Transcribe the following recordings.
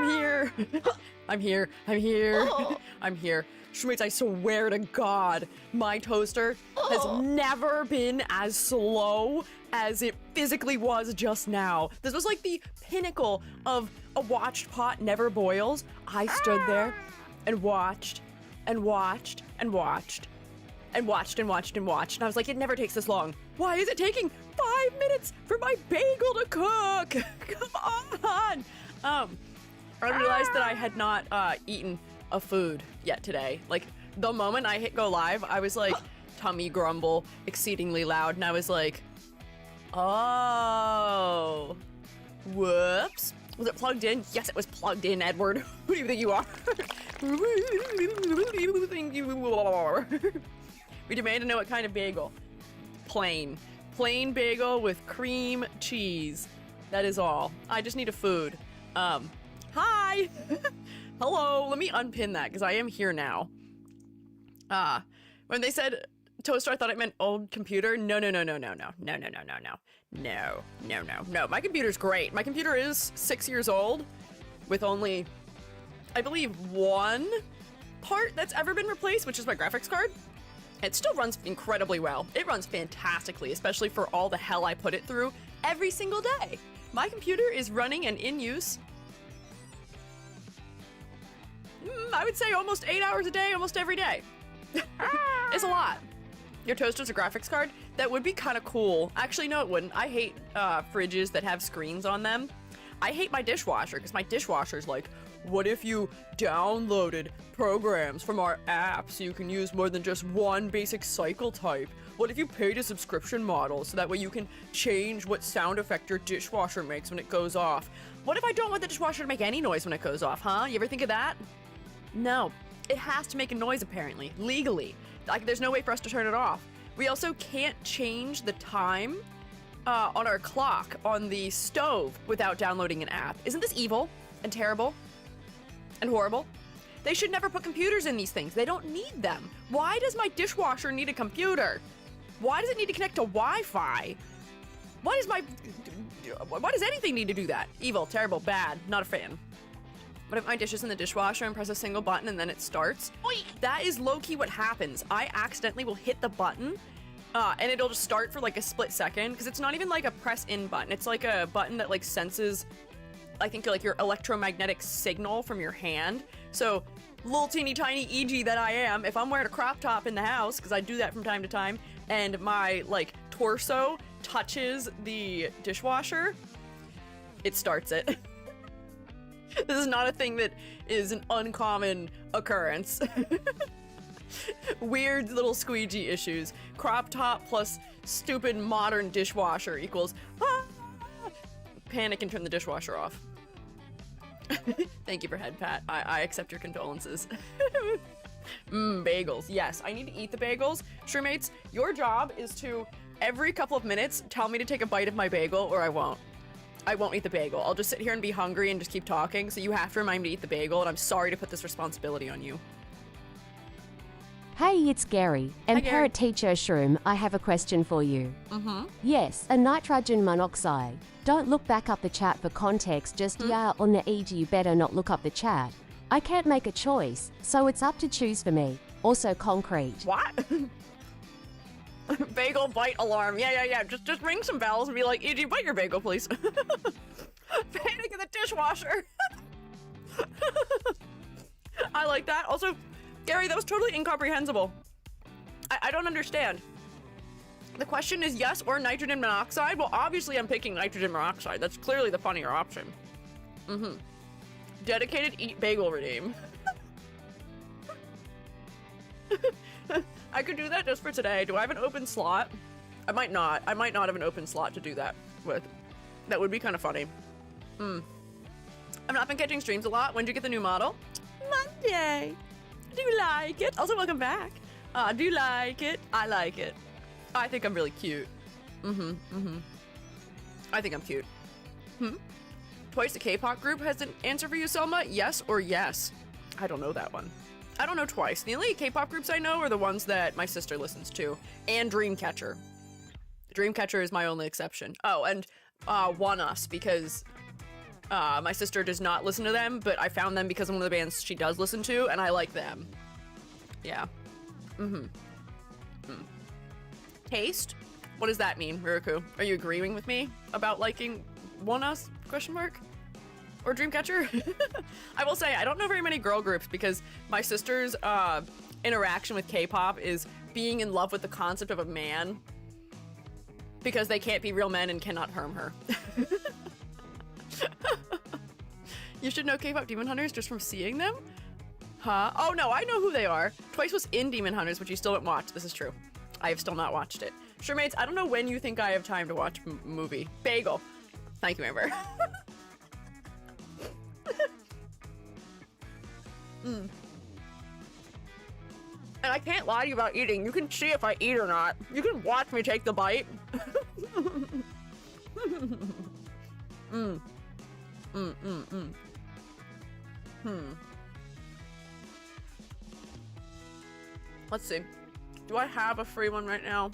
I'm here. I'm here. I'm here. I'm here. Shroommates, I swear to God, my toaster has never been as slow as it physically was just now. This was like the pinnacle of a watched pot never boils. I stood there and watched and watched and watched and watched and watched and watched. And I was like, it never takes this long. Why is it taking 5 minutes for my bagel to cook? Come on. I realized that I had not eaten a food yet today. Like, the moment I hit go live, I was like, tummy grumble exceedingly loud, and I was like, oh, whoops. Was it plugged in? Yes, it was plugged in, Edward. Who do you think you are? Who do you think you are? We demand to know what kind of bagel. Plain. Plain bagel with cream cheese. That is all. I just need a food. Hi! Hello, let me unpin that, because I am here now. When they said toaster, I thought it meant old computer. No. My computer's great. My computer is 6 years old, with only, I believe, one part that's ever been replaced, which is my graphics card. It still runs incredibly well. It runs fantastically, especially for all the hell I put it through every single day. My computer is running and in use, I would say almost 8 hours a day, almost every day. It's a lot. Your toaster's a graphics card? That would be kind of cool. Actually, no, it wouldn't. I hate fridges that have screens on them. I hate my dishwasher, because my dishwasher's like, what if you downloaded programs from our app so you can use more than just one basic cycle type? What if you paid a subscription model so that way you can change what sound effect your dishwasher makes when it goes off? What if I don't want the dishwasher to make any noise when it goes off, huh? You ever think of that? No. It has to make a noise, apparently, legally. Like, there's no way for us to turn it off. We also can't change the time on our clock on the stove without downloading an app. Isn't this evil and terrible and horrible? They should never put computers in these things. They don't need them. Why does my dishwasher need a computer? Why does it need to connect to Wi-Fi? Why does anything need to do that? Evil, terrible, bad, not a fan. What if my dish is in the dishwasher and press a single button and then it starts? That is low-key what happens. I accidentally will hit the button and it'll just start for like a split second, because it's not even like a press in button. It's like a button that like senses, I think, like your electromagnetic signal from your hand. So little teeny tiny EG that I am, if I'm wearing a crop top in the house, because I do that from time to time, and my like torso touches the dishwasher, it starts it. This is not a thing that is an uncommon occurrence. Weird little squeegee issues. Crop top plus stupid modern dishwasher equals panic and turn the dishwasher off. Thank you for head pat. I accept your condolences. Bagels. Yes, I need to eat the bagels. Shroommates, your job is to, every couple of minutes, tell me to take a bite of my bagel or I won't. I won't eat the bagel. I'll just sit here and be hungry and just keep talking, so you have to remind me to eat the bagel, and I'm sorry to put this responsibility on you. Hey, it's Gary. And Gary. Parrot Teacher Shroom, I have a question for you. Yes, a nitrogen monoxide. Don't look back up the chat for context, just yeah on the EG, you better not look up the chat. I can't make a choice, so it's up to choose for me. Also concrete. What? Bagel bite alarm. Yeah. Just ring some bells and be like, EG, bite your bagel, please. Panic in the dishwasher. I like that. Also, Gary, that was totally incomprehensible. I don't understand. The question is yes or nitrogen monoxide? Well, obviously I'm picking nitrogen monoxide. That's clearly the funnier option. Dedicated eat bagel redeem. I could do that just for today. Do I have an open slot? I might not. I might not have an open slot to do that with. That would be kind of funny. I've not been catching streams a lot. When did you get the new model? Monday. Do you like it? Also, welcome back. Do you like it? I like it. I think I'm really cute. I think I'm cute. Twice the K-pop group has an answer for you, Selma? Yes or yes? I don't know that one. I don't know Twice. The only K-pop groups I know are the ones that my sister listens to. And Dreamcatcher. Dreamcatcher is my only exception. Oh, and One Us, because My sister does not listen to them, but I found them because of one of the bands she does listen to, and I like them. Yeah. Taste? What does that mean, Miruku? Are you agreeing with me about liking One-Us? Question mark? Or Dreamcatcher? I will say, I don't know very many girl groups because my sister's interaction with K-pop is being in love with the concept of a man because they can't be real men and cannot harm her. You should know K-pop Demon Hunters just from seeing them? Huh? Oh no, I know who they are. Twice was in Demon Hunters, which you still haven't watched. This is true. I have still not watched it. Sure, mates, I don't know when you think I have time to watch a movie. Bagel. Thank you, Amber. And I can't lie to you about eating. You can see if I eat or not. You can watch me take the bite. Let's see. Do I have a free one right now?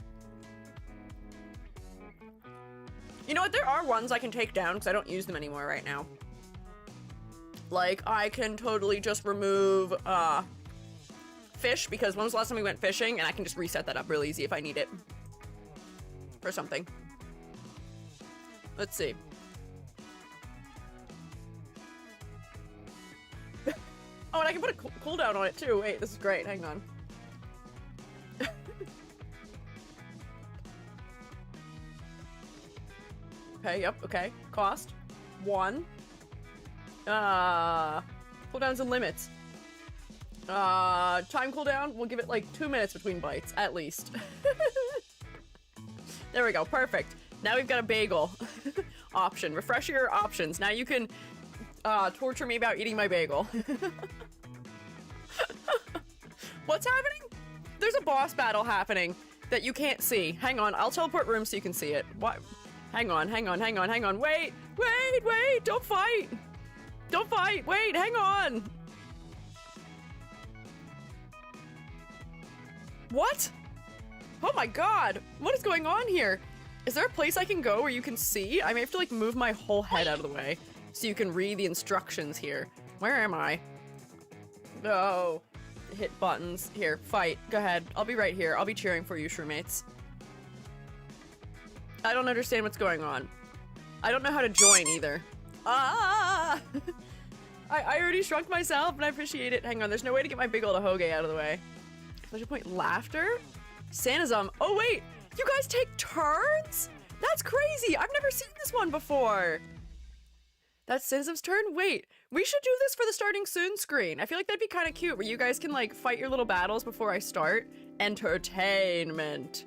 You know what? There are ones I can take down because I don't use them anymore right now. Like, I can totally just remove fish because when was the last time we went fishing? And I can just reset that up real easy if I need it for something. Let's see. Oh, and I can put a cooldown on it too. Wait, this is great. Hang on. Okay, yep, okay. Cost. 1. Cooldowns and limits. Time cooldown, we'll give it like 2 minutes between bites, at least. There we go, perfect. Now we've got a bagel option. Refresh your options. Now you can torture me about eating my bagel. What's happening? There's a boss battle happening that you can't see. Hang on, I'll teleport rooms so you can see it. What? Hang on. Wait, don't fight. Don't fight, wait, hang on. What? Oh my god, what is going on here? Is there a place I can go where you can see? I may have to like move my whole head out of the way so you can read the instructions here. Where am I? Oh, hit buttons. Here, fight, go ahead. I'll be right here. I'll be cheering for you, Shroomates. I don't understand what's going on. I don't know how to join either. Ah! I already shrunk myself and I appreciate it. Hang on, there's no way to get my big old hoge out of the way. Pleasure point, laughter? Sanism. Oh wait, you guys take turns? That's crazy. I've never seen this one before. That's Sanism's turn? Wait, we should do this for the starting soon screen. I feel like that'd be kind of cute where you guys can like fight your little battles before I start. Entertainment.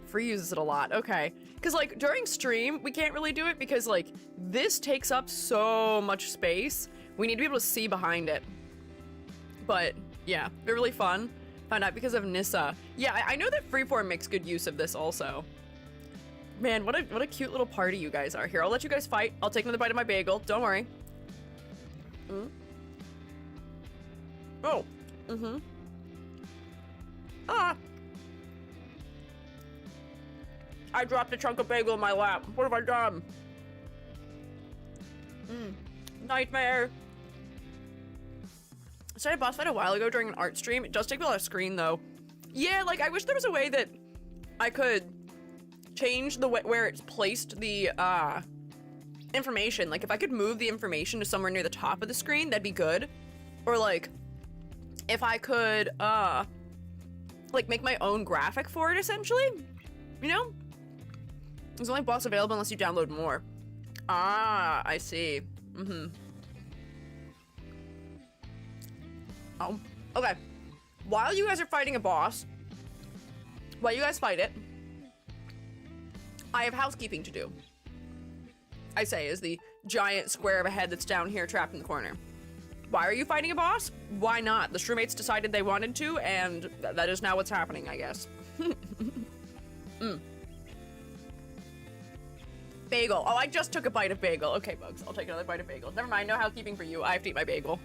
Free uses it a lot, okay. Because like during stream, we can't really do it because like this takes up so much space. We need to be able to see behind it. But yeah, they're really fun. Found out because of Nissa. Yeah, I know that Freeform makes good use of this also. Man, what a cute little party you guys are. Here, I'll let you guys fight. I'll take another bite of my bagel. Don't worry. Oh. Ah. I dropped a chunk of bagel in my lap. What have I done? Nightmare. I started a boss fight a while ago during an art stream. It does take a lot of screen though. Yeah, like I wish there was a way that I could change the where it's placed the information. Like if I could move the information to somewhere near the top of the screen, that'd be good. Or like if I could like make my own graphic for it essentially. You know? There's only boss available unless you download more. Ah, I see. Oh, okay. While you guys are fighting a boss, while you guys fight it, I have housekeeping to do. I say, is the giant square of a head that's down here trapped in the corner. Why are you fighting a boss? Why not? The Shroomates decided they wanted to, and that is now what's happening, I guess. Bagel. Oh, I just took a bite of bagel. Okay, Bugs, I'll take another bite of bagel. Never mind, no housekeeping for you. I have to eat my bagel.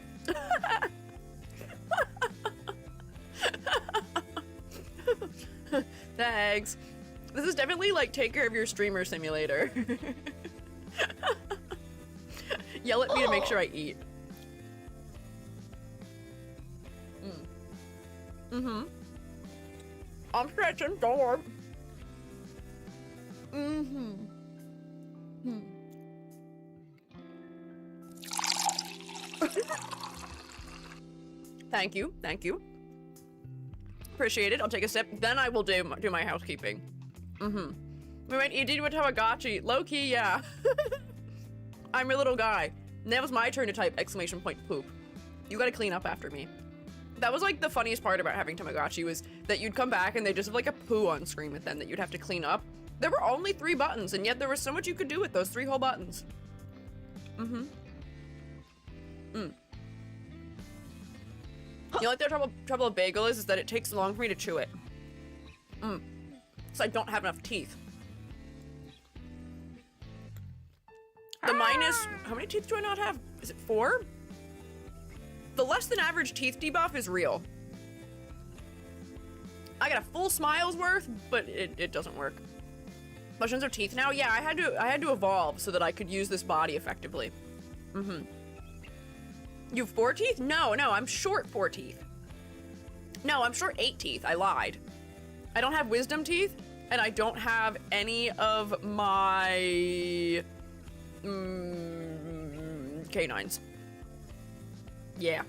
Thanks. This is definitely like take care of your streamer simulator. Yell at me to make sure I eat. I'm stretching, don't worry. Thank you, thank you. Appreciate it. I'll take a sip. Then I will do my housekeeping. We went eat with Tamagotchi. Low key, yeah. I'm your little guy. And that was my turn to type exclamation point poop. You gotta clean up after me. That was like the funniest part about having Tamagotchi was that you'd come back and they just have like a poo on screen with them that you'd have to clean up. There were only 3 buttons and yet there was so much you could do with those 3 whole buttons. You know, like the trouble of bagel is that it takes long for me to chew it. So I don't have enough teeth. The minus, how many teeth do I not have? Is it 4? The less than average teeth debuff is real. I got a full smile's worth, but it doesn't work. Mushrooms are teeth now? Yeah, I had to evolve so that I could use this body effectively. You have 4 teeth? No, I'm short 4 teeth. No, I'm short 8 teeth. I lied. I don't have wisdom teeth, and I don't have any of my canines. Yeah.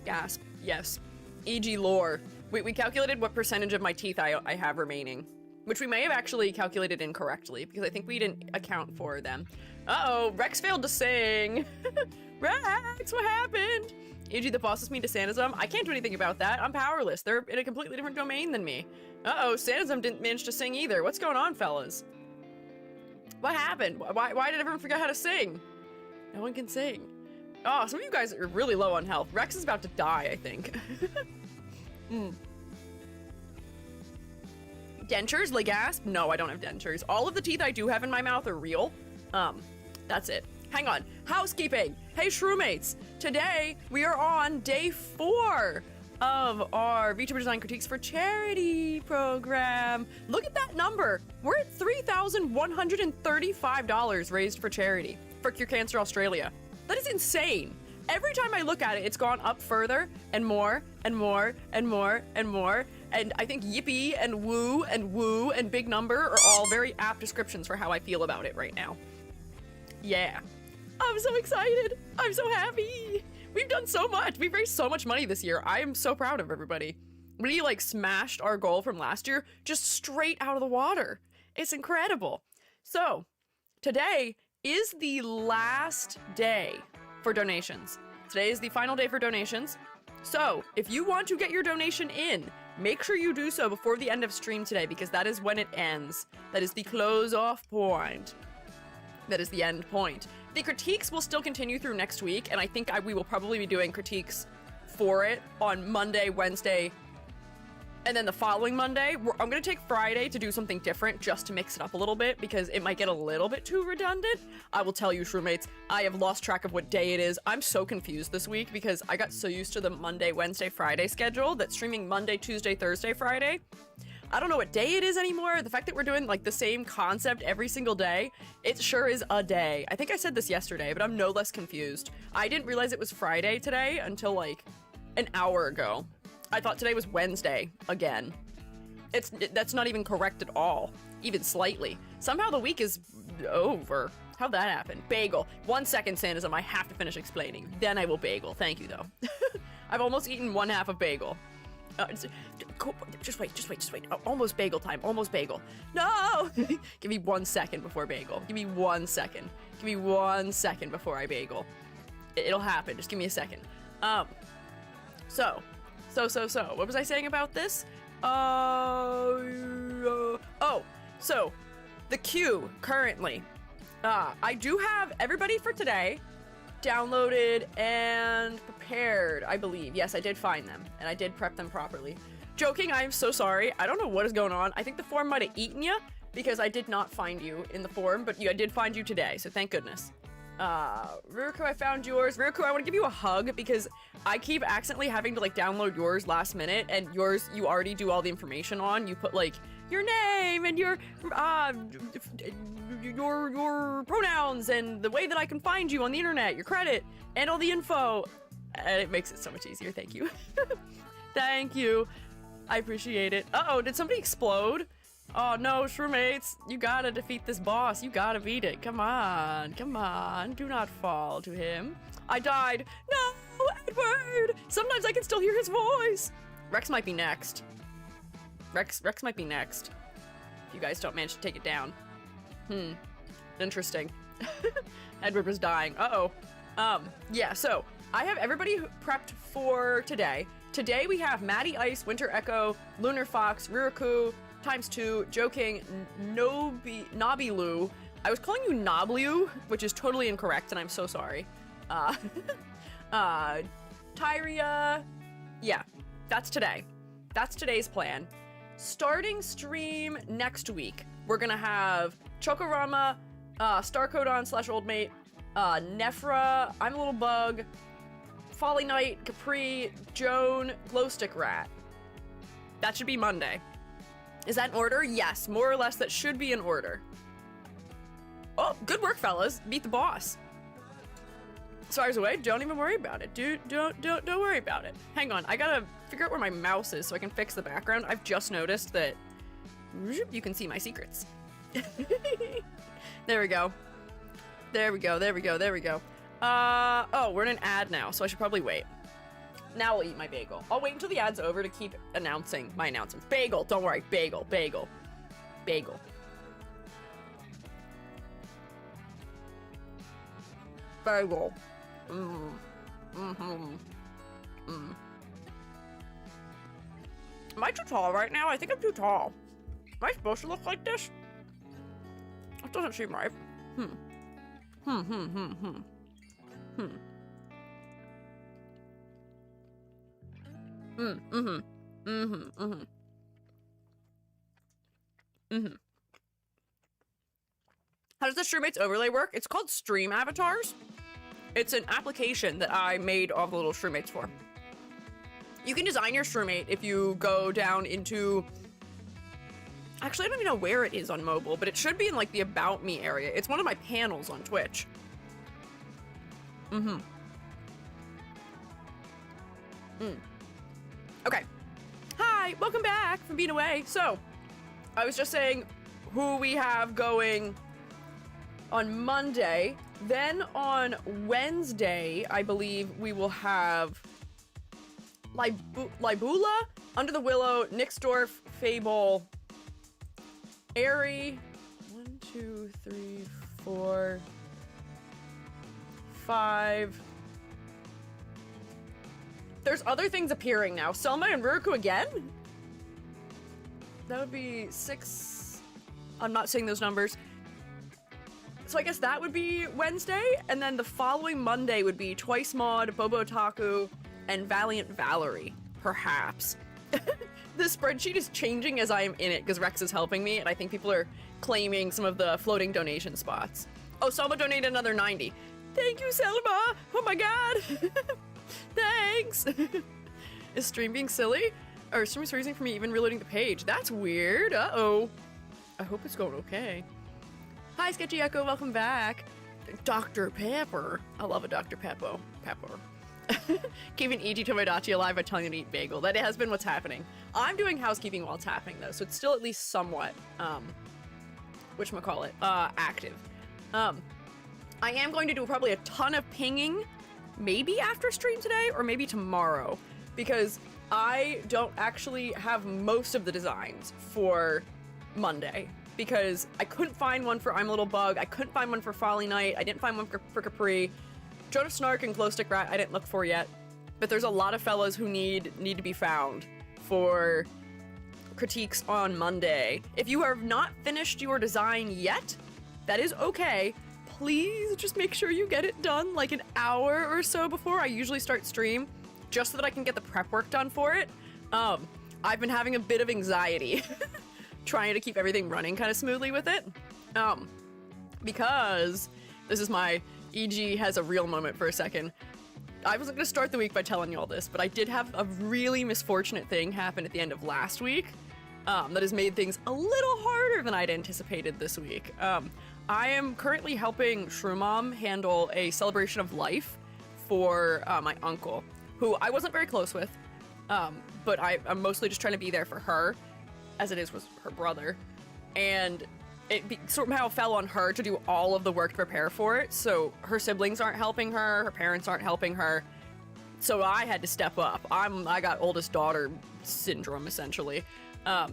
Gasp. Yes. E.g. lore. We calculated what percentage of my teeth I have remaining, which we may have actually calculated incorrectly because I think we didn't account for them. Uh-oh, Rex failed to sing. Rex, what happened? E.g. the bosses mean to Santism. I can't do anything about that. I'm powerless. They're in a completely different domain than me. Uh-oh, Santism didn't manage to sing either. What's going on, fellas? What happened? Why did everyone forget how to sing? No one can sing. Oh, some of you guys are really low on health. Rex is about to die, I think. Dentures, Legasp? No, I don't have dentures. All of the teeth I do have in my mouth are real. That's it. Hang on. Housekeeping. Hey, Shrewmates. Today, we are on day 4 of our Vtuber Design Critiques for Charity program. Look at that number. We're at $3,135 raised for charity for Cure Cancer Australia. That is insane. Every time I look at it, it's gone up further and more and more and more and more. And I think yippee and woo and big number are all very apt descriptions for how I feel about it right now. Yeah. I'm so excited. I'm so happy. We've done so much. We've raised so much money this year. I am so proud of everybody. We like smashed our goal from last year just straight out of the water. It's incredible. So today is the last day for donations. Today is the final day for donations. So if you want to get your donation in, make sure you do so before the end of stream today because that is when it ends. That is the close off point. That is the end point. The critiques will still continue through next week, and I think we will probably be doing critiques for it on Monday, Wednesday, and then the following Monday. I'm going to take Friday to do something different just to mix it up a little bit because it might get a little bit too redundant. I will tell you, Shrewmates, I have lost track of what day it is. I'm so confused this week because I got so used to the Monday, Wednesday, Friday schedule that streaming Monday, Tuesday, Thursday, Friday. I don't know what day it is anymore. The fact that we're doing like the same concept every single day, it sure is a day. I think I said this yesterday, but I'm no less confused. I didn't realize it was Friday today until like an hour ago. I thought today was Wednesday again. That's not even correct at all, even slightly. Somehow the week is over. How'd that happen? Bagel. 1 second, Santism. I have to finish explaining. Then I will bagel. Thank you, though. I've almost eaten 1/2 of bagel. Just wait. Oh, almost bagel time. Almost bagel. No! Give me 1 second before bagel. Give me 1 second. Give me 1 second before I bagel. It'll happen. Just give me a second. So. What was I saying about this? So the queue currently. I do have everybody for today downloaded and prepared, I believe. Yes, I did find them, and I did prep them properly. Joking, I am so sorry. I don't know what is going on. I think the form might have eaten you, because I did not find you in the form, but I did find you today, so thank goodness. Ruruku, I found yours. Ruruku, I want to give you a hug, because I keep accidentally having to, like, download yours last minute, and yours, you already do all the information on. You put, like, your name and your pronouns and the way that I can find you on the internet, your credit, and all the info. And it makes it so much easier. Thank you. Thank you. I appreciate it. Uh-oh, did somebody explode? Oh no, Shroomates, you gotta defeat this boss. You gotta beat it. Come on, come on. Do not fall to him. I died. No, Edward! Sometimes I can still hear his voice. Rex might be next. Rex might be next. If you guys don't manage to take it down. Interesting. Edward was dying. Uh-oh. Yeah, so I have everybody prepped for today. Today we have Maddie Ice, Winter Echo, Lunar Fox, Riraku, ×2, Joking, Nobilu. I was calling you Noblu, which is totally incorrect, and I'm so sorry. Tyria. Yeah, that's today. That's today's plan. Starting stream next week, we're gonna have Chokorama, Starcodon/Oldmate, Nephra, I'm a Little Bug, Folly Knight, Capri, Joan, Glowstick Rat. That should be Monday. Is that in order? Yes, more or less that should be in order. Oh, good work, fellas. Beat the boss. Stars away, don't even worry about it. Dude, don't worry about it. Hang on, I gotta figure out where my mouse is so I can fix the background. I've just noticed that you can see my secrets. There we go. There we go, there we go, there we go. Oh, we're in an ad now, so I should probably wait. Now I'll eat my bagel. I'll wait until the ad's over to keep announcing my announcements. Bagel, don't worry, bagel, bagel, bagel. Bagel. Am I too tall right now? I think I'm too tall. Am I supposed to look like this? That doesn't seem right. How does the Streammates overlay work? It's called Stream Avatars. It's an application that I made all the little Streammates for. You can design your Streammate if you go down into... Actually, I don't even know where it is on mobile, but it should be in like the About Me area. It's one of my panels on Twitch. Okay. Hi, welcome back from being away. So, I was just saying who we have going on Monday. Then on Wednesday, I believe we will have Libula, Under the Willow, Nixdorf, Fable, Airy. 1, 2, 3, 4, 5. There's other things appearing now. Selma and Ruruku again? That would be 6. I'm not saying those numbers. So I guess that would be Wednesday, and then the following Monday would be Twice Maud, Bobo Taku, and Valiant Valerie, perhaps. The spreadsheet is changing as I am in it because Rex is helping me, and I think people are claiming some of the floating donation spots. Oh, Selma donated another 90. Thank you, Selma! Oh my god! Thanks! Is stream being silly? Or stream is freezing for me even reloading the page. That's weird. Uh-oh. I hope it's going okay. Hi, Sketchy Echo. Welcome back. Dr. Pepper. I love a Dr. Pepper. Keeping E.G. Tomodachi alive by telling him to eat bagel. That has been what's happening. I'm doing housekeeping while tapping, though, so it's still at least somewhat, whatchamacallit, active. I am going to do probably a ton of pinging, maybe after stream today, or maybe tomorrow, because I don't actually have most of the designs for Monday, because I couldn't find one for I'm a Little Bug, I couldn't find one for Folly Knight, I didn't find one for Capri, Joan of Snark and Glowstick Rat I didn't look for yet, but there's a lot of fellas who need to be found for critiques on Monday. If you have not finished your design yet, that is okay. Please just make sure you get it done like an hour or so before I usually start stream, just so that I can get the prep work done for it. I've been having a bit of anxiety trying to keep everything running kind of smoothly with it. Because this is my EG has a real moment for a second. I wasn't going to start the week by telling you all this, but I did have a really misfortunate thing happen at the end of last week. that has made things a little harder than I'd anticipated this week. I am currently helping Shrew Mom handle a celebration of life for my uncle, who I wasn't very close with, but I'm mostly just trying to be there for her, as it is with her brother, and somehow fell on her to do all of the work to prepare for it, so her siblings aren't helping her parents aren't helping her, so I had to step up. I got oldest daughter syndrome, essentially.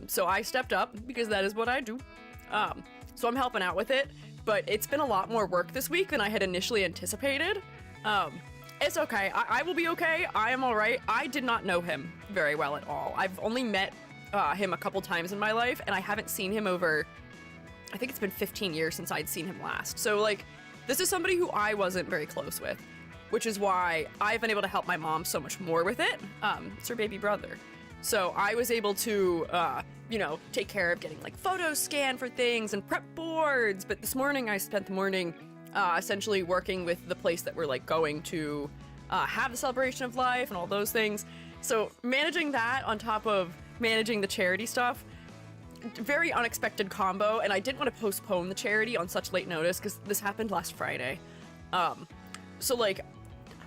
So I stepped up, because that is what I do. So I'm helping out with it, but it's been a lot more work this week than I had initially anticipated. It's okay. I will be okay. I am all right. I did not know him very well at all. I've only met him a couple times in my life, and I haven't seen him over, I think it's been 15 years since I'd seen him last. So, like, this is somebody who I wasn't very close with, which is why I've been able to help my mom so much more with it. It's her baby brother. So I was able to, take care of getting, like, photos scanned for things and prep boards. But this morning, I spent the morning essentially working with the place that we're, like, going to have the celebration of life and all those things. So managing that on top of managing the charity stuff, very unexpected combo, and I didn't want to postpone the charity on such late notice because this happened last Friday. So, like,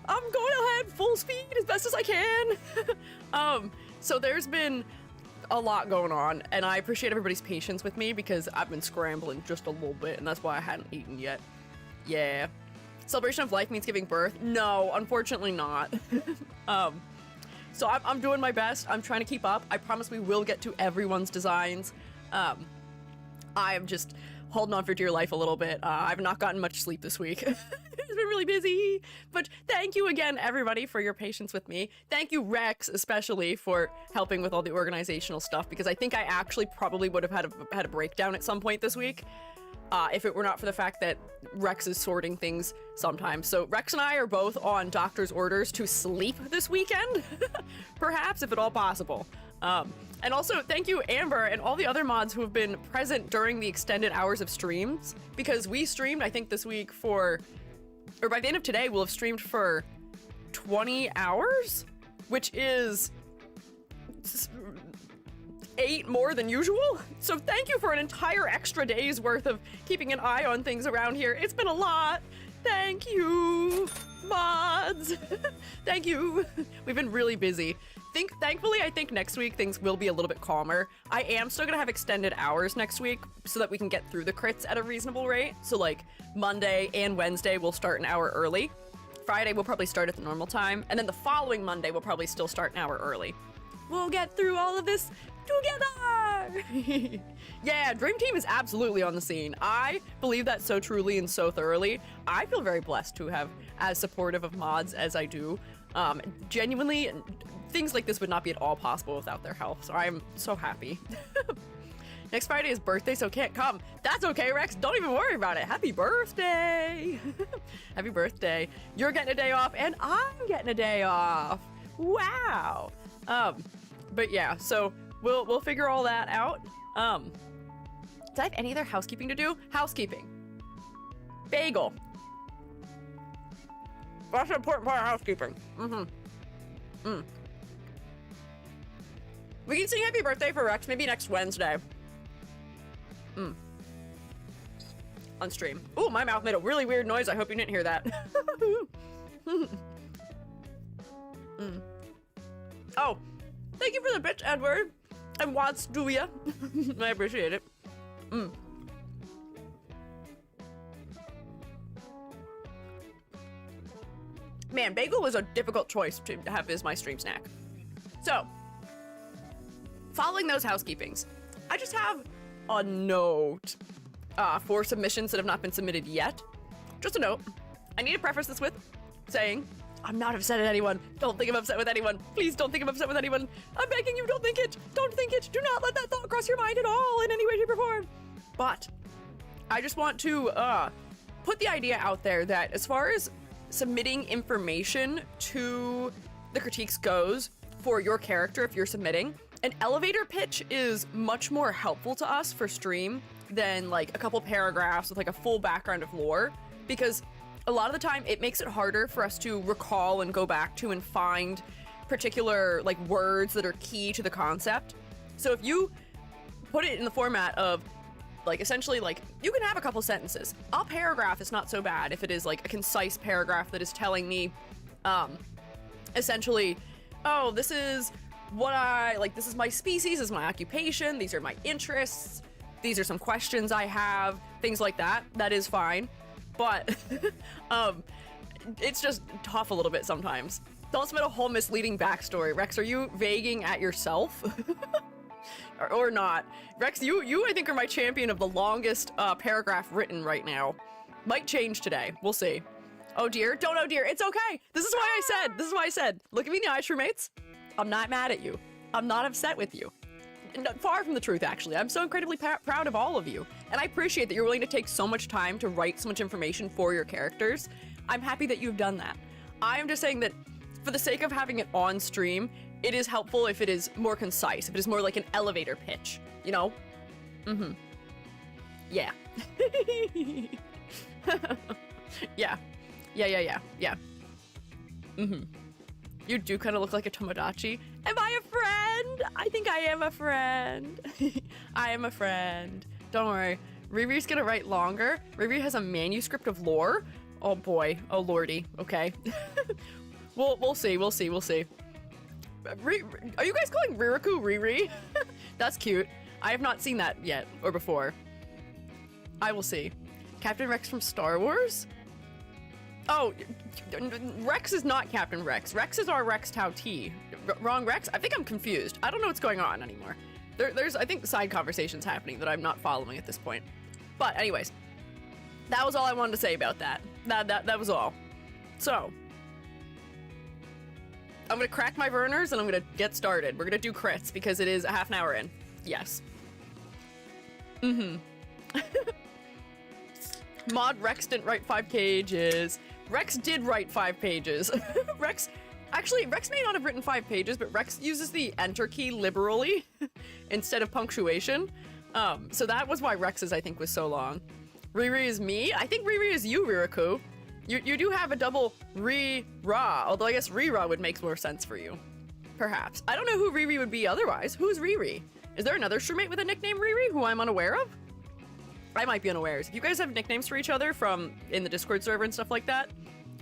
I'm going ahead full speed as best as I can. So there's been a lot going on, and I appreciate everybody's patience with me because I've been scrambling just a little bit, and that's why I hadn't eaten yet. Yeah. Celebration of life means giving birth? No, unfortunately not. So I'm doing my best. I'm trying to keep up. I promise we will get to everyone's designs. I am just holding on for dear life a little bit. I've not gotten much sleep this week. It's been really busy. But thank you again, everybody, for your patience with me. Thank you, Rex, especially, for helping with all the organizational stuff, because I think I actually probably would have had a breakdown at some point this week. If it were not for the fact that Rex is sorting things sometimes. So Rex and I are both on doctor's orders to sleep this weekend, perhaps, if at all possible. And also, thank you, Amber, and all the other mods who have been present during the extended hours of streams, because we streamed, I think, this week or by the end of today, we'll have streamed for 20 hours, which is 8 more than usual. So thank you for an entire extra day's worth of keeping an eye on things around here. It's been a lot. Thank you, mods. Thank you. We've been really busy. Thankfully, I think next week things will be a little bit calmer. I am still gonna have extended hours next week so that we can get through the crits at a reasonable rate. So, like, Monday and Wednesday we'll start an hour early. Friday we'll probably start at the normal time, and then the following Monday we'll probably still start an hour early. We'll get through all of this together! Yeah, Dream Team is absolutely on the scene. I believe that so truly and so thoroughly. I feel very blessed to have as supportive of mods as I do. Genuinely, things like this would not be at all possible without their help, so I'm so happy. Next Friday is birthday, so can't come. That's okay, Rex. Don't even worry about it. Happy birthday! Happy birthday. You're getting a day off, and I'm getting a day off. Wow. But yeah, so we'll figure all that out. Do I have any other housekeeping to do? Housekeeping. Bagel. That's an important part of housekeeping. We can sing happy birthday for Rex maybe next Wednesday. On stream. Ooh, my mouth made a really weird noise. I hope you didn't hear that. Oh, thank you for the bits, Edward. And what's do ya? I appreciate it. Man, bagel was a difficult choice to have as my stream snack. So, following those housekeepings, I just have a note for submissions that have not been submitted yet. Just a note. I need to preface this with saying, I'm not upset at anyone. Don't think I'm upset with anyone. Please don't think I'm upset with anyone. I'm begging you, don't think it. Don't think it. Do not let that thought cross your mind at all in any way, shape, or form. But I just want to put the idea out there that as far as submitting information to the critiques goes for your character, if you're submitting, an elevator pitch is much more helpful to us for stream than like a couple paragraphs with like a full background of lore, because a lot of the time it makes it harder for us to recall and go back to and find particular like words that are key to the concept. So if you put it in the format of, like, essentially, like, you can have a couple sentences. A paragraph is not so bad if it is, like, a concise paragraph that is telling me, essentially, oh, this is what this is my species, this is my occupation, these are my interests, these are some questions I have, things like that. That is fine. But, it's just tough a little bit sometimes. Don't submit a whole misleading backstory. Rex, are you vaguing at yourself? or not? Rex, you I think are my champion of the longest paragraph written right now. Might change today. We'll see. Oh dear, don't oh dear. It's okay. This is why I said. Look at me in the eye, true mates. I'm not mad at you. I'm not upset with you. Far from the truth, actually. I'm so incredibly proud of all of you. And I appreciate that you're willing to take so much time to write so much information for your characters. I'm happy that you've done that. I'm just saying that for the sake of having it on stream, it is helpful if it is more concise, if it is more like an elevator pitch, you know? Mm-hmm. Yeah. Yeah. Yeah. Mm-hmm. You do kind of look like a Tomodachi. Am I a friend? I think I am a friend. I am a friend. Don't worry. Riri's gonna write longer. Riri has a manuscript of lore. Oh boy. Oh lordy. Okay. We'll see. Are you guys calling Ririku Riri? That's cute. I have not seen that yet or before. I will see. Captain Rex from Star Wars? Oh, Rex is not Captain Rex. Rex is our Rex Tau T. Wrong Rex? I think I'm confused. I don't know what's going on anymore. There's, I think, side conversations happening that I'm not following at this point. But anyways, that was all I wanted to say about that. That was all. So, I'm gonna crack my burners and I'm gonna get started. We're gonna do crits because it is a half an hour in. Yes. Mm-hmm. Mod Rex didn't write 5 pages. Rex did write 5 pages. Rex may not have written 5 pages, but Rex uses the enter key liberally instead of punctuation. So that was why Rex's, I think, was so long. Riri is me? I think Riri is you, Ririku. You do have a double Ri-Ra, although I guess Ri-Ra would make more sense for you. Perhaps. I don't know who Riri would be otherwise. Who's Riri? Is there another Shermate with a nickname Riri who I'm unaware of? I might be unawares. If you guys have nicknames for each other from in the Discord server and stuff like that,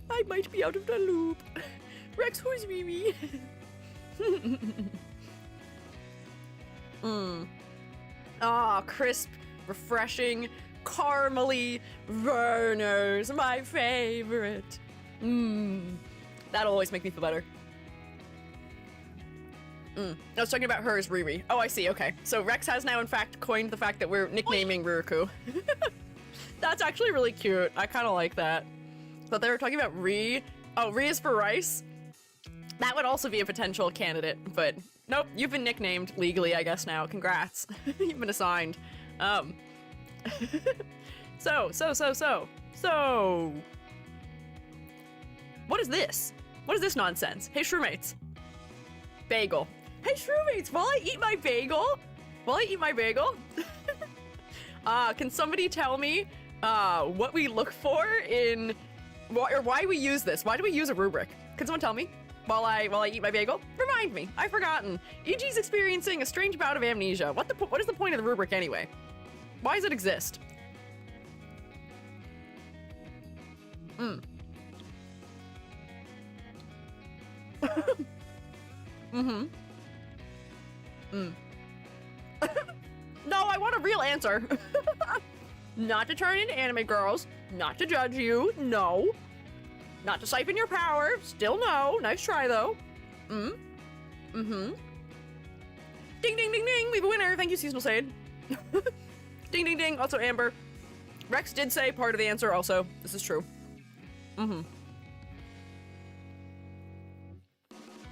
I might be out of the loop. Rex, who's Riri? Ah, crisp, refreshing, caramely Verners, my favorite. That'll always make me feel better. I was talking about her as Riri. Oh, I see, okay. So Rex has now, in fact, coined the fact that we're nicknaming Ririku. That's actually really cute. I kind of like that. But they were talking about Ri. Oh, Ri is for rice? That would also be a potential candidate, but nope, you've been nicknamed legally, I guess, now. Congrats. You've been assigned. So. What is this? What is this nonsense? Hey, Shrewmates. Bagel. Hey, Shrewmates, while I eat my bagel, can somebody tell me what we look for in, or why we use this? Why do we use a rubric? Can someone tell me while I eat my bagel? Remind me. I've forgotten. EG's experiencing a strange bout of amnesia. What is the point of the rubric anyway? Why does it exist? No, I want a real answer. Not to turn into anime girls. Not to judge you. No. Not to siphon your power. Still no. Nice try, though. Ding, ding, ding, ding. We have a winner. Thank you, Seasonal Sade. Ding, ding, ding. Also, Amber. Rex did say part of the answer also. This is true.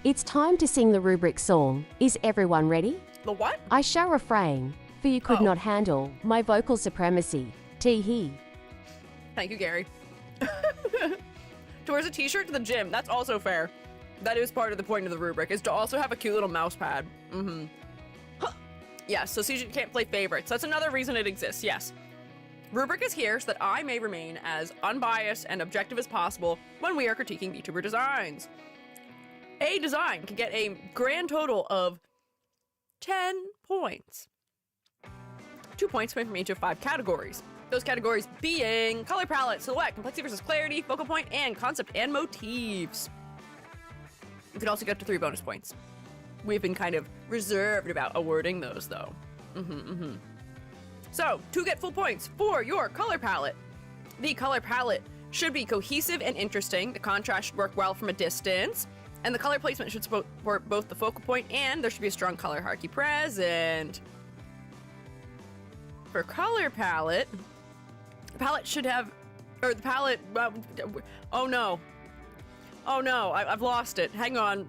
It's time to sing the rubric song. Is everyone ready? The what? I shall refrain, for you could not handle my vocal supremacy. Tee-hee. Thank you, Gary. Towards a t-shirt to the gym. That's also fair. That is part of the point of the rubric, is to also have a cute little mouse pad. Yes, so CG can't play favorites. That's another reason it exists, yes. Rubric is here so that I may remain as unbiased and objective as possible when we are critiquing VTuber designs. A design can get a grand total of 10 points. 2 points coming from each of 5 categories. Those categories being color palette, silhouette, complexity versus clarity, focal point, and concept and motifs. You can also get up to 3 bonus points. We've been kind of reserved about awarding those, though. So, to get full points for your color palette, the color palette should be cohesive and interesting. The contrast should work well from a distance. And the color placement should support both the focal point and there should be a strong color hierarchy present. For color palette, the palette should have, or the palette, oh no. Oh no, I've lost it. Hang on.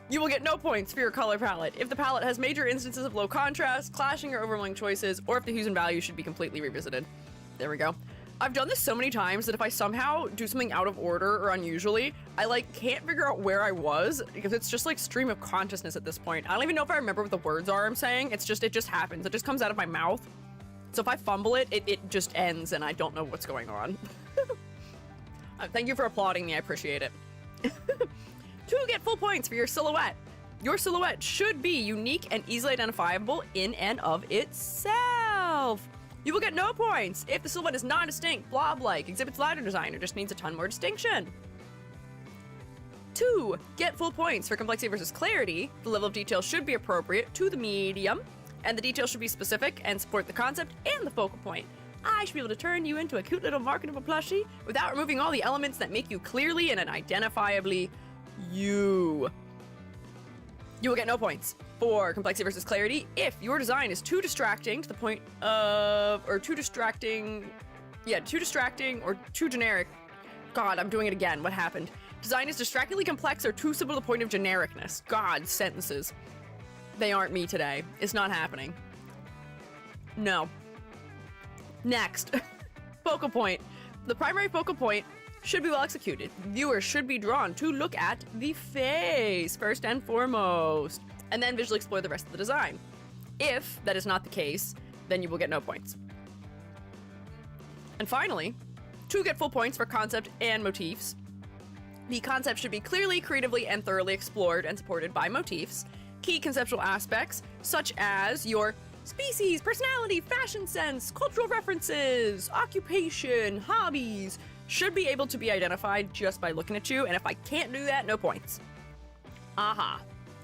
You will get no points for your color palette if the palette has major instances of low contrast, clashing or overwhelming choices, or if the hues and values should be completely revisited. There we go. I've done this so many times that if I somehow do something out of order or unusually, I like can't figure out where I was because it's just like stream of consciousness at this point. I don't even know if I remember what the words are I'm saying. It just happens. It just comes out of my mouth. So if I fumble it, it just ends and I don't know what's going on. Thank you for applauding me. I appreciate it. To get full points for your silhouette should be unique and easily identifiable in and of itself. You will get no points if the silhouette is non-distinct, blob-like, exhibits ladder design, or just needs a ton more distinction. To get full points for complexity versus clarity, the level of detail should be appropriate to the medium, and the detail should be specific and support the concept and the focal point. I should be able to turn you into a cute little marketable plushie without removing all the elements that make you clearly and identifiably you. You will get no points for complexity versus clarity if your design is too distracting to the point of, or too distracting or too generic. God, I'm doing it again. What happened? Design is distractingly complex or too simple to the point of genericness. God, sentences. They aren't me today. It's not happening. No. Next. Focal point. The primary focal point should be well executed. Viewers should be drawn to look at the face first and foremost, and then visually explore the rest of the design. If that is not the case, then you will get no points. And finally, to get full points for concept and motifs, the concept should be clearly, creatively, and thoroughly explored and supported by motifs. Key conceptual aspects, such as your species, personality, fashion sense, cultural references, occupation, hobbies, should be able to be identified just by looking at you, and if I can't do that, no points. Aha.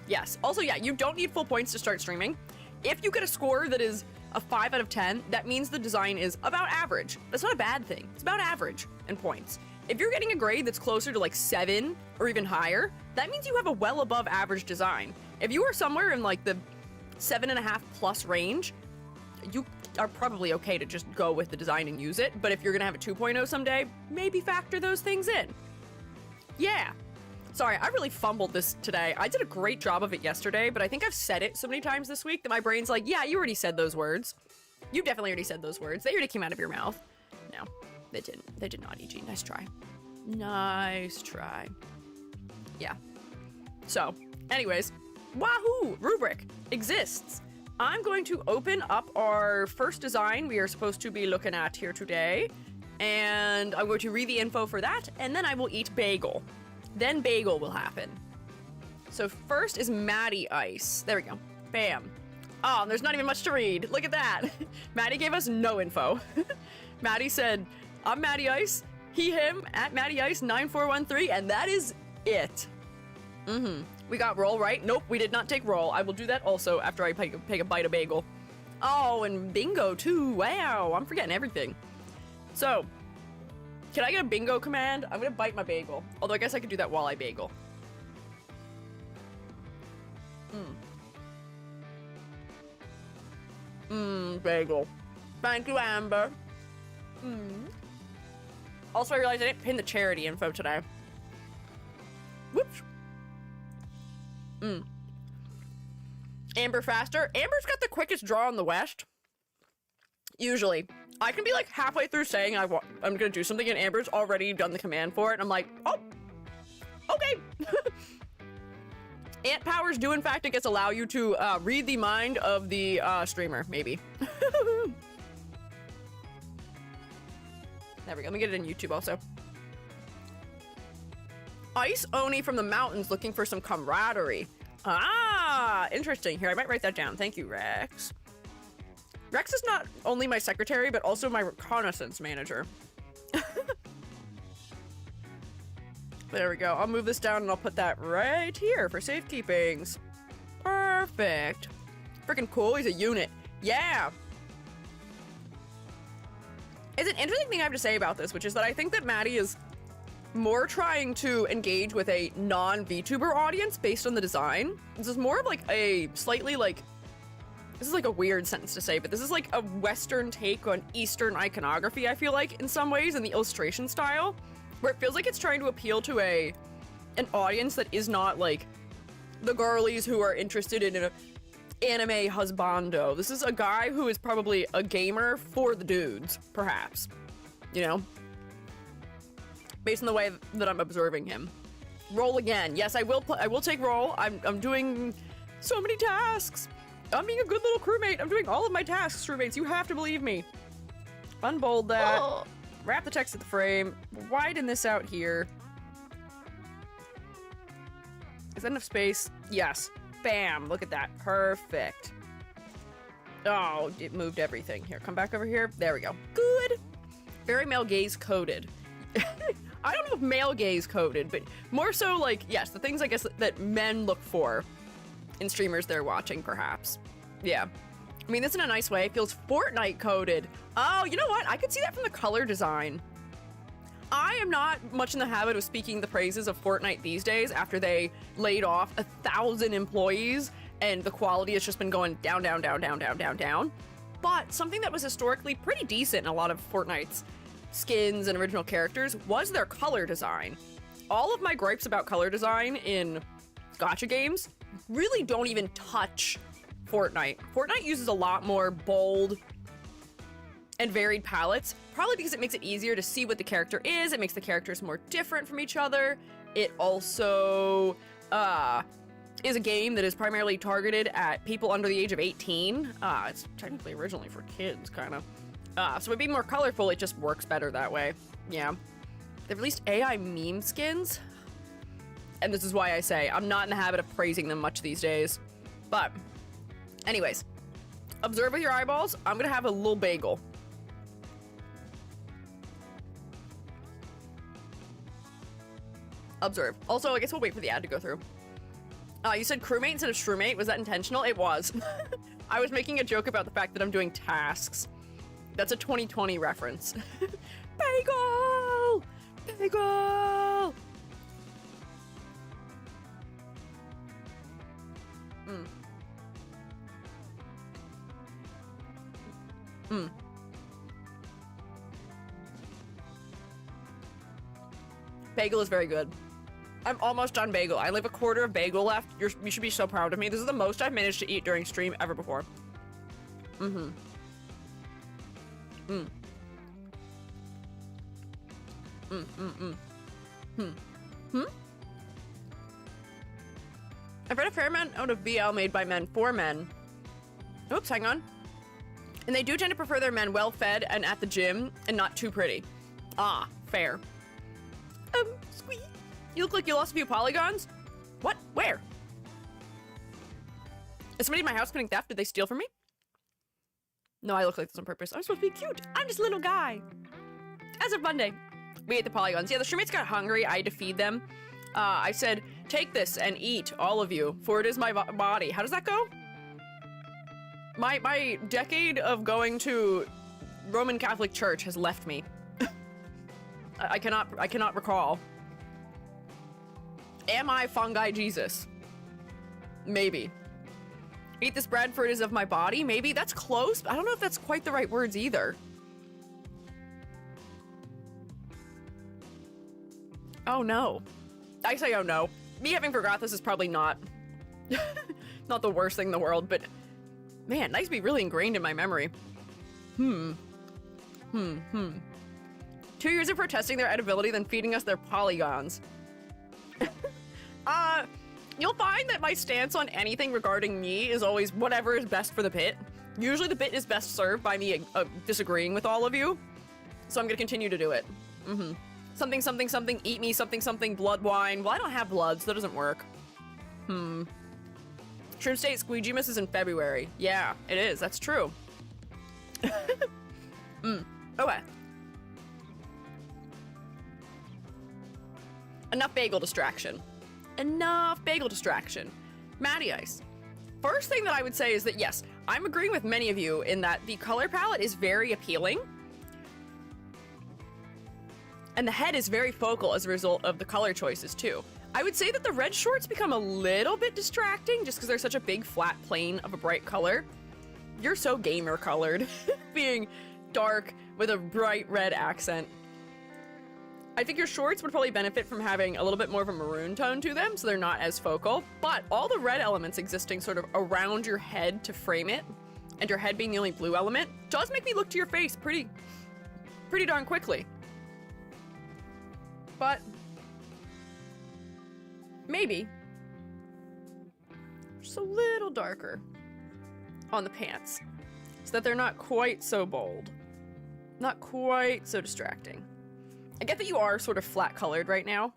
Yes. Also, yeah, you don't need full points to start streaming. If you get a score that is a 5 out of 10, that means the design is about average. That's not a bad thing. It's about average in points. If you're getting a grade that's closer to like 7 or even higher, that means you have a well above average design. If you are somewhere in like the 7.5 plus range, you are probably okay to just go with the design and use it. But if you're gonna have a 2.0 someday, maybe factor those things in. Yeah. Sorry, I really fumbled this today. I did a great job of it yesterday, but I think I've said it so many times this week that my brain's like, yeah, you already said those words. You definitely already said those words. They already came out of your mouth. No, they didn't. They did not, EG. Nice try. Nice try. Yeah. So, anyways, wahoo! Rubric exists. I'm going to open up our first design we are supposed to be looking at here today, and I'm going to read the info for that, and then I will eat bagel. Then bagel will happen. So first is Maddie Ice. There we go. Bam. Oh, there's not even much to read. Look at that. Maddie gave us no info. Maddie said, I'm Maddie Ice, he, him, at Maddie Ice 9413, and that is it. We got roll right? Nope, we did not take roll. I will do that also after I take a bite of bagel. Oh, and bingo too. Wow, I'm forgetting everything. So, can I get a bingo command? I'm gonna bite my bagel. Although I guess I could do that while I bagel. Bagel. Thank you, Amber. Also, I realized I didn't pin the charity info today. Whoops. Amber faster. Amber's got the quickest draw in the West. Usually. I can be like halfway through saying I'm gonna do something and Amber's already done the command for it and I'm like, oh, okay. Ant powers do in fact, I guess, allow you to read the mind of the streamer, maybe. There we go, let me get it in YouTube also. Ice Oni from the mountains looking for some camaraderie. Ah, interesting. Here, I might write that down. Thank you, Rex. Rex is not only my secretary, but also my reconnaissance manager. There we go. I'll move this down and I'll put that right here for safekeepings. Perfect. Freaking cool. He's a unit. Yeah. It's an interesting thing I have to say about this, which is that I think that Maddie is more trying to engage with a non-VTuber audience based on the design. This is more of like a slightly like, this is like a weird sentence to say, but this is like a Western take on Eastern iconography, I feel like, in some ways, in the illustration style, where it feels like it's trying to appeal to an audience that is not like the girlies who are interested in an anime husbando. This is a guy who is probably a gamer for the dudes, perhaps, you know? Based on the way that I'm observing him. Roll again. Yes, I will take roll. I'm doing so many tasks. I'm being a good little crewmate. I'm doing all of my tasks, crewmates. You have to believe me. Unbold that. Oh. Wrap the text at the frame. Widen this out here. Is that enough space? Yes. Bam. Look at that. Perfect. Oh, it moved everything. Here, come back over here. There we go. Good. Very male gaze coded. I don't know if male gaze coded, but more so like, yes, the things I guess that men look for in streamers they're watching, perhaps. Yeah. I mean, this in a nice way. It feels Fortnite coded. Oh, you know what? I could see that from the color design. I am not much in the habit of speaking the praises of Fortnite these days after they laid off 1,000 employees and the quality has just been going down, down, down, down, down, down, down. But something that was historically pretty decent in a lot of Fortnite's skins and original characters was their color design. All of my gripes about color design in gacha games really don't even touch Fortnite. Fortnite uses a lot more bold and varied palettes, probably because it makes it easier to see what the character is. It makes the characters more different from each other. It also is a game that is primarily targeted at people under the age of 18. It's technically originally for kids, kind of. So it'd be more colorful, it just works better that way. Yeah. They've released AI meme skins. And this is why I say I'm not in the habit of praising them much these days. But, anyways. Observe with your eyeballs. I'm gonna have a little bagel. Observe. Also, I guess we'll wait for the ad to go through. You said crewmate instead of shroomate. Was that intentional? It was. I was making a joke about the fact that I'm doing tasks. That's a 2020 reference. Bagel! Bagel! Bagel is very good. I'm almost done bagel. I have a quarter of bagel left. You should be so proud of me. This is the most I've managed to eat during stream ever before. I've read a fair amount out of BL made by men for men. Oops, hang on. And they do tend to prefer their men well-fed and at the gym and not too pretty. Ah, fair. Squeak. You look like you lost a few polygons. What? Where? Is somebody in my house committing theft? Did they steal from me? No, I look like this on purpose. I'm supposed to be cute. I'm just a little guy. As of Monday, we ate the polygons. Yeah, the shroommates got hungry. I had to feed them. I said, take this and eat, all of you, for it is my body. How does that go? My decade of going to Roman Catholic Church has left me. I cannot recall. Am I Fungi Jesus? Maybe. Eat this bread for it is of my body? Maybe. That's close. I don't know if that's quite the right words either. Oh no. I say oh no. Me having forgot this is probably not not the worst thing in the world, but man, nice to be really ingrained in my memory. 2 years of protesting their edibility, then feeding us their polygons. You'll find that my stance on anything regarding me is always whatever is best for the pit. Usually the pit is best served by me disagreeing with all of you. So I'm gonna continue to do it. Something, something, something, eat me, something, something, blood wine. Well, I don't have blood, so that doesn't work. Shroom State Squeegee Miss is in February. Yeah, it is. That's true. Okay. Enough bagel distraction. Enough bagel distraction. Matty Ice. First thing that I would say is that, yes, I'm agreeing with many of you in that the color palette is very appealing. And the head is very focal as a result of the color choices, too. I would say that the red shorts become a little bit distracting just because they're such a big flat plane of a bright color. You're so gamer colored, being dark with a bright red accent. I think your shorts would probably benefit from having a little bit more of a maroon tone to them, so they're not as focal, but all the red elements existing sort of around your head to frame it, and your head being the only blue element, does make me look to your face pretty darn quickly. But maybe just a little darker on the pants so that they're not quite so bold, not quite so distracting. I get that you are sort of flat colored right now.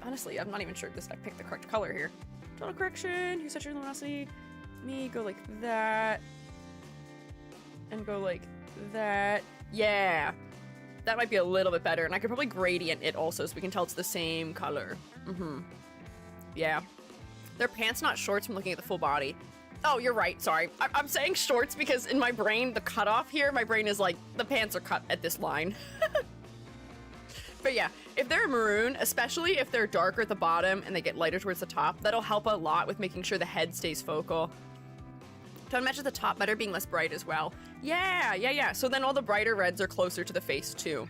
Honestly, I'm not even sure I picked the correct color here. Total correction, you set your luminosity. Me, go like that. And go like that. Yeah. That might be a little bit better. And I could probably gradient it also so we can tell it's the same color. Yeah. They're pants, not shorts from looking at the full body. Oh, you're right, sorry. I'm saying shorts because in my brain, the cutoff here, my brain is like, the pants are cut at this line. But yeah, if they're maroon, especially if they're darker at the bottom and they get lighter towards the top, that'll help a lot with making sure the head stays focal. Tone match at the top better, being less bright as well. Yeah. So then all the brighter reds are closer to the face too.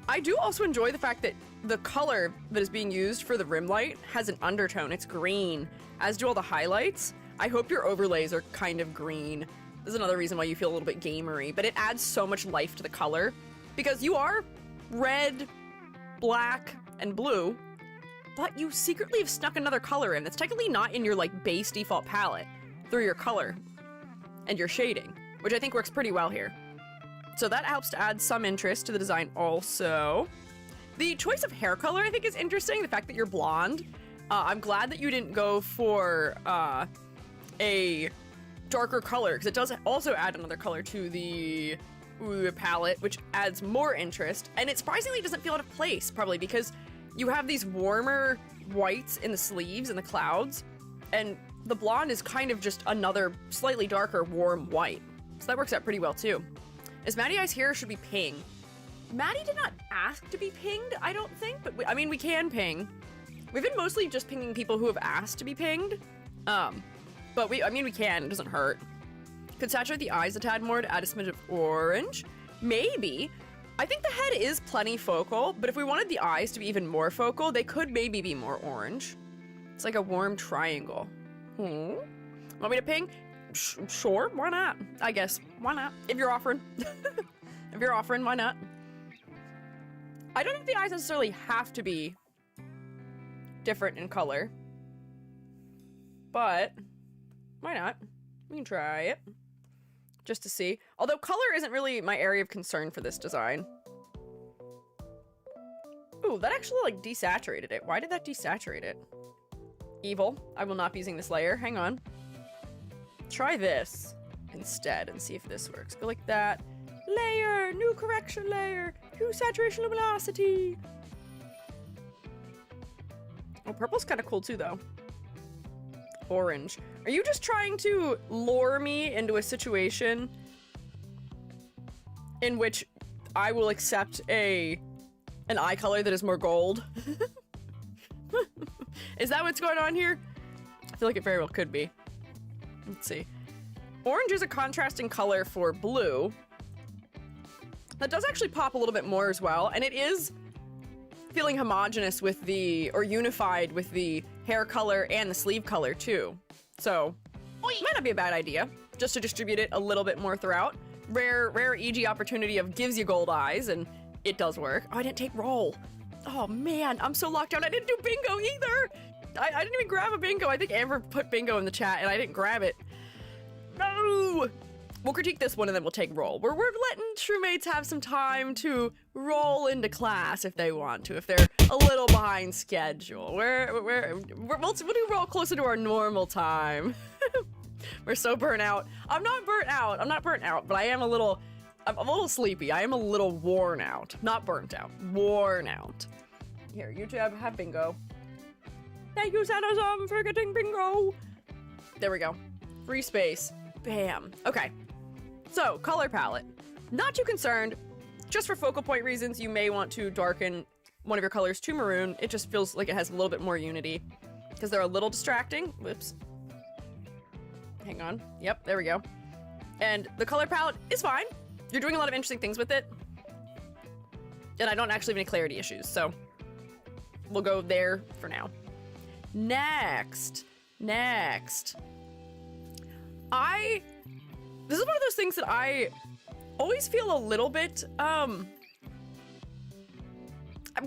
I do also enjoy the fact that the color that is being used for the rim light has an undertone. It's green, as do all the highlights. I hope your overlays are kind of green. This is another reason why you feel a little bit gamery, but it adds so much life to the color because you are red, black, and blue, but you secretly have snuck another color in that's technically not in your like base default palette through your color and your shading, which I think works pretty well here. So that helps to add some interest to the design also. The choice of hair color I think is interesting, the fact that you're blonde. I'm glad that you didn't go for a darker color because it does also add another color to the palette, which adds more interest, and it surprisingly doesn't feel out of place, probably because you have these warmer whites in the sleeves and the clouds, and the blonde is kind of just another slightly darker warm white, so that works out pretty well too. Is Matty Ice here should be ping? Maddie did not ask to be pinged, I don't think, but I mean we can ping. We've been mostly just pinging people who have asked to be pinged, but we can, it doesn't hurt. Could saturate the eyes a tad more to add a smidge of orange. Maybe. I think the head is plenty focal, but if we wanted the eyes to be even more focal, they could maybe be more orange. It's like a warm triangle. Want me to ping? Sure, why not? I guess, why not? If you're offering. If you're offering, why not? I don't think the eyes necessarily have to be different in color, but why not? We can try it. Just to see. Although color isn't really my area of concern for this design. Ooh, that actually like desaturated it. Why did that desaturate it? Evil. I will not be using this layer. Hang on. Try this instead and see if this works. Go like that. Layer! New correction layer! New saturation luminosity! Oh, purple's kind of cool too, though. Orange. Are you just trying to lure me into a situation in which I will accept an eye color that is more gold? Is that what's going on here? I feel like it very well could be. Let's see. Orange is a contrasting color for blue. That does actually pop a little bit more as well, and it is feeling homogenous with the, or unified with the hair color and the sleeve color too. So, it might not be a bad idea, just to distribute it a little bit more throughout. Rare EG opportunity of gives you gold eyes, and it does work. Oh, I didn't take roll. Oh man, I'm so locked down. I didn't do bingo either. I didn't even grab a bingo. I think Amber put bingo in the chat, and I didn't grab it. No! We'll critique this one, and then we'll take roll. We're letting shroommates have some time to roll into class if they want to, if they're a little behind schedule. We'll do roll closer to our normal time. We're so burnt out. I'm not burnt out. I'm not burnt out, but I'm a little sleepy. I am a little worn out. Not burnt out. Worn out. Here, YouTube, have bingo. Thank you, Sanazum, for getting bingo. There we go. Free space. Bam. Okay. So, color palette. Not too concerned. Just for focal point reasons, you may want to darken one of your colors to maroon. It just feels like it has a little bit more unity because they're a little distracting. Whoops. Hang on. Yep, there we go. And the color palette is fine. You're doing a lot of interesting things with it. And I don't actually have any clarity issues, so we'll go there for now. Next. This is one of those things that I always feel a little bit, well,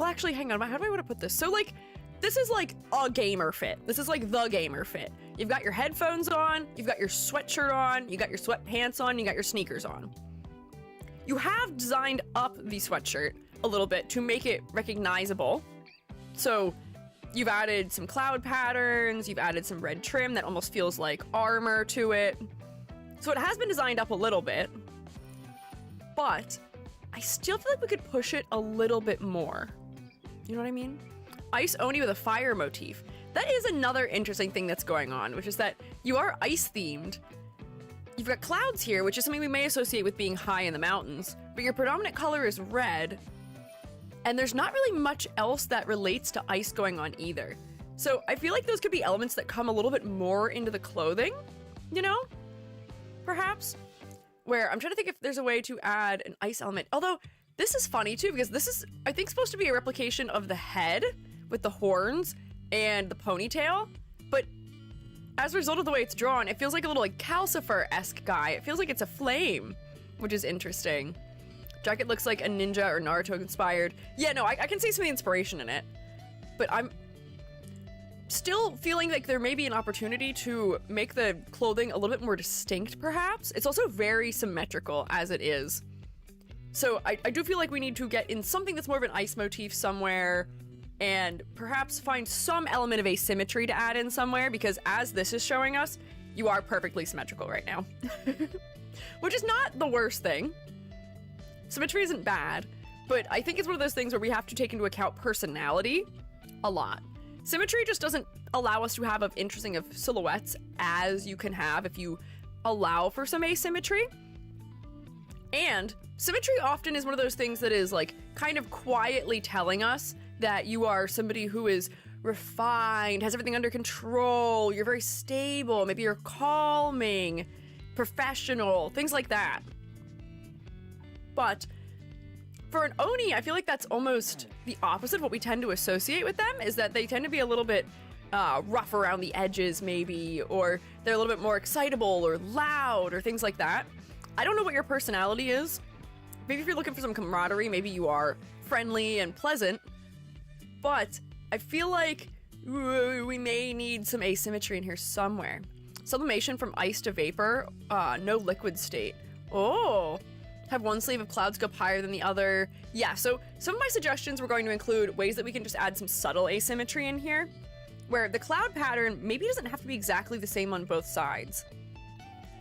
actually, hang on, how do I want to put this? So, like, this is like a gamer fit. This is like the gamer fit. You've got your headphones on, you've got your sweatshirt on, you got your sweatpants on, you got your sneakers on. You have designed up the sweatshirt a little bit to make it recognizable. So, you've added some cloud patterns, you've added some red trim that almost feels like armor to it. So it has been designed up a little bit, but I still feel like we could push it a little bit more. You know what I mean? Ice Oni with a fire motif. That is another interesting thing that's going on, which is that you are ice themed. You've got clouds here, which is something we may associate with being high in the mountains, but your predominant color is red, and there's not really much else that relates to ice going on either. So I feel like those could be elements that come a little bit more into the clothing, you know? Perhaps? Where I'm trying to think if there's a way to add an ice element. Although, this is funny too, because this is, I think, supposed to be a replication of the head with the horns and the ponytail. But as a result of the way it's drawn, it feels like a little like Calcifer-esque guy. It feels like it's a flame, which is interesting. Jacket looks like a ninja or Naruto inspired. Yeah, no, I can see some of the inspiration in it. But I'm still feeling like there may be an opportunity to make the clothing a little bit more distinct, perhaps. It's also very symmetrical as it is. So I do feel like we need to get in something that's more of an ice motif somewhere, and perhaps find some element of asymmetry to add in somewhere, because as this is showing us, you are perfectly symmetrical right now. Which is not the worst thing. Symmetry isn't bad, but I think it's one of those things where we have to take into account personality a lot. Symmetry just doesn't allow us to have as interesting of silhouettes as you can have if you allow for some asymmetry. And symmetry often is one of those things that is like kind of quietly telling us that you are somebody who is refined, has everything under control, you're very stable, maybe you're calming, professional, things like that. But for an Oni, I feel like that's almost the opposite of what we tend to associate with them, is that they tend to be a little bit rough around the edges, maybe, or they're a little bit more excitable or loud or things like that. I don't know what your personality is. Maybe if you're looking for some camaraderie, maybe you are friendly and pleasant, but I feel like we may need some asymmetry in here somewhere. Sublimation from ice to vapor, no liquid state. Oh, have one sleeve of clouds go up higher than the other. Yeah, so some of my suggestions were going to include ways that we can just add some subtle asymmetry in here, where the cloud pattern maybe doesn't have to be exactly the same on both sides.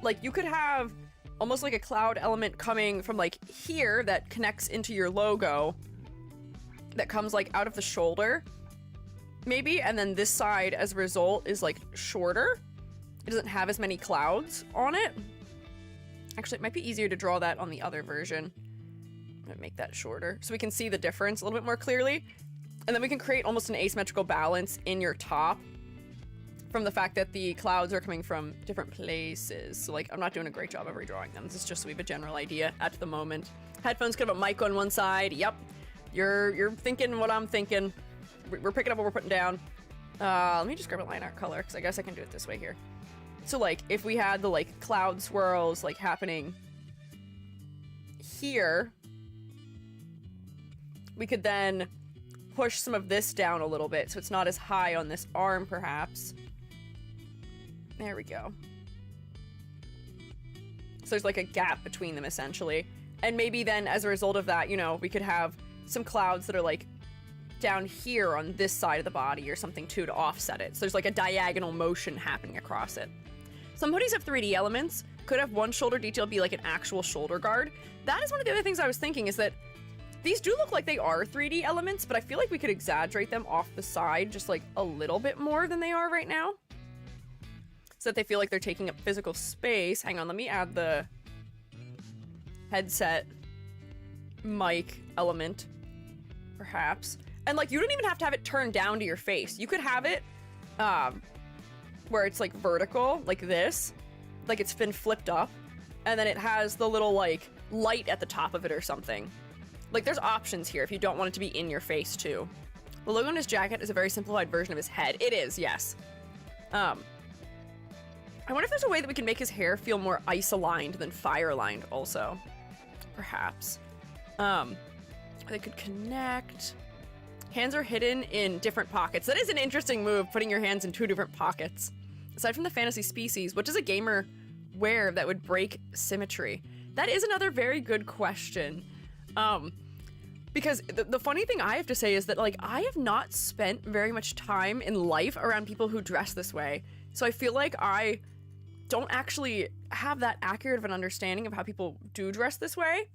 Like, you could have almost like a cloud element coming from like here that connects into your logo, that comes like out of the shoulder, maybe, and then this side as a result is like shorter. It doesn't have as many clouds on it. Actually, it might be easier to draw that on the other version. I'm gonna make that shorter so we can see the difference a little bit more clearly. And then we can create almost an asymmetrical balance in your top from the fact that the clouds are coming from different places. So like, I'm not doing a great job of redrawing them. This is just so we have a general idea at the moment. Headphones could have a mic on one side. Yep. You're thinking what I'm thinking. We're picking up what we're putting down. Let me just grab a line art color, because I guess I can do it this way here. So like, if we had the like cloud swirls like happening here, we could then push some of this down a little bit so it's not as high on this arm, perhaps. There we go. So there's like a gap between them, essentially. And maybe then, as a result of that, you know, we could have some clouds that are like down here on this side of the body or something too to offset it. So there's like a diagonal motion happening across it. Some hoodies have 3D elements. Could have one shoulder detail be like an actual shoulder guard. That is one of the other things I was thinking, is that these do look like they are 3D elements, but I feel like we could exaggerate them off the side just like a little bit more than they are right now, so that they feel like they're taking up physical space. Hang on, let me add the headset mic element, perhaps. And like, you don't even have to have it turned down to your face. You could have it where it's like vertical, like this, like it's been flipped up, and then it has the little like light at the top of it or something. Like, there's options here if you don't want it to be in your face too. The logo on his jacket is a very simplified version of his head. It is, yes. I wonder if there's a way that we can make his hair feel more ice-aligned than fire-aligned also. Perhaps. They could connect. Hands are hidden in different pockets. That is an interesting move, putting your hands in 2 different pockets. Aside from the fantasy species, what does a gamer wear that would break symmetry? That is another very good question. Because the funny thing I have to say is that, like, I have not spent very much time in life around people who dress this way. So I feel like I don't actually have that accurate of an understanding of how people do dress this way.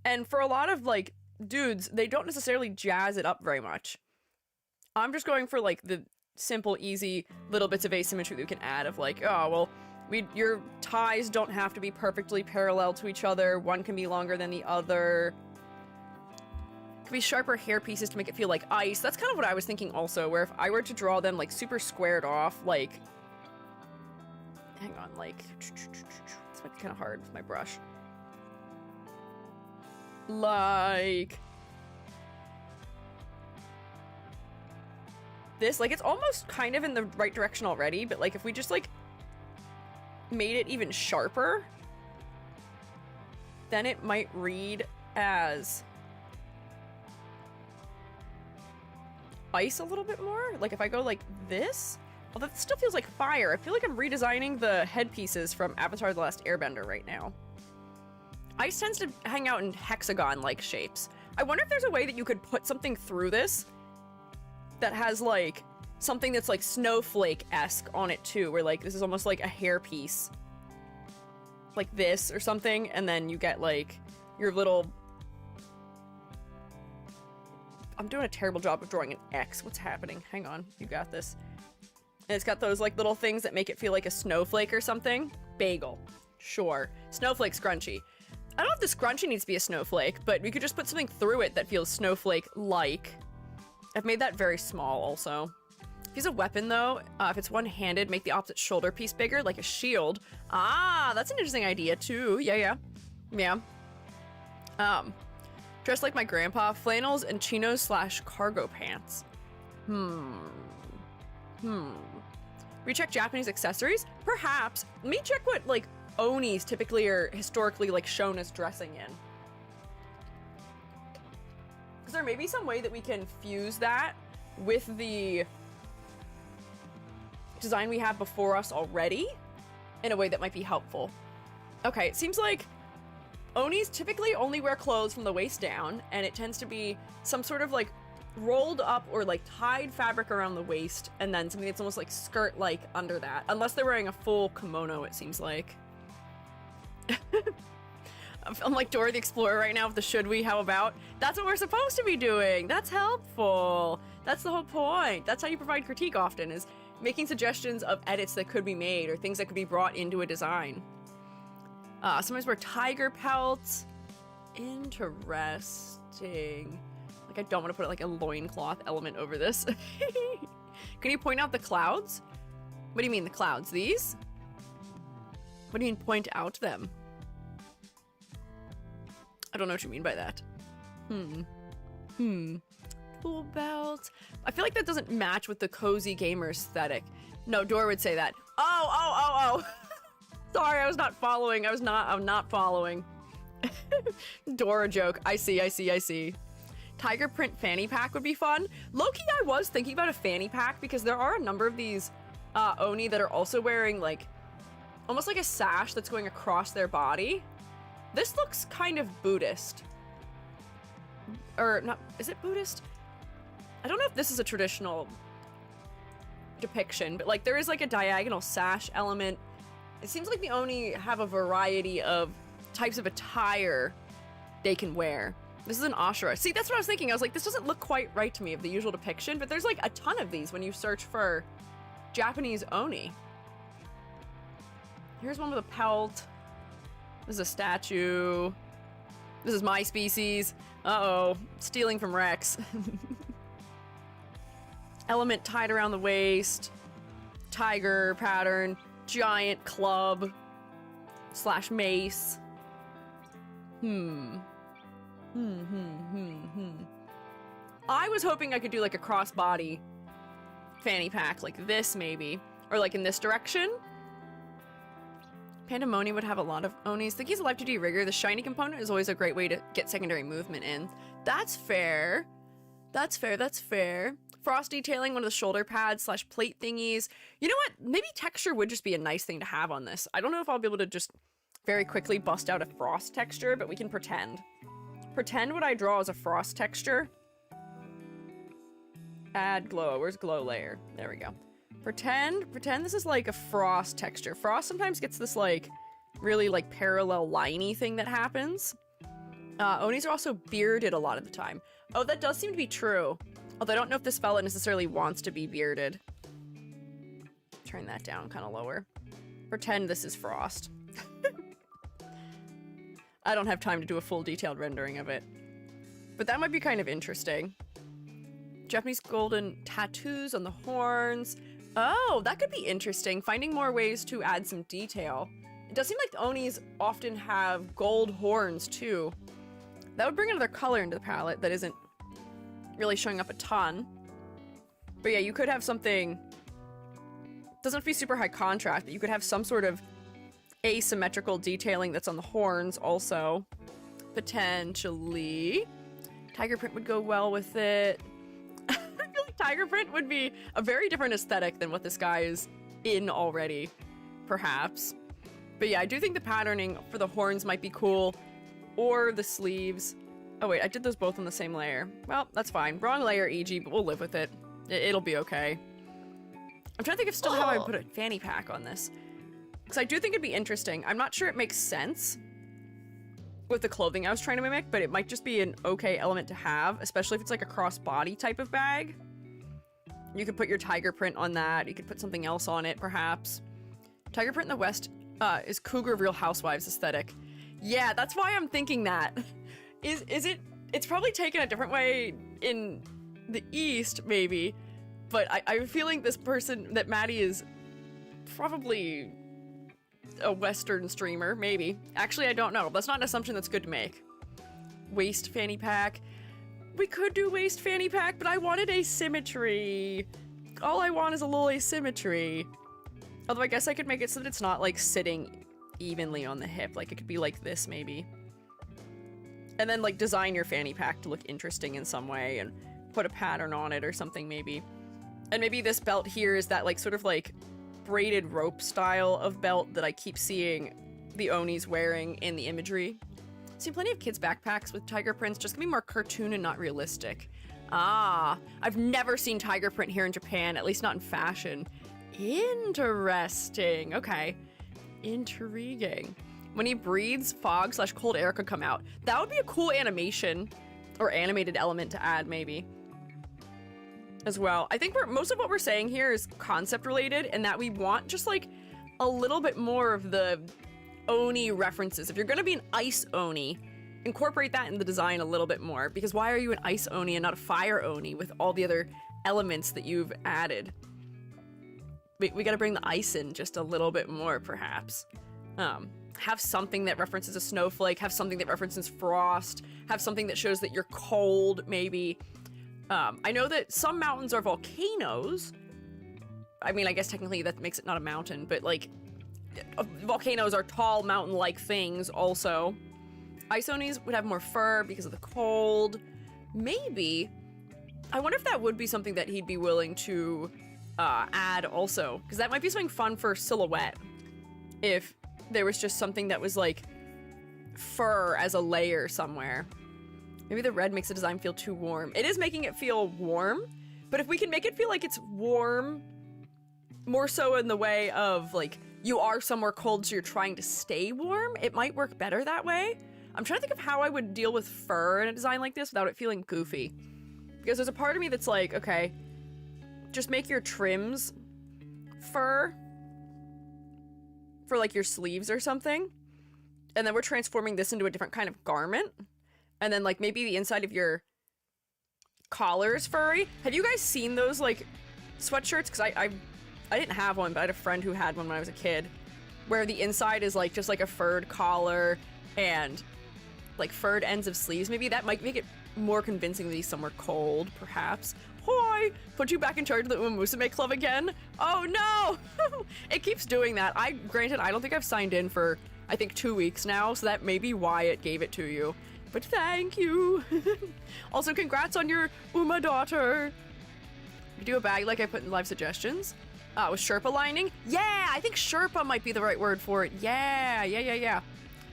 And for a lot of, like, dudes, they don't necessarily jazz it up very much. I'm just going for, like, the simple, easy little bits of asymmetry that we can add of, like, oh, well, your ties don't have to be perfectly parallel to each other. One can be longer than the other. Could be sharper hair pieces to make it feel like ice. That's kind of what I was thinking also, where if I were to draw them, like, super squared off, like... Hang on, like... This might be kind of hard with my brush. Like... this, like, it's almost kind of in the right direction already, but, like, if we just, like, made it even sharper, then it might read as ice a little bit more. Like, if I go like this, well, that still feels like fire. I feel like I'm redesigning the headpieces from Avatar: The Last Airbender right now. Ice tends to hang out in hexagon-like shapes. I wonder if there's a way that you could put something through this that has, like, something that's, like, snowflake-esque on it, too, where, like, this is almost like a hairpiece. Like this or something, and then you get, like, your little... I'm doing a terrible job of drawing an X. What's happening? Hang on. You got this. And it's got those, like, little things that make it feel like a snowflake or something. Bagel. Sure. Snowflake scrunchie. I don't know if the scrunchie needs to be a snowflake, but we could just put something through it that feels snowflake-like. I've made that very small, also. If he's a weapon, though, if it's one-handed, make the opposite shoulder piece bigger, like a shield. Ah, that's an interesting idea, too. Yeah. Dressed like my grandpa, flannels and chinos / cargo pants. Recheck Japanese accessories? Perhaps. Let me check what, like, onis typically are historically, like, shown as dressing in. Because there may be some way that we can fuse that with the design we have before us already in a way that might be helpful. Okay, it seems like onis typically only wear clothes from the waist down, and it tends to be some sort of, like, rolled up or, like, tied fabric around the waist, and then something that's almost like skirt-like under that. Unless they're wearing a full kimono, it seems like. I'm like Dora the Explorer right now with the should we, how about? That's what we're supposed to be doing. That's helpful. That's the whole point. That's how you provide critique often, is making suggestions of edits that could be made or things that could be brought into a design. Sometimes wear tiger pelts. Interesting. Like, I don't want to put like a loincloth element over this. Can you point out the clouds? What do you mean the clouds? These? What do you mean point out them? I don't know what you mean by that. Tool belt. I feel like that doesn't match with the cozy gamer aesthetic. No, Dora would say that. Oh. Sorry, I was not following. I'm not following. Dora joke. I see. Tiger print fanny pack would be fun. Low-key, I was thinking about a fanny pack because there are a number of these Oni that are also wearing, like, almost like a sash that's going across their body. This looks kind of Buddhist. Or not, is it Buddhist? I don't know if this is a traditional depiction, but, like, there is, like, a diagonal sash element It seems like the Oni have a variety of types of attire they can wear. This is an Ashura. See, that's what I was thinking. I was like, this doesn't look quite right to me of the usual depiction, but there's like a ton of these when you search for Japanese Oni. Here's one with a pelt. This is a statue. This is my species. Uh-oh. Stealing from Rex. Element tied around the waist. Tiger pattern. Giant club. / mace. I was hoping I could do like a crossbody fanny pack like this maybe. Or like in this direction. Pandemoni would have a lot of Onis. Think he's alive to do rigor. The shiny component is always a great way to get secondary movement in. That's fair. That's fair, that's fair. Frost detailing, one of the shoulder pads / plate thingies. You know what? Maybe texture would just be a nice thing to have on this. I don't know if I'll be able to just very quickly bust out a frost texture, but we can pretend. Pretend what I draw as a frost texture. Add glow. Where's glow layer? There we go. Pretend this is like a frost texture. Frost sometimes gets this like really like parallel liney thing that happens. Onis are also bearded a lot of the time. Oh, that does seem to be true. Although I don't know if this fella necessarily wants to be bearded. Turn that down kind of lower. Pretend this is Frost. I don't have time to do a full detailed rendering of it. But that might be kind of interesting. Japanese golden tattoos on the horns. Oh, that could be interesting. Finding more ways to add some detail. It does seem like the Onis often have gold horns too. That would bring another color into the palette that isn't really showing up a ton. But yeah, you could have something, doesn't have to be super high contrast, but you could have some sort of asymmetrical detailing that's on the horns also. Potentially. Tiger print would go well with it. I feel like tiger print would be a very different aesthetic than what this guy is in already, perhaps. But yeah, I do think the patterning for the horns might be cool. Or the sleeves. Oh wait, I did those both on the same layer. Well, that's fine. Wrong layer, EG, but we'll live with it. It'll be okay. I'm trying to think of still how I would put a fanny pack on this. Because I do think it'd be interesting. I'm not sure it makes sense with the clothing I was trying to mimic, but it might just be an okay element to have, especially if it's like a crossbody type of bag. You could put your tiger print on that. You could put something else on it, perhaps. Tiger print in the West is Cougar of Real Housewives aesthetic. Yeah, that's why I'm thinking that. Is it? It's probably taken a different way in the East, maybe. But I'm feeling this person, that Maddie is probably a Western streamer, maybe. Actually, I don't know. That's not an assumption that's good to make. Waist fanny pack. We could do waist fanny pack, but I wanted asymmetry. All I want is a little asymmetry. Although I guess I could make it so that it's not like sitting evenly on the hip. Like it could be like this maybe. And then like design your fanny pack to look interesting in some way and put a pattern on it or something maybe. And maybe this belt here is that like sort of like braided rope style of belt that I keep seeing the Onis wearing in the imagery. I've seen plenty of kids' backpacks with tiger prints, just gonna be more cartoon and not realistic. Ah, I've never seen tiger print here in Japan, at least not in fashion. Interesting. Okay. Intriguing. When he breathes, fog / cold air could come out. That would be a cool animation or animated element to add maybe as well. I think most of what we're saying here is concept related, and that we want just like a little bit more of the Oni references. If you're going to be an ice Oni, incorporate that in the design a little bit more, because why are you an ice Oni and not a fire Oni with all the other elements that you've added? We got to bring the ice in just a little bit more, perhaps. Have something that references a snowflake, have something that references frost, have something that shows that you're cold, maybe. I know that some mountains are volcanoes. I mean, I guess technically that makes it not a mountain, but like, volcanoes are tall mountain-like things also. Ice Onis would have more fur because of the cold. Maybe. I wonder if that would be something that he'd be willing to add also, because that might be something fun for silhouette if there was just something that was like fur as a layer somewhere. Maybe the red makes the design feel too warm. It is making it feel warm, but if we can make it feel like it's warm more so in the way of, like, you are somewhere cold, so you're trying to stay warm. It might work better that way. I'm trying to think of how I would deal with fur in a design like this without it feeling goofy. Because there's a part of me that's like, okay, just make your trims fur for, like, your sleeves or something. And then we're transforming this into a different kind of garment. And then, like, maybe the inside of your collar is furry. Have you guys seen those, like, sweatshirts? Because I didn't have one, but I had a friend who had one when I was a kid, where the inside is, like, just, like, a furred collar and, like, furred ends of sleeves. Maybe that might make it more convincingly somewhere cold, perhaps. Hoi! Put you back in charge of the Uma Musume Club again? Oh, no! It keeps doing that. Granted, I don't think I've signed in for, I think, 2 weeks now, so that may be why it gave it to you. But thank you! Also, congrats on your Uma daughter! You do a bag like I put in live suggestions. With Sherpa lining? Yeah, I think Sherpa might be the right word for it. Yeah.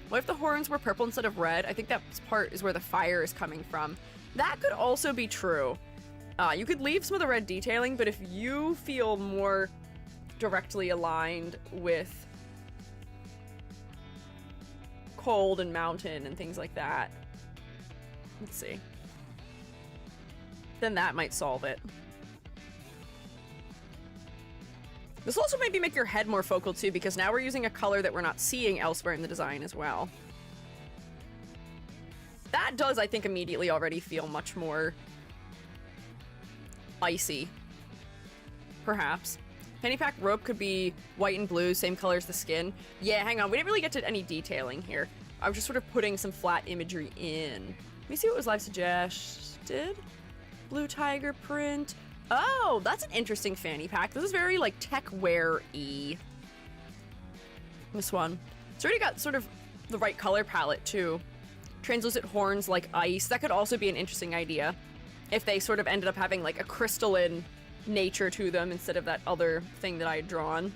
What if the horns were purple instead of red? I think that part is where the fire is coming from. That could also be true. You could leave some of the red detailing, but if you feel more directly aligned with cold and mountain and things like that, let's see, then that might solve it. This also maybe make your head more focal too, because now we're using a color that we're not seeing elsewhere in the design as well. That does, I think, immediately already feel much more icy. Perhaps. Penny pack rope could be white and blue, same color as the skin. Yeah, hang on, we didn't really get to any detailing here. I was just sort of putting some flat imagery in. Let me see what was live suggested. Blue tiger print. Oh, that's an interesting fanny pack. This is very, like, tech wear-y. This one. It's already got sort of the right color palette, too. Translucent horns like ice. That could also be an interesting idea. If they sort of ended up having, like, a crystalline nature to them instead of that other thing that I had drawn.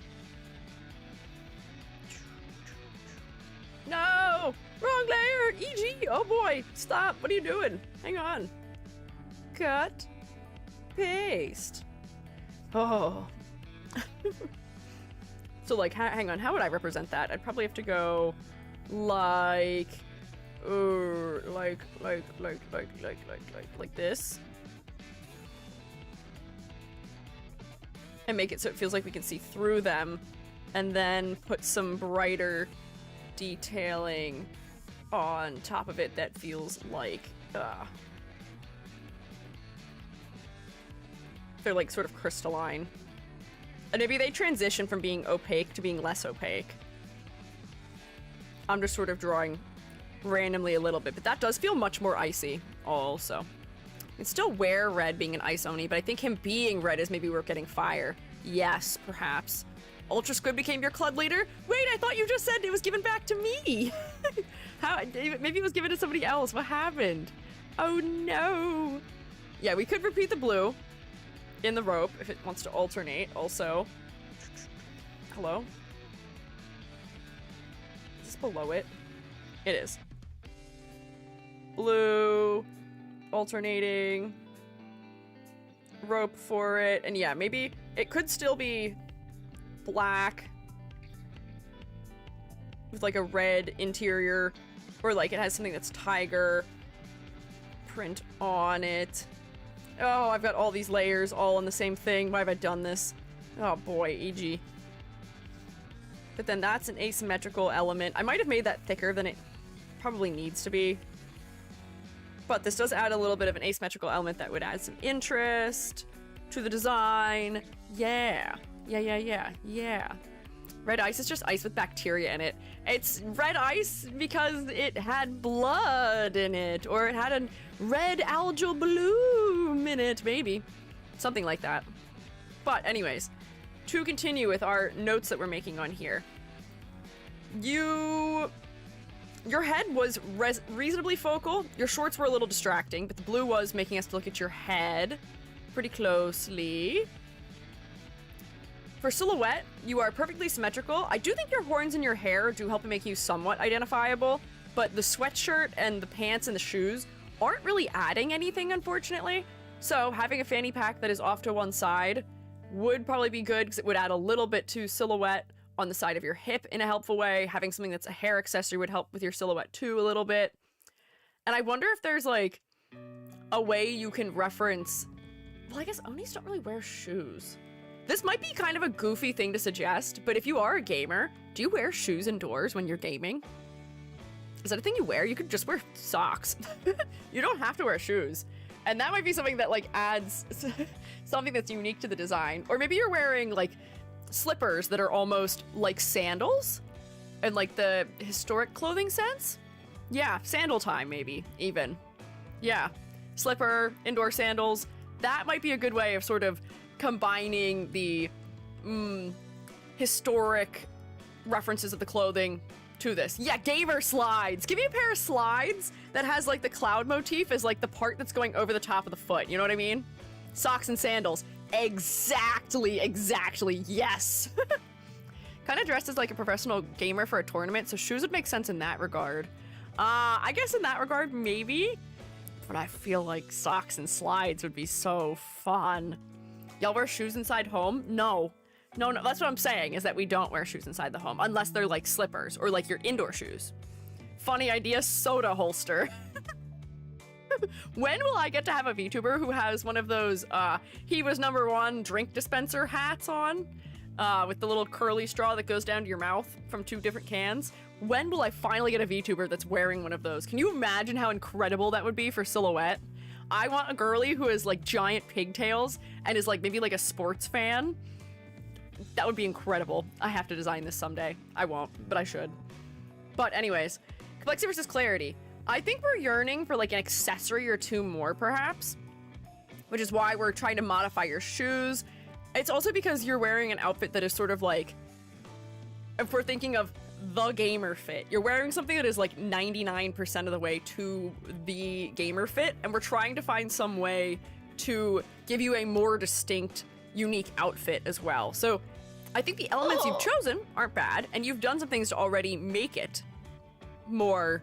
No! Wrong layer! EG! Oh boy! Stop! What are you doing? Hang on. Cut. Paste. Oh. So, like, hang on. How would I represent that? I'd probably have to go like this. And make it so it feels like we can see through them. And then put some brighter detailing on top of it that feels like, they're, like, sort of crystalline. And maybe they transition from being opaque to being less opaque. I'm just sort of drawing randomly a little bit, but that does feel much more icy also. It's still wear red being an ice oni, but I think him being red is maybe we're getting fire. Yes, perhaps. Ultra Squid became your club leader? Wait, I thought you just said it was given back to me! How? Maybe it was given to somebody else. What happened? Oh no! Yeah, we could repeat the blue in the rope if it wants to alternate also. Hello? Is this below it? It is. Blue, alternating, rope for it, and yeah, maybe it could still be black with, like, a red interior, or, like, it has something that's tiger print on it. Oh, I've got all these layers all on the same thing. Why have I done this? Oh boy, EG. But then that's an asymmetrical element. I might have made that thicker than it probably needs to be. But this does add a little bit of an asymmetrical element that would add some interest to the design. Yeah. Yeah. Red ice is just ice with bacteria in it. It's red ice because it had blood in it, or it had a red algal bloom in it, maybe. Something like that. But anyways, to continue with our notes that we're making on here. Your head was reasonably focal. Your shorts were a little distracting, but the blue was making us look at your head pretty closely. For silhouette, you are perfectly symmetrical. I do think your horns and your hair do help make you somewhat identifiable, but the sweatshirt and the pants and the shoes aren't really adding anything, unfortunately. So having a fanny pack that is off to one side would probably be good because it would add a little bit to silhouette on the side of your hip in a helpful way. Having something that's a hair accessory would help with your silhouette too a little bit. And I wonder if there's like a way you can reference, well, I guess Onis don't really wear shoes. This might be kind of a goofy thing to suggest, but if you are a gamer, do you wear shoes indoors when you're gaming? Is that a thing you wear? You could just wear socks. You don't have to wear shoes. And that might be something that like adds something that's unique to the design. Or maybe you're wearing like slippers that are almost like sandals in like the historic clothing sense. Yeah, sandal time maybe even. Yeah, slipper, indoor sandals. That might be a good way of sort of combining the historic references of the clothing to this. Yeah, gamer slides. Give me a pair of slides that has like the cloud motif as like the part that's going over the top of the foot. You know what I mean? Socks and sandals. Exactly, yes. Kind of dressed as like a professional gamer for a tournament, so shoes would make sense in that regard. I guess in that regard, maybe. But I feel like socks and slides would be so fun. Y'all wear shoes inside home? No, that's what I'm saying, is that we don't wear shoes inside the home, unless they're like slippers or like your indoor shoes. Funny idea, soda holster. When will I get to have a VTuber who has one of those, he was #1 drink dispenser hats on, with the little curly straw that goes down to your mouth from 2 different cans? When will I finally get a VTuber that's wearing one of those? Can you imagine how incredible that would be for silhouette? I want a girly who has like giant pigtails and is like maybe like a sports fan. That would be incredible. I have to design this someday. I won't, but I should. But anyways, complexity versus clarity. I think we're yearning for like an accessory or 2 more perhaps, which is why we're trying to modify your shoes. It's also because you're wearing an outfit that is sort of like, if we're thinking of the gamer fit, you're wearing something that is like 99% of the way to the gamer fit, and we're trying to find some way to give you a more distinct, unique outfit as well. So I think the elements you've chosen aren't bad, and you've done some things to already make it more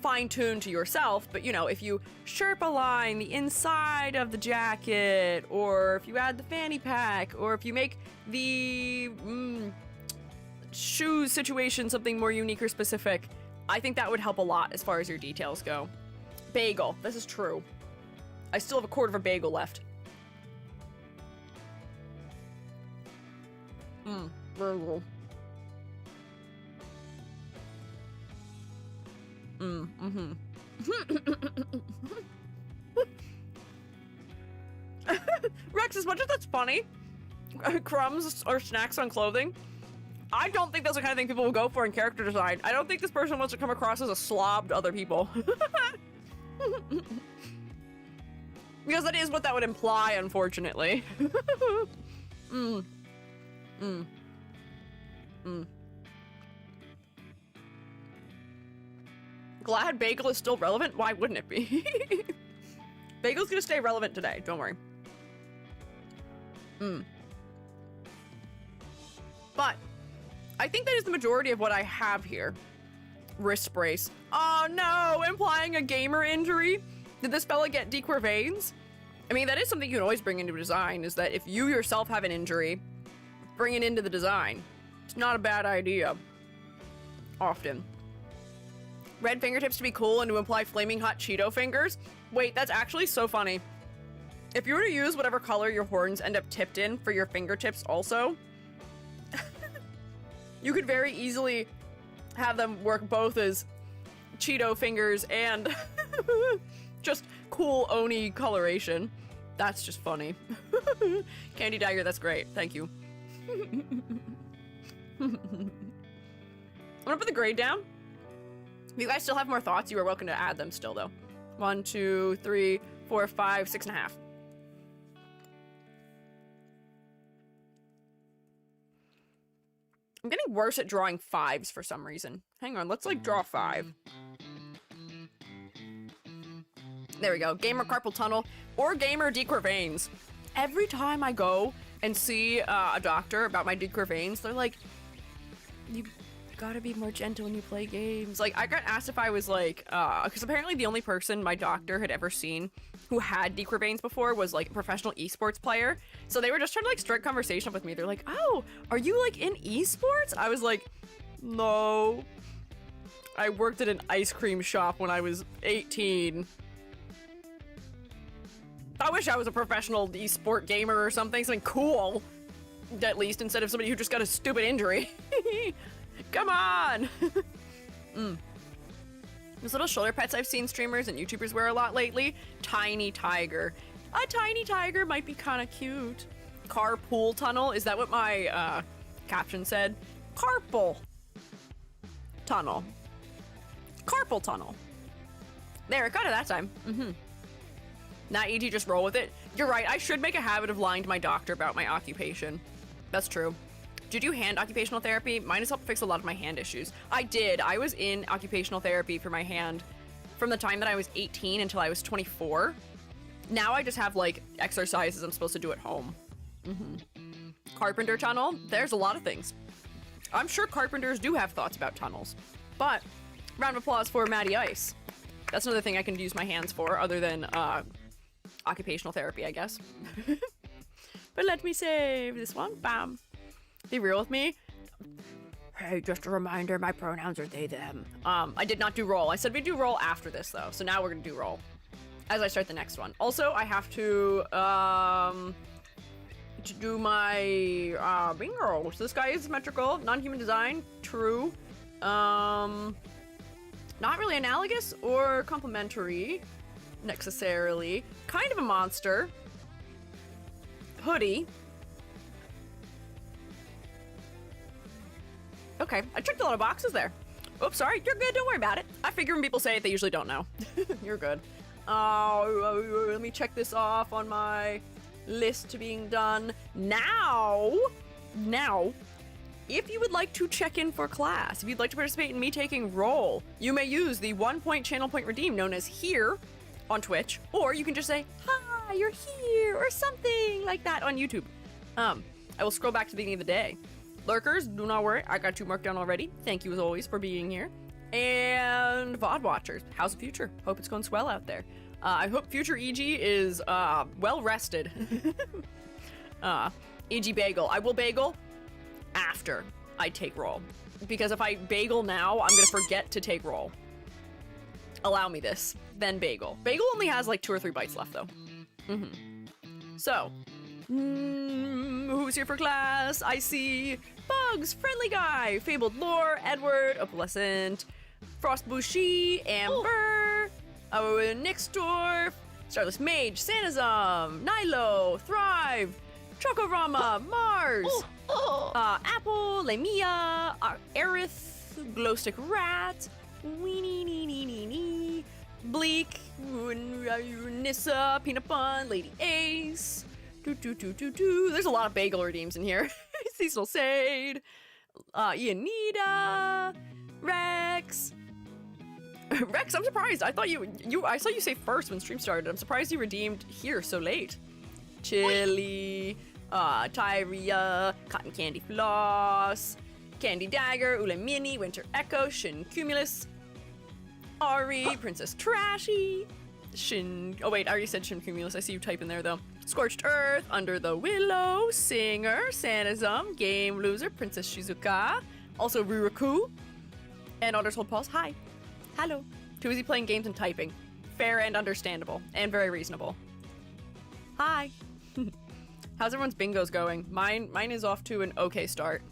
fine-tuned to yourself. But you know, if you Sherpa line the inside of the jacket, or if you add the fanny pack, or if you make the shoes situation something more unique or specific, I think that would help a lot as far as your details go. Bagel, this is true. I still have a quarter of a bagel left. Bagel. Rex, as much as that's funny, crumbs or snacks on clothing, I don't think that's the kind of thing people will go for in character design. I don't think this person wants to come across as a slob to other people. Because that is what that would imply, unfortunately. Glad bagel is still relevant? Why wouldn't it be? Bagel's gonna stay relevant today, don't worry. But I think that is the majority of what I have here. Wrist brace. Oh no, implying a gamer injury? Did this fella get dequer veins? I mean, that is something you can always bring into a design, is that if you yourself have an injury, bring it into the design. It's not a bad idea. Often. Red fingertips to be cool and to imply flaming hot Cheeto fingers? Wait, that's actually so funny. If you were to use whatever color your horns end up tipped in for your fingertips also, you could very easily have them work both as Cheeto fingers and just cool Oni coloration. That's just funny. Candy Dagger, that's great. Thank you. I'm gonna put the grade down. If you guys still have more thoughts, you are welcome to add them still, though. 1, 2, 3, 4, 5, 6.5. I'm getting worse at drawing 5s for some reason. Hang on, let's like draw 5. There we go. Gamer carpal tunnel or gamer dequer veins. Every time I go and see a doctor about my dequer veins, they're like, you gotta be more gentle when you play games. Like, I got asked if I was like, because apparently the only person my doctor had ever seen who had decre veins before was like a professional esports player. So they were just trying to like strike conversation up with me. They're like, oh, are you like in esports? I was like, no. I worked at an ice cream shop when I was 18. I wish I was a professional esport gamer or something cool. At least, instead of somebody who just got a stupid injury. Come on! Those little shoulder pets I've seen streamers and YouTubers wear a lot lately. Tiny tiger. A tiny tiger might be kind of cute. Carpool tunnel. Is that what my caption said? Carpal tunnel. Carpal tunnel. There, it got it that time. Not easy, just roll with it. You're right, I should make a habit of lying to my doctor about my occupation. That's true. Do you do hand occupational therapy? Mine has helped fix a lot of my hand issues. I did. I was in occupational therapy for my hand from the time that I was 18 until I was 24. Now I just have like exercises I'm supposed to do at home. Carpenter tunnel. There's a lot of things. I'm sure carpenters do have thoughts about tunnels. But round of applause for Matty Ice. That's another thing I can use my hands for other than occupational therapy, I guess. But let me save this one. Bam. Be real with me. Hey, just a reminder, my pronouns are they, them. I did not do roll. I said we'd do roll after this, though. So now we're gonna do roll as I start the next one. Also, I have to do my bingo. So this guy is symmetrical, non-human design, true. Not really analogous or complementary necessarily. Kind of a monster. Hoodie. Okay, I checked a lot of boxes there. Oops, sorry, you're good, don't worry about it. I figure when people say it, they usually don't know. You're good. Let me check this off on my list to being done. Now, if you would like to check in for class, if you'd like to participate in me taking roll, you may use the 1 point channel point redeem known as here on Twitch, or you can just say, hi, you're here, or something like that on YouTube. I will scroll back to the beginning of the day. Lurkers, do not worry, I got you marked down already. Thank you as always for being here. And VOD watchers, how's the future? Hope it's going swell out there. I hope future EG is well rested. EG bagel. I will bagel after I take roll. Because if I bagel now, I'm gonna forget to take roll. Allow me this. Then bagel. Bagel only has like 2 or 3 bites left though. So, who's here for class? I see Bugs, Friendly Guy, Fabled Lore, Edward, Opalescent, Frostbushy, Amber, Nixdorf, Starless Mage, Sanizum, Nilo, Thrive, Chocorama, Mars, Apple, Lamia, Aerith, Glowstick Rat, Weenie, Bleak, Nissa, Peanut Bun, Lady Ace, There's a lot of bagel redeems in here. Cecil Sade, Ianita, Rex. Rex, I'm surprised. I thought I saw you say first when stream started. I'm surprised you redeemed here so late. Chili, Tyria, Cotton Candy Floss, Candy Dagger, Ula Mini, Winter Echo, Shin Cumulus, Ari, Princess Trashy, oh wait, I already said Shin Cumulus. I see you type in there though. Scorched Earth, Under the Willow, Singer, Sanizum, Game Loser, Princess Shizuka, also Ruraku, and Otters Hold Pulse. Hi. Hello. Too busy playing games and typing. Fair and understandable, and very reasonable. Hi. How's everyone's bingos going? Mine is off to an okay start.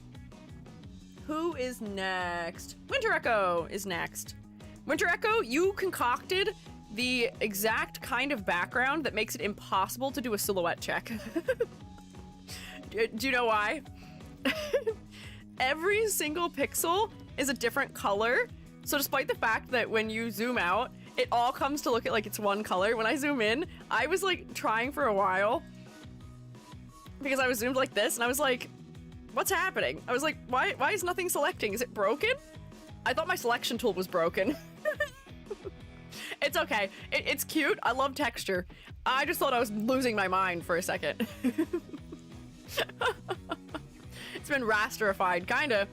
Who is next? Winter Echo is next. Winter Echo, you concocted the exact kind of background that makes it impossible to do a silhouette check. Do you know why? Every single pixel is a different color, so despite the fact that when you zoom out, it all comes to look at like it's one color, when I zoom in, I was like trying for a while because I was zoomed like this and I was like, what's happening? I was like, why is nothing selecting? Is it broken? I thought my selection tool was broken. It's okay. It's cute. I love texture. I just thought I was losing my mind for a second. It's been rasterified, kinda.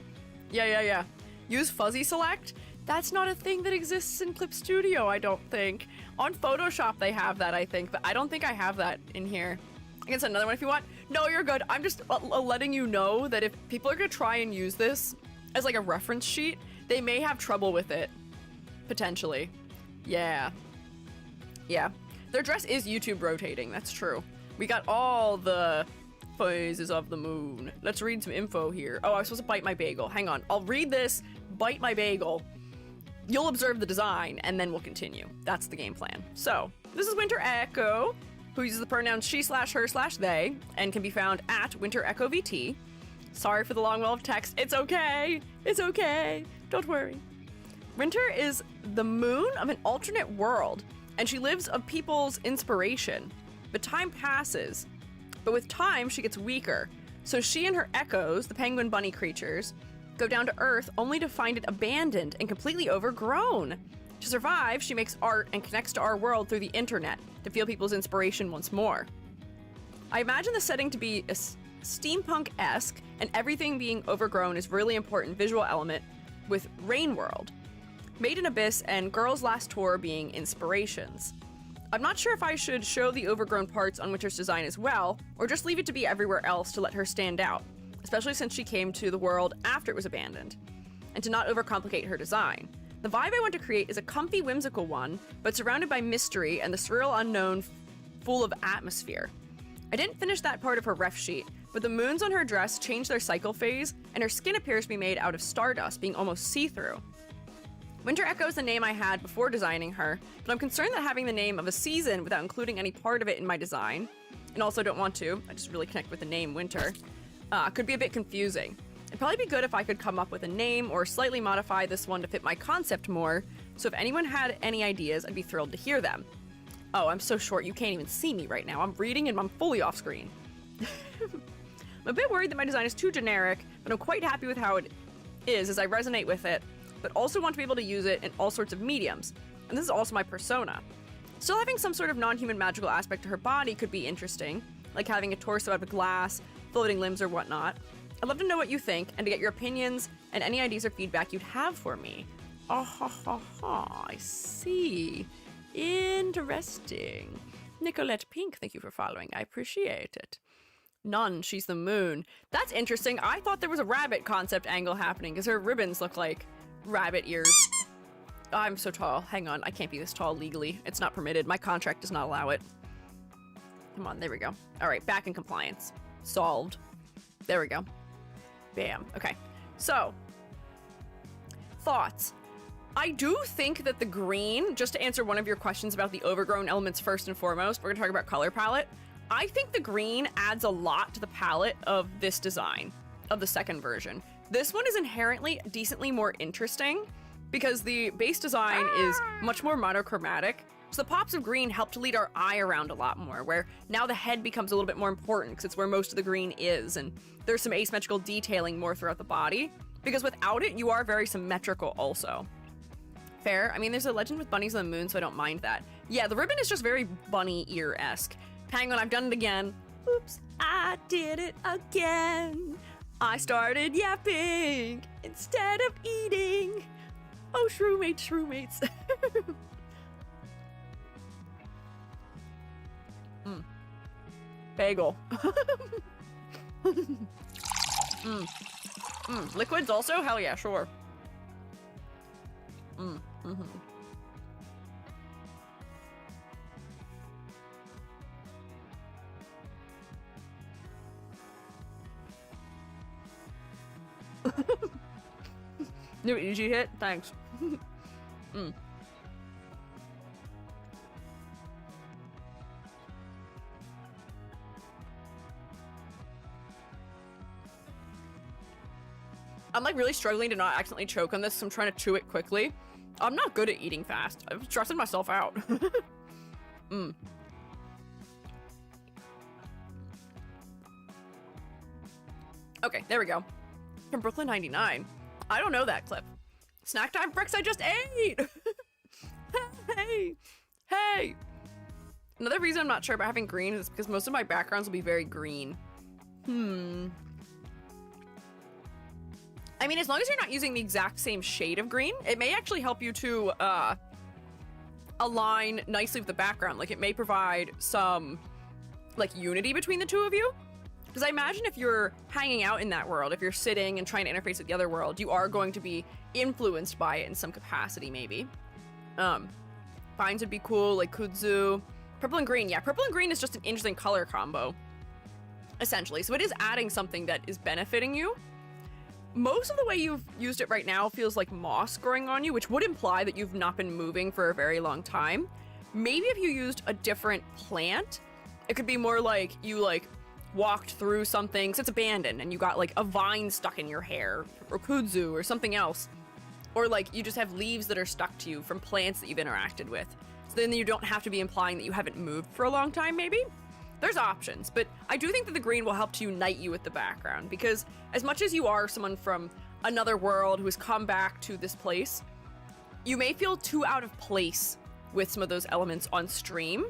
Yeah. Use fuzzy select? That's not a thing that exists in Clip Studio, I don't think. On Photoshop they have that, I think, but I don't think I have that in here. I can send another one if you want. No, you're good. I'm just letting you know that if people are gonna try and use this as like a reference sheet, they may have trouble with it. Potentially. Yeah. Yeah. Their dress is YouTube rotating, that's true. We got all the phases of the moon. Let's read some info here. Oh, I was supposed to bite my bagel. Hang on. I'll read this, bite my bagel. You'll observe the design, and then we'll continue. That's the game plan. So, this is Winter Echo, who uses the pronouns she/her/they, and can be found at Winter Echo VT. Sorry for the long wall of text. It's okay. It's okay. Don't worry. Winter is the moon of an alternate world, and she lives of people's inspiration. But time passes. But with time, she gets weaker. So she and her echoes, the penguin bunny creatures, go down to Earth only to find it abandoned and completely overgrown. To survive, she makes art and connects to our world through the internet to feel people's inspiration once more. I imagine the setting to be steampunk-esque, and everything being overgrown is a really important visual element, with Rain World, Made in Abyss, and Girl's Last Tour being inspirations. I'm not sure if I should show the overgrown parts on Winter's design as well, or just leave it to be everywhere else to let her stand out, especially since she came to the world after it was abandoned, and to not overcomplicate her design. The vibe I want to create is a comfy, whimsical one, but surrounded by mystery and the surreal unknown full of atmosphere. I didn't finish that part of her ref sheet, but the moons on her dress change their cycle phase, and her skin appears to be made out of stardust, being almost see-through. Winter Echo is the name I had before designing her, but I'm concerned that having the name of a season without including any part of it in my design, and also don't want to, I just really connect with the name Winter, could be a bit confusing. It'd probably be good if I could come up with a name or slightly modify this one to fit my concept more, so if anyone had any ideas, I'd be thrilled to hear them. Oh, I'm so short you can't even see me right now. I'm reading and I'm fully off screen. I'm a bit worried that my design is too generic, but I'm quite happy with how it is as I resonate with it, but also want to be able to use it in all sorts of mediums. And this is also my persona. Still having some sort of non-human magical aspect to her body could be interesting, like having a torso out of glass, floating limbs or whatnot. I'd love to know what you think and to get your opinions and any ideas or feedback you'd have for me. Oh, ha, ha, ha, I see. Interesting. Nicolette Pink, thank you for following. I appreciate it. None, she's the moon. That's interesting. I thought there was a rabbit concept angle happening because her ribbons look like rabbit ears. I'm so tall. Hang on, I can't be this tall legally. It's not permitted. My contract does not allow it. Come on, there we go. All right, back in compliance. Solved. There we go. Bam. Okay, so thoughts. I do think that the green, just to answer one of your questions about the overgrown elements first and foremost, we're gonna talk about color palette. I think the green adds a lot to the palette of this design, of the second version. This one is inherently decently more interesting because the base design is much more monochromatic. So the pops of green help to lead our eye around a lot more, where now the head becomes a little bit more important because it's where most of the green is, and there's some asymmetrical detailing more throughout the body, because without it, you are very symmetrical also. Fair. I mean, there's a legend with bunnies on the moon, so I don't mind that. Yeah, the ribbon is just very bunny ear-esque. Hang on, I've done it again. Oops, I did it again. I started yapping instead of eating. Oh, shroommates, shroommates. Bagel. Liquids also? Hell yeah, sure. New easy hit? Thanks. I'm like really struggling to not accidentally choke on this, so I'm trying to chew it quickly. I'm not good at eating fast. I'm stressing myself out. Okay, there we go. From Brooklyn 99. I don't know that clip. Snack time bricks I just ate! Hey! Hey! Another reason I'm not sure about having green is because most of my backgrounds will be very green. I mean, as long as you're not using the exact same shade of green, it may actually help you to align nicely with the background. Like, it may provide some, like, unity between the two of you. Because I imagine if you're hanging out in that world, if you're sitting and trying to interface with the other world, you are going to be influenced by it in some capacity, maybe. Vines would be cool, like kudzu. Purple and green, yeah, purple and green is just an interesting color combo, essentially. So it is adding something that is benefiting you. Most of the way you've used it right now feels like moss growing on you, which would imply that you've not been moving for a very long time. Maybe if you used a different plant, it could be more like you, like, walked through something, so it's abandoned, and you got, like, a vine stuck in your hair, or kudzu, or something else. Or, like, you just have leaves that are stuck to you from plants that you've interacted with. So then you don't have to be implying that you haven't moved for a long time, maybe? There's options, but I do think that the green will help to unite you with the background, because as much as you are someone from another world who has come back to this place, you may feel too out of place with some of those elements on stream,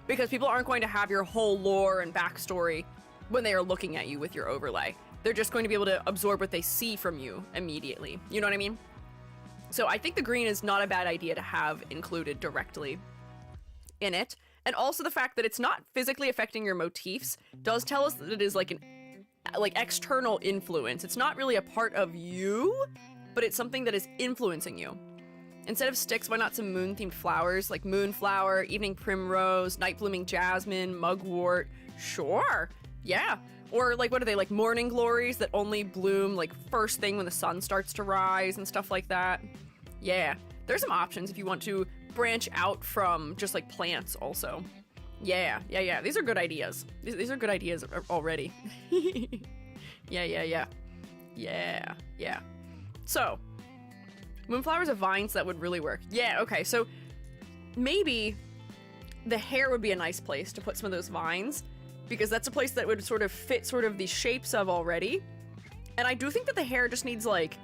because people aren't going to have your whole lore and backstory when they are looking at you with your overlay. They're just going to be able to absorb what they see from you immediately. You know what I mean? So I think the green is not a bad idea to have included directly in it. And also the fact that it's not physically affecting your motifs does tell us that it is like an external influence. It's not really a part of you, but it's something that is influencing you. Instead of sticks, why not some moon-themed flowers like moonflower, evening primrose, night-blooming jasmine, mugwort? Sure. Yeah. Or, like, what are they, like, morning glories that only bloom, like, first thing when the sun starts to rise and stuff like that? Yeah. There's some options if you want to branch out from just, like, plants also. Yeah. These are good ideas. These are good ideas already. Yeah. So, moonflowers of vines, that would really work. Yeah, okay, so maybe the hair would be a nice place to put some of those vines, because that's a place that would sort of fit sort of the shapes of already. And I do think that the hair just needs, like,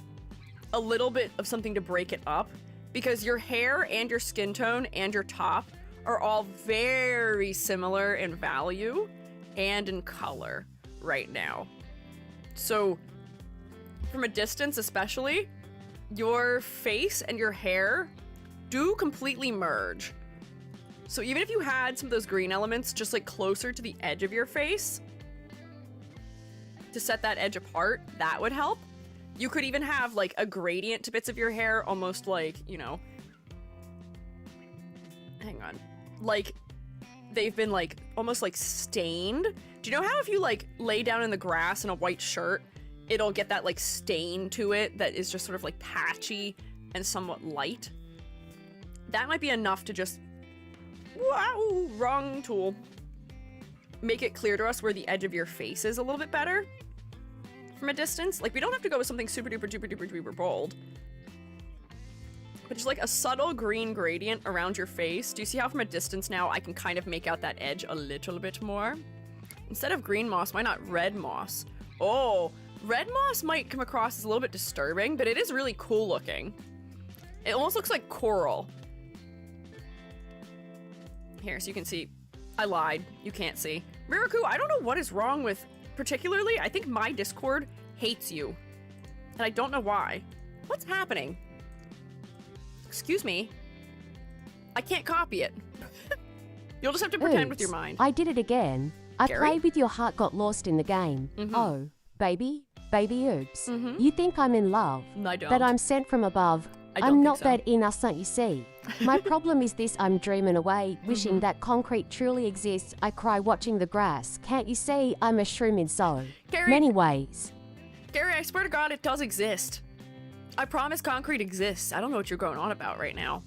a little bit of something to break it up, because your hair and your skin tone and your top are all very similar in value and in color right now. So, from a distance especially, your face and your hair do completely merge. So even if you had some of those green elements just, like, closer to the edge of your face to set that edge apart, that would help. You could even have, like, a gradient to bits of your hair, almost like, you know, hang on, like they've been, like, almost like stained. Do you know how if you, like, lay down in the grass in a white shirt, it'll get that, like, stain to it that is just sort of, like, patchy and somewhat light? That might be enough to just, wow, wrong tool, make it clear to us where the edge of your face is a little bit better from a distance. Like, we don't have to go with something super duper duper duper duper bold, but just, like, a subtle green gradient around your face. Do you see how from a distance now I can kind of make out that edge a little bit more? Instead of green moss, why not red moss? Oh, red moss might come across as a little bit disturbing, but it is really cool looking. It almost looks like coral. Here, so you can see. I lied. You can't see. Miraku, I don't know what is wrong with, particularly, I think my Discord hates you. And I don't know why. What's happening? Excuse me. I can't copy it. You'll just have to pretend with your mind. I did it again. I Gary? played with your heart got lost in the game. Oh, baby oops. You think I'm in love, I don't. but I'm sent from above. I don't I'm think not so. that innocent, you see. My problem is this: I'm dreaming away, wishing that concrete truly exists. I cry watching the grass. Can't you see I'm a shroom in so Gary- many ways? Gary, I swear to God, it does exist. I promise concrete exists. I don't know what you're going on about right now.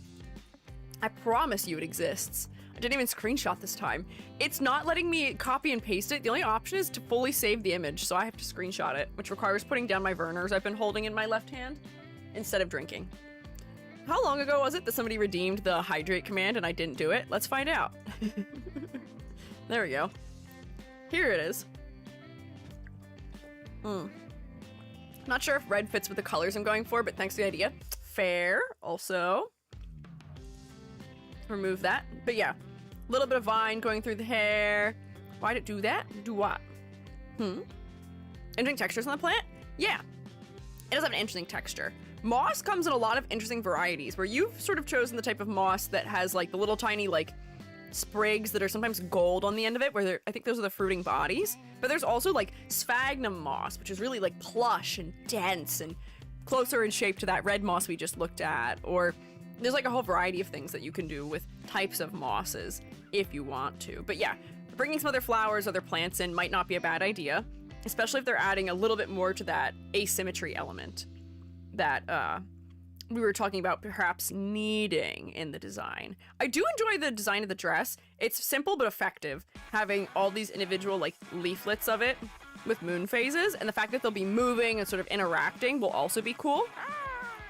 I promise you it exists. I didn't even screenshot this time. It's not letting me copy and paste it. The only option is to fully save the image, so I have to screenshot it, which requires putting down my Verners I've been holding in my left hand instead of drinking. How long ago was it that somebody redeemed the hydrate command and I didn't do it? Let's find out. There we go. Here it is. Not sure if red fits with the colors I'm going for, but thanks for the idea. Fair, also. Remove that. But yeah, a little bit of vine going through the hair. Why'd it do that? Do what? Interesting textures on the plant? Yeah. does have an interesting texture. Moss comes in a lot of interesting varieties, where you've sort of chosen the type of moss that has like the little tiny like sprigs that are sometimes gold on the end of it, where I think those are the fruiting bodies. But there's also like sphagnum moss, which is really like plush and dense and closer in shape to that red moss we just looked at. Or there's like a whole variety of things that you can do with types of mosses if you want to. But yeah, bringing some other flowers, other plants in might not be a bad idea, especially if they're adding a little bit more to that asymmetry element that we were talking about perhaps needing in the design. I do enjoy the design of the dress. It's simple but effective, having all these individual like leaflets of it with moon phases, and the fact that they'll be moving and sort of interacting will also be cool.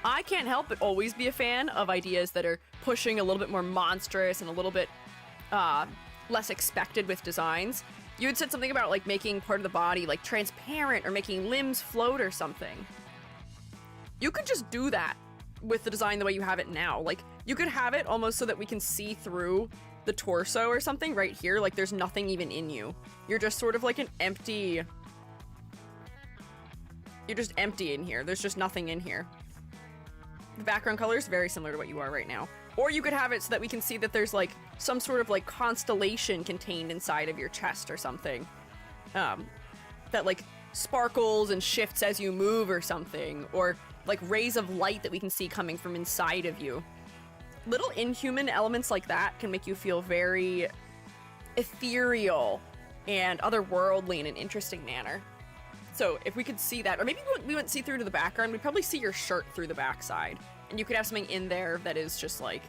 I can't help but always be a fan of ideas that are pushing a little bit more monstrous and a little bit less expected with designs. You had said something about like making part of the body like transparent or making limbs float or something. You could just do that with the design the way you have it now. Like, you could have it almost so that we can see through the torso or something right here. Like, there's nothing even in you. You're just sort of like an empty... You're just empty in here. There's just nothing in here. The background color is very similar to what you are right now. Or you could have it so that we can see that there's like some sort of like constellation contained inside of your chest or something. That like sparkles and shifts as you move or something. Or like rays of light that we can see coming from inside of you. Little inhuman elements like that can make you feel very ethereal and otherworldly in an interesting manner. So if we could see that, or maybe we wouldn't see through to the background, we'd probably see your shirt through the backside. And you could have something in there that is just like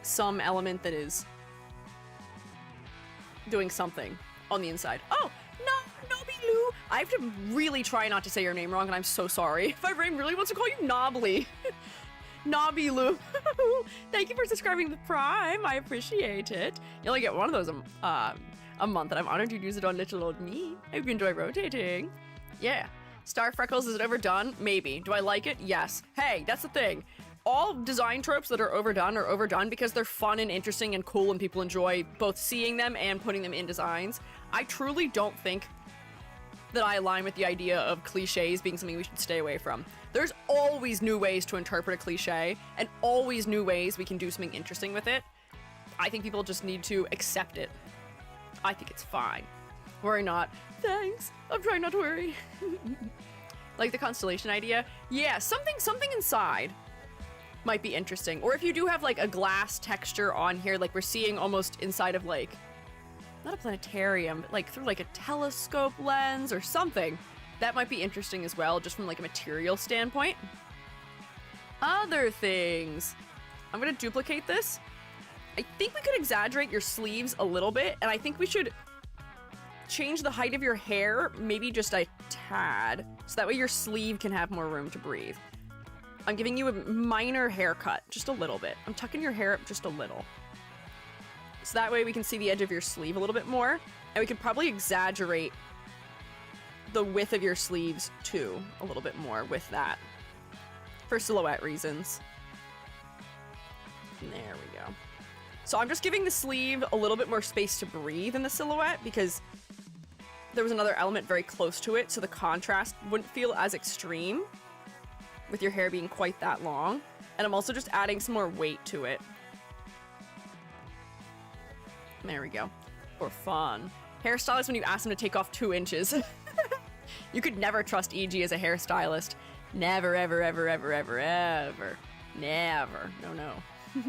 some element that is doing something on the inside. Oh, no, Nobilu. I have to really try not to say your name wrong, and I'm so sorry. My brain really wants to call you Knobbly. Nobilu. Thank you for subscribing to the Prime. I appreciate it. You only get one of those a month, and I'm honored you'd use it on Little Old Me. I hope you enjoy rotating. Yeah. Star Freckles, is it overdone? Maybe. Do I like it? Yes. Hey, that's the thing. All design tropes that are overdone because they're fun and interesting and cool and people enjoy both seeing them and putting them in designs. I truly don't think that I align with the idea of cliches being something we should stay away from. There's always new ways to interpret a cliche and always new ways we can do something interesting with it. I think people just need to accept it. I think it's fine. Worry not. Thanks. I'm trying not to worry. Like the constellation idea? Yeah, something inside might be interesting. Or if you do have like a glass texture on here, like we're seeing almost inside of like, not a planetarium, but like through like a telescope lens or something, that might be interesting as well, just from like a material standpoint. Other things. I'm gonna duplicate this. I think we could exaggerate your sleeves a little bit, and I think we should change the height of your hair, maybe just a tad, so that way your sleeve can have more room to breathe. I'm giving you a minor haircut, just a little bit. I'm tucking your hair up just a little. So that way we can see the edge of your sleeve a little bit more, and we could probably exaggerate the width of your sleeves too, a little bit more with that, for silhouette reasons. There we go. So I'm just giving the sleeve a little bit more space to breathe in the silhouette because there was another element very close to it, so the contrast wouldn't feel as extreme with your hair being quite that long. And I'm also just adding some more weight to it. There we go. For fun. Hairstylist, when you ask them to take off 2 inches. You could never trust EG as a hairstylist. Never, ever, ever, ever, ever, ever. Never. No. I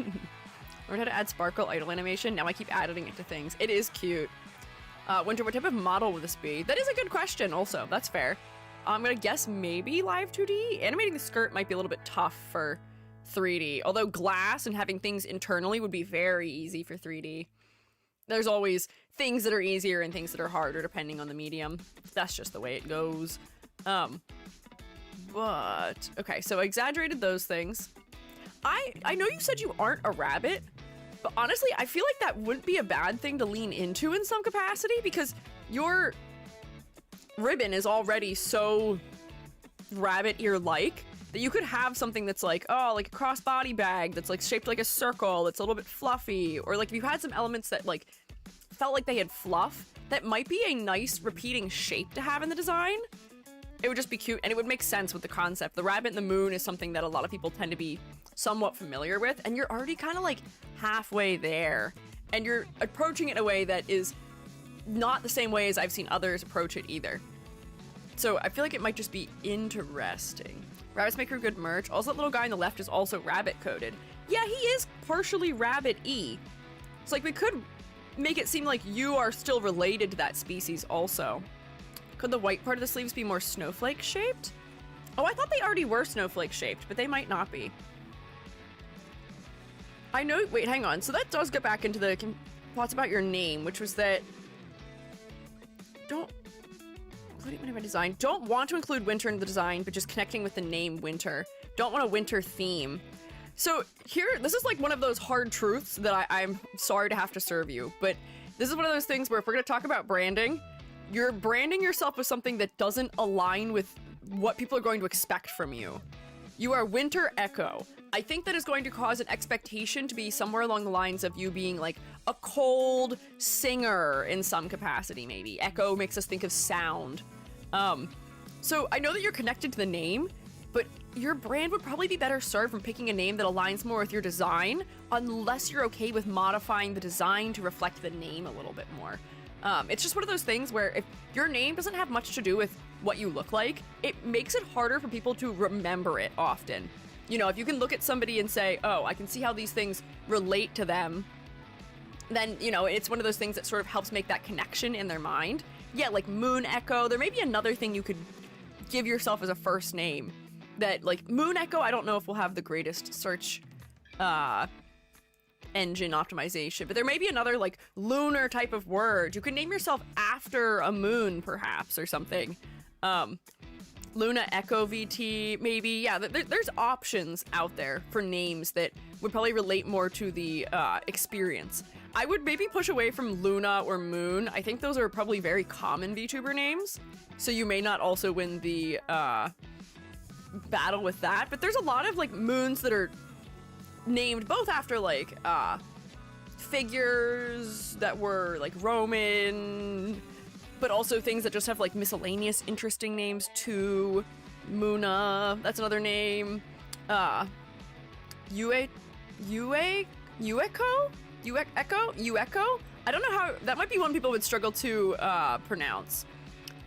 learned how to add sparkle idle animation. Now I keep adding it to things. It is cute. Winter, what type of model would this be? That is a good question also. That's fair. I'm gonna guess maybe live 2D. Animating the skirt might be a little bit tough for 3D. Although glass and having things internally would be very easy for 3D. There's always things that are easier and things that are harder depending on the medium. That's just the way it goes. But, okay, so I exaggerated those things. I know you said you aren't a rabbit, but honestly, I feel like that wouldn't be a bad thing to lean into in some capacity because your ribbon is already so rabbit ear-like that you could have something that's like, oh, like a crossbody bag that's like shaped like a circle, that's a little bit fluffy, or like if you had some elements that like felt like they had fluff, that might be a nice repeating shape to have in the design. It would just be cute, and it would make sense with the concept. The rabbit and the moon is something that a lot of people tend to be somewhat familiar with, and you're already kind of like halfway there, and you're approaching it in a way that is not the same way as I've seen others approach it either. So I feel like it might just be interesting. Rabbits make for good merch. Also, that little guy on the left is also rabbit coded. Yeah, he is partially rabbit-y. It's like we could make it seem like you are still related to that species also. Could the white part of the sleeves be more snowflake shaped? Oh, I thought they already were snowflake shaped, but they might not be. I know, wait, hang on. So that does get back into the thoughts about your name, which was that don't want to include winter in the design, but just connecting with the name winter. Don't want a winter theme. So here, this is like one of those hard truths that I'm sorry to have to serve you, but this is one of those things where if we're gonna talk about branding, you're branding yourself with something that doesn't align with what people are going to expect from you. You are Winter Echo. I think that is going to cause an expectation to be somewhere along the lines of you being like a cold singer in some capacity, maybe. Echo makes us think of sound. So I know that you're connected to the name, but your brand would probably be better served from picking a name that aligns more with your design, unless you're okay with modifying the design to reflect the name a little bit more. It's just one of those things where if your name doesn't have much to do with what you look like, it makes it harder for people to remember it often. You know, if you can look at somebody and say, oh, I can see how these things relate to them, then, you know, it's one of those things that sort of helps make that connection in their mind. Yeah, like Moon Echo, there may be another thing you could give yourself as a first name. That, like, Moon Echo, I don't know if we'll have the greatest search engine optimization, but there may be another, like, lunar type of word. You could name yourself after a moon, perhaps, or something. Luna Echo VT, maybe. Yeah, there's options out there for names that would probably relate more to the experience. I would maybe push away from Luna or Moon. I think those are probably very common VTuber names, so you may not also win the battle with that. But there's a lot of like moons that are named both after like figures that were like Roman, but also things that just have like miscellaneous interesting names too. Muna, that's another name. Ueco? I don't know how, that might be one people would struggle to pronounce.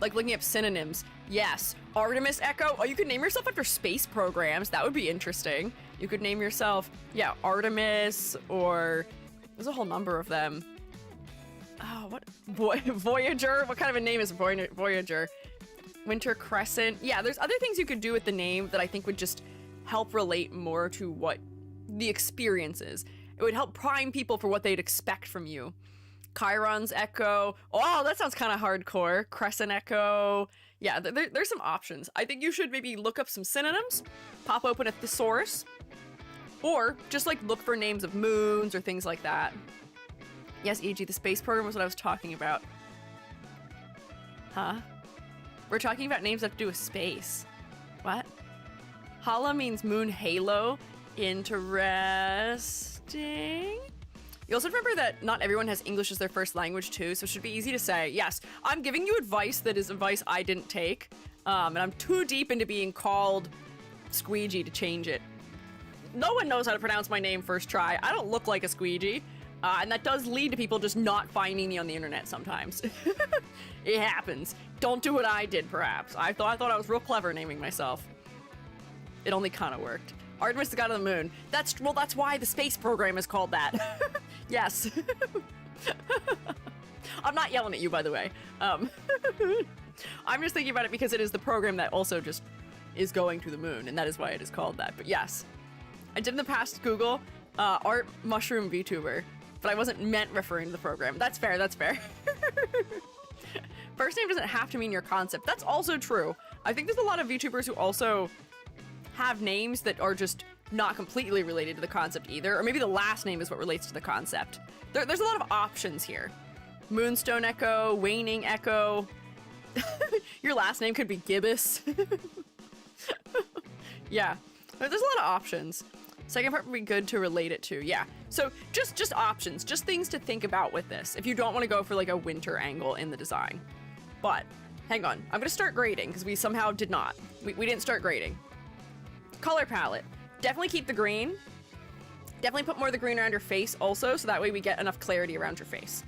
Like looking up synonyms. Yes, Artemis Echo. Oh, you could name yourself after space programs. That would be interesting. You could name yourself, yeah, Artemis, or there's a whole number of them. Oh, what? Voyager? What kind of a name is Voyager? Winter Crescent. Yeah, there's other things you could do with the name that I think would just help relate more to what the experience is. It would help prime people for what they'd expect from you. Chiron's Echo. Oh, that sounds kind of hardcore. Crescent Echo. Yeah, there's some options. I think you should maybe look up some synonyms, pop open a thesaurus, or just like look for names of moons or things like that. Yes, E.G., the space program was what I was talking about. Huh? We're talking about names that have to do with space. What? Hala means moon halo. Interesting. You also remember that not everyone has English as their first language too, so it should be easy to say, yes, I'm giving you advice that is advice I didn't take, and I'm too deep into being called Squiiji to change it. No one knows how to pronounce my name first try. I don't look like a Squiiji, and that does lead to people just not finding me on the internet sometimes. It happens. Don't do what I did, perhaps. I thought I was real clever naming myself. It only kind of worked. Artemis, the god of the moon. That's why the space program is called that. Yes. I'm not yelling at you, by the way. I'm just thinking about it because it is the program that also just is going to the moon, and that is why it is called that. But yes, I did in the past Google art mushroom VTuber, but I wasn't meant referring to the program. That's fair, that's fair. First name doesn't have to mean your concept. That's also true. I think there's a lot of VTubers who also have names that are just not completely related to the concept either, or maybe the last name is what relates to the concept. There's a lot of options here. Moonstone Echo, Waning Echo. Your last name could be Gibbous. Yeah, there's a lot of options. Second part would be good to relate it to, yeah. So just options, just things to think about with this if you don't want to go for like a winter angle in the design. But Hang on. I'm gonna start grading because we somehow did not. We didn't start grading. Color palette. Definitely keep the green. Definitely put more of the green around your face also, so that way we get enough clarity around your face.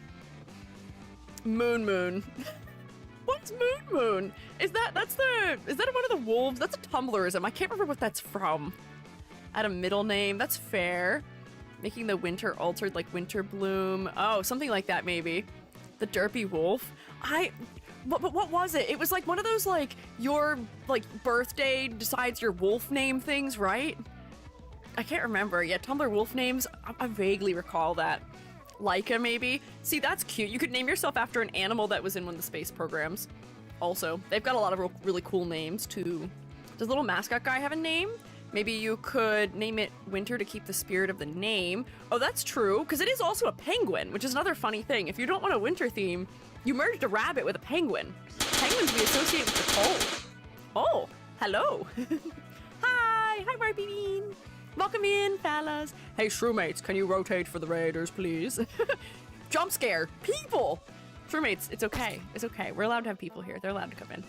Moon. What's Moon? Is that one of the wolves? That's a Tumblrism. I can't remember what that's from. Add a middle name. That's fair. Making the winter altered like Winter Bloom. Oh, something like that maybe. The Derpy Wolf. But what was it? It was like one of those like your like birthday decides your wolf name things, right? I can't remember. Yeah, Tumblr wolf names. I vaguely recall that. Laika, maybe? See, that's cute. You could name yourself after an animal that was in one of the space programs. Also, they've got a lot of really cool names, too. Does little mascot guy have a name? Maybe you could name it Winter to keep the spirit of the name. Oh, that's true, because it is also a penguin, which is another funny thing. If you don't want a winter theme, you merged a rabbit with a penguin. Penguins we associate with the cold. Oh, hello. Hi, Barbie Bean. Welcome in, fellas. Hey, Shrewmates, can you rotate for the Raiders, please? Jump scare. People! Shrewmates, it's okay. It's okay. We're allowed to have people here. They're allowed to come in.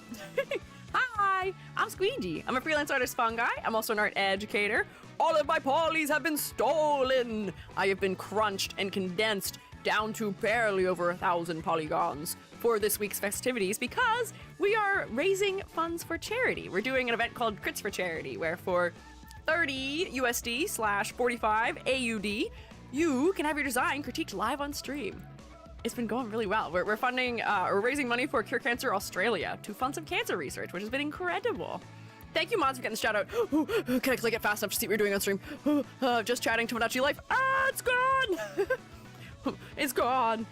Hi, I'm Squiiji. I'm a freelance artist Fungi. I'm also an art educator. All of my polys have been stolen. I have been crunched and condensed down to barely over 1,000 polygons for this week's festivities because we are raising funds for charity. We're doing an event called Crits for Charity, where for 30 USD / 45 AUD, you can have your design critiqued live on stream. It's been going really well. We're raising money for Cure Cancer Australia to fund some cancer research, which has been incredible. Thank you, mods, for getting the shout out. Can I click it fast enough to see what you're doing on stream? Just chatting Tomodachi Life. It's gone! It's gone.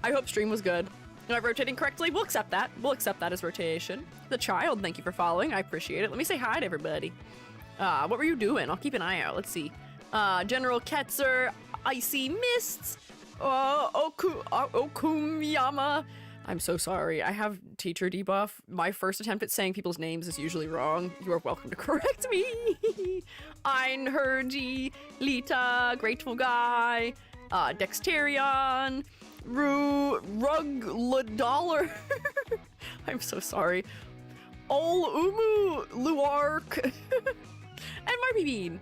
I hope stream was good. Am I rotating correctly? We'll accept that. We'll accept that as rotation. The child, thank you for following. I appreciate it. Let me say hi to everybody. What were you doing? I'll keep an eye out. Let's see. General Ketzer, Icy Mists, Okumiyama. I'm so sorry. I have teacher debuff. My first attempt at saying people's names is usually wrong. You are welcome to correct me. Einherji, Lita, Grateful Guy, Dexterion, Rugladollar. I'm so sorry. Ol Umu Luark. And Marby Bean.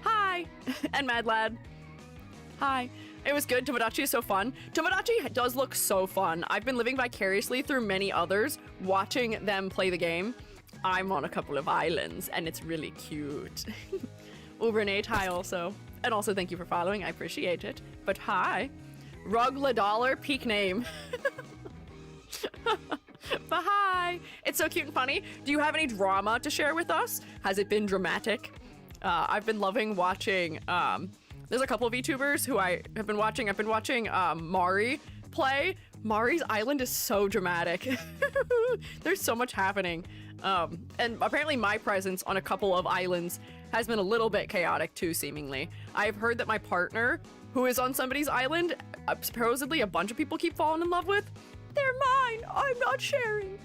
Hi. And Mad Lad. Hi. It was good. Tomodachi is so fun. Tomodachi does look so fun. I've been living vicariously through many others, watching them play the game. I'm on a couple of islands, and it's really cute. Ubernate, hi also. And also thank you for following. I appreciate it. But hi. Rugladollar, peak name. But hi. It's so cute and funny. Do you have any drama to share with us? Has it been dramatic? I've been loving watching, there's a couple of Vtubers who I have been watching. I've been watching Mari play. Mari's island is so dramatic. There's so much happening. And apparently my presence on a couple of islands has been a little bit chaotic too, seemingly. I've heard that my partner, who is on somebody's island, supposedly a bunch of people keep falling in love with. They're mine. I'm not sharing.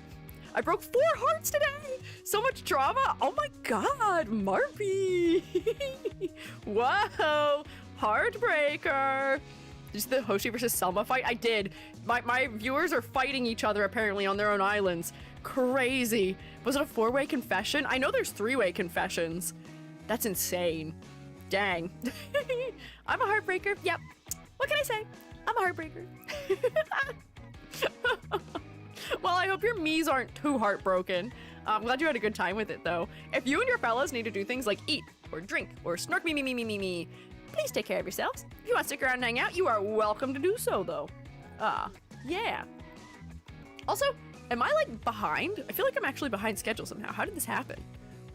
I broke 4 hearts today. So much drama. Oh my god, Marpy. Whoa, Heartbreaker. Did you see the Hoshi versus Selma fight? I did. My viewers are fighting each other apparently on their own islands. Crazy. Was it a 4-way confession? I know there's 3-way confessions. That's insane. Dang. I'm a heartbreaker. Yep. What can I say? I'm a heartbreaker. Well, I hope your me's aren't too heartbroken. I'm glad you had a good time with it, though. If you and your fellas need to do things like eat, or drink, or snork me, please take care of yourselves. If you want to stick around and hang out, you are welcome to do so, though. Yeah. Also, am I, like, behind? I feel like I'm actually behind schedule somehow. How did this happen?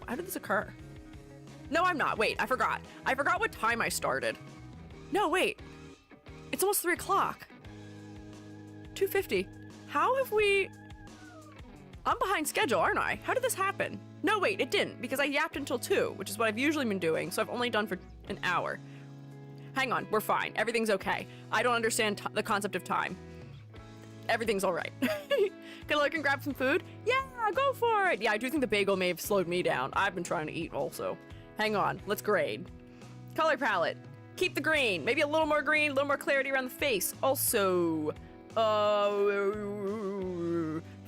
How did this occur? No, I'm not. Wait, I forgot. I forgot what time I started. No, wait. It's almost 3 o'clock. 2:50. How have we... I'm behind schedule, aren't I? How did this happen? No, wait, it didn't, because I yapped until 2, which is what I've usually been doing, so I've only done for an hour. Hang on, we're fine. Everything's okay. I don't understand the concept of time. Everything's all right. Gonna look and grab some food? Yeah, go for it. Yeah, I do think the bagel may have slowed me down. I've been trying to eat also. Hang on, let's grade. Color palette. Keep the green. Maybe a little more green, a little more clarity around the face. Also...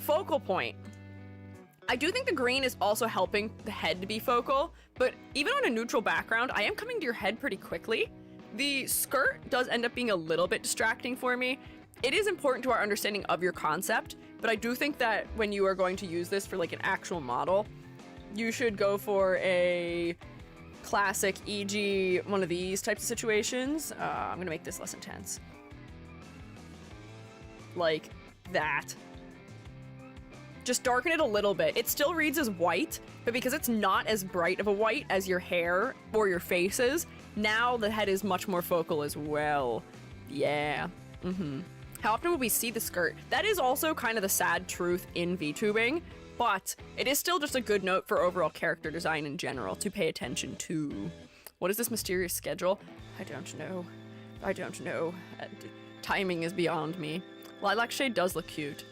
Focal point. I do think the green is also helping the head to be focal, but even on a neutral background, I am coming to your head pretty quickly. The skirt does end up being a little bit distracting for me. It is important to our understanding of your concept, but I do think that when you are going to use this for like an actual model, you should go for a classic, e.g. one of these types of situations. I'm gonna make this less intense. Like that. Just darken it a little bit. It still reads as white, but because it's not as bright of a white as your hair or your face is, now the head is much more focal as well. Yeah. How often will we see the skirt? That is also kind of the sad truth in VTubing, but it is still just a good note for overall character design in general to pay attention to. What is this mysterious schedule? I don't know. Timing is beyond me. Lilac shade does look cute.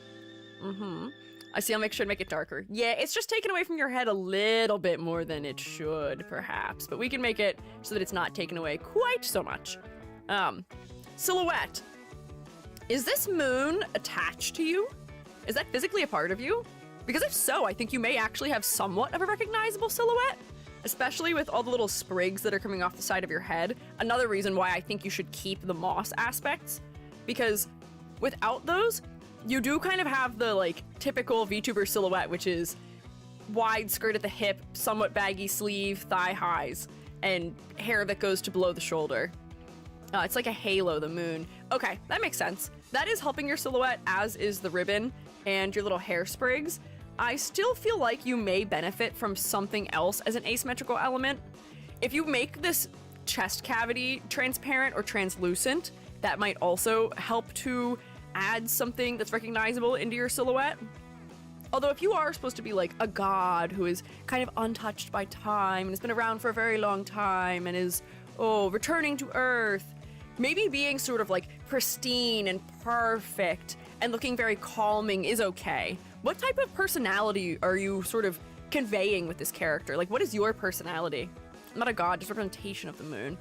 I see, I'll make sure to make it darker. Yeah, it's just taken away from your head a little bit more than it should, perhaps. But we can make it so that it's not taken away quite so much. Silhouette. Is this moon attached to you? Is that physically a part of you? Because if so, I think you may actually have somewhat of a recognizable silhouette, especially with all the little sprigs that are coming off the side of your head. Another reason why I think you should keep the moss aspects, because without those, you do kind of have the like typical VTuber silhouette, which is wide skirt at the hip, somewhat baggy sleeve, thigh highs, and hair that goes to below the shoulder. It's like a halo, the moon. Okay, that makes sense. That is helping your silhouette, as is the ribbon and your little hair sprigs. I still feel like you may benefit from something else as an asymmetrical element. If you make this chest cavity transparent or translucent, that might also help to add something that's recognizable into your silhouette. Although if you are supposed to be like a god who is kind of untouched by time and has been around for a very long time and is, returning to Earth, maybe being sort of like pristine and perfect and looking very calming is okay. What type of personality are you sort of conveying with this character? Like, what is your personality? I'm not a god, just representation of the moon.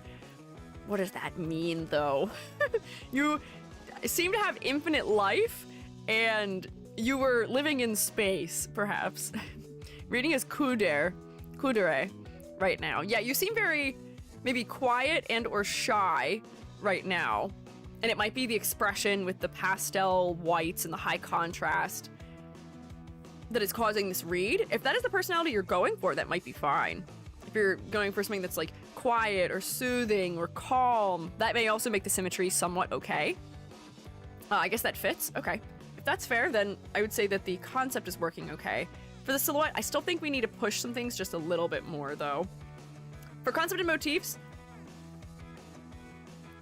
What does that mean, though? You seem to have infinite life, and you were living in space, perhaps. Reading as kudere right now. Yeah, you seem very maybe quiet and or shy right now. And it might be the expression with the pastel whites and the high contrast that is causing this read. If that is the personality you're going for, that might be fine. If you're going for something that's like quiet or soothing or calm, that may also make the symmetry somewhat okay. I guess that fits. Okay. If that's fair, then I would say that the concept is working okay. For the silhouette, I still think we need to push some things just a little bit more, though. For concept and motifs,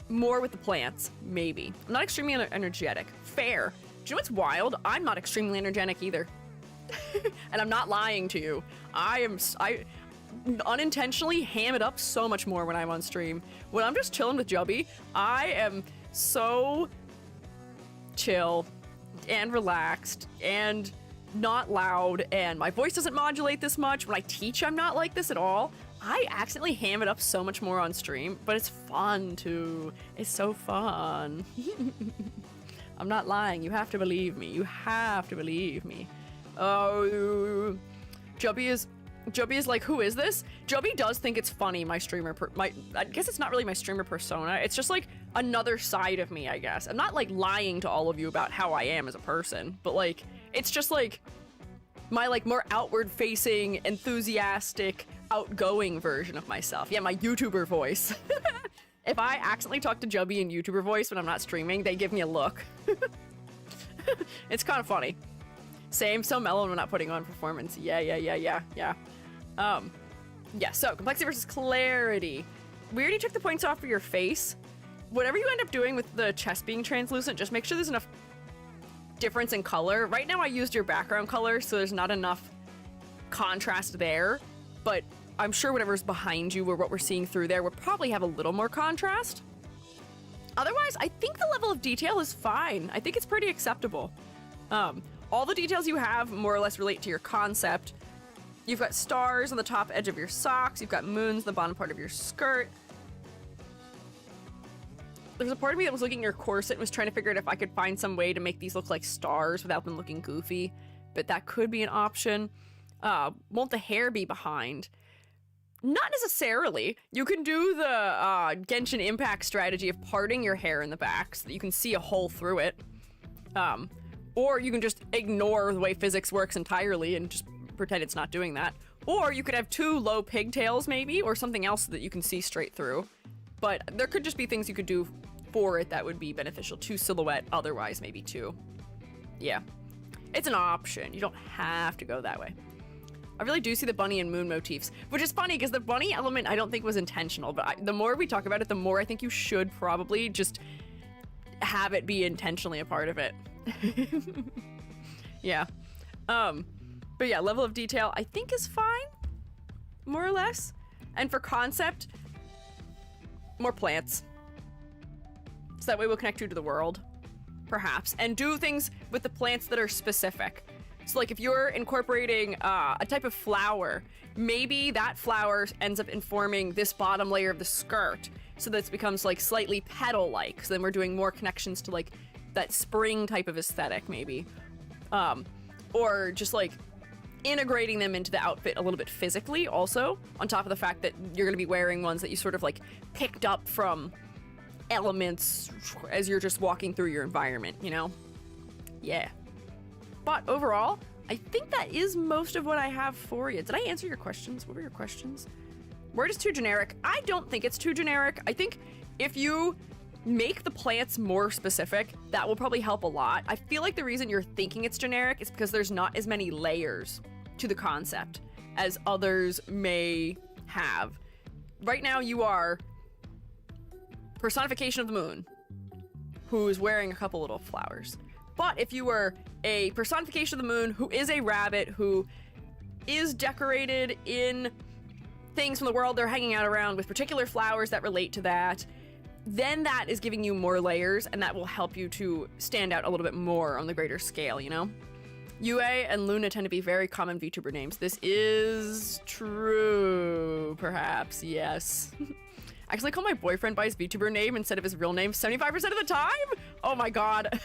more with the plants, maybe. I'm not extremely energetic. Fair. Do you know what's wild? I'm not extremely energetic either. And I'm not lying to you. I unintentionally ham it up so much more when I'm on stream. When I'm just chilling with Jubby, I am so chill and relaxed and not loud, and my voice doesn't modulate this much. When I teach, I'm not like this at all. I accidentally ham it up so much more on stream, but it's fun too. It's so fun. I'm not lying. You have to believe me. You have to believe me. Oh, Jubby is like, who is this? Jubby does think it's funny, my streamer, I guess it's not really my streamer persona. It's just like another side of me, I guess. I'm not like lying to all of you about how I am as a person, but like, it's just like my like more outward facing, enthusiastic, outgoing version of myself. Yeah, my YouTuber voice. If I accidentally talk to Jubby in YouTuber voice when I'm not streaming, they give me a look. It's kind of funny. Same, so mellow when we're not putting on performance. Yeah. Yeah, so complexity versus clarity. We already took the points off for your face. Whatever you end up doing with the chest being translucent, just make sure there's enough difference in color. Right now I used your background color, so there's not enough contrast there, but I'm sure whatever's behind you or what we're seeing through there will probably have a little more contrast. Otherwise, I think the level of detail is fine. I think it's pretty acceptable. All the details you have more or less relate to your concept. You've got stars on the top edge of your socks. You've got moons on the bottom part of your skirt. There's a part of me that was looking at your corset and was trying to figure out if I could find some way to make these look like stars without them looking goofy. but that could be an option. Won't the hair be behind? Not necessarily. You can do the Genshin Impact strategy of parting your hair in the back so that you can see a hole through it. Or you can just ignore the way physics works entirely and just pretend it's not doing that. Or you could have 2 low pigtails maybe, or something else that you can see straight through. But there could just be things you could do for it that would be beneficial to silhouette, otherwise maybe too. Yeah. It's an option. You don't have to go that way. I really do see the bunny and moon motifs, which is funny because the bunny element I don't think was intentional, but the more we talk about it, the more I think you should probably just have it be intentionally a part of it. Yeah. But yeah, level of detail I think is fine, more or less. And for concept, more plants. So that way we'll connect you to the world, perhaps, and do things with the plants that are specific. So like if you're incorporating a type of flower, maybe that flower ends up informing this bottom layer of the skirt, so that it becomes like slightly petal-like. So then we're doing more connections to like that spring type of aesthetic, maybe. Or just like integrating them into the outfit a little bit physically also, on top of the fact that you're going to be wearing ones that you sort of like picked up from elements as you're just walking through your environment, you know? Yeah. But overall, I think that is most of what I have for you. Did I answer your questions? What were your questions? Word is too generic. I don't think it's too generic. I think if you make the plants more specific, that will probably help a lot. I feel like the reason you're thinking it's generic is because there's not as many layers to the concept as others may have. Right now you are personification of the moon, who's wearing a couple little flowers. But if you were a personification of the moon who is a rabbit, who is decorated in things from the world they're hanging out around with particular flowers that relate to that, then that is giving you more layers, and that will help you to stand out a little bit more on the greater scale, you know? Yue and Luna tend to be very common VTuber names. This is true, perhaps, yes. I actually call my boyfriend by his VTuber name instead of his real name 75% of the time? Oh my god.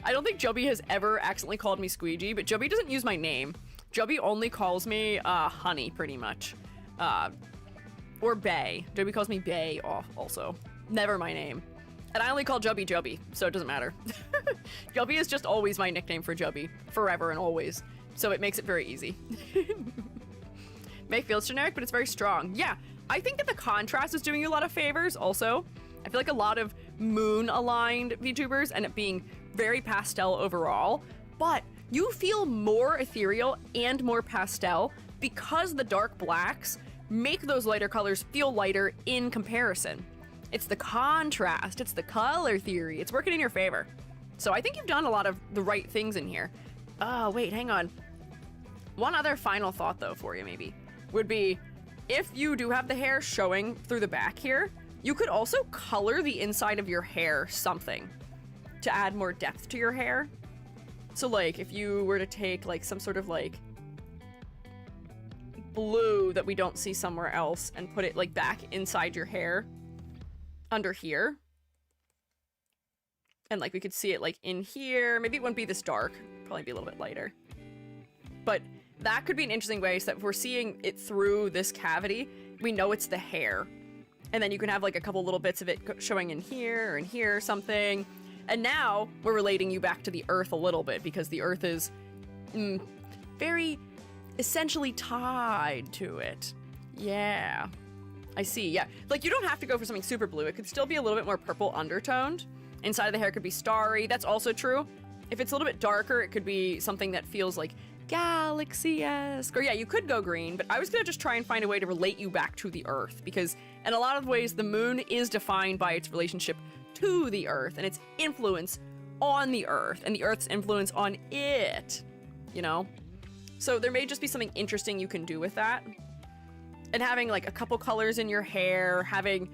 I don't think Joby has ever accidentally called me Squiiji, but Joby doesn't use my name. Joby only calls me Honey, pretty much. Or Bay. Joby calls me Bay also. Never my name. And I only call Joby Joby, so it doesn't matter. Joby is just always my nickname for Joby, forever and always. So it makes it very easy. May feels generic, but it's very strong. Yeah, I think that the contrast is doing you a lot of favors also. I feel like a lot of moon-aligned VTubers end up being very pastel overall, but you feel more ethereal and more pastel because the dark blacks make those lighter colors feel lighter in comparison. It's the contrast, it's the color theory, it's working in your favor. So I think you've done a lot of the right things in here. Oh, wait, hang on. One other final thought, though, for you, maybe, would be if you do have the hair showing through the back here, you could also color the inside of your hair something to add more depth to your hair. So, like, if you were to take, like, some sort of, like, blue that we don't see somewhere else and put it, like, back inside your hair, under here, and like we could see it like in here. Maybe it wouldn't be this dark, probably be a little bit lighter, but that could be an interesting way, so that if we're seeing it through this cavity, we know it's the hair. And then you can have like a couple little bits of it showing in here or in here or something. And now we're relating you back to the earth a little bit, because the earth is very essentially tied to it. Yeah, I see, yeah. Like, you don't have to go for something super blue. It could still be a little bit more purple undertoned. Inside of the hair could be starry. That's also true. If it's a little bit darker, it could be something that feels like galaxy-esque. Or yeah, you could go green, but I was gonna just try and find a way to relate you back to the Earth, because in a lot of ways, the moon is defined by its relationship to the Earth and its influence on the Earth and the Earth's influence on it, you know? So there may just be something interesting you can do with that. And having like a couple colors in your hair, having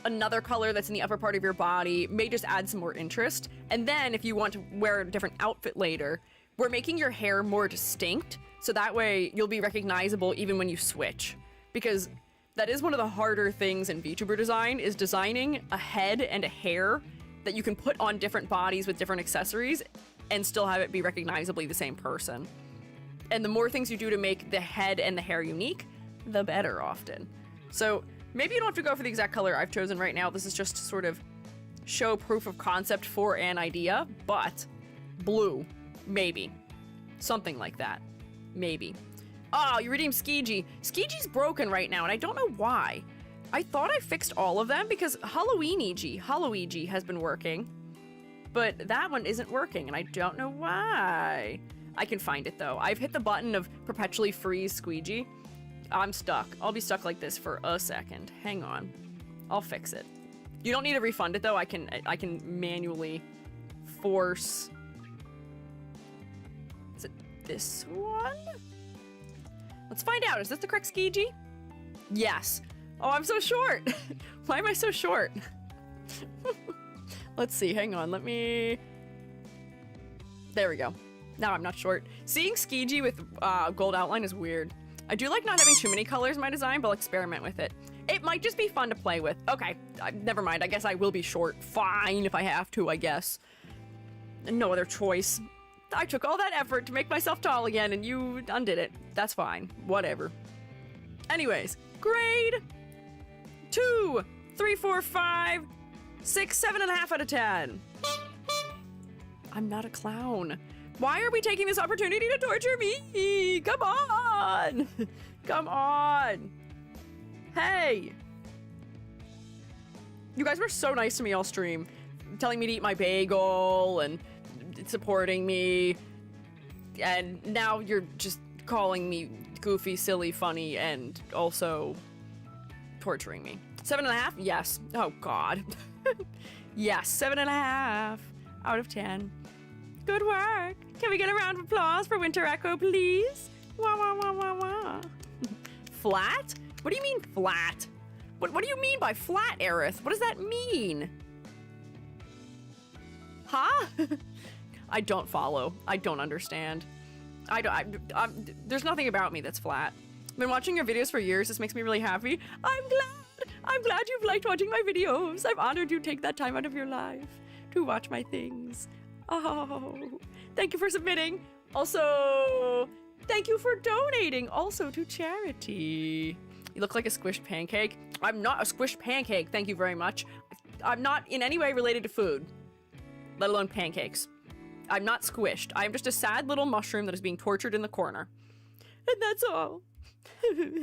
another color that's in the upper part of your body may just add some more interest. And then if you want to wear a different outfit later, we're making your hair more distinct, so that way you'll be recognizable even when you switch. Because that is one of the harder things in VTuber design, is designing a head and a hair that you can put on different bodies with different accessories and still have it be recognizably the same person. And the more things you do to make the head and the hair unique, the better often. So maybe you don't have to go for the exact color I've chosen right now. This is just to sort of show proof of concept for an idea, but blue, maybe. Something like that. Maybe. Oh, you redeemed Squiiji. Squiiji's broken right now, and I don't know why. I thought I fixed all of them because Halloweeny has been working, but that one isn't working, and I don't know why. I can find it, though. I've hit the button of perpetually freeze Squiiji. I'm stuck. I'll be stuck like this for a second. Hang on. I'll fix it. You don't need to refund it, though. I can manually force... Is it this one? Let's find out. Is this the correct Squiiji? Yes. Oh, I'm so short. Why am I so short? Let's see. Hang on. Let me... There we go. Now I'm not short. Seeing Squiiji with gold outline is weird. I do like not having too many colors in my design, but I'll experiment with it. It might just be fun to play with. Okay, never mind. I guess I will be short. Fine if I have to, I guess. No other choice. I took all that effort to make myself tall again, and you undid it. That's fine. Whatever. Anyways, grade 2, 3, 4, 5, 6, 7.5 out of 10. I'm not a clown. Why are we taking this opportunity to torture me? Come on! Come on! Hey! You guys were so nice to me all stream, telling me to eat my bagel and supporting me, and now you're just calling me goofy, silly, funny, and also torturing me. 7.5? Yes. Oh, God. Yes, 7.5 out of 10. Good work. Can we get a round of applause for Winter Echo, please? Wah, wah, wah, wah, wah. Flat? What do you mean flat? What do you mean by flat, Aerith? What does that mean? Huh? I don't follow. I don't understand. There's nothing about me that's flat. I've been watching your videos for years. This makes me really happy. I'm glad you've liked watching my videos. I'm honored you take that time out of your life to watch my things. Oh, thank you for submitting. Also, thank you for donating also to charity. You look like a squished pancake. I'm not a squished pancake, thank you very much. I'm not in any way related to food, let alone pancakes. I'm not squished. I'm just a sad little mushroom that is being tortured in the corner. And that's all. Let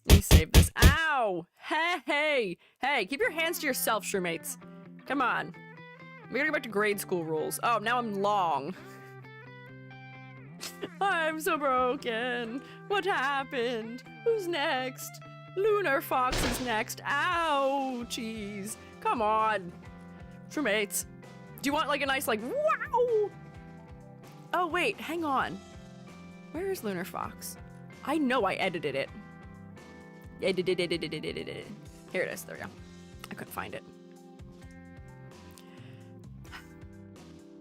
me save this. Ow! Hey! Keep your hands to yourself, shroommates. Come on. We gotta go back to grade school rules. Oh, now I'm long. I'm so broken. What happened? Who's next? Lunar Fox is next. Ouchies. Come on. Shroommates. Do you want like a nice like, wow? Oh, wait, hang on. Where is Lunar Fox? I know I edited it. Here it is, there we go. I couldn't find it.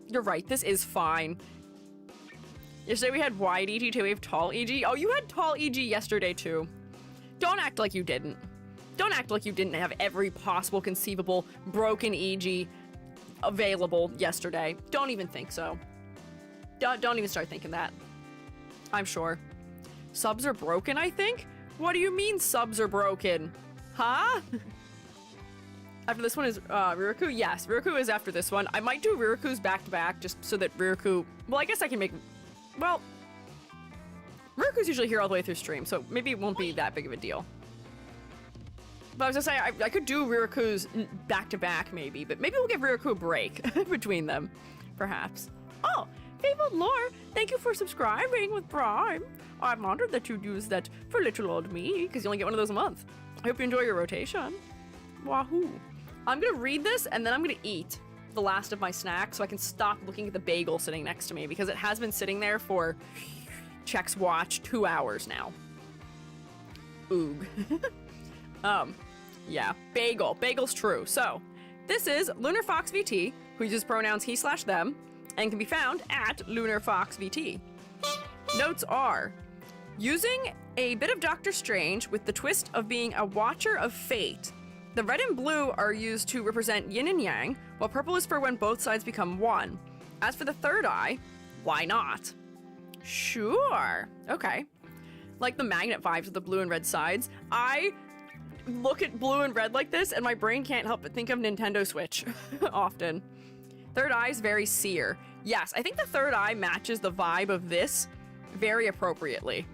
You're right, this is fine. Yesterday we had wide EG, today we have tall EG. Oh, you had tall EG yesterday too. Don't act like you didn't. Don't act like you didn't have every possible conceivable broken EG available yesterday. Don't even think so. Don't even start thinking that. I'm sure. Subs are broken, I think? What do you mean subs are broken? Huh? After this one is Riraku? Yes, Riraku is after this one. I might do Riraku's back-to-back just so that Riraku... Well, I guess I can make... Well... Riraku's usually here all the way through stream, so maybe it won't be that big of a deal. But I was gonna say, I could do Riraku's back-to-back maybe, but maybe we'll give Riraku a break between them, perhaps. Oh, Fabled Lore, thank you for subscribing with Prime. I'm honored that you'd use that for little old me, because you only get one of those a month. I hope you enjoy your rotation. Wahoo. I'm gonna read this, and then I'm gonna eat the last of my snack so I can stop looking at the bagel sitting next to me, because it has been sitting there for, checks watch, 2 hours now. Oog. Yeah, bagel. Bagel's true. So, this is Lunar Fox VT, who uses pronouns he/them, and can be found at Lunar Fox VT. Notes are, using a bit of Doctor Strange with the twist of being a watcher of fate. The red and blue are used to represent yin and yang, while purple is for when both sides become one. As for the third eye, why not? Sure. Okay. Like the magnet vibes with the blue and red sides. I look at blue and red like this and my brain can't help but think of Nintendo Switch often. Third eye is very seer. Yes, I think the third eye matches the vibe of this very appropriately.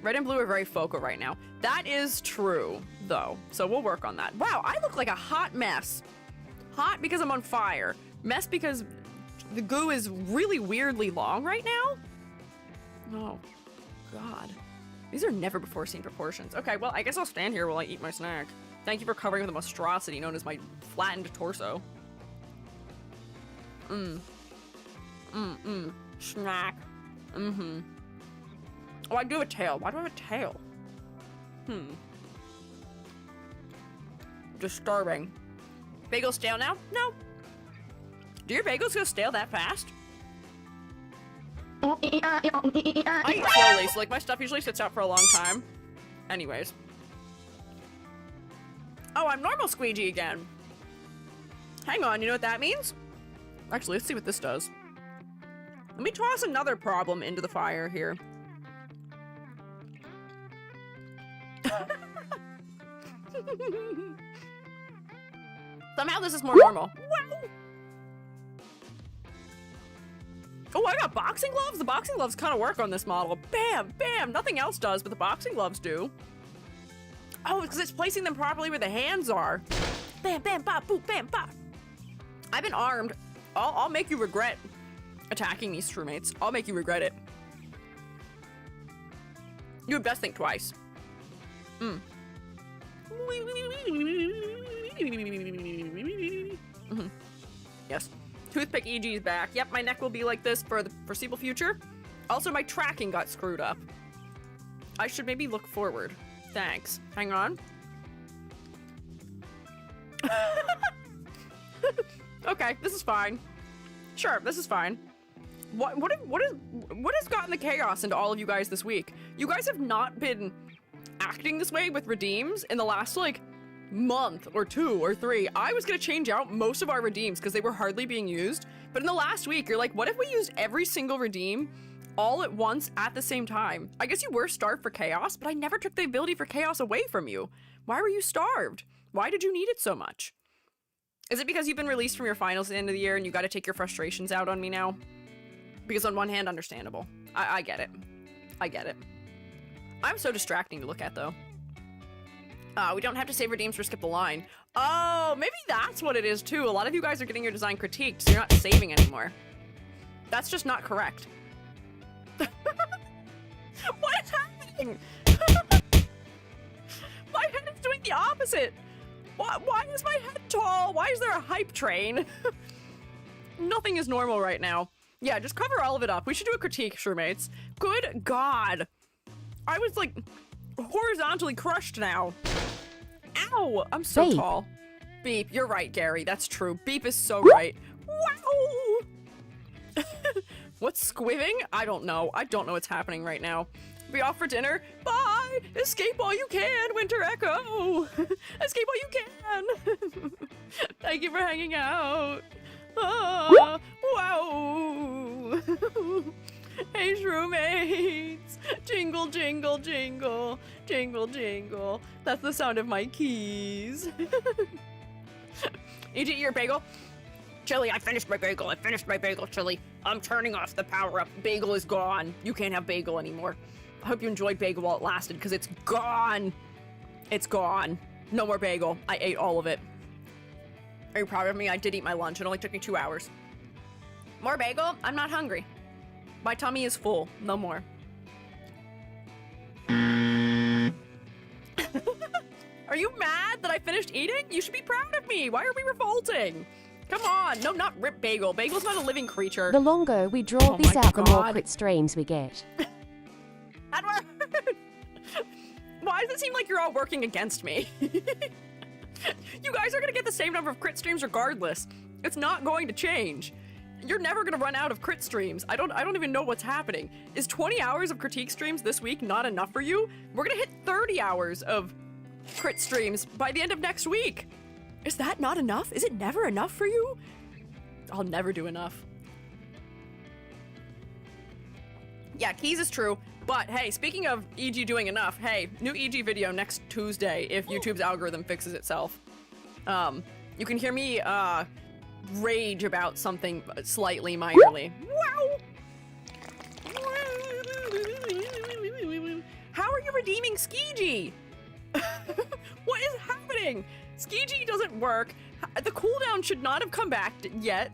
Red and blue are very focal right now. That is true, though. So we'll work on that. Wow, I look like a hot mess. Hot because I'm on fire. Mess because the goo is really weirdly long right now. Oh, God. These are never before seen proportions. Okay, well, I guess I'll stand here while I eat my snack. Thank you for covering the monstrosity known as my flattened torso. Snack. Oh, I do have a tail. Why do I have a tail? Disturbing. Bagels stale now? No. Do your bagels go stale that fast? I eat slowly, so like my stuff usually sits out for a long time. Anyways. Oh, I'm normal Squiiji again. Hang on, you know what that means? Actually, let's see what this does. Let me toss another problem into the fire here. Somehow this is more normal. Wow. Oh, I got boxing gloves? The boxing gloves kind of work on this model. Bam, bam. Nothing else does, but the boxing gloves do. Oh, because it's placing them properly where the hands are. Bam, bam, bop, boop, bam, bop. I've been armed. I'll make you regret attacking these crewmates. I'll make you regret it. You would best think twice. Yes. Toothpick EG is back. Yep, my neck will be like this for the foreseeable future. Also, my tracking got screwed up. I should maybe look forward. Thanks. Hang on. Okay, this is fine. Sure, this is fine. What has gotten the chaos into all of you guys this week? You guys have not been acting this way with redeems in the last, like, month or 2 or 3. I was gonna change out most of our redeems because they were hardly being used, but in the last week, you're like, what if we used every single redeem all at once at the same time? I guess you were starved for chaos, but I never took the ability for chaos away from you. Why were you starved? Why did you need it so much? Is it because you've been released from your finals at the end of the year and you gotta take your frustrations out on me now? Because on one hand, understandable. I get it. I get it. I'm so distracting to look at, though. We don't have to save redeems or skip the line. Oh, maybe that's what it is, too. A lot of you guys are getting your design critiqued, so you're not saving anymore. That's just not correct. What is happening? My head is doing the opposite. Why is my head tall? Why is there a hype train? Nothing is normal right now. Yeah, just cover all of it up. We should do a critique, Shrewmates. Good God. I was, like, horizontally crushed now. Ow! I'm so tall. Beep, you're right, Gary. That's true. Beep is so right. Wow! What's squiving? I don't know. I don't know what's happening right now. Be off for dinner? Bye! Escape all you can, Winter Echo! Escape all you can! Thank you for hanging out. Ah, wow! Hey, Shrewmates! Jingle, jingle, jingle. Jingle, jingle. That's the sound of my keys. Did you eat your bagel? Chili, I finished my bagel. I finished my bagel, Chili. I'm turning off the power up. Bagel is gone. You can't have bagel anymore. I hope you enjoyed bagel while it lasted, because it's gone. It's gone. No more bagel. I ate all of it. Are you proud of me? I did eat my lunch. It only took me 2 hours. More bagel? I'm not hungry. My tummy is full. No more. Are you mad that I finished eating? You should be proud of me. Why are we revolting? Come on. No, not rip bagel. Bagel's not a living creature. The longer we draw this out, the more crit streams we get. Edward! Why does it seem like you're all working against me? You guys are gonna get the same number of crit streams regardless. It's not going to change. You're never gonna run out of crit streams. I don't even know what's happening. Is 20 hours of critique streams this week not enough for you? We're gonna hit 30 hours of crit streams by the end of next week. Is that not enough? Is it never enough for you? I'll never do enough. Yeah, keys is true. But hey, speaking of EG doing enough, hey, new EG video next Tuesday if YouTube's algorithm fixes itself. You can hear me rage about something slightly minorly. Wow! How are you redeeming Squiiji? What is happening? Squiiji doesn't work. The cooldown should not have come back yet.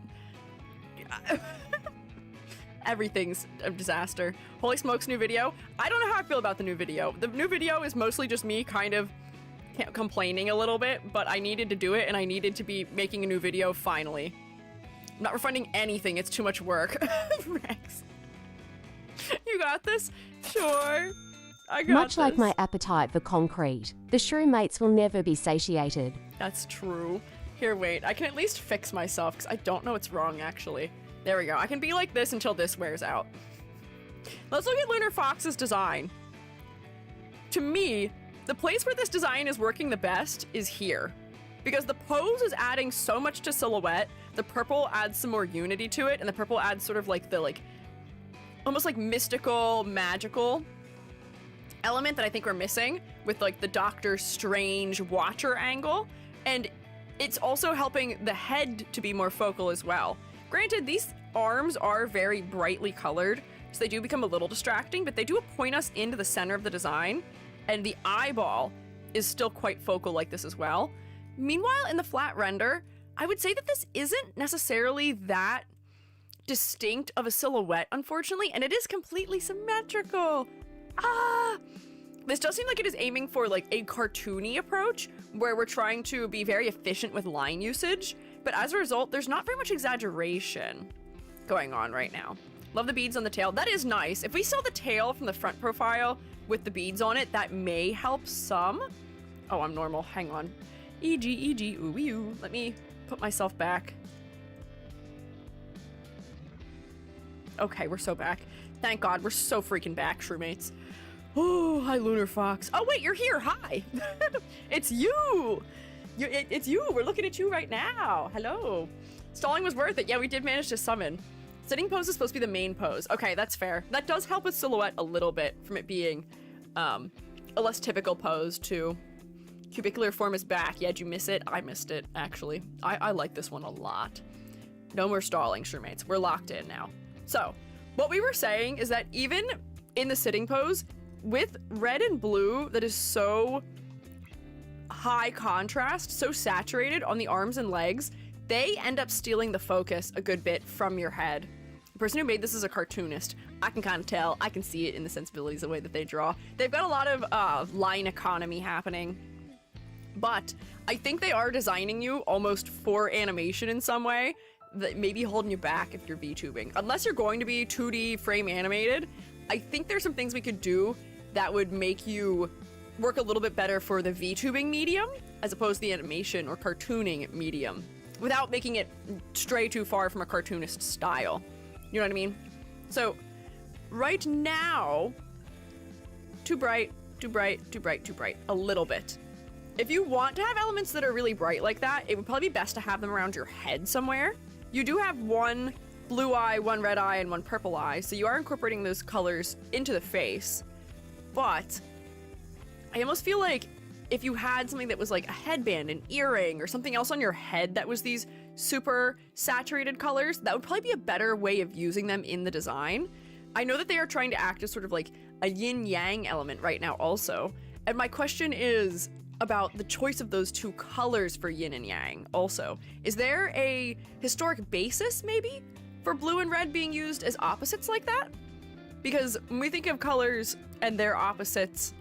Everything's a disaster. Holy smokes, new video. I don't know how I feel about the new video. The new video is mostly just me kind of complaining a little bit, but I needed to do it and I needed to be making a new video finally. I'm not refunding anything, it's too much work. Rex. You got this? Sure. I got Much this. like my appetite for concrete, the shroommates will never be satiated. That's true. Here, wait. I can at least fix myself because I don't know what's wrong, actually. There we go. I can be like this until this wears out. Let's look at Lunar Fox's design. To me, the place where this design is working the best is here. Because the pose is adding so much to silhouette, the purple adds some more unity to it, and the purple adds sort of like the almost like mystical, magical element that I think we're missing with like the Doctor Strange Watcher angle. And it's also helping the head to be more focal as well. Granted, these arms are very brightly colored, so they do become a little distracting, but they do point us into the center of the design, and the eyeball is still quite focal like this as well. Meanwhile, in the flat render, I would say that this isn't necessarily that distinct of a silhouette, unfortunately, and it is completely symmetrical. This does seem like it is aiming for like a cartoony approach, where we're trying to be very efficient with line usage, but as a result, there's not very much exaggeration going on right now. Love the beads on the tail. That is nice. If we saw the tail from the front profile with the beads on it, that may help some. Oh, I'm normal. Hang on. EG, ooh, ooh. Let me put myself back. Okay, we're so back. Thank God, we're so freaking back, shroommates. Oh, hi, Lunar Fox. Oh, wait, you're here. Hi. It's you. It's you. We're looking at you right now. Hello. Stalling was worth it. Yeah, we did manage to summon. Sitting pose is supposed to be the main pose. Okay, that's fair. That does help with silhouette a little bit from it being a less typical pose, too. Cubicular form is back. Yeah, did you miss it? I missed it, actually. I like this one a lot. No more stalling, shroommates. We're locked in now. So, what we were saying is that even in the sitting pose, with red and blue that is so high contrast, so saturated on the arms and legs, they end up stealing the focus a good bit from your head. The person who made this is a cartoonist. I can kind of tell. I can see it in the sensibilities, the way that they draw. They've got a lot of line economy happening. But I think they are designing you almost for animation in some way that may be holding you back if you're VTubing. Unless you're going to be 2D frame animated, I think there's some things we could do that would make you work a little bit better for the VTubing medium as opposed to the animation or cartooning medium without making it stray too far from a cartoonist style. You know what I mean? So right now, too bright, too bright, too bright, too bright, a little bit. If you want to have elements that are really bright like that, it would probably be best to have them around your head somewhere. You do have one blue eye, one red eye, and one purple eye, so you are incorporating those colors into the face. But I almost feel like if you had something that was like a headband, an earring, or something else on your head that was these super saturated colors, that would probably be a better way of using them in the design. I know that they are trying to act as sort of like a yin-yang element right now also, and my question is about the choice of those two colors for yin and yang also. Is there a historic basis, maybe, for blue and red being used as opposites like that? Because when we think of colors and their opposites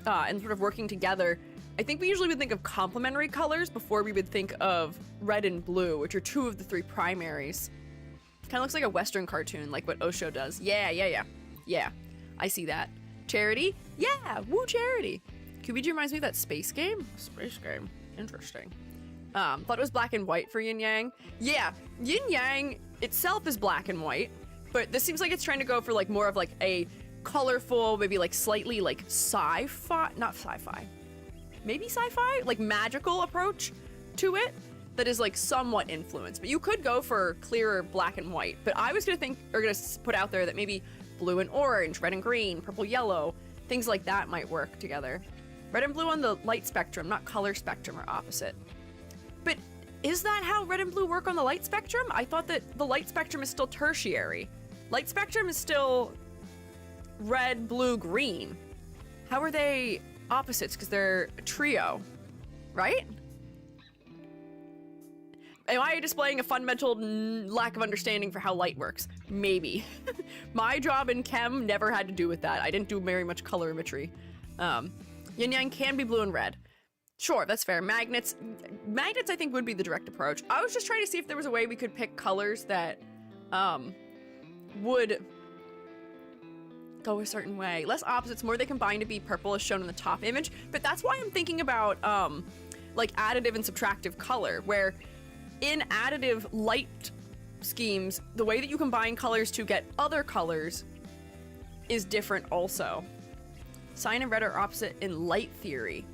and sort of working together, I think we usually would think of complementary colors before we would think of red and blue, which are two of the three primaries. Kind of looks like a Western cartoon, like what Osho does. Yeah, I see that. Charity? Yeah, woo Charity. QBG reminds me of that space game? Space game. Interesting. Thought it was black and white for yin yang. Yeah, yin yang itself is black and white, but this seems like it's trying to go for like more of like a colorful, maybe like slightly like sci-fi, not sci-fi, maybe sci-fi, like magical approach to it that is like somewhat influenced. But you could go for clearer black and white. But I was gonna put out there that maybe blue and orange, red and green, purple, yellow, things like that might work together. Red and blue on the light spectrum, not color spectrum, are opposite. But is that how red and blue work on the light spectrum? I thought that the light spectrum is still tertiary. Light spectrum is still red, blue, green. How are they opposites? Because they're a trio, right? Am I displaying a fundamental lack of understanding for how light works? Maybe. My job in chem never had to do with that. I didn't do very much colorimetry. Yin yang can be blue and red. Sure, that's fair. Magnets I think would be the direct approach. I was just trying to see if there was a way we could pick colors that would go a certain way. Less opposites, more they combine to be purple as shown in the top image. But that's why I'm thinking about like additive and subtractive color, where in additive light schemes, the way that you combine colors to get other colors is different also. Cyan and red are opposite in light theory.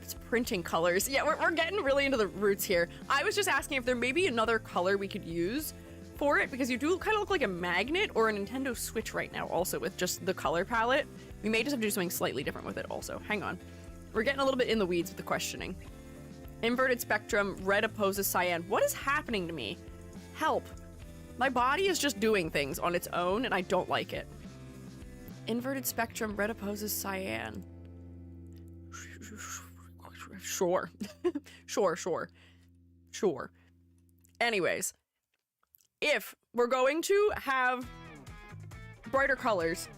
It's printing colors. Yeah, we're getting really into the roots here. I was just asking if there may be another color we could use for it, because you do kind of look like a magnet or a Nintendo Switch right now also with just the color palette. We may just have to do something slightly different with it also. Hang on. We're getting a little bit in the weeds with the questioning. Inverted spectrum, red opposes cyan. What is happening to me? Help. My body is just doing things on its own and I don't like it. Inverted spectrum, red opposes cyan. Sure. Sure. Anyways, if we're going to have brighter colors,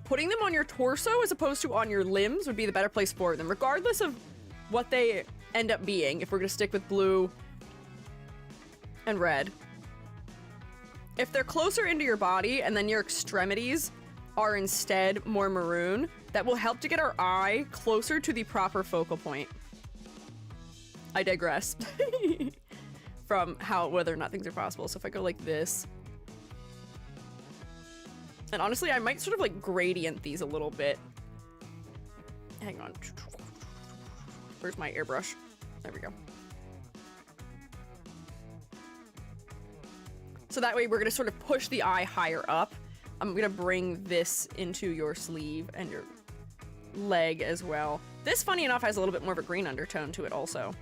putting them on your torso as opposed to on your limbs would be the better place for them, regardless of what they end up being, if we're gonna stick with blue and red. If they're closer into your body and then your extremities are instead more maroon, that will help to get our eye closer to the proper focal point. I digress from whether or not things are possible. So if I go like this, and honestly, I might sort of like gradient these a little bit. Hang on. Where's my airbrush? There we go. So that way we're gonna sort of push the eye higher up. I'm gonna bring this into your sleeve and your leg as well. This, funny enough, has a little bit more of a green undertone to it also,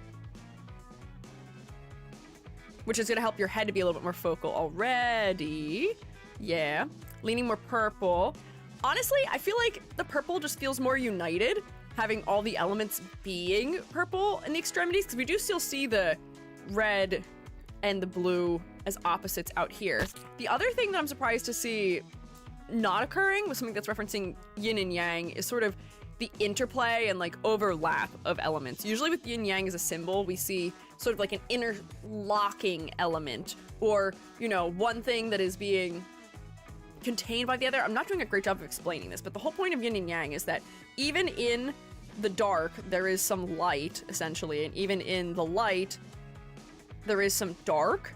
which is gonna help your head to be a little bit more focal already. Yeah, leaning more purple. Honestly, I feel like the purple just feels more united, having all the elements being purple in the extremities, because we do still see the red and the blue as opposites out here. The other thing that I'm surprised to see not occurring with something that's referencing yin and yang is sort of the interplay and like overlap of elements. Usually with yin yang as a symbol, we see sort of like an interlocking element, or, you know, one thing that is being contained by the other. I'm not doing a great job of explaining this, but the whole point of yin and yang is that even in the dark, there is some light, essentially, and even in the light, there is some dark.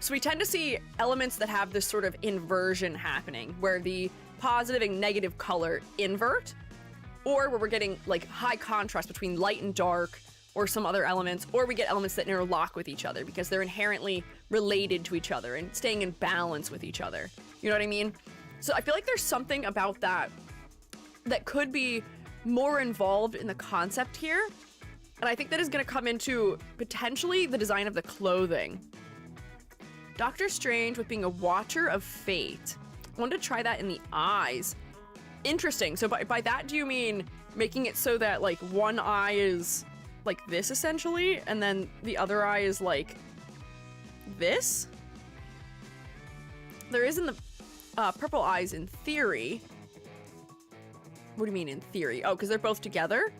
So we tend to see elements that have this sort of inversion happening, where the positive and negative color invert, or where we're getting like high contrast between light and dark, or some other elements, or we get elements that interlock with each other because they're inherently related to each other and staying in balance with each other. You know what I mean? So I feel like there's something about that that could be more involved in the concept here. And I think that is going to come into potentially the design of the clothing. Doctor Strange with being a watcher of fate. I wanted to try that in the eyes. Interesting. So by that, do you mean making it so that like one eye is like this essentially, and then the other eye is like this? There is in the purple eyes in theory. What do you mean in theory? Oh, because they're both together?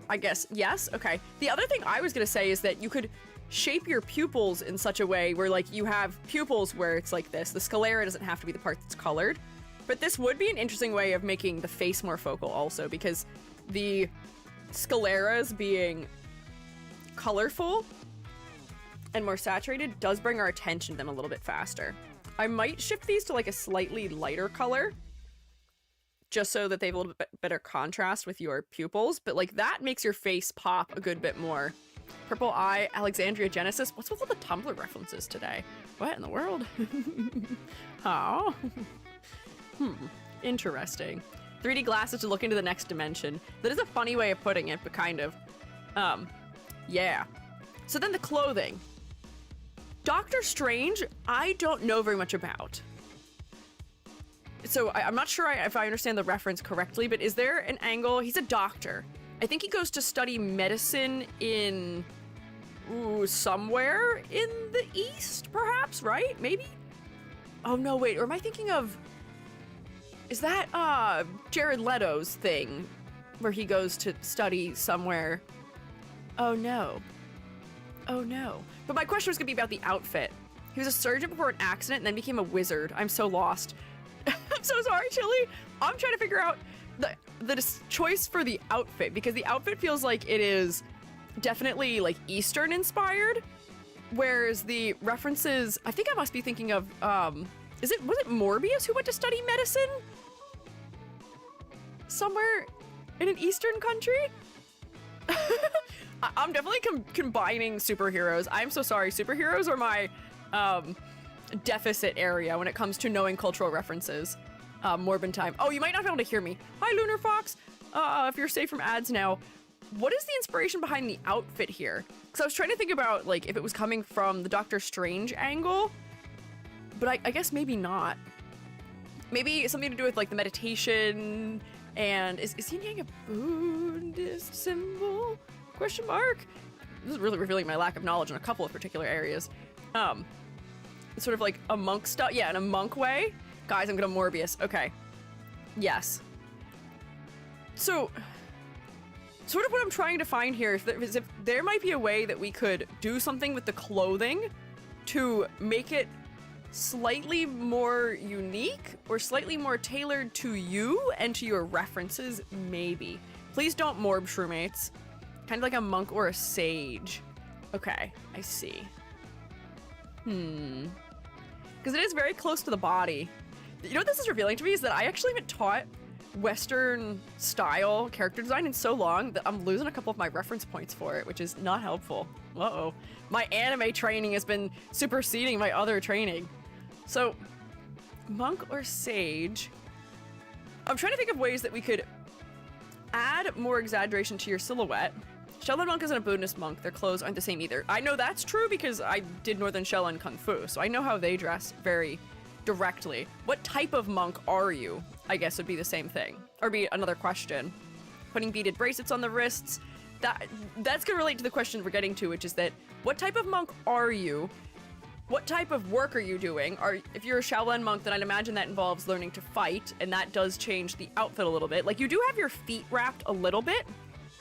I guess, yes, okay. The other thing I was gonna say is that you could shape your pupils in such a way where like you have pupils where it's like this. The sclera doesn't have to be the part that's colored, but this would be an interesting way of making the face more focal also, because the scleras being colorful and more saturated does bring our attention to them a little bit faster. I might shift these to like a slightly lighter color, just so that they have a little bit better contrast with your pupils, but like that makes your face pop a good bit more. Purple eye, Alexandria Genesis. What's with all the Tumblr references today? What in the world? Oh. Interesting. 3D glasses to look into the next dimension. That is a funny way of putting it, but kind of. Yeah. So then the clothing. Doctor Strange, I don't know very much about. So I'm not sure if I understand the reference correctly, but is there an angle? He's a doctor. I think he goes to study medicine in somewhere in the East, perhaps, right? Maybe? Oh no, wait, or am I thinking of... Is that Jared Leto's thing where he goes to study somewhere? Oh no. Oh no. But my question was gonna be about the outfit. He was a surgeon before an accident and then became a wizard. I'm so lost. I'm so sorry, Chili. I'm trying to figure out the choice for the outfit, because the outfit feels like it is definitely like Eastern inspired, whereas the references, I think I must be thinking of, was it Morbius who went to study medicine? Somewhere in an Eastern country? I'm definitely combining superheroes. I'm so sorry. Superheroes are my deficit area when it comes to knowing cultural references. Morbin time. Oh, you might not be able to hear me. Hi, Lunar Fox. If you're safe from ads now, what is the inspiration behind the outfit here? Because I was trying to think about, like, if it was coming from the Doctor Strange angle, but I guess maybe not. Maybe something to do with, like, the meditation, and is he wearing a Buddhist symbol? Question mark? This is really revealing my lack of knowledge in a couple of particular areas. Sort of like a monk stuff. Yeah, in a monk way. Guys, I'm gonna Morbius. Okay. Yes. So, sort of what I'm trying to find here is if there might be a way that we could do something with the clothing to make it slightly more unique or slightly more tailored to you and to your references, maybe. Please don't morb, shroommates. Kind of like a monk or a sage. Okay, I see. Because it is very close to the body. You know what this is revealing to me is that I actually haven't taught Western style character design in so long that I'm losing a couple of my reference points for it, which is not helpful. Uh-oh. My anime training has been superseding my other training. So, monk or sage? I'm trying to think of ways that we could add more exaggeration to your silhouette. Shaolin monk isn't a Buddhist monk. Their clothes aren't the same either. I know that's true because I did Northern Shaolin Kung Fu, so I know how they dress very directly. What type of monk are you? I guess would be the same thing. Or be another question. Putting beaded bracelets on the wrists. That's gonna relate to the question we're getting to, which is that what type of monk are you? What type of work are you doing? If you're a Shaolin monk, then I'd imagine that involves learning to fight, and that does change the outfit a little bit. Like, you do have your feet wrapped a little bit,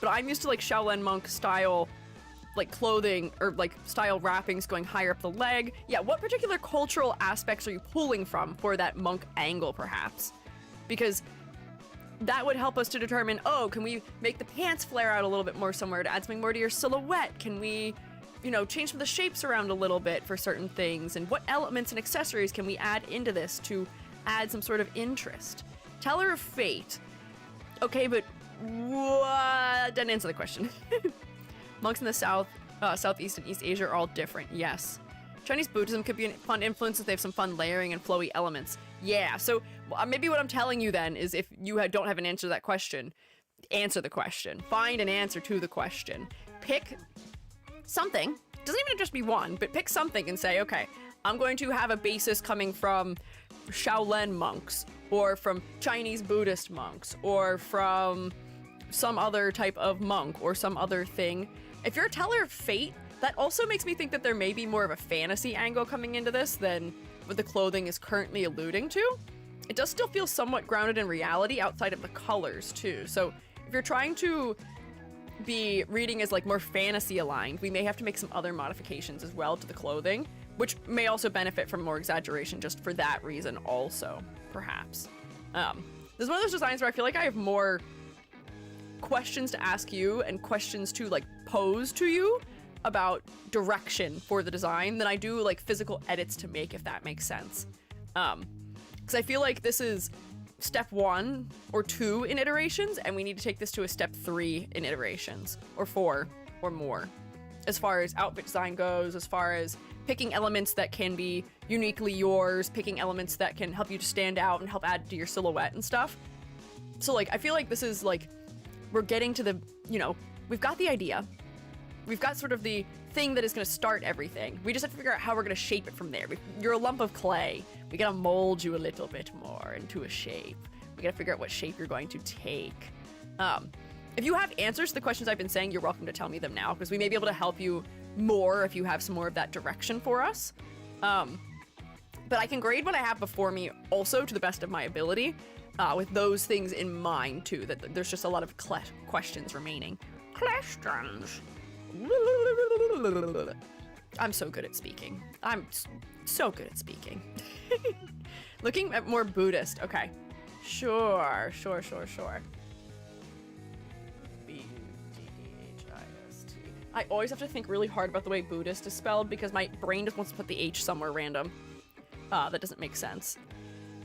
but I'm used to, like, Shaolin monk style, like, clothing, or, like, style wrappings going higher up the leg. Yeah, what particular cultural aspects are you pulling from for that monk angle, perhaps? Because that would help us to determine, oh, can we make the pants flare out a little bit more somewhere to add something more to your silhouette? Can we, you know, change some of the shapes around a little bit for certain things? And what elements and accessories can we add into this to add some sort of interest? Teller of Fate. Okay, but what? Didn't answer the question. Monks in the South, Southeast and East Asia are all different, yes. Chinese Buddhism could be a fun influence if they have some fun layering and flowy elements. Yeah, so maybe what I'm telling you then is if you don't have an answer to that question, answer the question. Find an answer to the question. Pick something. Doesn't even just be one, but pick something and say, okay, I'm going to have a basis coming from Shaolin monks, or from Chinese Buddhist monks, or from some other type of monk, or some other thing. If you're a teller of fate, that also makes me think that there may be more of a fantasy angle coming into this than what the clothing is currently alluding to. It does still feel somewhat grounded in reality outside of the colors too. So if you're trying to be reading as like more fantasy aligned, we may have to make some other modifications as well to the clothing, which may also benefit from more exaggeration just for that reason also, perhaps. This is one of those designs where I feel like I have more questions to ask you and questions to like pose to you about direction for the design than I do like physical edits to make, if that makes sense. Because I feel like this is step 1 or 2 in iterations, and we need to take this to a step 3 in iterations, or 4 or more, as far as outfit design goes, as far as picking elements that can be uniquely yours, picking elements that can help you to stand out and help add to your silhouette and stuff. So like, I feel like this is like, we're getting to the, you know, we've got the idea. We've got sort of the thing that is going to start everything. We just have to figure out how we're going to shape it from there. You're a lump of clay. We got to mold you a little bit more into a shape. We got to figure out what shape you're going to take. If you have answers to the questions I've been saying, you're welcome to tell me them now, because we may be able to help you more if you have some more of that direction for us. But I can grade what I have before me also to the best of my ability, with those things in mind too, that there's just a lot of questions remaining. Questions. I'm so good at speaking. I'm so good at speaking. Looking at more Buddhist. Okay. Sure. B-U-D-H-I-S-T. I always have to think really hard about the way Buddhist is spelled because my brain just wants to put the H somewhere random. That doesn't make sense.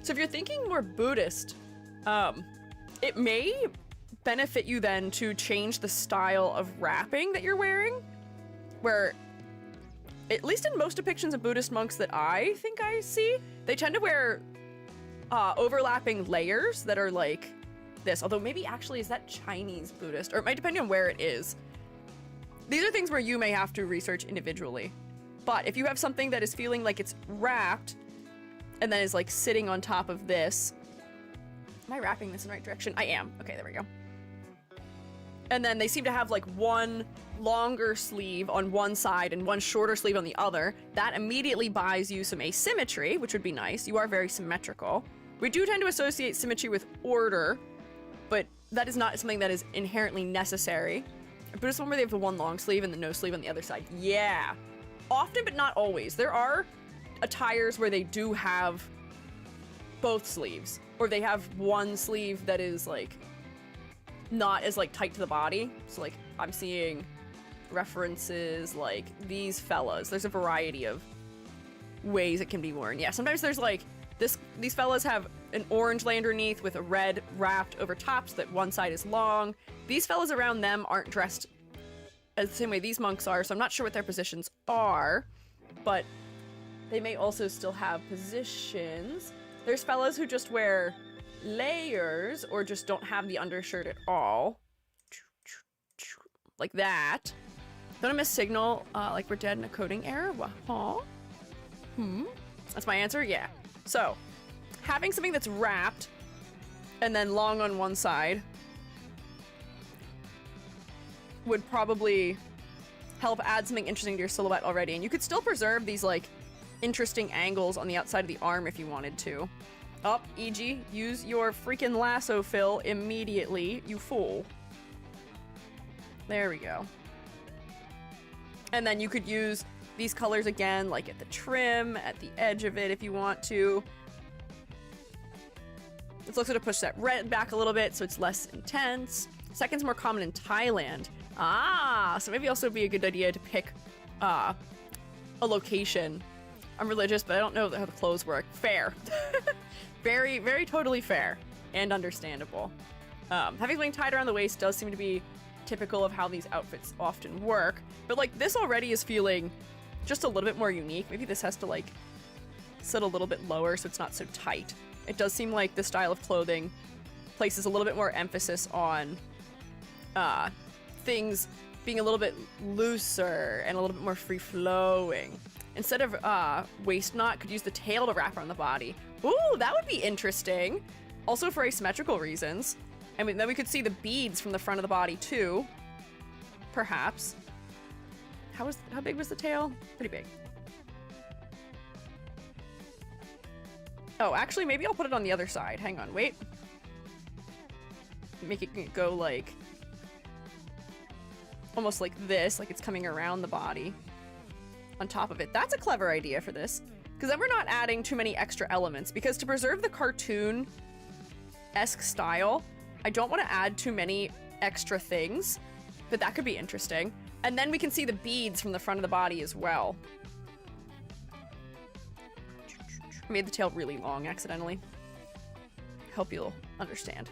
So if you're thinking more Buddhist, it may benefit you then to change the style of wrapping that you're wearing, where, at least in most depictions of Buddhist monks that I think I see, they tend to wear overlapping layers that are like this, although maybe actually is that Chinese Buddhist, or it might depend on where it is. These are things where you may have to research individually, but if you have something that is feeling like it's wrapped and then is like sitting on top of this, am I wrapping this in the right direction? I am. Okay, there we go. And then they seem to have like one longer sleeve on one side and one shorter sleeve on the other. That immediately buys you some asymmetry, which would be nice. You are very symmetrical. We do tend to associate symmetry with order, but that is not something that is inherently necessary. But it's one where they have the one long sleeve and the no sleeve on the other side. Yeah. Often, but not always. There are attires where they do have both sleeves, or they have one sleeve that is like not as like tight to the body. So like I'm seeing references like these fellas. There's a variety of ways it can be worn. Yeah, sometimes there's like these fellas have an orange layer underneath with a red wrapped over top so that one side is long. These fellas around them aren't dressed as the same way these monks are, so I'm not sure what their positions are, but they may also still have positions. There's fellas who just wear layers or just don't have the undershirt at all. Like that. Don't I miss signal like we're dead in a coding error? Huh? That's my answer? Yeah. So, having something that's wrapped and then long on one side would probably help add something interesting to your silhouette already. And you could still preserve these like interesting angles on the outside of the arm if you wanted to. Up, e.g., use your freaking lasso fill immediately, you fool. There we go. And then you could use these colors again, like at the trim, at the edge of it if you want to. Let's also to push that red back a little bit so it's less intense. Second's more common in Thailand. So maybe also be a good idea to pick a location. I'm religious, but I don't know how the clothes work. Fair. Very, very totally fair and understandable. Having something tied around the waist does seem to be typical of how these outfits often work, but like this already is feeling just a little bit more unique. Maybe this has to like sit a little bit lower so it's not so tight. It does seem like the style of clothing places a little bit more emphasis on things being a little bit looser and a little bit more free-flowing. Instead of waist knot, could use the tail to wrap around the body. Ooh, that would be interesting. Also for asymmetrical reasons. I mean, then we could see the beads from the front of the body too. Perhaps. How big was the tail? Pretty big. Oh, actually, maybe I'll put it on the other side. Hang on, wait. Make it go like almost like this, like it's coming around the body on top of it. That's a clever idea for this, because then we're not adding too many extra elements, because to preserve the cartoon-esque style, I don't want to add too many extra things, but that could be interesting. And then we can see the beads from the front of the body as well. I made the tail really long accidentally. Hope you'll understand.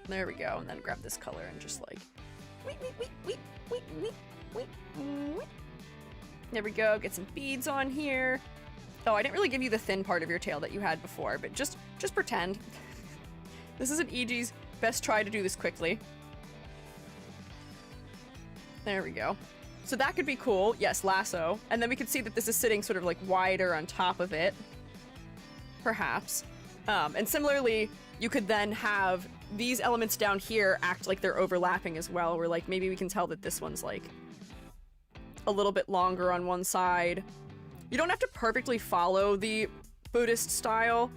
There we go, and then grab this color and just like There we go. Get some beads on here. Oh, I didn't really give you the thin part of your tail that you had before, but just pretend. This isn't EG's best try to do this quickly. There we go. So that could be cool. Yes, lasso. And then we could see that this is sitting sort of like wider on top of it. Perhaps. And similarly, you could then have these elements down here act like they're overlapping as well, where like maybe we can tell that this one's like a little bit longer on one side. You don't have to perfectly follow the Buddhist style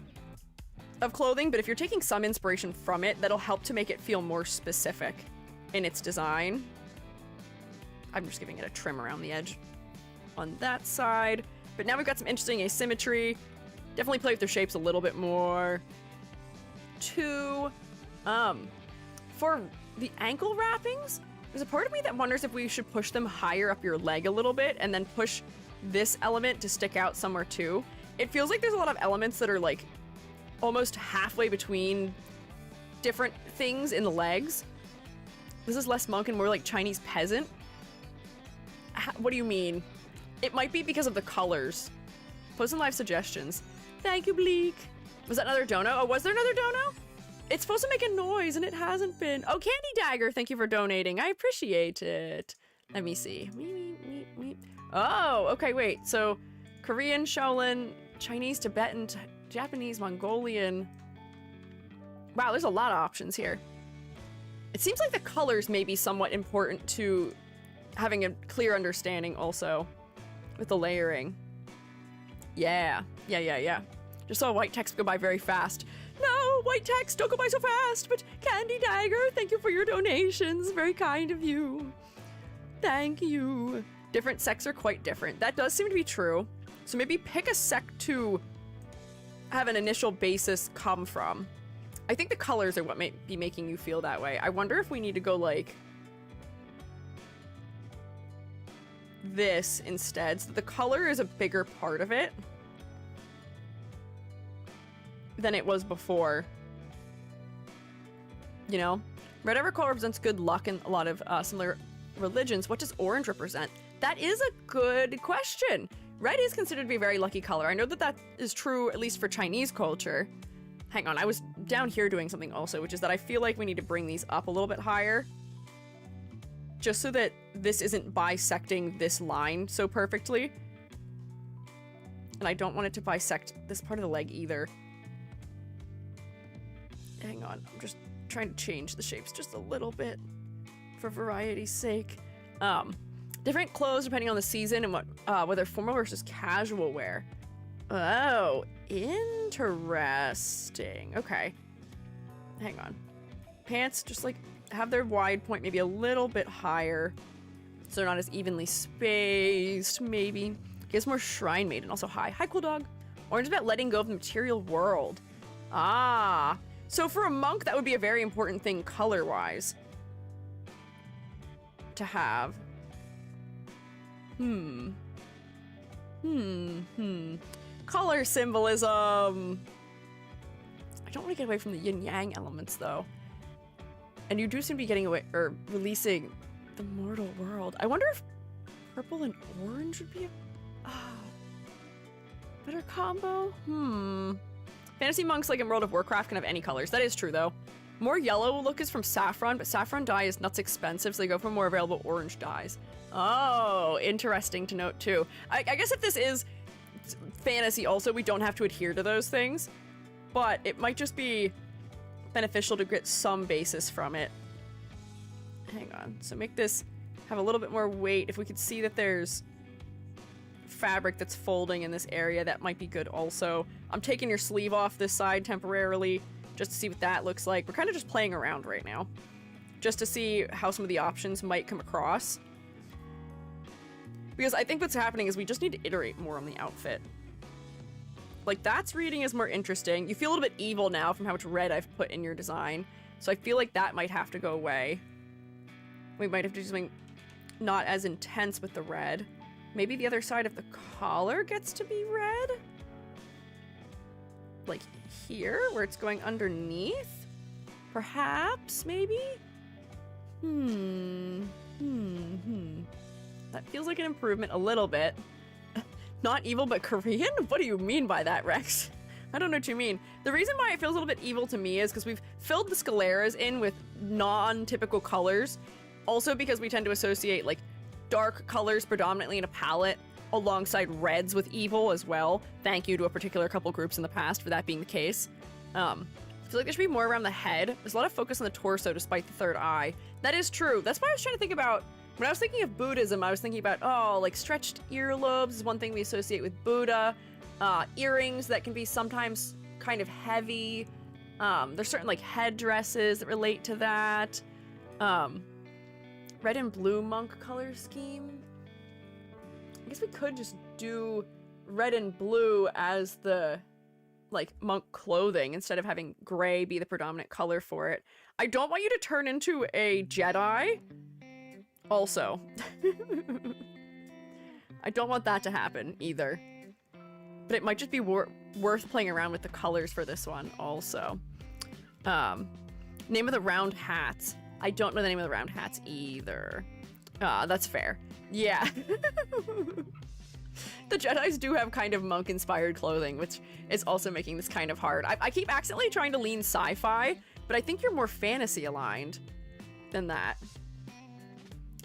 of clothing, but if you're taking some inspiration from it, that'll help to make it feel more specific in its design. I'm just giving it a trim around the edge on that side. But now we've got some interesting asymmetry. Definitely play with their shapes a little bit more. For the ankle wrappings, there's a part of me that wonders if we should push them higher up your leg a little bit and then push this element to stick out somewhere too. It feels like there's a lot of elements that are like almost halfway between different things in the legs. This is less monk and more like Chinese peasant. What do you mean? It might be because of the colors. Post some live suggestions. Thank you, Bleak. Was that another dono? Oh, was there another dono? It's supposed to make a noise and it hasn't been. Oh, Candy Dagger, thank you for donating. I appreciate it. Let me see. Oh, okay, wait. So Korean, Shaolin, Chinese, Tibetan, Japanese, Mongolian. Wow, there's a lot of options here. It seems like the colors may be somewhat important to having a clear understanding also with the layering. Yeah. Just saw white text go by very fast. No, white text, don't go by so fast. But Candy Dagger, thank you for your donations. Very kind of you. Thank you. Different sects are quite different. That does seem to be true. So maybe pick a sect to have an initial basis come from. I think the colors are what may be making you feel that way. I wonder if we need to go like this instead, so the color is a bigger part of it than it was before. You know? Red ever color represents good luck in a lot of similar religions. What does orange represent? That is a good question. Red is considered to be a very lucky color. I know that that is true, at least for Chinese culture. Hang on, I was down here doing something also, which is that I feel like we need to bring these up a little bit higher. Just so that this isn't bisecting this line so perfectly. And I don't want it to bisect this part of the leg either. Hang on, I'm just trying to change the shapes just a little bit for variety's sake. Different clothes depending on the season and whether formal versus casual wear. Oh, interesting. Okay. Hang on. Pants just like have their wide point maybe a little bit higher so they're not as evenly spaced, maybe. Gives more Shrine Maiden, also high. Hi, cool dog. Orange is about letting go of the material world. Ah. So for a monk, that would be a very important thing color-wise to have. Color symbolism. I don't want to get away from the yin-yang elements, though. And you do seem to be getting away, or releasing the mortal world. I wonder if purple and orange would be a better combo? Fantasy monks, like in World of Warcraft, can have any colors. That is true, though. More yellow look is from saffron, but saffron dye is nuts expensive, so they go for more available orange dyes. Oh, interesting to note, too. I guess if this is fantasy also, we don't have to adhere to those things, but it might just be beneficial to get some basis from it. Hang on. So make this have a little bit more weight. If we could see that there's fabric that's folding in this area, that might be good also. I'm taking your sleeve off this side temporarily just to see what that looks like. We're kind of just playing around right now just to see how some of the options might come across. Because I think what's happening is we just need to iterate more on the outfit. Like, that's reading is more interesting. You feel a little bit evil now from how much red I've put in your design. So I feel like that might have to go away. We might have to do something not as intense with the red. Maybe the other side of the collar gets to be red? Like here, where it's going underneath? Perhaps, maybe? That Feels like an improvement a little bit. Not evil, but Korean? What do you mean by that, Rex? I don't know what you mean. The reason why it feels a little bit evil to me is because we've filled the scaleras in with non-typical colors. Also because we tend to associate like dark colors predominantly in a palette alongside reds with evil as well. Thank you to a particular couple groups in the past for that being the case. I feel like there should be more around the head. There's a lot of focus on the torso despite the third eye. That is true. That's why I was trying to think about, when I was thinking of Buddhism, I was thinking about, oh, like stretched earlobes is one thing we associate with Buddha. Earrings that can be sometimes kind of heavy. There's certain like headdresses that relate to that. Red and blue monk color scheme. I guess we could just do red and blue as the like monk clothing instead of having gray be the predominant color for it. I don't want you to turn into a Jedi. Also. I don't want that to happen either. But it might just be worth playing around with the colors for this one also. Name of the round hats. I don't know the name of the round hats either. That's fair. Yeah. The Jedis do have kind of monk-inspired clothing, which is also making this kind of hard. I keep accidentally trying to lean sci-fi, but I think you're more fantasy-aligned than that.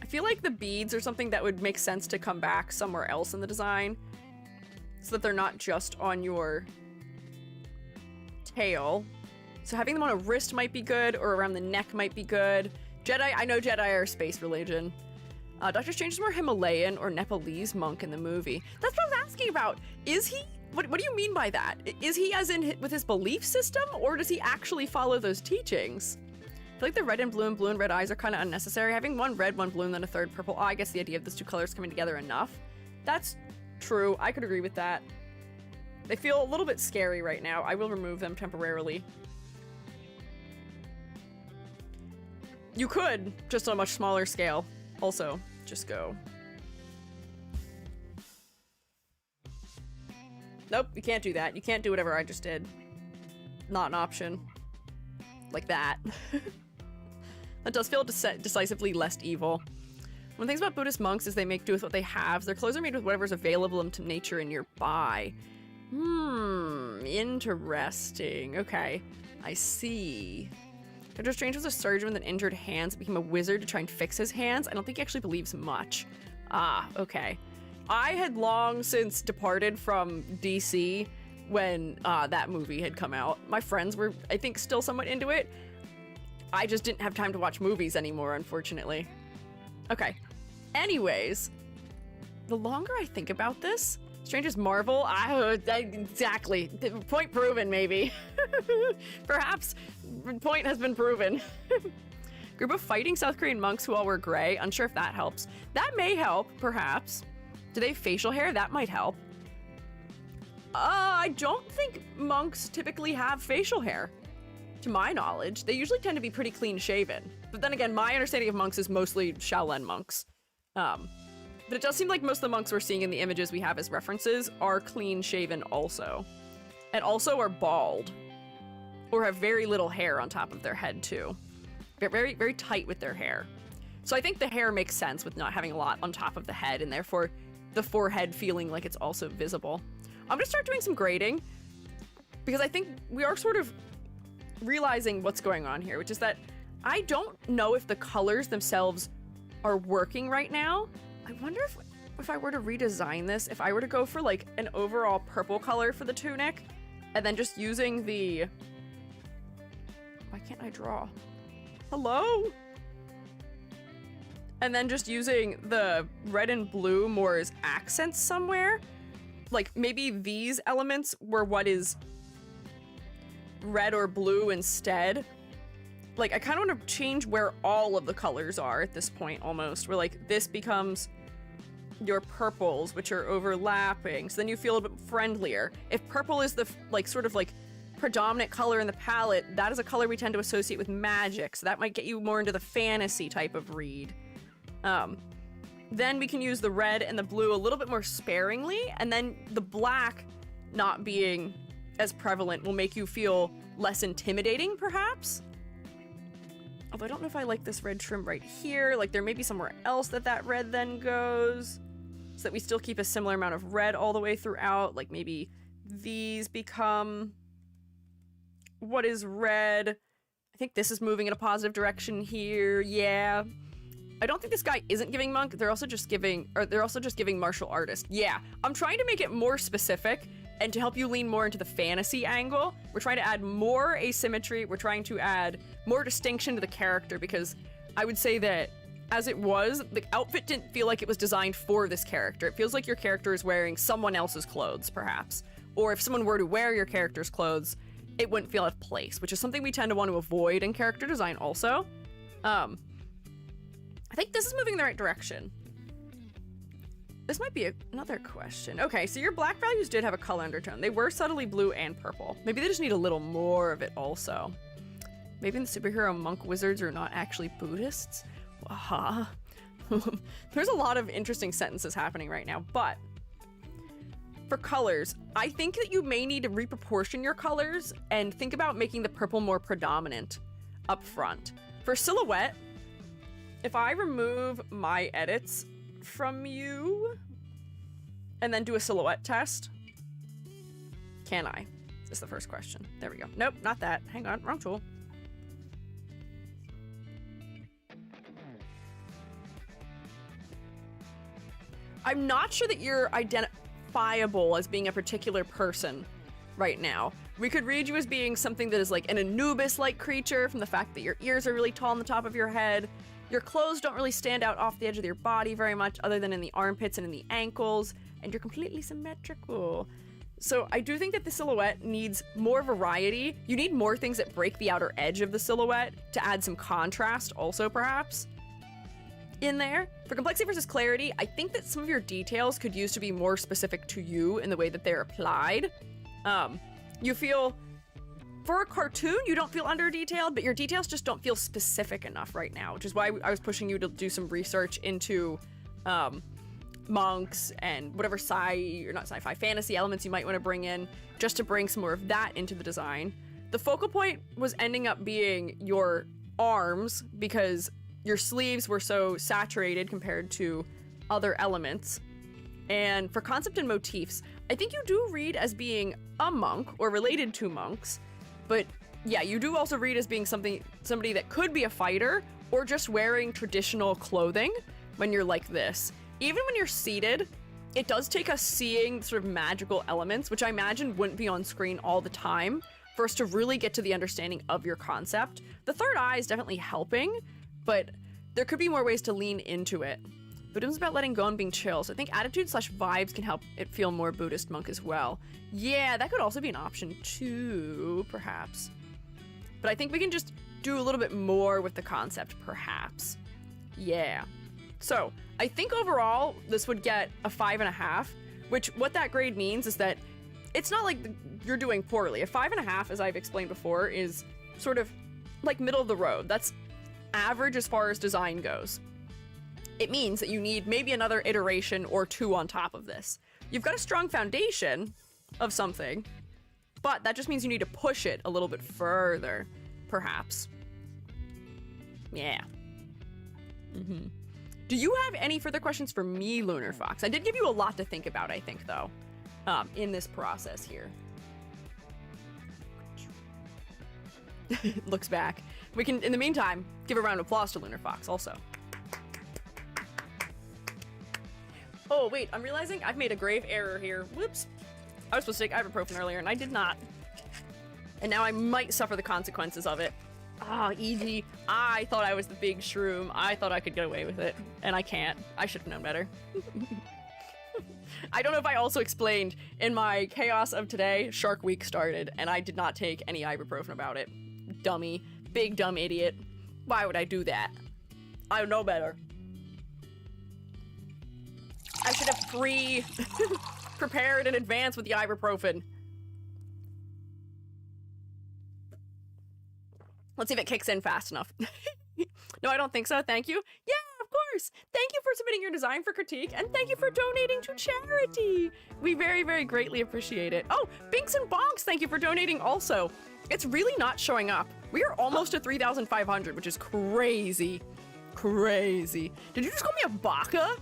I feel like the beads are something that would make sense to come back somewhere else in the design, so that they're not just on your tail. So having them on a wrist might be good, or around the neck might be good. Jedi, I know Jedi are a space religion. Doctor Strange is more Himalayan or Nepalese monk in the movie. That's what I was asking about. Is he? What do you mean by that? Is he as in with his belief system, or does he actually follow those teachings? I feel like the red and blue and red eyes are kind of unnecessary. Having one red, one blue, and then a third purple. I guess the idea of those two colors coming together enough. That's true. I could agree with that. They feel a little bit scary right now. I will remove them temporarily. You could, just on a much smaller scale. Also, just go. Nope, you can't do that. You can't do whatever I just did. Not an option. Like that. That does feel decisively less evil. One of the things about Buddhist monks is they make do with what they have. Their clothes are made with whatever's available to nature and nearby. Interesting. Okay, I see. Doctor Strange was a surgeon with an injured hands, became a wizard to try and fix his hands. I don't think he actually believes much. Ah, okay. I had long since departed from DC when that movie had come out. My friends were, I think, still somewhat into it. I just didn't have time to watch movies anymore, unfortunately. Okay. Anyways, the longer I think about this, Strange is Marvel. Exactly. Point proven, maybe. Perhaps point has been proven. Group of fighting South Korean monks who all wear gray. Unsure if that helps. That may help, perhaps. Do they have facial hair? That might help. I don't think monks typically have facial hair. To my knowledge, they usually tend to be pretty clean shaven. But then again, my understanding of monks is mostly Shaolin monks. But it does seem like most of the monks we're seeing in the images we have as references are clean shaven also. And also are bald. Or have very little hair on top of their head too. They're very, very tight with their hair. So I think the hair makes sense with not having a lot on top of the head, and therefore the forehead feeling like it's also visible. I'm gonna start doing some grading, because I think we are sort of realizing what's going on here, which is that I don't know if the colors themselves are working right now. I wonder if I were to redesign this, if I were to go for like an overall purple color for the tunic, and then just using the... Why can't I draw? Hello? And then just using the red and blue more as accents somewhere. Like maybe these elements were what is red or blue instead. Like I kind of want to change where all of the colors are at this point almost. Where like this becomes your purples, which are overlapping. So then you feel a bit friendlier. If purple is the like sort of like predominant color in the palette, that is a color we tend to associate with magic. So that might get you more into the fantasy type of read. Then we can use the red and the blue a little bit more sparingly, and then the black not being as prevalent will make you feel less intimidating, perhaps? Although I don't know if I like this red trim right here. Like, there may be somewhere else that that red then goes, so that we still keep a similar amount of red all the way throughout. Like, maybe these become what is red. I think this is moving in a positive direction here. Yeah. I don't think this guy isn't giving monk. They're also just giving martial artist. Yeah. I'm trying to make it more specific and to help you lean more into the fantasy angle. We're trying to add more asymmetry. We're trying to add more distinction to the character, because I would say that as it was, the outfit didn't feel like it was designed for this character. It feels like your character is wearing someone else's clothes, perhaps. Or if someone were to wear your character's clothes, it wouldn't feel out of place, which is something we tend to want to avoid in character design also. I think this is moving in the right direction. This might be another question. Okay, so your black values did have a color undertone. They were subtly blue and purple. Maybe they just need a little more of it also. Maybe the superhero monk wizards are not actually Buddhists? Aha. There's a lot of interesting sentences happening right now, but for colors, I think that you may need to reproportion your colors and think about making the purple more predominant up front. For silhouette, if I remove my edits from you and then do a silhouette test, can I? Is the first question. There we go. Nope, not that. Hang on, wrong tool. I'm not sure that you're identifiable as being a particular person right now. We could read you as being something that is like an Anubis-like creature from the fact that your ears are really tall on the top of your head. Your clothes don't really stand out off the edge of your body very much, other than in the armpits and in the ankles, and you're completely symmetrical. So I do think that the silhouette needs more variety. You need more things that break the outer edge of the silhouette to add some contrast also, perhaps, in there. For complexity versus clarity, I think that some of your details could use to be more specific to you in the way that they're applied. You feel, for a cartoon, you don't feel under-detailed, but your details just don't feel specific enough right now, which is why I was pushing you to do some research into monks and whatever not sci-fi, fantasy elements you might want to bring in, just to bring some more of that into the design. The focal point was ending up being your arms, because your sleeves were so saturated compared to other elements. And for concept and motifs, I think you do read as being a monk or related to monks, but yeah, you do also read as being somebody that could be a fighter or just wearing traditional clothing when you're like this. Even when you're seated, it does take us seeing sort of magical elements, which I imagine wouldn't be on screen all the time, for us to really get to the understanding of your concept. The third eye is definitely helping, but there could be more ways to lean into it. Buddhism's about letting go and being chill, so I think attitude/vibes can help it feel more Buddhist monk as well. Yeah, that could also be an option too, perhaps. But I think we can just do a little bit more with the concept, perhaps. Yeah. So, I think overall, this would get a 5.5, which what that grade means is that it's not like you're doing poorly. A 5.5, as I've explained before, is sort of like middle of the road. That's average as far as design goes. It means that you need maybe another iteration or two on top of this. You've got a strong foundation of something, but that just means you need to push it a little bit further, perhaps. Yeah. Do you have any further questions for me, Lunar Fox? I did give you a lot to think about, I think, though, in this process here. Looks back. We can, in the meantime, give a round of applause to Lunar Fox also. Oh, wait, I'm realizing I've made a grave error here. Whoops. I was supposed to take ibuprofen earlier, and I did not. And now I might suffer the consequences of it. E.g., I thought I was the big shroom. I thought I could get away with it, and I can't. I should have known better. I don't know if I also explained, in my chaos of today, Shark Week started, and I did not take any ibuprofen about it. Dummy. Big dumb idiot. Why would I do that? I know better. I should have prepared in advance with the ibuprofen. Let's see if it kicks in fast enough. No, I don't think so. Thank you. Yeah, of course. Thank you for submitting your design for critique, and thank you for donating to charity. We very, very greatly appreciate it. Oh, Binks and Bonks, thank you for donating also. It's really not showing up We are almost at 3,500, which is crazy. Crazy. Did you just call me a baka?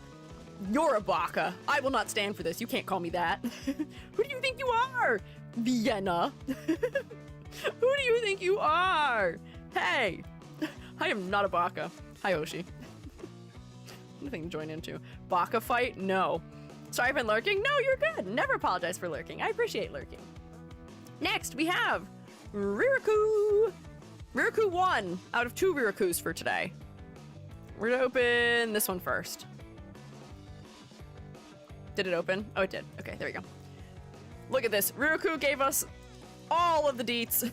You're a baka. I will not stand for this. You can't call me that. Who do you think you are? Vienna. Who do you think you are? Hey, I am not a baka. Hi, Oshi. Nothing to join into. Baka fight? No. Sorry I've been lurking? No, you're good. Never apologize for lurking. I appreciate lurking. Next, we have Riraku. Riraku 1 out of 2 Rirakus for today. We're gonna open this one first. Did it open? Oh, it did. Okay, there we go. Look at this. Riraku gave us all of the deets.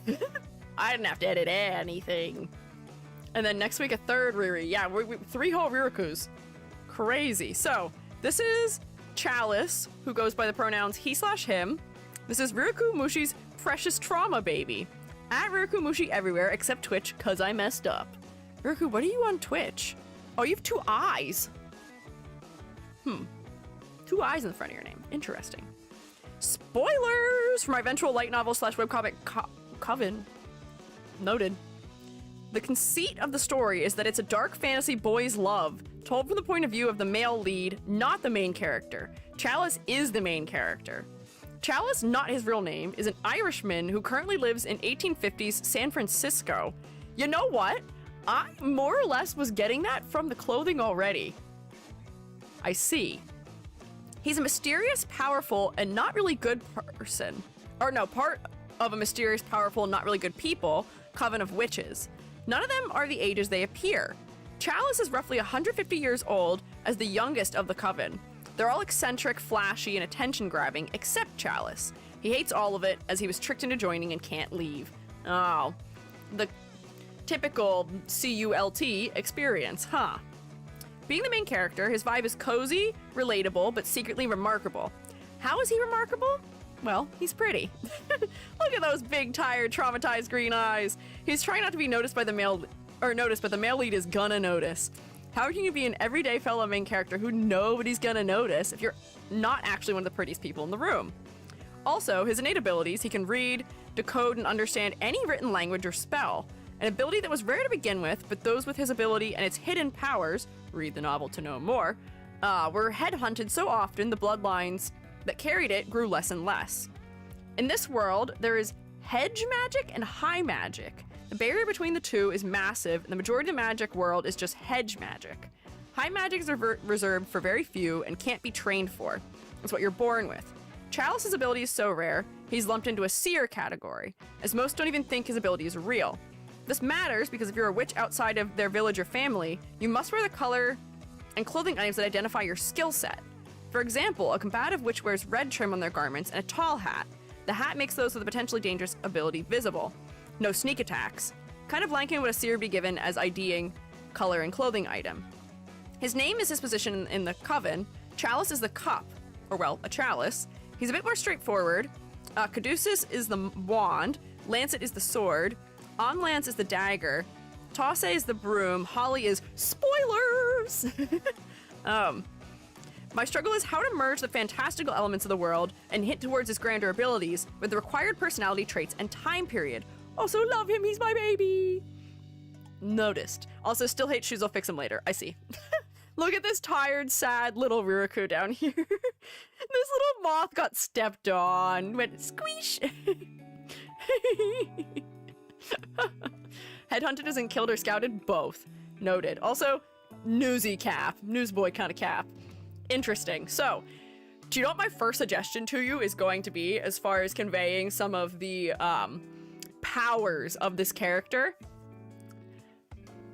I didn't have to edit anything. And then next week, a third Riri. Yeah, 3 whole Rirakus. Crazy. So, this is Chalice, who goes by the pronouns he/him. This is Riraku Mushi's precious trauma baby. At Riraku Mushi everywhere except Twitch, cause I messed up. Riraku, what are you on Twitch? Oh, you have 2 eyes. 2 eyes in the front of your name. Interesting. Spoilers for my eventual light novel / webcomic Coven. Noted. The conceit of the story is that it's a dark fantasy boys' love, told from the point of view of the male lead, not the main character. Chalice is the main character. Chalice, not his real name, is an Irishman who currently lives in 1850s San Francisco. You know what? I more or less was getting that from the clothing already. I see. He's a mysterious, powerful, and not really good person. Or no, part of a mysterious, powerful, not really good people, coven of witches. None of them are the ages they appear. Chalice is roughly 150 years old as the youngest of the coven. They're all eccentric, flashy, and attention-grabbing, except Chalice. He hates all of it as he was tricked into joining and can't leave. Oh, the typical CULT experience, huh? Being the main character, his vibe is cozy, relatable, but secretly remarkable. How is he remarkable? Well, he's pretty. Look at those big, tired, traumatized green eyes. He's trying not to be noticed by the male, but the male lead is gonna notice. How can you be an everyday fellow main character who nobody's gonna notice if you're not actually one of the prettiest people in the room? Also, his innate abilities, he can read, decode, and understand any written language or spell. An ability that was rare to begin with, but those with his ability and its hidden powers, read the novel to know more, were headhunted so often the bloodlines that carried it grew less and less. In this world, there is hedge magic and high magic. The barrier between the two is massive, and the majority of the magic world is just hedge magic. High magic is reserved for very few and can't be trained for. It's what you're born with. Chalice's ability is so rare, he's lumped into a seer category, as most don't even think his ability is real. This matters because if you're a witch outside of their village or family, you must wear the color and clothing items that identify your skill set. For example, a combative witch wears red trim on their garments and a tall hat. The hat makes those with a potentially dangerous ability visible. No sneak attacks. Kind of like what a seer would be given as IDing color and clothing item. His name is his position in the coven. Chalice is the cup, or well, a chalice. He's a bit more straightforward. Caduceus is the wand. Lancet is the sword. On Lance is the dagger. Tosse is the broom. Holly is spoilers! My struggle is how to merge the fantastical elements of the world and hint towards his grander abilities with the required personality traits and time period. Also love him, he's my baby! Noticed. Also still hate shoes, I'll fix him later. I see. Look at this tired, sad little Riraku down here. This little moth got stepped on. Went squish! Headhunted isn't killed or scouted? Both. Noted. Also, newsy cap. Newsboy kind of cap. Interesting. So, do you know what my first suggestion to you is going to be as far as conveying some of the powers of this character?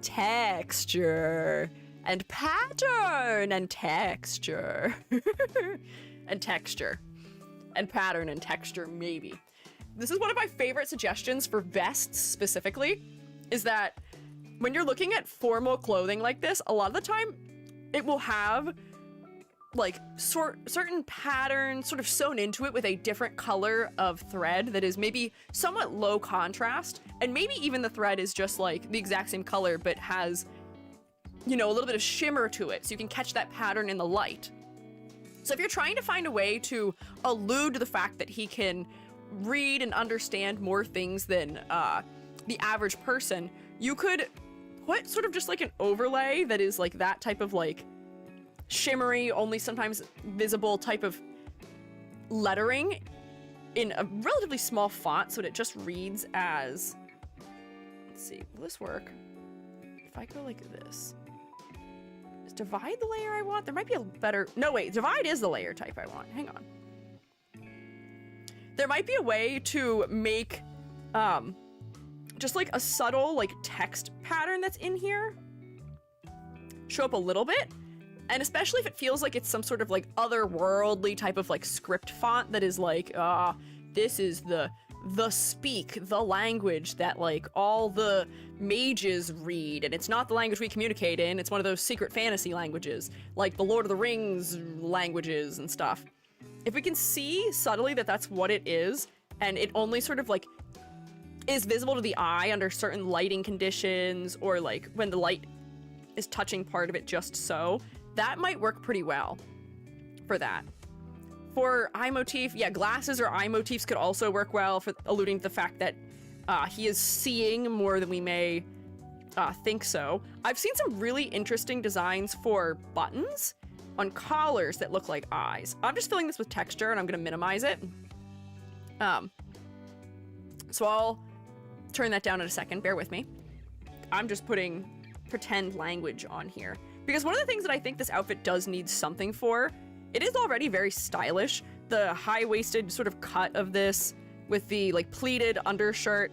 Texture. And pattern. And texture. And texture. And pattern and texture, maybe. This is one of my favorite suggestions for vests specifically, is that when you're looking at formal clothing like this, a lot of the time it will have like certain patterns sort of sewn into it with a different color of thread that is maybe somewhat low contrast, and maybe even the thread is just like the exact same color but has, you know, a little bit of shimmer to it so you can catch that pattern in the light. So if you're trying to find a way to allude to the fact that he can read and understand more things than the average person, you could put sort of just like an overlay that is like that type of like shimmery, only sometimes visible type of lettering in a relatively small font so that it just reads as, let's see, will this work? If I go like this, is divide the layer I want? There might be a better, no wait, divide is the layer type I want, hang on. There might be a way to make just like a subtle like text pattern that's in here show up a little bit, and especially if it feels like it's some sort of like otherworldly type of like script font that is like, this is the speak, the language that like all the mages read, and it's not the language we communicate in, it's one of those secret fantasy languages, like the Lord of the Rings languages and stuff. If we can see subtly that that's what it is, and it only sort of like is visible to the eye under certain lighting conditions, or like when the light is touching part of it just so, that might work pretty well for that. For eye motif, yeah, glasses or eye motifs could also work well for alluding to the fact that he is seeing more than we may think so. I've seen some really interesting designs for buttons on collars that look like eyes. I'm just filling this with texture and I'm gonna minimize it. So I'll turn that down in a second, bear with me. I'm just putting pretend language on here. Because one of the things that I think this outfit does need something for, it is already very stylish. The high-waisted sort of cut of this with the like pleated undershirt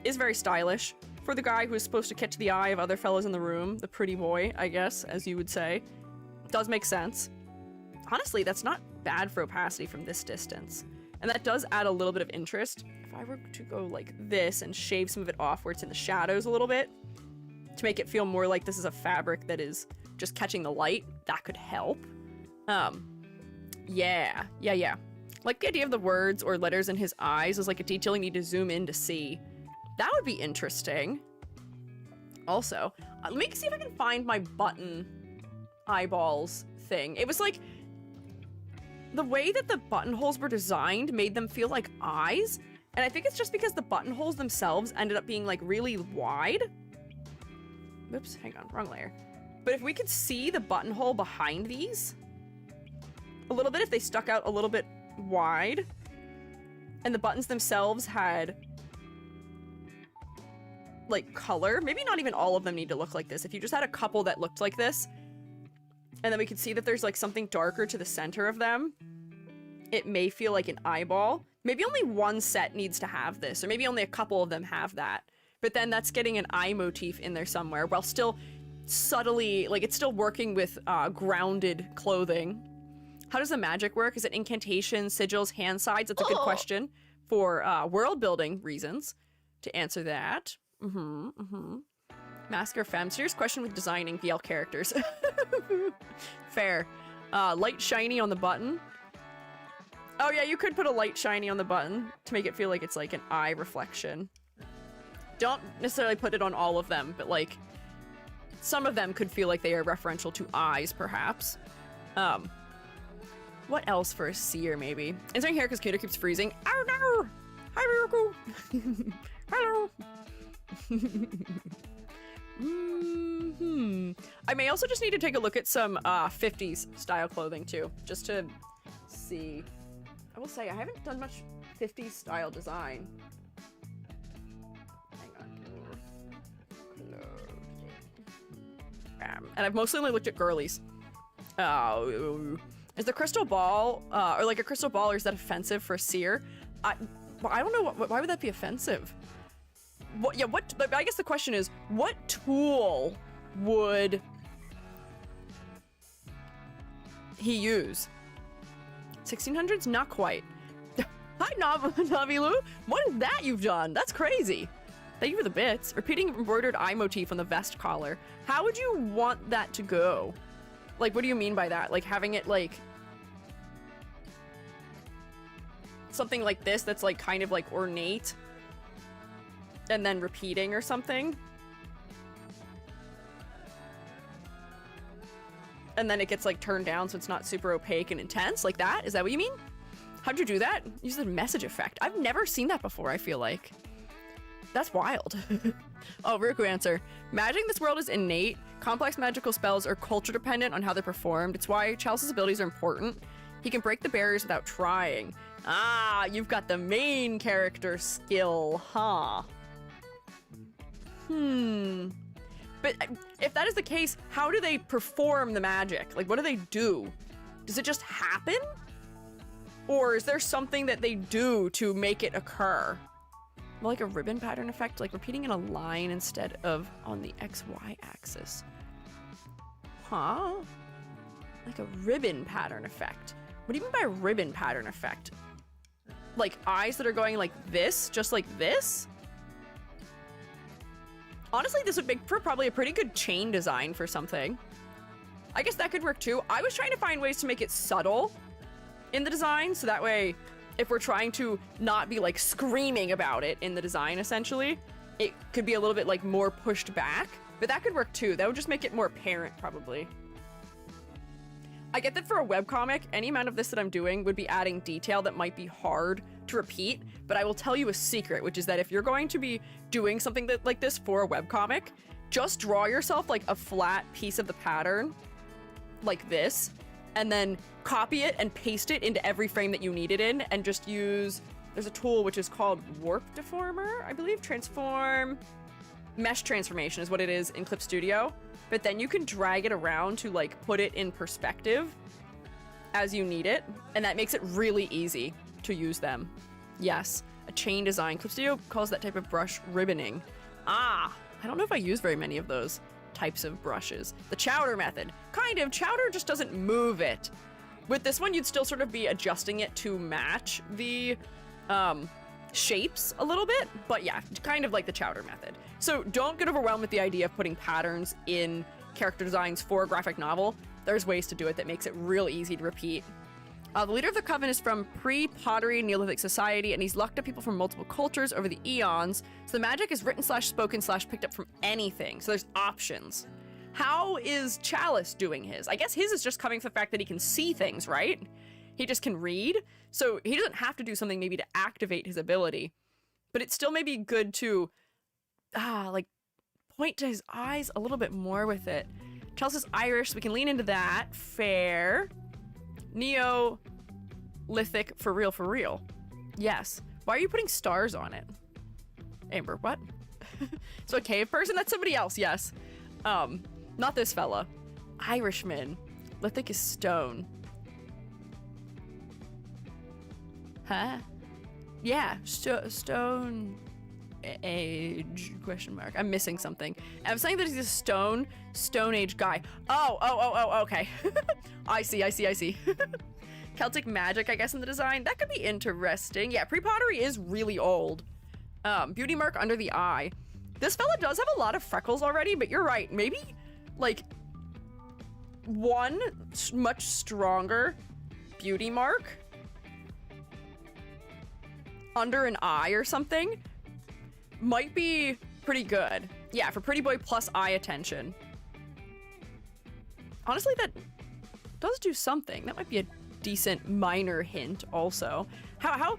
is very stylish. For the guy who is supposed to catch the eye of other fellows in the room, the pretty boy, I guess, as you would say, does make sense. Honestly, that's not bad for opacity from this distance. And that does add a little bit of interest. If I were to go like this and shave some of it off where it's in the shadows a little bit, to make it feel more like this is a fabric that is just catching the light, that could help. Yeah. Like the idea of the words or letters in his eyes is like a detail you need to zoom in to see. That would be interesting. Also, let me see if I can find my button eyeballs thing. It was like, the way that the buttonholes were designed made them feel like eyes, and I think it's just because the buttonholes themselves ended up being like really wide. Whoops, hang on, wrong layer. But if we could see the buttonhole behind these a little bit, if they stuck out a little bit wide, and the buttons themselves had like color, maybe not even all of them need to look like this. If you just had a couple that looked like this, and then we could see that there's like something darker to the center of them, it may feel like an eyeball. Maybe only one set needs to have this, or maybe only a couple of them have that. But then that's getting an eye motif in there somewhere while still subtly, like it's still working with grounded clothing. How does the magic work? Is it incantations, sigils, hand sides? That's a good question for world building reasons to answer that. Mask or femme? Serious question with designing VL characters. Fair. Light shiny on the button. Oh yeah, you could put a light shiny on the button to make it feel like it's like an eye reflection. Don't necessarily put it on all of them, but like some of them could feel like they are referential to eyes, perhaps. What else for a seer, maybe? Answering here because Kato keeps freezing. Oh no! Hi, Ryuko! Hello! I may also just need to take a look at some 50s style clothing too, just to see. I will say I haven't done much 50s style design. Hang on. And I've mostly only looked at girlies. Is the crystal ball, or like a crystal ball, or is that offensive for a seer? I don't know, why would that be offensive? But I guess the question is, what tool would he use? 1600s? Not quite. Hi, Navilu. What is that you've done? That's crazy. Thank you for the bits. Repeating embroidered eye motif on the vest collar. How would you want that to go? Like, what do you mean by that? Like, having it, like, something like this that's, like, kind of, like, ornate? And then repeating or something? And then it gets, like, turned down so it's not super opaque and intense? Like that? Is that what you mean? How'd you do that? Use the message effect. I've never seen that before, I feel like. That's wild. Oh, Ruku answer. Magic in this world is innate. Complex magical spells are culture dependent on how they're performed. It's why Chalice's abilities are important. He can break the barriers without trying. Ah, you've got the main character skill, huh? But if that is the case, how do they perform the magic? Like, what do they do? Does it just happen? Or is there something that they do to make it occur? Well, like a ribbon pattern effect, like repeating in a line instead of on the XY axis. Huh? Like a ribbon pattern effect. What do you mean by ribbon pattern effect? Like eyes that are going like this, just like this? Honestly, this would make for probably a pretty good chain design for something. I guess that could work too. I was trying to find ways to make it subtle in the design, so that way, if we're trying to not be like screaming about it in the design, essentially, it could be a little bit like more pushed back, but that could work too. That would just make it more apparent, probably. I get that for a webcomic, any amount of this that I'm doing would be adding detail that might be hard to repeat, but I will tell you a secret, which is that if you're going to be doing something that like this for a webcomic, just draw yourself like a flat piece of the pattern, like this, and then copy it and paste it into every frame that you need it in, and just use, there's a tool which is called Warp Deformer, I believe, mesh transformation is what it is in Clip Studio, but then you can drag it around to like put it in perspective as you need it, and that makes it really easy to use them. Yes, a chain design. Clip Studio calls that type of brush ribboning. Ah, I don't know if I use very many of those types of brushes. The chowder method. Kind of. Chowder just doesn't move it. With this one, you'd still sort of be adjusting it to match the shapes a little bit, but yeah, kind of like the chowder method. So don't get overwhelmed with the idea of putting patterns in character designs for a graphic novel. There's ways to do it that makes it real easy to repeat. The leader of the Coven is from pre-pottery Neolithic society, and he's locked up people from multiple cultures over the eons, so the magic is written / spoken / picked up from anything, so there's options. How is Chalice doing his? I guess his is just coming from the fact that he can see things, right? He just can read, so he doesn't have to do something maybe to activate his ability, but it still may be good to, like, point to his eyes a little bit more with it. Chalice is Irish, so we can lean into that. Fair. Neolithic, for real. Yes. Why are you putting stars on it? Amber, what? So a cave person? That's somebody else, yes. Not this fella. Irishman. Lithic is stone. Huh? Yeah, stone age, question mark. I'm missing something. I'm saying that he's a stone age guy. Oh, okay. I see. Celtic magic, I guess, in the design. That could be interesting. Yeah, pre-pottery is really old. Beauty mark under the eye. This fella does have a lot of freckles already, but you're right. Maybe, like, one much stronger beauty mark under an eye or something might be pretty good. Yeah, for pretty boy plus eye attention. Honestly, that does do something. That might be a decent minor hint also. How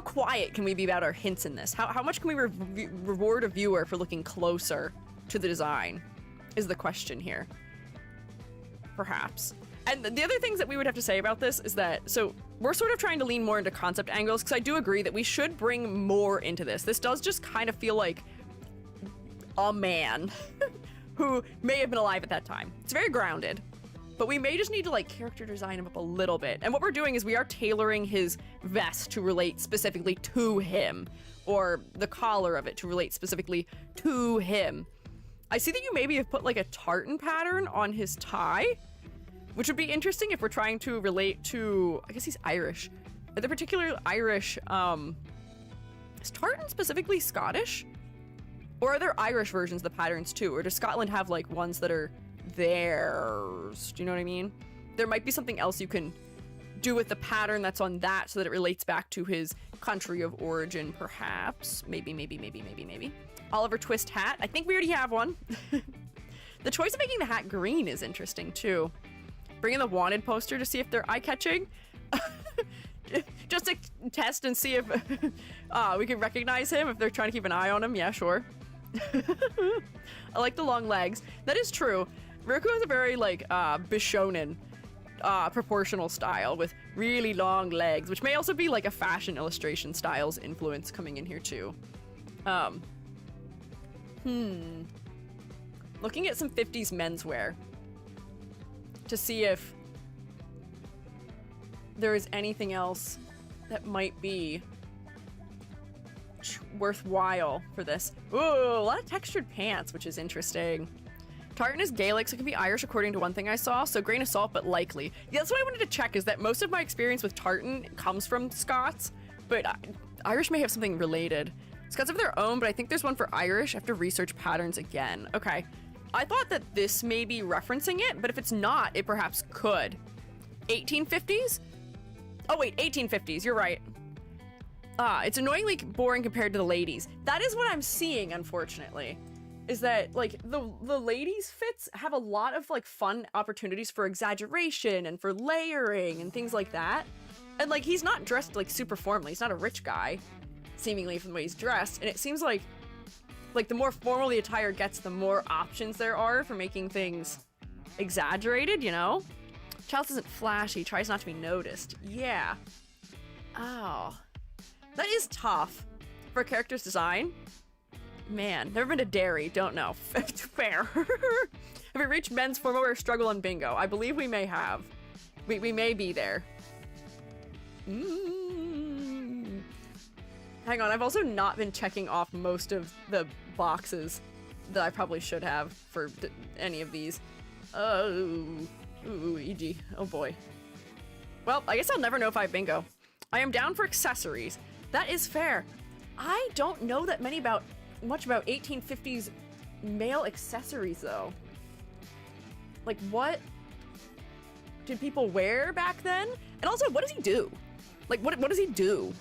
quiet can we be about our hints in this? How much can we reward a viewer for looking closer to the design is the question here. Perhaps. And the other things that we would have to say about this is that, so we're sort of trying to lean more into concept angles, because I do agree that we should bring more into this. This does just kind of feel like a man who may have been alive at that time. It's very grounded, but we may just need to like character design him up a little bit. And what we're doing is we are tailoring his vest to relate specifically to him, or the collar of it to relate specifically to him. I see that you maybe have put like a tartan pattern on his tie, which would be interesting if we're trying to relate to, I guess he's Irish. Are there particular Irish, is tartan specifically Scottish? Or are there Irish versions of the patterns too? Or does Scotland have like ones that are theirs? Do you know what I mean? There might be something else you can do with the pattern that's on that so that it relates back to his country of origin, perhaps. Maybe. Oliver Twist hat. I think we already have one. The choice of making the hat green is interesting too. Bring in the wanted poster to see if they're eye-catching. Just to test and see if we can recognize him, if they're trying to keep an eye on him. Yeah, sure. I like the long legs. That is true. Roku has a very, like, Bishonen proportional style with really long legs, which may also be, like, a fashion illustration styles influence coming in here, too. Looking at some 50s menswear to see if there is anything else that might be worthwhile for this. Ooh, a lot of textured pants, which is interesting. Tartan is Gaelic, so it can be Irish according to one thing I saw, so grain of salt, but likely. Yeah, that's what I wanted to check, is that most of my experience with tartan comes from Scots, but Irish may have something related. Scots have their own, but I think there's one for Irish. I have to research patterns again. Okay. I thought that this may be referencing it, but if it's not, it perhaps could. 1850s? Oh wait, 1850s, you're right. It's annoyingly boring compared to the ladies. That is what I'm seeing, unfortunately. Is that, like, the ladies' fits have a lot of, like, fun opportunities for exaggeration and for layering and things like that. And, like, he's not dressed, like, super formally. He's not a rich guy, seemingly, from the way he's dressed. And it seems like the more formal the attire gets, the more options there are for making things exaggerated, you know? Chalice isn't flashy, tries not to be noticed. Yeah. Oh. That is tough for a character's design. Man, never been to Derry, don't know. Fair. Have we reached men's formal wear struggle on bingo? I believe we may have. We may be there. Hang on, I've also not been checking off most of the boxes that I probably should have for any of these. Ooh, e.g. Oh boy. Well, I guess I'll never know if I have bingo. I am down for accessories. That is fair. I don't know that much about 1850s male accessories, though. Like, what did people wear back then? And also, what does he do? Like, what does he do?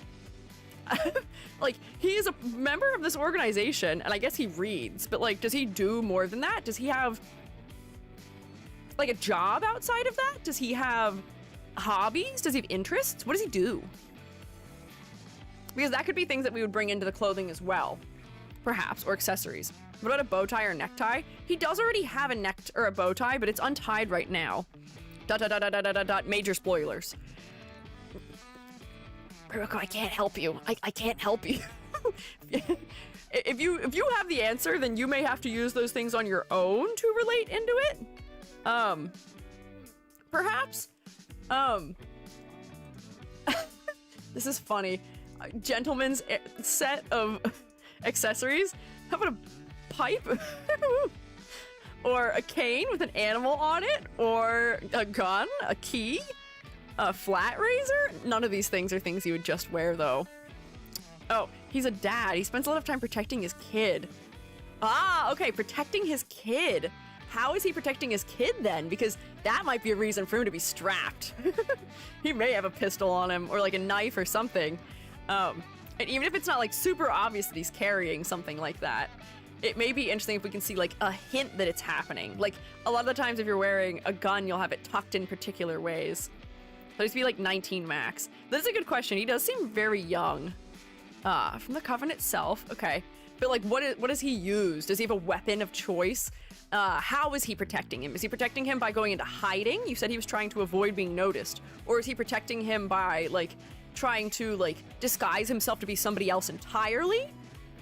Like, he is a member of this organization, and I guess he reads, but, like, does he do more than that? Does he have, like, a job outside of that? Does he have hobbies? Does he have interests? What does he do? Because that could be things that we would bring into the clothing as well, perhaps, or accessories. What about a bow tie or necktie? He does already have a or a bow tie, but it's untied right now. ... Major spoilers. Ruko, I can't help you. I can't help you. If you have the answer, then you may have to use those things on your own to relate into it. Perhaps. This is funny. A gentleman's set of accessories. How about a pipe? Or a cane with an animal on it? Or a gun? A key? A flat razor? None of these things are things you would just wear, though. Oh, he's a dad. He spends a lot of time protecting his kid. Ah, okay, protecting his kid. How is he protecting his kid, then? Because that might be a reason for him to be strapped. He may have a pistol on him, or like a knife or something. And even if it's not like super obvious that he's carrying something like that, it may be interesting if we can see like a hint that it's happening. Like a lot of the times if you're wearing a gun, you'll have it tucked in particular ways. That used to be like 19 max. That is a good question. He does seem very young. From the Coven itself, okay. But like, what does he use? Does he have a weapon of choice? How is he protecting him? Is he protecting him by going into hiding? You said he was trying to avoid being noticed. Or is he protecting him by like trying to like disguise himself to be somebody else entirely?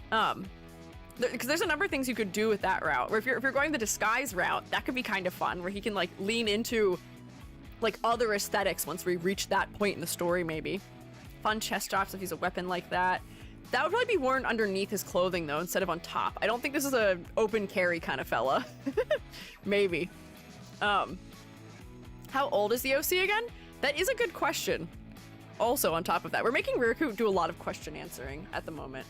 Because there's a number of things you could do with that route. Or if you're going the disguise route, that could be kind of fun, where he can like lean into like other aesthetics once we reach that point in the story, maybe. Fun chest straps if he's a weapon like that. That would probably be worn underneath his clothing though, instead of on top. I don't think this is a open carry kind of fella. Maybe. How old is the OC again? That is a good question. Also on top of that, we're making Ririku do a lot of question answering at the moment.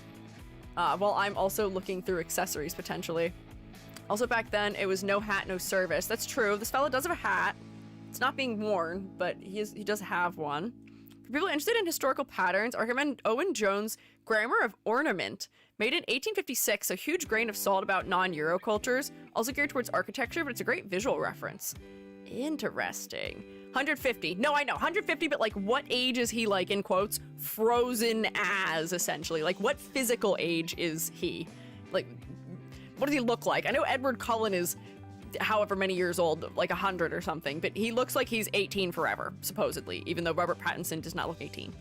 While I'm also looking through accessories potentially. Also back then, it was no hat, no service. That's true. This fella does have a hat. It's not being worn, but he does have one. For people interested in historical patterns, I recommend Owen Jones' Grammar of Ornament, made in 1856, a huge grain of salt about non-Euro cultures, also geared towards architecture, but it's a great visual reference. Interesting. 150. No, I know, 150, but like what age is he, like, in quotes, frozen as, essentially? Like what physical age is he? Like, what does he look like? I know Edward Cullen is however many years old, like 100 or something, but he looks like he's 18 forever, supposedly, even though Robert Pattinson does not look 18.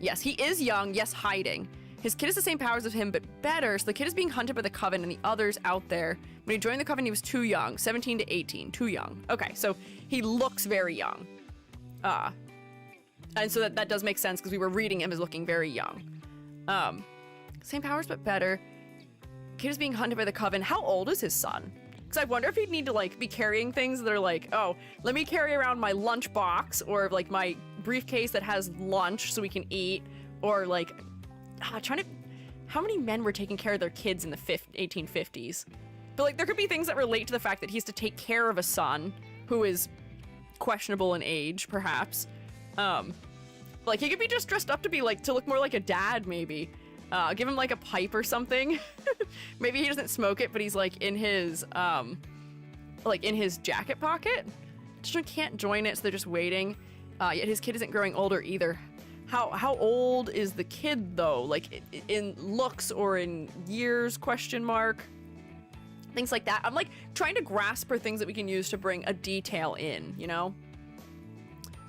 Yes, he is young, yes, hiding. His kid has the same powers as him, but better, so the kid is being hunted by the Coven and the others out there. When he joined the Coven, he was too young, 17 to 18, too young. Okay, so he looks very young. And so that does make sense, because we were reading him as looking very young. Same powers, but better. Kid is being hunted by the Coven. How old is his son? Because I wonder if he'd need to, like, be carrying things that are like, oh, let me carry around my lunch box, or like my briefcase that has lunch so we can eat, or like, how many men were taking care of their kids in the 1850s? But like, there could be things that relate to the fact that he has to take care of a son who is questionable in age, perhaps. Like, he could be just dressed up to be like, to look more like a dad, maybe. Give him like a pipe or something. Maybe he doesn't smoke it, but he's like in his jacket pocket. Children can't join it, so they're just waiting. Yet his kid isn't growing older either. How old is the kid though? Like in looks or in years, question mark? Things like that. I'm like trying to grasp for things that we can use to bring a detail in, you know?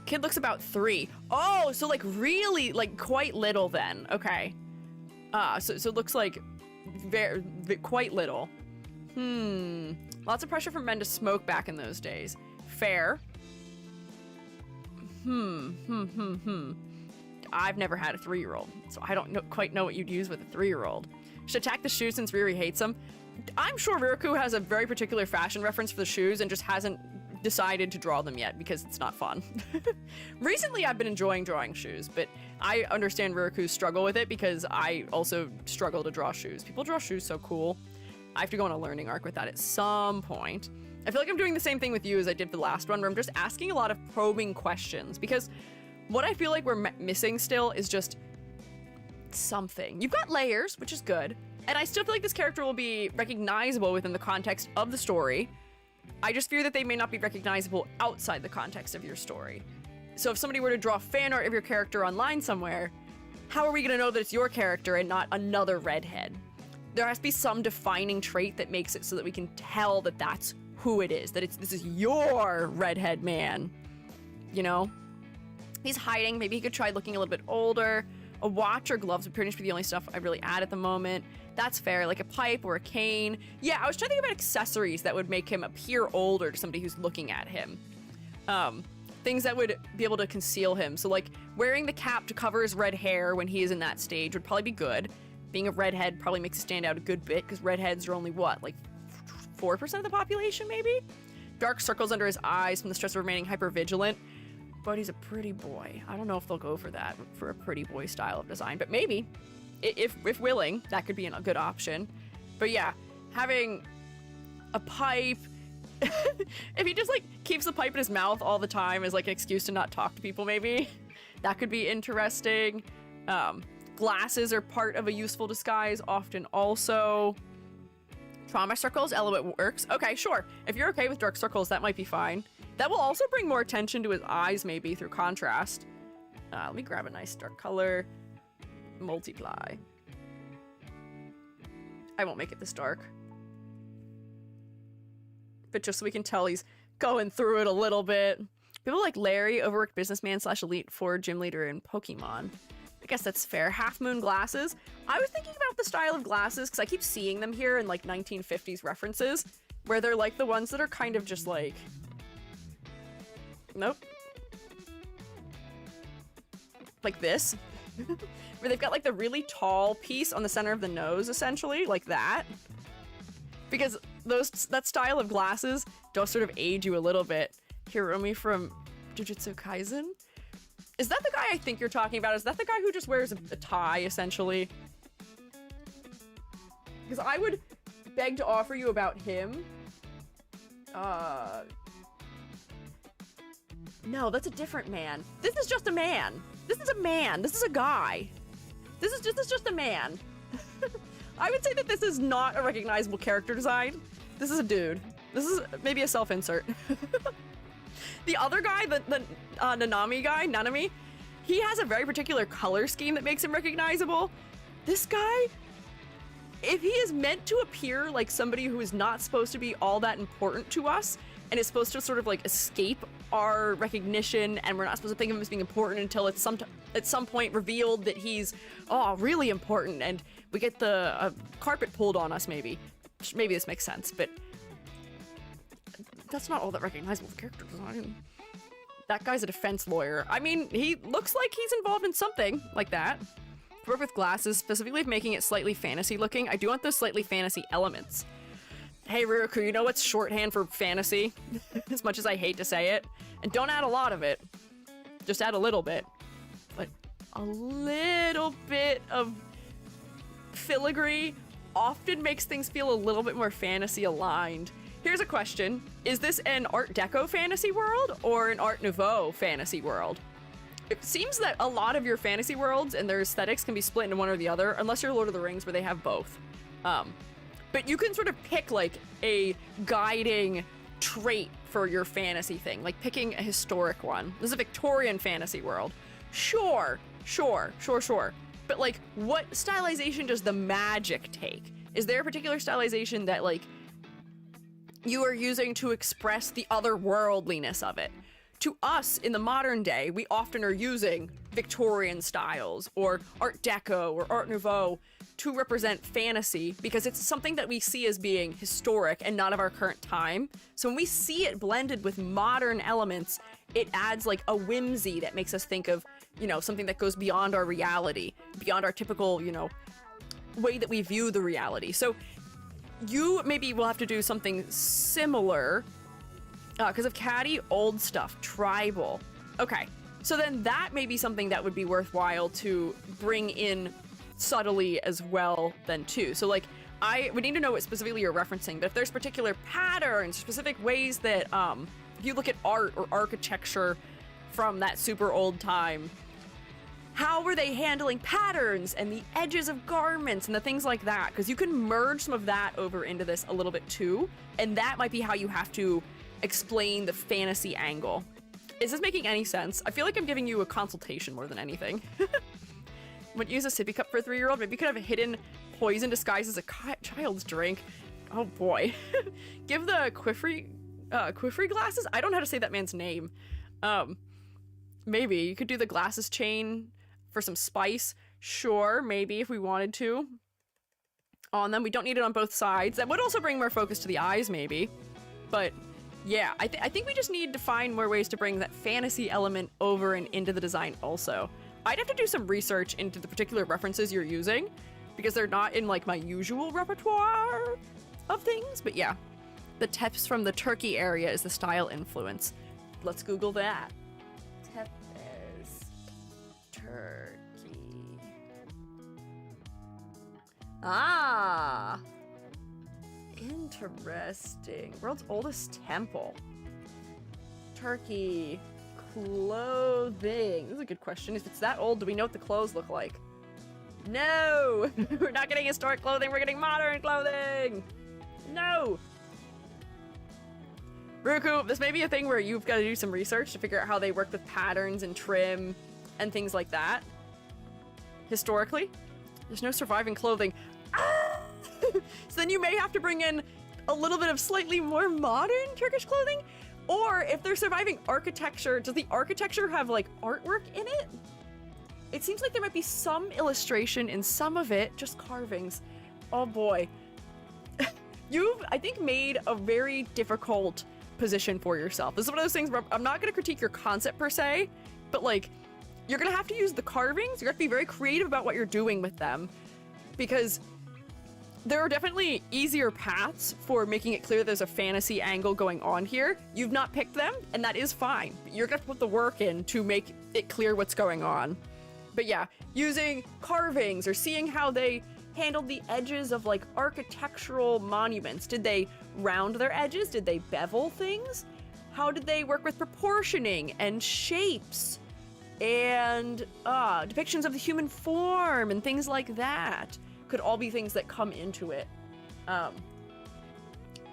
Kid looks about 3. Oh, so like really, like quite little then. Okay. So it looks like very quite little. Lots of pressure for men to smoke back in those days. Fair. I've never had a 3-year-old, so I don't quite know what you'd use with a 3-year-old. Should attack the shoes since Riri hates them. I'm sure Ririku has a very particular fashion reference for the shoes and just hasn't decided to draw them yet because it's not fun. Recently, I've been enjoying drawing shoes, but I understand Ririku's struggle with it because I also struggle to draw shoes. People draw shoes so cool. I have to go on a learning arc with that at some point. I feel like I'm doing the same thing with you as I did for the last one, where I'm just asking a lot of probing questions, because what I feel like we're missing still is just something. You've got layers, which is good, and I still feel like this character will be recognizable within the context of the story. I just fear that they may not be recognizable outside the context of your story. So if somebody were to draw fan art of your character online somewhere, how are we gonna know that it's your character and not another redhead? There has to be some defining trait that makes it so that we can tell that that's who it is, that this is your redhead man, you know? He's hiding. Maybe he could try looking a little bit older. A watch or gloves would pretty much be the only stuff I really add at the moment. That's fair, like a pipe or a cane. Yeah, I was trying to think about accessories that would make him appear older to somebody who's looking at him. Things that would be able to conceal him. So like wearing the cap to cover his red hair when he is in that stage would probably be good. Being a redhead probably makes it stand out a good bit, because redheads are only what, like 4% of the population maybe? Dark circles under his eyes from the stress of remaining hypervigilant. But he's a pretty boy. I don't know if they'll go for that, for a pretty boy style of design, but maybe, if willing, that could be a good option. But yeah, having a pipe, if he just like keeps the pipe in his mouth all the time as like an excuse to not talk to people, maybe, that could be interesting. Glasses are part of a useful disguise often also. Trauma circles, element works. Okay, sure. If you're okay with dark circles, that might be fine. That will also bring more attention to his eyes, maybe, through contrast. Let me grab a nice dark color. Multiply. I won't make it this dark. But just so we can tell he's going through it a little bit. People like Larry, overworked businessman / elite Ford gym leader in Pokemon. I guess that's fair. Half moon glasses. I was thinking about the style of glasses because I keep seeing them here in like 1950s references, where they're like the ones that are kind of just like... Nope. Like this. Where they've got like the really tall piece on the center of the nose, essentially, like that. Because that style of glasses does sort of age you a little bit. Hiromi from Jujutsu Kaisen? Is that the guy I think you're talking about? Is that the guy who just wears a tie, essentially? Because I would beg to offer you about him. No, that's a different man. This is just a man. This is a man. This is a guy. This is just a man. I would say that this is not a recognizable character design. This is a dude. This is maybe a self-insert. The other guy, the Nanami guy, Nanami, he has a very particular color scheme that makes him recognizable. This guy, if he is meant to appear like somebody who is not supposed to be all that important to us and is supposed to sort of like escape our recognition, and we're not supposed to think of him as being important until it's at some point revealed that he's really important, and we get the carpet pulled on us. Maybe this makes sense, but that's not all that recognizable character design. That guy's a defense lawyer. I mean, he looks like he's involved in something like that. Work with glasses, specifically making it slightly fantasy looking. I do want those slightly fantasy elements. Hey, Ryuku, you know what's shorthand for fantasy? As much as I hate to say it. And don't add a lot of it. Just add a little bit. But a little bit of filigree often makes things feel a little bit more fantasy aligned. Here's a question. Is this an Art Deco fantasy world or an Art Nouveau fantasy world? It seems that a lot of your fantasy worlds and their aesthetics can be split into one or the other, unless you're Lord of the Rings, where they have both. But you can sort of pick like a guiding trait for your fantasy thing, like picking a historic one. This is a Victorian fantasy world. Sure. But like, what stylization does the magic take? Is there a particular stylization that like you are using to express the otherworldliness of it? To us, in the modern day, we often are using Victorian styles or Art Deco or Art Nouveau to represent fantasy because it's something that we see as being historic and not of our current time. So when we see it blended with modern elements, it adds like a whimsy that makes us think of, you know, something that goes beyond our reality, beyond our typical, you know, way that we view the reality. So you maybe will have to do something similar because of catty, old stuff, tribal. Okay, so then that may be something that would be worthwhile to bring in subtly as well then too. So like, we need to know what specifically you're referencing, but if there's particular patterns, specific ways that if you look at art or architecture from that super old time, how were they handling patterns and the edges of garments and the things like that? Because you can merge some of that over into this a little bit too, and that might be how you have to explain the fantasy angle. Is this making any sense? I feel like I'm giving you a consultation more than anything. Would use a sippy cup for a 3-year-old? Maybe you could have a hidden poison disguised as a child's drink. Oh boy. Give the Quiffrey glasses? I don't know how to say that man's name. Maybe you could do the glasses chain for some spice. Sure, maybe if we wanted to. On them, we don't need it on both sides. That would also bring more focus to the eyes, maybe. But yeah, I think we just need to find more ways to bring that fantasy element over and into the design also. I'd have to do some research into the particular references you're using because they're not in like my usual repertoire of things. But yeah, the tepes from the Turkey area is the style influence. Let's Google that. Tepes, Turkey. Ah, interesting. World's oldest temple. Turkey. Clothing. This is a good question. If it's that old, do we know what the clothes look like? No! We're not getting historic clothing, we're getting modern clothing! No! Ruku, this may be a thing where you've got to do some research to figure out how they work with patterns and trim and things like that. Historically, there's no surviving clothing. Ah! So then you may have to bring in a little bit of slightly more modern Turkish clothing. Or if they're surviving architecture, does the architecture have like artwork in it? It seems like there might be some illustration in some of it, just carvings. Oh boy. You've, I think, made a very difficult position for yourself. This is one of those things where I'm not going to critique your concept per se, but like, you're going to have to use the carvings. You're going to have to be very creative about what you're doing with them because there are definitely easier paths for making it clear there's a fantasy angle going on here. You've not picked them, and that is fine. You're gonna have to put the work in to make it clear what's going on. But yeah, using carvings or seeing how they handled the edges of like architectural monuments. Did they round their edges? Did they bevel things? How did they work with proportioning and shapes and depictions of the human form and things like that? Could all be things that come into it.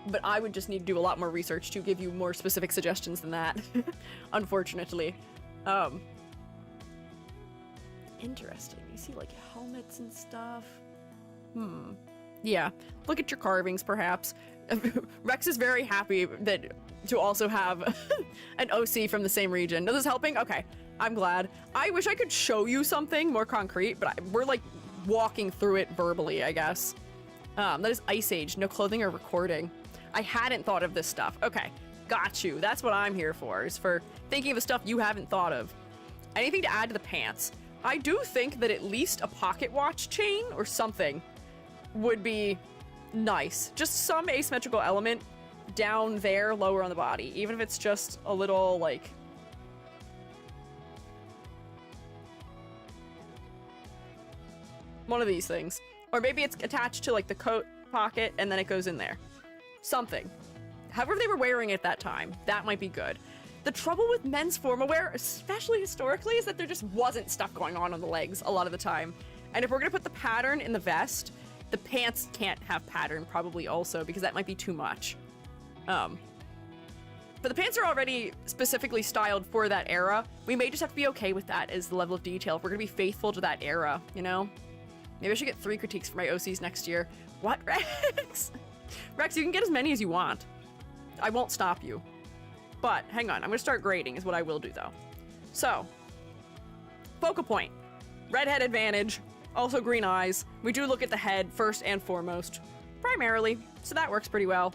but I would just need to do a lot more research to give you more specific suggestions than that, unfortunately. Interesting. You see, like, helmets and stuff. Yeah. Look at your carvings, perhaps. Rex is very happy to also have an OC from the same region. Is this helping? Okay. I'm glad. I wish I could show you something more concrete, but we're, like, walking through it verbally, I guess. That is Ice Age. No clothing or recording. I hadn't thought of this stuff. Okay. Got you. That's what I'm here for, is for thinking of the stuff you haven't thought of. Anything to add to the pants? I do think that at least a pocket watch chain or something would be nice. Just some asymmetrical element down there, lower on the body. Even if it's just a little, like... one of these things. Or maybe it's attached to, like, the coat pocket and then it goes in there. Something. However they were wearing it at that time, that might be good. The trouble with men's formal wear, especially historically, is that there just wasn't stuff going on the legs a lot of the time. And if we're gonna put the pattern in the vest, the pants can't have pattern probably also, because that might be too much. But the pants are already specifically styled for that era. We may just have to be okay with that as the level of detail if we're gonna be faithful to that era, you know? Maybe I should get 3 critiques for my OCs next year. What, Rex? Rex, you can get as many as you want. I won't stop you. But, hang on, I'm gonna start grading is what I will do, though. So, focal point. Redhead advantage, also green eyes. We do look at the head first and foremost, primarily, so that works pretty well.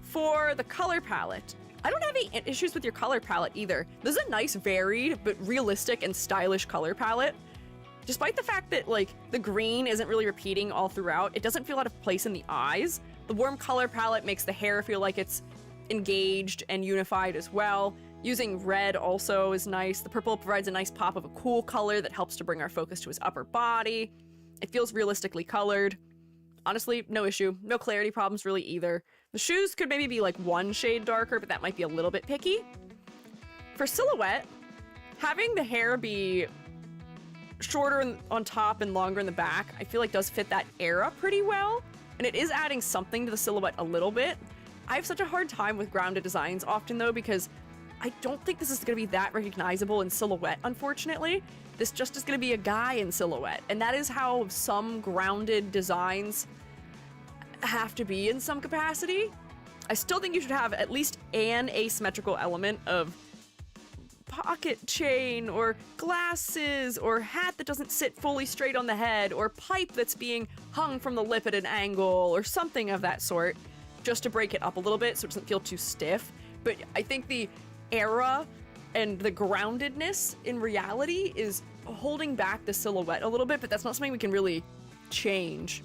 For the color palette, I don't have any issues with your color palette either. This is a nice, varied, but realistic and stylish color palette. Despite the fact that, like, the green isn't really repeating all throughout, it doesn't feel out of place in the eyes. The warm color palette makes the hair feel like it's engaged and unified as well. Using red also is nice. The purple provides a nice pop of a cool color that helps to bring our focus to his upper body. It feels realistically colored. Honestly, no issue. No clarity problems really either. The shoes could maybe be like 1 shade darker, but that might be a little bit picky. For silhouette, having the hair be shorter on top and longer in the back, I feel like does fit that era pretty well. And it is adding something to the silhouette a little bit. I have such a hard time with grounded designs often, though, because I don't think this is going to be that recognizable in silhouette, unfortunately. This just is going to be a guy in silhouette, and that is how some grounded designs have to be in some capacity. I still think you should have at least an asymmetrical element of pocket chain, or glasses, or hat that doesn't sit fully straight on the head, or pipe that's being hung from the lip at an angle, or something of that sort, just to break it up a little bit so it doesn't feel too stiff. But I think the era and the groundedness in reality is holding back the silhouette a little bit, but that's not something we can really change.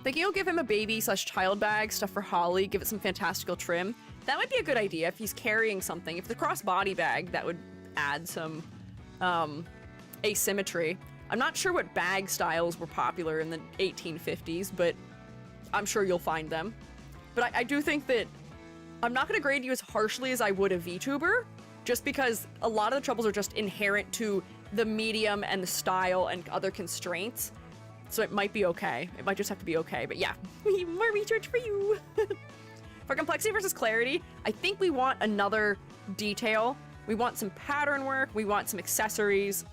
Thinking you'll give him a baby/child bag, stuff for Holly, give it some fantastical trim. That might be a good idea if he's carrying something. If the crossbody bag, that would add some asymmetry. I'm not sure what bag styles were popular in the 1850s, but I'm sure you'll find them. But I do think that I'm not going to grade you as harshly as I would a VTuber, just because a lot of the troubles are just inherent to the medium and the style and other constraints. So it might be okay. It might just have to be okay. But yeah, more research for you. For complexity versus clarity, I think we want another detail. We want some pattern work. We want some accessories.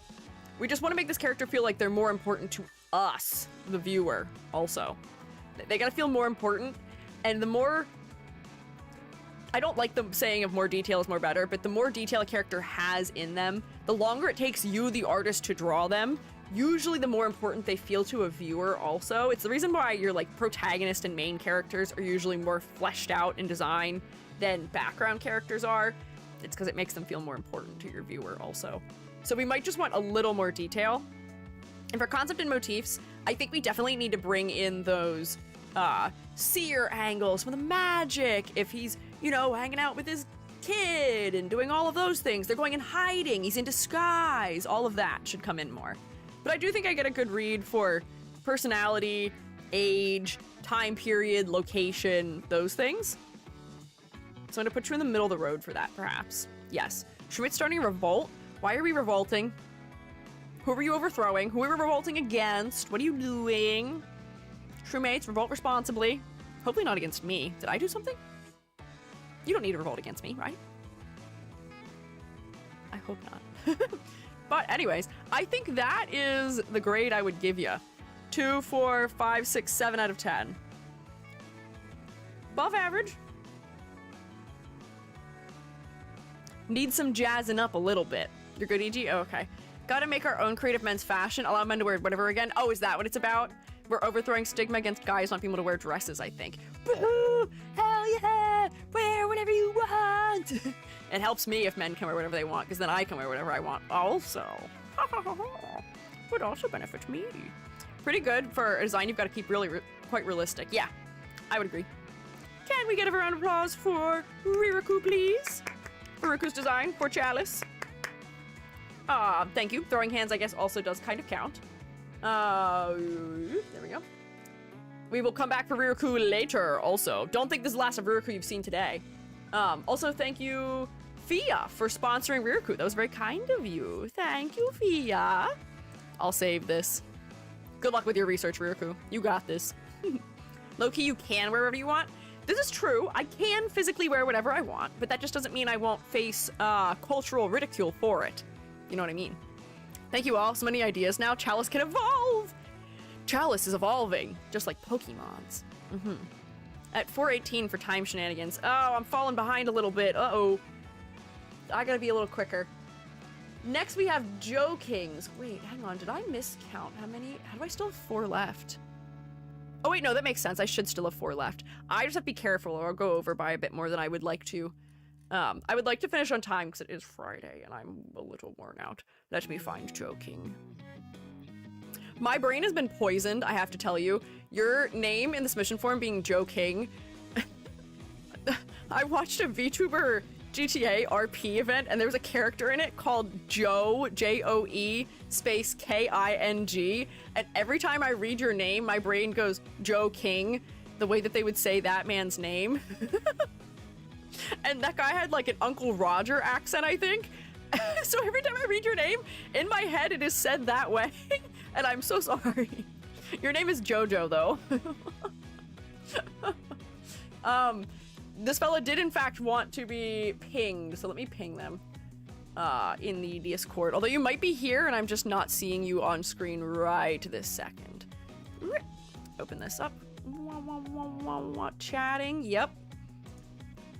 We just want to make this character feel like they're more important to us, the viewer, also. They gotta feel more important. And the more... I don't like the saying of more detail is more better, but the more detail a character has in them, the longer it takes you, the artist, to draw them, usually the more important they feel to a viewer also. It's the reason why your, like, protagonist and main characters are usually more fleshed out in design than background characters are. It's because it makes them feel more important to your viewer also. So we might just want a little more detail. And for concept and motifs, I think we definitely need to bring in those seer angles, some of the magic. If he's, you know, hanging out with his kid and doing all of those things, they're going in hiding, he's in disguise, all of that should come in more. But I do think I get a good read for personality, age, time period, location, those things. So I'm gonna put you in the middle of the road for that, perhaps. Yes. Schmidt starting a revolt? Why are we revolting? Who are you overthrowing? Who are we revolting against? What are you doing? Crewmates, revolt responsibly. Hopefully not against me. Did I do something? You don't need to revolt against me, right? I hope not. But anyways, I think that is the grade I would give you. 2, 4, 5, 6, 7 out of 10. Above average. Need some jazzing up a little bit. You're good, EG? Oh, okay. Gotta make our own creative men's fashion. Allow men to wear whatever again. Oh, is that what it's about? We're overthrowing stigma against guys not being able to wear dresses, I think. Woohoo! Hell yeah! Wear whatever you want! It helps me if men can wear whatever they want, because then I can wear whatever I want also. Would also benefit me. Pretty good for a design you've got to keep really quite realistic. Yeah, I would agree. Can we get a round of applause for Riraku, please? Riraku's design for Chalice. Thank you. Throwing hands, I guess, also does kind of count. There we go. We will come back for Riraku later, also. Don't think this is the last of Riraku you've seen today. Also, thank you, Fia, for sponsoring Riraku. That was very kind of you. Thank you, Fia. I'll save this. Good luck with your research, Riraku. You got this. Low-key, you can wear whatever you want. This is true. I can physically wear whatever I want, but that just doesn't mean I won't face cultural ridicule for it. You know what I mean? Thank you all. So many ideas now. Chalice can evolve. Chalice is evolving, just like Pokemons. At 4:18 for time shenanigans. Oh, I'm falling behind a little bit. Uh-oh. I gotta be a little quicker. Next we have Joe Kings. Wait, hang on. Did I miscount how many? How do I still have 4 left? Oh wait, no, that makes sense. I should still have 4 left. I just have to be careful or I'll go over by a bit more than I would like to. I would like to finish on time because it is Friday and I'm a little worn out. Let me find Joe King. My brain has been poisoned, I have to tell you. Your name in the submission form being Joe King. I watched a VTuber GTA RP event and there was a character in it called Joe, J-O-E, space K-I-N-G. And every time I read your name, my brain goes, Joe King, the way that they would say that man's name. And that guy had like an Uncle Roger accent, I think. So every time I read your name, in my head it is said that way. And I'm so sorry. Your name is Jojo, though. This fella did in fact want to be pinged, so let me ping them in the Discord. Although you might be here and I'm just not seeing you on screen right this second. Open this up. Chatting, yep.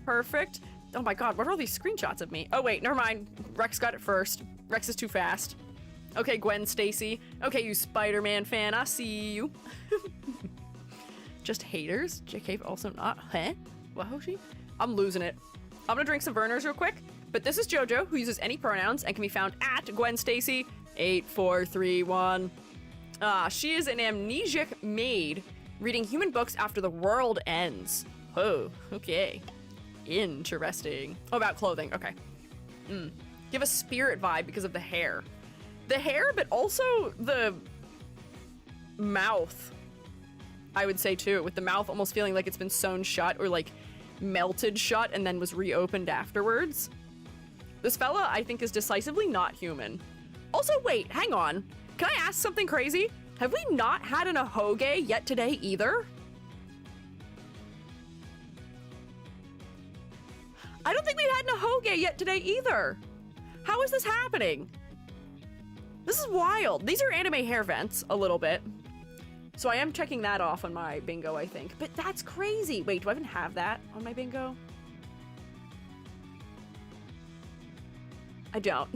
Perfect. Oh my god, what are all these screenshots of me? Oh wait, never mind. Rex got it first. Rex is too fast. Okay, Gwen Stacy. Okay, you Spider-Man fan, I see you. Just haters? JK also not? Huh? What, Hoshi? I'm losing it. I'm gonna drink some Vernors real quick, but this is JoJo, who uses any pronouns and can be found at Gwen Stacy 8431. She is an amnesiac maid reading human books after the world ends. Oh, okay. Interesting. Oh, about clothing. Okay. Give a spirit vibe because of the hair. The hair, but also the mouth, I would say too, with the mouth almost feeling like it's been sewn shut or like melted shut and then was reopened afterwards. This fella, I think, is decisively not human. Also, wait, hang on. Can I ask something crazy? Have we not had an ahoge yet today either? I don't think we've had an ahoge yet today either. How is this happening? This is wild. These are anime hair vents a little bit. So I am checking that off on my bingo, I think. But that's crazy. Wait, do I even have that on my bingo? I don't.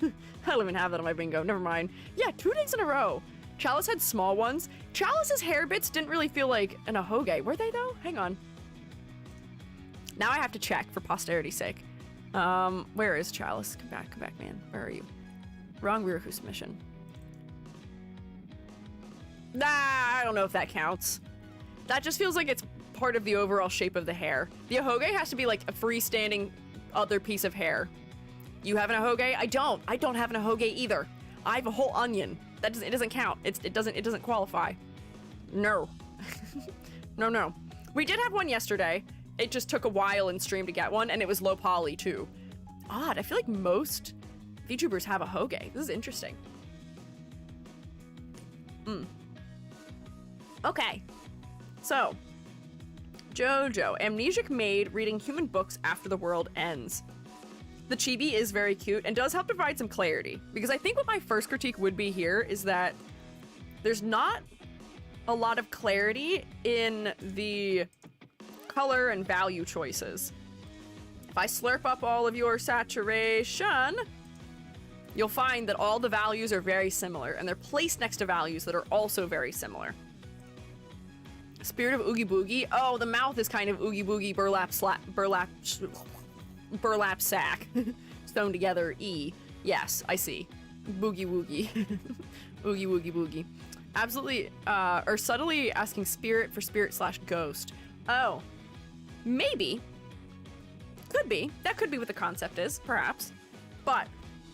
I don't even have that on my bingo. Never mind. Yeah, 2 days in a row. Chalice had small ones. Chalice's hair bits didn't really feel like an ahoge. Were they though? Hang on. Now I have to check for posterity's sake. Where is Chalice? Come back, man. Where are you? Wrong Riraku submission. Nah, I don't know if that counts. That just feels like it's part of the overall shape of the hair. The ahoge has to be like a freestanding other piece of hair. You have an ahoge? I don't. I don't have an ahoge either. I have a whole onion. It doesn't count. It doesn't qualify. No. No. We did have one yesterday. It just took a while in stream to get one, and it was low poly too. Odd. I feel like most VTubers have a hoge. This is interesting. Okay. So, Jojo, amnesic maid reading human books after the world ends. The chibi is very cute and does help provide some clarity, because I think what my first critique would be here is that there's not a lot of clarity in the color and value choices. If I slurp up all of your saturation, you'll find that all the values are very similar, and they're placed next to values that are also very similar. Spirit of Oogie Boogie. Oh, the mouth is kind of Oogie Boogie burlap sack. Sewn together, E. Yes, I see. Boogie Woogie. Oogie Woogie Boogie. Absolutely, or subtly asking spirit for spirit / ghost. Oh, maybe. Could be. That could be what the concept is, perhaps. But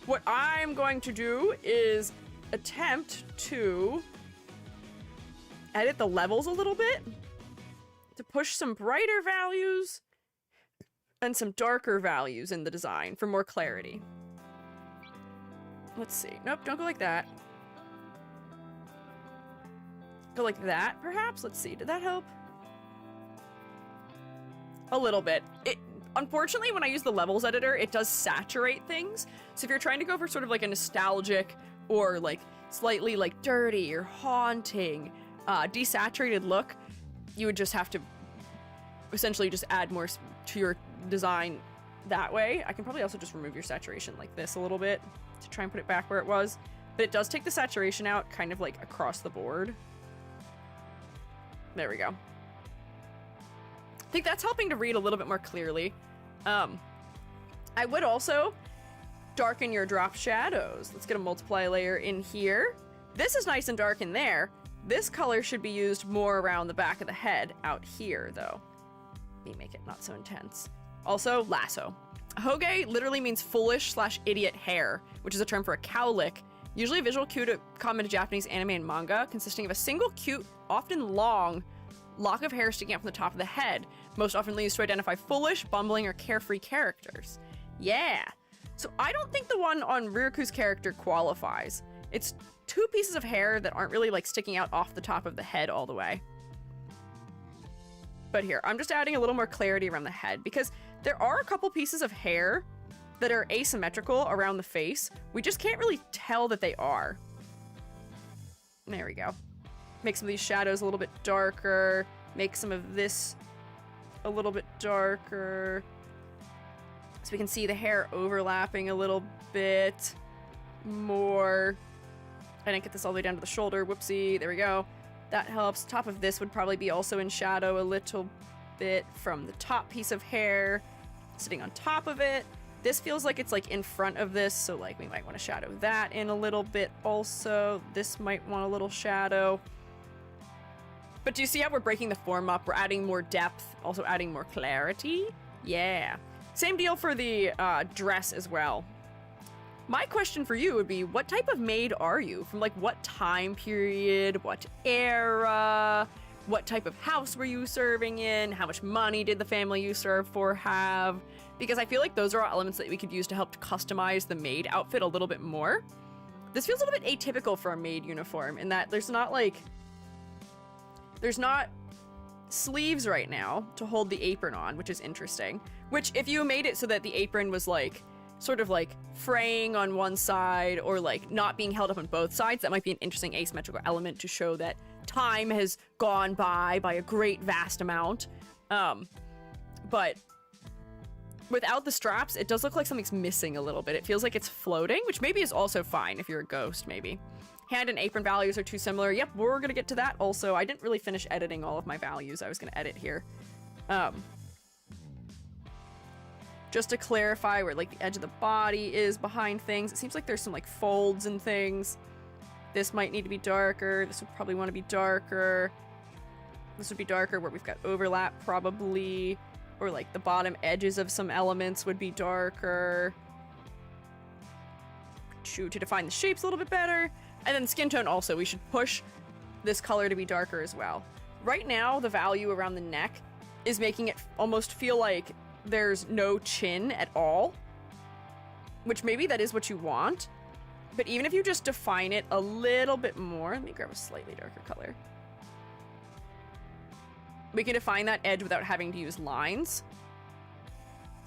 what I'm going to do is attempt to edit the levels a little bit to push some brighter values and some darker values in the design for more clarity. Let's see. Nope, don't go like that. Go like that, perhaps? Let's see. Did that help? A little bit. Unfortunately, when I use the levels editor, it does saturate things. So if you're trying to go for sort of like a nostalgic or like slightly like dirty or haunting, desaturated look, you would just have to essentially just add more to your design that way. I can probably also just remove your saturation like this a little bit to try and put it back where it was. But it does take the saturation out kind of like across the board. There we go. I think that's helping to read a little bit more clearly. I would also darken your drop shadows. Let's get a multiply layer in here. This is nice and dark in there. This color should be used more around the back of the head out here, though. Let me make it not so intense. Also, lasso. Hoge literally means foolish / idiot hair, which is a term for a cowlick, usually a visual cue to common to Japanese anime and manga, consisting of a single cute, often long, lock of hair sticking out from the top of the head, most often used to identify foolish, bumbling, or carefree characters. Yeah. So I don't think the one on Ryoku's character qualifies. It's two pieces of hair that aren't really like sticking out off the top of the head all the way. But here, I'm just adding a little more clarity around the head because there are a couple pieces of hair that are asymmetrical around the face. We just can't really tell that they are. There we go. Make some of these shadows a little bit darker. Make some of this a little bit darker. So we can see the hair overlapping a little bit more. I didn't get this all the way down to the shoulder. Whoopsie. There we go. That helps. Top of this would probably be also in shadow a little bit from the top piece of hair sitting on top of it. This feels like it's like in front of this, so like we might want to shadow that in a little bit also. This might want a little shadow. But do you see how we're breaking the form up? We're adding more depth, also adding more clarity. Yeah. Same deal for the dress as well. My question for you would be, what type of maid are you? From like what time period, what era, what type of house were you serving in? How much money did the family you serve for have? Because I feel like those are all elements that we could use to help to customize the maid outfit a little bit more. This feels a little bit atypical for a maid uniform in that there's not sleeves right now to hold the apron on, which is interesting. Which if you made it so that the apron was like sort of like fraying on one side or like not being held up on both sides, that might be an interesting asymmetrical element to show that time has gone by a great vast amount. But without the straps, it does look like something's missing a little bit. It feels like it's floating, which maybe is also fine if you're a ghost, maybe. Hand and apron values are too similar. Yep, we're gonna get to that also. I didn't really finish editing all of my values. I was gonna edit here. Just to clarify where like the edge of the body is behind things. It seems like there's some like folds and things. This might need to be darker. This would probably want to be darker. This would be darker where we've got overlap probably. Or like the bottom edges of some elements would be darker. To define the shapes a little bit better. And then skin tone also, we should push this color to be darker as well. Right now, the value around the neck is making it almost feel like there's no chin at all. Which maybe that is what you want. But even if you just define it a little bit more, let me grab a slightly darker color. we can define that edge without having to use lines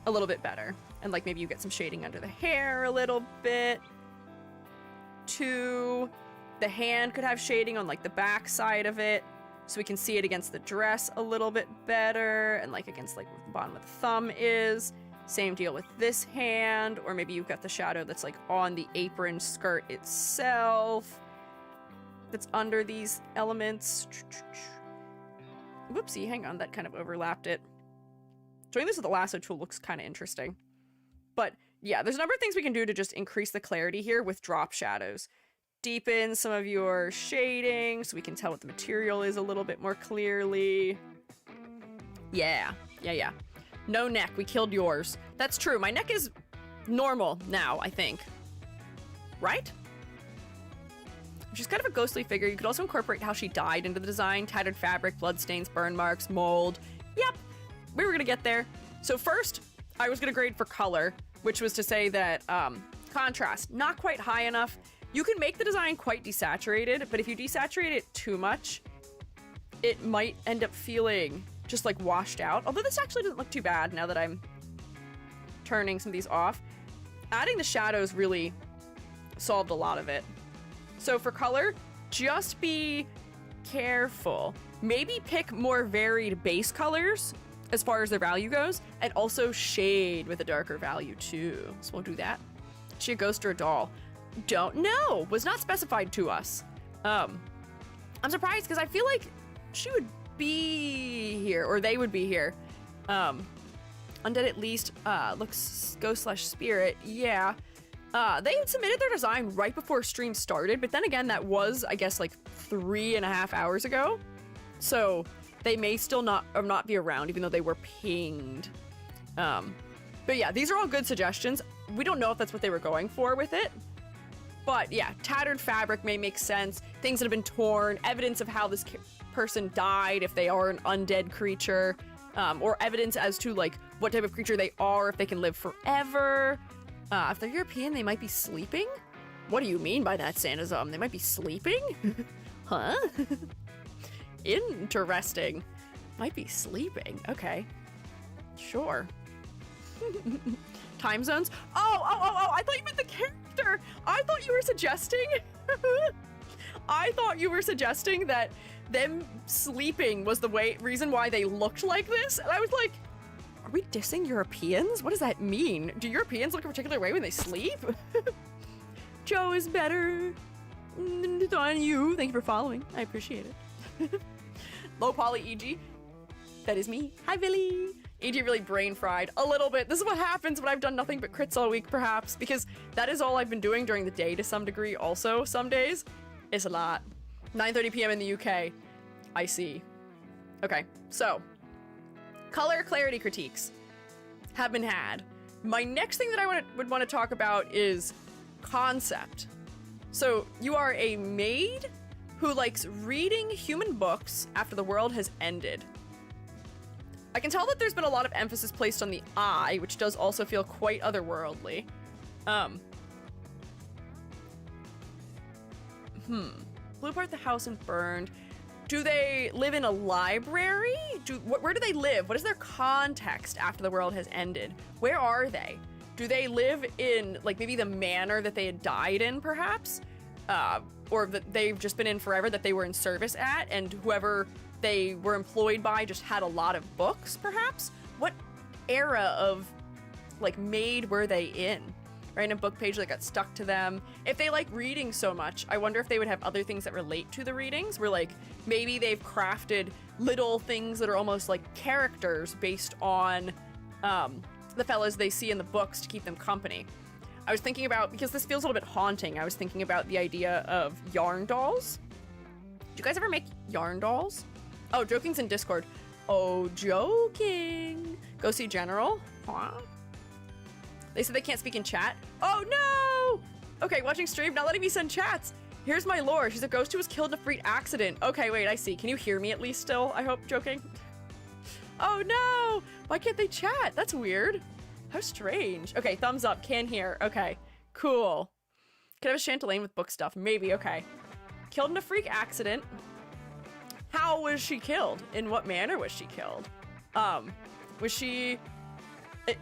a little bit better. And like maybe you get some shading under the hair a little bit. 2, the hand could have shading on like the back side of it, so we can see it against the dress a little bit better, and like against like what the bottom of the thumb is. Same deal with this hand, or maybe you've got the shadow that's like on the apron skirt itself, that's under these elements. Whoopsie, hang on, that kind of overlapped it. Doing this with the lasso tool looks kind of interesting. But yeah, there's a number of things we can do to just increase the clarity here with drop shadows. Deepen some of your shading so we can tell what the material is a little bit more clearly. Yeah. No neck, we killed yours. That's true, my neck is normal now, I think. Right? She's kind of a ghostly figure. You could also incorporate how she died into the design. Tattered fabric, bloodstains, burn marks, mold. Yep, we were gonna get there. So first, I was gonna grade for color, which was to say that contrast, not quite high enough. You can make the design quite desaturated, but if you desaturate it too much, it might end up feeling just like washed out. Although this actually doesn't look too bad now that I'm turning some of these off. Adding the shadows really solved a lot of it. So for color, just be careful. Maybe pick more varied base colors as far as their value goes, and also shade with a darker value too. So we'll do that. Is she a ghost or a doll? Don't know. Was not specified to us. I'm surprised because I feel like she would be here, or they would be here. Undead at least looks ghost/spirit. Yeah. They had submitted their design right before stream started, but then again, that was, I guess, like 3.5 hours ago. So they may still not be around, even though they were pinged. But yeah, these are all good suggestions. We don't know if that's what they were going for with it. But yeah, tattered fabric may make sense. Things that have been torn, evidence of how this person died if they are an undead creature, or evidence as to like what type of creature they are, if they can live forever. If they're European, they might be sleeping? What do you mean by that, Sanazum? They might be sleeping? Huh? Interesting. Might be sleeping. Okay. Sure. Time zones? Oh, I thought you meant the character. I thought you were suggesting... I thought you were suggesting that them sleeping was the reason why they looked like this. And I was like, are we dissing Europeans? What does that mean? Do Europeans look a particular way when they sleep? Joe is better on you. Thank you for following. I appreciate it. Low poly EG. That is me. Hi, Billy. EG really brain fried a little bit. This is what happens when I've done nothing but crits all week, perhaps, because that is all I've been doing during the day to some degree also. Some days. It's a lot. 9:30 p.m. in the UK. I see. Okay, so color clarity critiques have been had. My next thing that I would want to talk about is concept. So you are a maid who likes reading human books after the world has ended. I can tell that there's been a lot of emphasis placed on the eye, which does also feel quite otherworldly. Blew apart the house and burned. Do they live in a library? Where do they live? What is their context after the world has ended? Where are they? Do they live in, like, maybe the manor that they had died in, perhaps? Or that they've just been in forever, that they were in service at, and whoever they were employed by just had a lot of books, perhaps? What era of, like, maid were they in? Random book page that got stuck to them. If they like reading so much, I wonder if they would have other things that relate to the readings, where like maybe they've crafted little things that are almost like characters based on the fellas they see in the books to keep them company. I was thinking about, because this feels a little bit haunting, I was thinking about the idea of yarn dolls. Do you guys ever make yarn dolls? Oh, Joking's in Discord. Oh, joking. Go see General. Huh? They said they can't speak in chat. Oh no! Okay, watching stream, not letting me send chats. Here's my lore. She's a ghost who was killed in a freak accident. Okay, wait, I see. Can you hear me at least still? I hope, joking. Oh no! Why can't they chat? That's weird. How strange. Okay, thumbs up, can hear. Okay, cool. Could have a chatelaine with book stuff, maybe, okay. Killed in a freak accident. How was she killed? In what manner was she killed? Was she...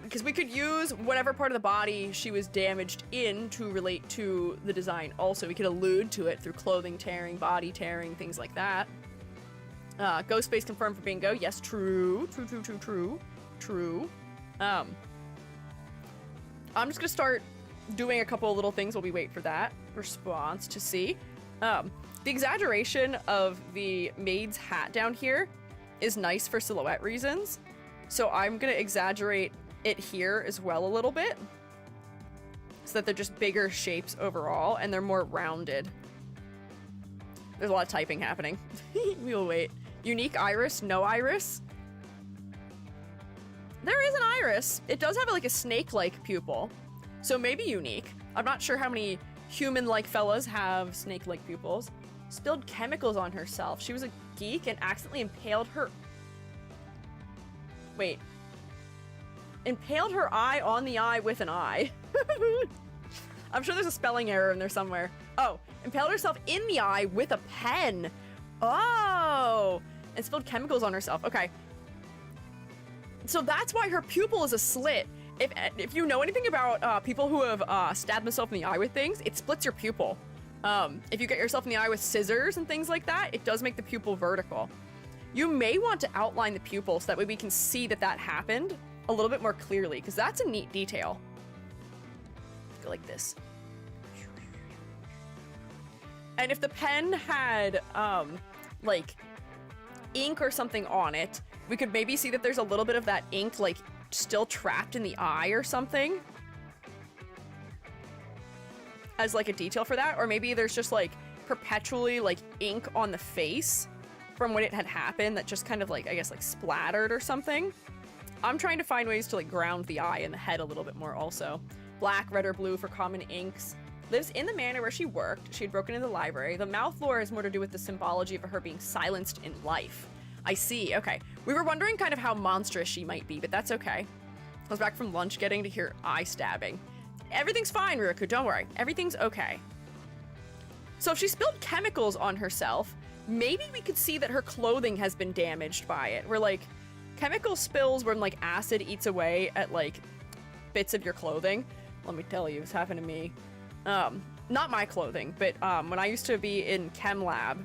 Because we could use whatever part of the body she was damaged in to relate to the design. Also, we could allude to it through clothing tearing, body tearing, things like that. Ghost space confirmed for bingo. Yes, true. True. I'm just gonna start doing a couple of little things while we wait for that response to see. The exaggeration of the maid's hat down here is nice for silhouette reasons. So I'm gonna exaggerate it here as well a little bit, so that they're just bigger shapes overall and they're more rounded. There's a lot of typing happening. We will wait. Unique iris, no iris. There is an iris. It does have like a snake-like pupil, so maybe unique. I'm not sure how many human-like fellas have snake-like pupils. Spilled chemicals on herself. She was a geek and accidentally impaled her... Wait. Impaled her eye on the eye with an eye. I'm sure there's a spelling error in there somewhere. Oh, impaled herself in the eye with a pen. Oh, and spilled chemicals on herself. Okay. So that's why her pupil is a slit. If you know anything about people who have stabbed themselves in the eye with things, it splits your pupil. If you get yourself in the eye with scissors and things like that, it does make the pupil vertical. You may want to outline the pupil so that way we can see that that happened a little bit more clearly, because that's a neat detail. Go like this. And if the pen had, like, ink or something on it, we could maybe see that there's a little bit of that ink, like, still trapped in the eye or something. As, like, a detail for that. Or maybe there's just, like, perpetually, like, ink on the face from when it had happened that just kind of, like, I guess, like, splattered or something. I'm trying to find ways to, like, ground the eye and the head a little bit more also. Black, red, or blue for common inks. Lives in the manor where she worked. She had broken into the library. The mouth lore has more to do with the symbology of her being silenced in life. I see. Okay. We were wondering kind of how monstrous she might be, but that's okay. I was back from lunch getting to hear eye stabbing. Everything's fine, Riku. Don't worry. Everything's okay. So if she spilled chemicals on herself, maybe we could see that her clothing has been damaged by it. Where, like, chemical spills when, like, acid eats away at, like, bits of your clothing. Let me tell you, it's happened to me. Not my clothing, but when I used to be in chem lab,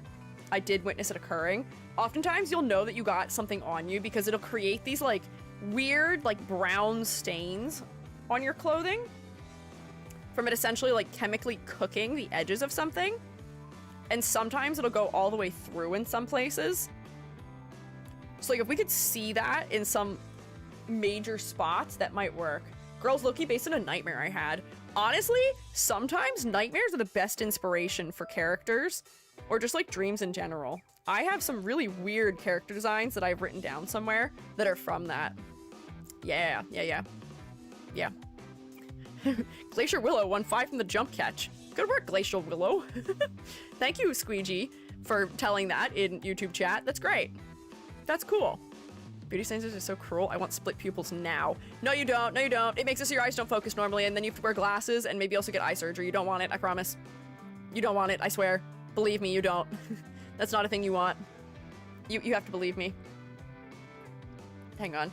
I did witness it occurring. Oftentimes you'll know that you got something on you because it'll create these, like, weird, like, brown stains on your clothing from it essentially, like, chemically cooking the edges of something. And sometimes it'll go all the way through in some places. So, like, if we could see that in some major spots, that might work. Girls Loki based on a nightmare I had. Honestly, sometimes nightmares are the best inspiration for characters, or just, like, dreams in general. I have some really weird character designs that I've written down somewhere that are from that. Yeah. Glacier Willow won 5 from the jump catch. Good work, Glacial Willow. Thank you, Squiiji, for telling that in YouTube chat. That's great. That's cool. Beauty standards are so cruel. I want split pupils now. No, you don't. No, you don't. It makes it so your eyes don't focus normally, and then you have to wear glasses and maybe also get eye surgery. You don't want it, I promise. You don't want it, I swear. Believe me, you don't. That's not a thing you want. You have to believe me. Hang on.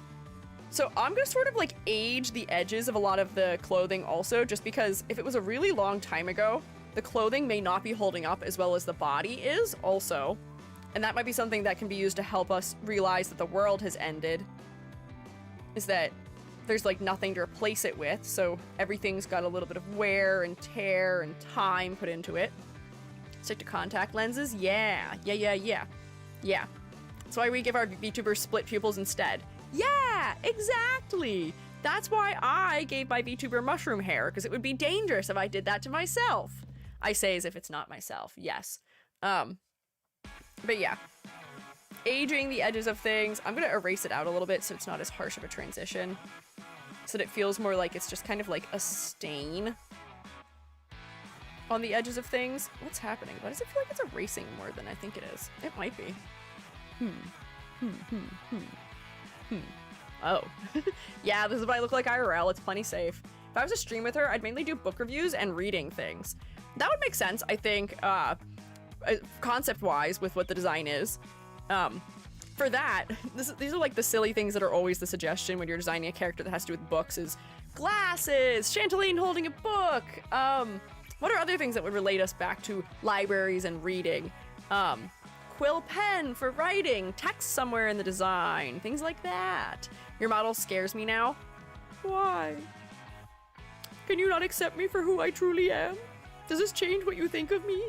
So I'm gonna sort of, like, age the edges of a lot of the clothing also, just because if it was a really long time ago, the clothing may not be holding up as well as the body is also. And that might be something that can be used to help us realize that the world has ended. Is that there's, like, nothing to replace it with, so everything's got a little bit of wear and tear and time put into it. Stick to contact lenses? Yeah. That's why we give our VTubers split pupils instead. Yeah, exactly. That's why I gave my VTuber mushroom hair, because it would be dangerous if I did that to myself. I say as if it's not myself, yes. But yeah. Aging the edges of things. I'm gonna erase it out a little bit so it's not as harsh of a transition. So that it feels more like it's just kind of like a stain on the edges of things. What's happening? Why does it feel like it's erasing more than I think it is? It might be. Oh. Yeah, this is what I look like IRL. It's plenty safe. If I was to stream with her, I'd mainly do book reviews and reading things. That would make sense, I think, concept-wise with what the design is. For that, these are like the silly things that are always the suggestion when you're designing a character that has to do with books is glasses, Chanteline holding a book. What are other things that would relate us back to libraries and reading? Quill pen for writing, text somewhere in the design, things like that. Your model scares me now. Why? Can you not accept me for who I truly am? Does this change what you think of me?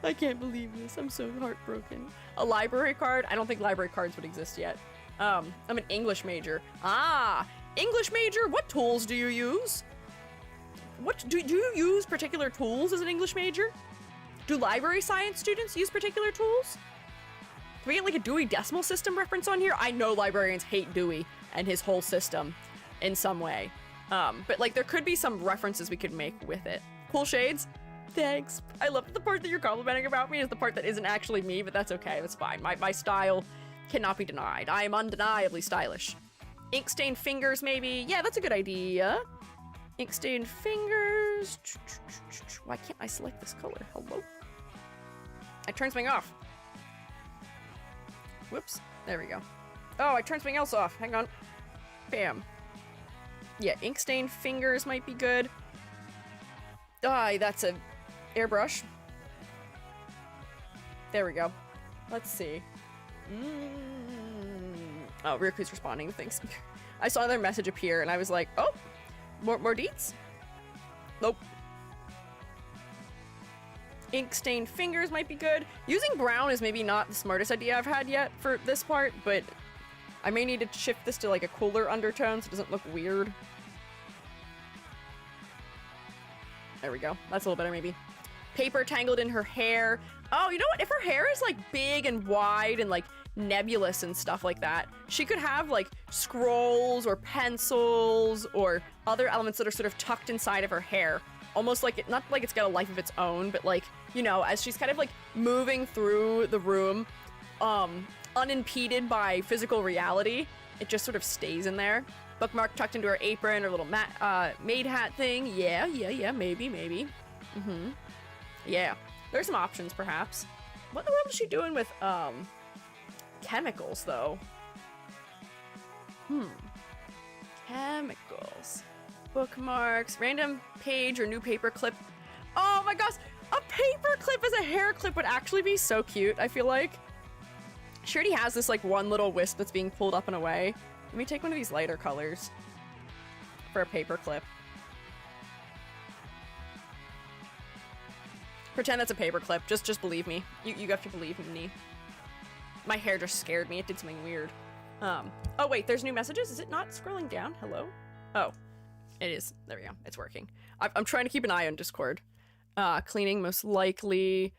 I can't believe this. I'm so heartbroken. A library card? I don't think library cards would exist yet. I'm an English major. Ah, English major, what tools do you use? What do you use particular tools as an English major? Do library science students use particular tools? Can we get like a Dewey Decimal System reference on here? I know librarians hate Dewey and his whole system in some way. But like there could be some references we could make with it. Cool shades? Thanks. I love the part that you're complimenting about me is the part that isn't actually me, but that's okay. That's fine. My style cannot be denied. I am undeniably stylish. Ink stained fingers, maybe. Yeah, that's a good idea. Ink stained fingers. Why can't I select this color? Hello? I turned something off. Whoops. There we go. Oh, I turned something else off. Hang on. Bam. Yeah, ink stained fingers might be good. Ah, that's a airbrush. There we go. Let's see. Oh, Riku's responding to things. I saw their message appear and I was like, oh, more deets? Nope. Ink stained fingers might be good. Using brown is maybe not the smartest idea I've had yet for this part, but I may need to shift this to like a cooler undertone so it doesn't look weird. There we go. That's a little better maybe. Paper tangled in her hair. Oh, you know what? If her hair is like big and wide and like nebulous and stuff like that, she could have like scrolls or pencils or other elements that are sort of tucked inside of her hair. Almost like, not like it's got a life of its own, but like, you know, as she's kind of like moving through the room, unimpeded by physical reality, it just sort of stays in there. Bookmark tucked into her apron, her little maid hat thing. Yeah, maybe. Yeah, there's some options perhaps. What in the world is she doing with, chemicals though? Chemicals. Bookmarks, random page or new paper clip. Oh my gosh, a paper clip as a hair clip would actually be so cute, I feel like. She already has this like one little wisp that's being pulled up and away. Let me take one of these lighter colors for a paper clip. Pretend that's a paper clip. Just believe me. You have to believe in me. My hair just scared me. It did something weird. Oh wait, there's new messages? Is it not scrolling down? Hello? Oh, it is. There we go. It's working. I'm trying to keep an eye on Discord. Cleaning most likely.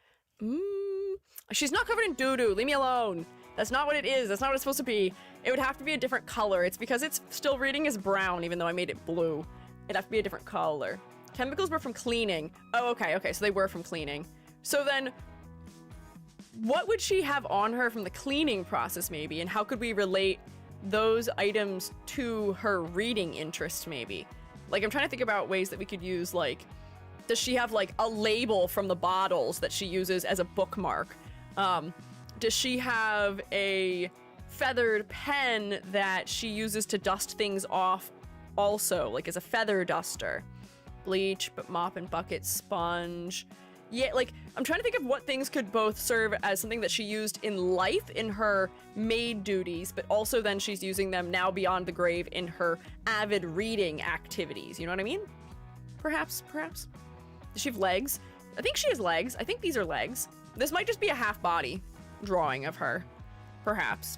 She's not covered in doo-doo. Leave me alone. That's not what it is. That's not what it's supposed to be. It would have to be a different color. It's because it's still reading as brown, even though I made it blue. It'd have to be a different color. Chemicals were from cleaning. Oh, okay, so they were from cleaning. So then, what would she have on her from the cleaning process, maybe? And how could we relate those items to her reading interest, maybe? Like, I'm trying to think about ways that we could use, like, does she have, like, a label from the bottles that she uses as a bookmark? Does she have a feathered pen that she uses to dust things off also, like as a feather duster? Bleach, but mop and bucket, sponge. Yeah, like, I'm trying to think of what things could both serve as something that she used in life in her maid duties, but also then she's using them now beyond the grave in her avid reading activities. You know what I mean? Perhaps. Does she have legs? I think she has legs. I think these are legs. This might just be a half body drawing of her. Perhaps.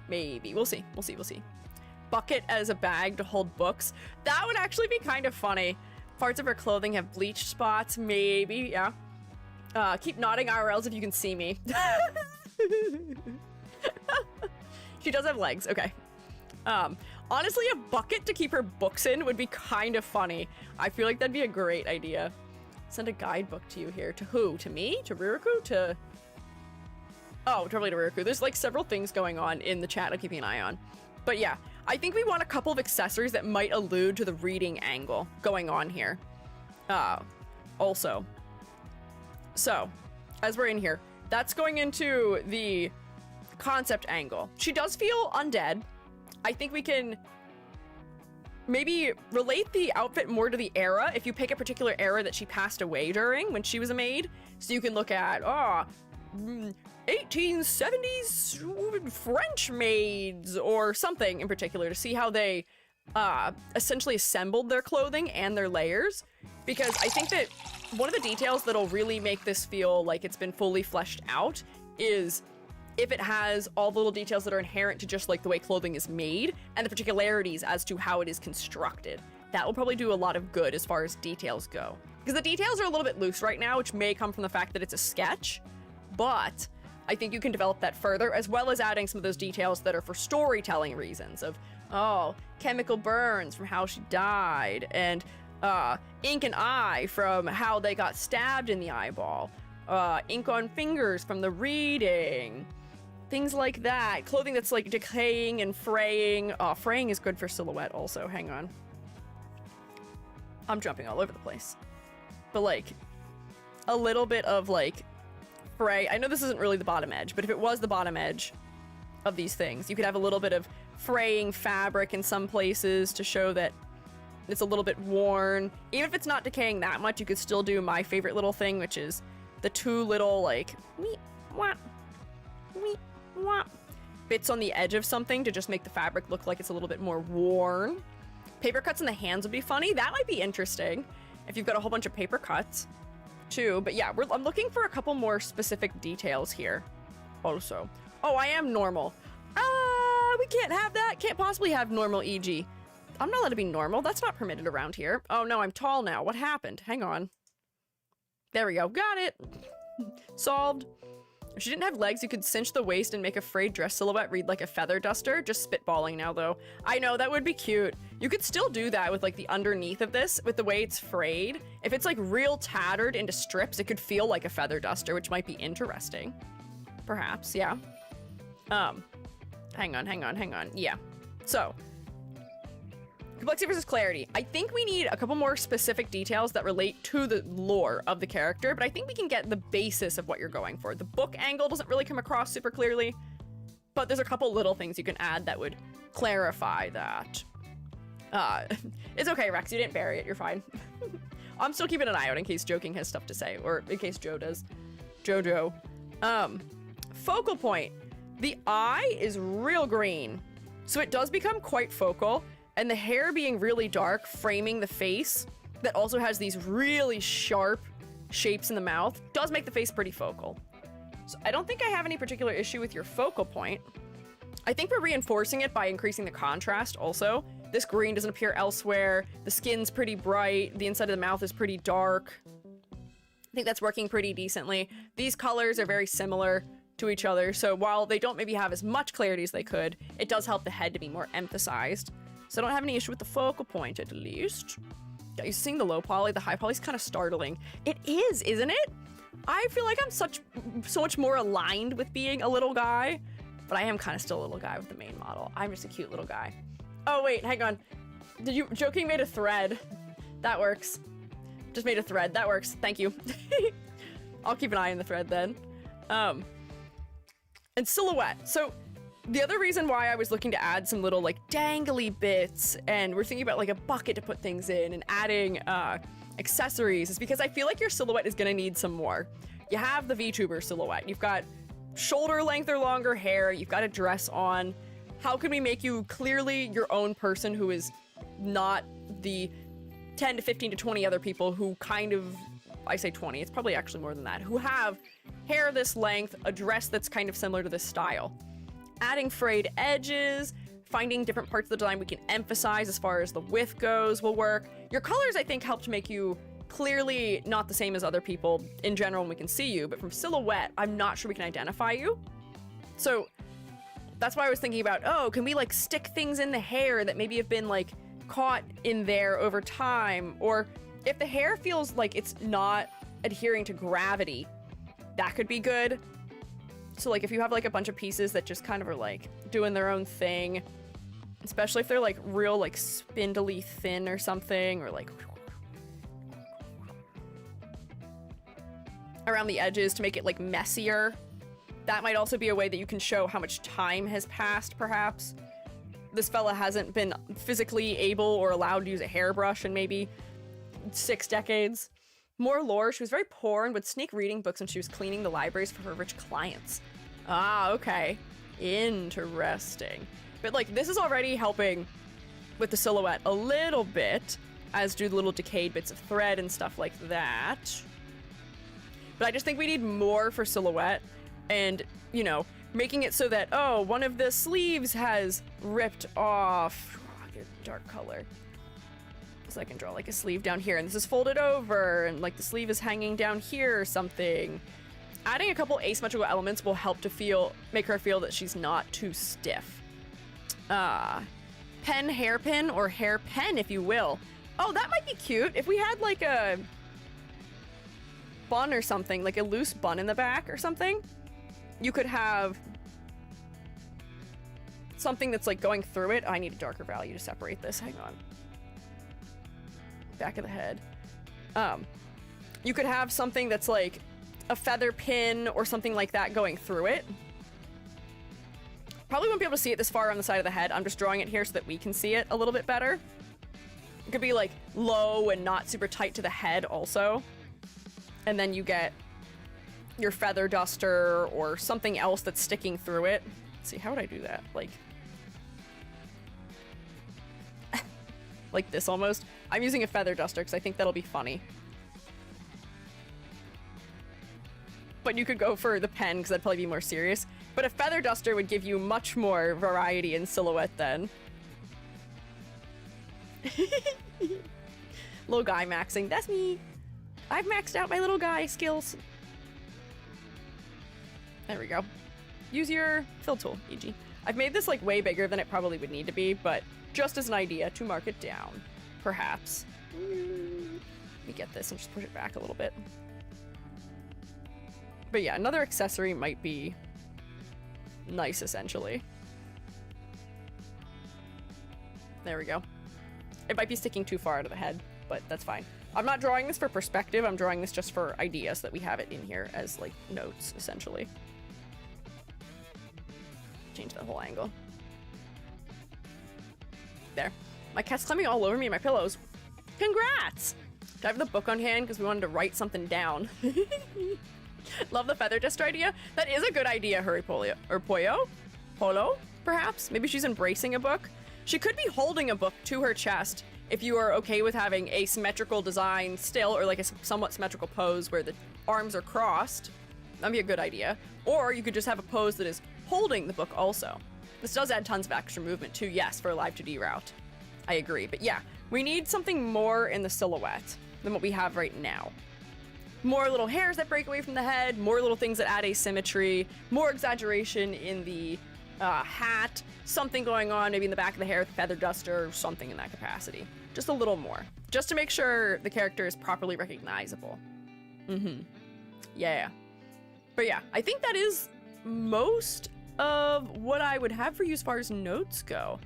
Maybe. We'll see. Bucket as a bag to hold books. That would actually be kind of funny. Parts of her clothing have bleached spots. Maybe, yeah. Keep nodding IRLs if you can see me. She does have legs. Okay. Honestly, a bucket to keep her books in would be kind of funny. I feel like that'd be a great idea. Send a guidebook to you here. To who? To me? To Riruku? To... Oh, totally to Riruku. There's like several things going on in the chat I'm keeping an eye on. But yeah, I think we want a couple of accessories that might allude to the reading angle going on here. Also. So, as we're in here, that's going into the concept angle. She does feel undead. I think we can maybe relate the outfit more to the era if you pick a particular era that she passed away during when she was a maid. So you can look at, 1870s French maids or something in particular to see how they essentially assembled their clothing and their layers. Because I think that one of the details that'll really make this feel like it's been fully fleshed out is if it has all the little details that are inherent to just like the way clothing is made and the particularities as to how it is constructed. That will probably do a lot of good as far as details go. Because the details are a little bit loose right now, which may come from the fact that it's a sketch, but I think you can develop that further, as well as adding some of those details that are for storytelling reasons of, chemical burns from how she died, and ink and eye from how they got stabbed in the eyeball, ink on fingers from the reading, things like that. Clothing that's like decaying and fraying. Fraying is good for silhouette also, hang on. I'm jumping all over the place. But like, a little bit of like fray. I know this isn't really the bottom edge, but if it was the bottom edge of these things, you could have a little bit of fraying fabric in some places to show that it's a little bit worn. Even if it's not decaying that much, you could still do my favorite little thing, which is the two little like bits on the edge of something to just make the fabric look like it's a little bit more worn. Paper cuts in the hands would be funny. That might be interesting if you've got a whole bunch of paper cuts too. But yeah, I'm looking for a couple more specific details here also. Oh, I am normal. We can't have that. Can't possibly have normal EG. I'm not allowed to be normal. That's not permitted around here. Oh no, I'm tall now. What happened? Hang on. There we go. Got it. Solved. If she didn't have legs, you could cinch the waist and make a frayed dress silhouette read like a feather duster. Just spitballing now, though. I know, that would be cute. You could still do that with, like, the underneath of this, with the way it's frayed. If it's, like, real tattered into strips, it could feel like a feather duster, which might be interesting. Perhaps, yeah. Hang on. Yeah. So, complexity versus clarity. I think we need a couple more specific details that relate to the lore of the character, but I think we can get the basis of what you're going for. The book angle doesn't really come across super clearly, but there's a couple little things you can add that would clarify that. It's okay, Rex, you didn't bury it, you're fine. I'm still keeping an eye out in case Joking has stuff to say, or in case Joe does. Jojo. Focal point. The eye is real green, so it does become quite focal. And the hair being really dark, framing the face, that also has these really sharp shapes in the mouth, does make the face pretty focal. So I don't think I have any particular issue with your focal point. I think we're reinforcing it by increasing the contrast also. This green doesn't appear elsewhere. The skin's pretty bright. The inside of the mouth is pretty dark. I think that's working pretty decently. These colors are very similar to each other, so while they don't maybe have as much clarity as they could, it does help the head to be more emphasized. So I don't have any issue with the focal point, at least. Yeah, you seeing the low poly? The high poly's kind of startling. It is, isn't it? I feel like I'm so much more aligned with being a little guy, but I am kind of still a little guy with the main model. I'm just a cute little guy. Oh wait, hang on. Joking made a thread. That works. Just made a thread. That works. Thank you. I'll keep an eye on the thread then. And silhouette. So the other reason why I was looking to add some little like dangly bits, and we're thinking about like a bucket to put things in and adding accessories, is because I feel like your silhouette is gonna need some more. You have the VTuber silhouette. You've got shoulder length or longer hair. You've got a dress on. How can we make you clearly your own person who is not the 10 to 15 to 20 other people who kind of, I say 20, it's probably actually more than that, who have hair this length, a dress that's kind of similar to this style. Adding frayed edges, finding different parts of the design we can emphasize as far as the width goes will work. Your colors, I think, help to make you clearly not the same as other people in general when we can see you, but from silhouette, I'm not sure we can identify you. So that's why I was thinking about, oh, can we like stick things in the hair that maybe have been like caught in there over time? Or if the hair feels like it's not adhering to gravity, that could be good. So like if you have like a bunch of pieces that just kind of are like doing their own thing, especially if they're like real like spindly thin or something, or like around the edges to make it like messier. That might also be a way that you can show how much time has passed, perhaps. This fella hasn't been physically able or allowed to use a hairbrush in maybe 6 decades. More lore, she was very poor and would sneak reading books when she was cleaning the libraries for her rich clients. Ah, okay. Interesting. But like, this is already helping with the silhouette a little bit, as do the little decayed bits of thread and stuff like that. But I just think we need more for silhouette and, you know, making it so that, oh, one of the sleeves has ripped off. Oh, I'll get a dark color. So I can draw like a sleeve down here, and this is folded over, and like the sleeve is hanging down here or something. Adding a couple asymmetrical elements will help to make her feel that she's not too stiff. Pen hairpin, or hairpen, if you will. Oh, that might be cute. If we had like a bun or something, like a loose bun in the back or something, you could have something that's like going through it. I need a darker value to separate this. Hang on. Back of the head. You could have something that's like a feather pin or something like that going through it. Probably won't be able to see it this far on the side of the head. I'm just drawing it here so that we can see it a little bit better. It could be like low and not super tight to the head also. And then you get your feather duster or something else that's sticking through it. Let's see, how would I do that? Like this almost. I'm using a feather duster because I think that'll be funny. But you could go for the pen because that'd probably be more serious. But a feather duster would give you much more variety in silhouette then. Little guy maxing. That's me. I've maxed out my little guy skills. There we go. Use your fill tool, e.g. I've made this like way bigger than it probably would need to be, but just as an idea to mark it down, perhaps. Let me get this and just push it back a little bit. But yeah, another accessory might be nice, essentially. There we go. It might be sticking too far out of the head, but that's fine. I'm not drawing this for perspective, I'm drawing this just for ideas so that we have it in here as, like, notes, essentially. Change the whole angle. There. My cat's climbing all over me and my pillows. Congrats! Do I have the book on hand because we wanted to write something down? Love the feather duster idea. That is a good idea, Hurry Polio. Or Poyo? Polo, perhaps? Maybe she's embracing a book. She could be holding a book to her chest if you are okay with having a symmetrical design still, or like a somewhat symmetrical pose where the arms are crossed. That'd be a good idea. Or you could just have a pose that is holding the book also. This does add tons of extra movement too, yes, for a live 2D route. I agree, but yeah, we need something more in the silhouette than what we have right now. More little hairs that break away from the head, more little things that add asymmetry, more exaggeration in the hat, something going on maybe in the back of the hair with the feather duster, or something in that capacity. Just a little more, just to make sure the character is properly recognizable. Yeah. But yeah, I think that is most of what I would have for you as far as notes go.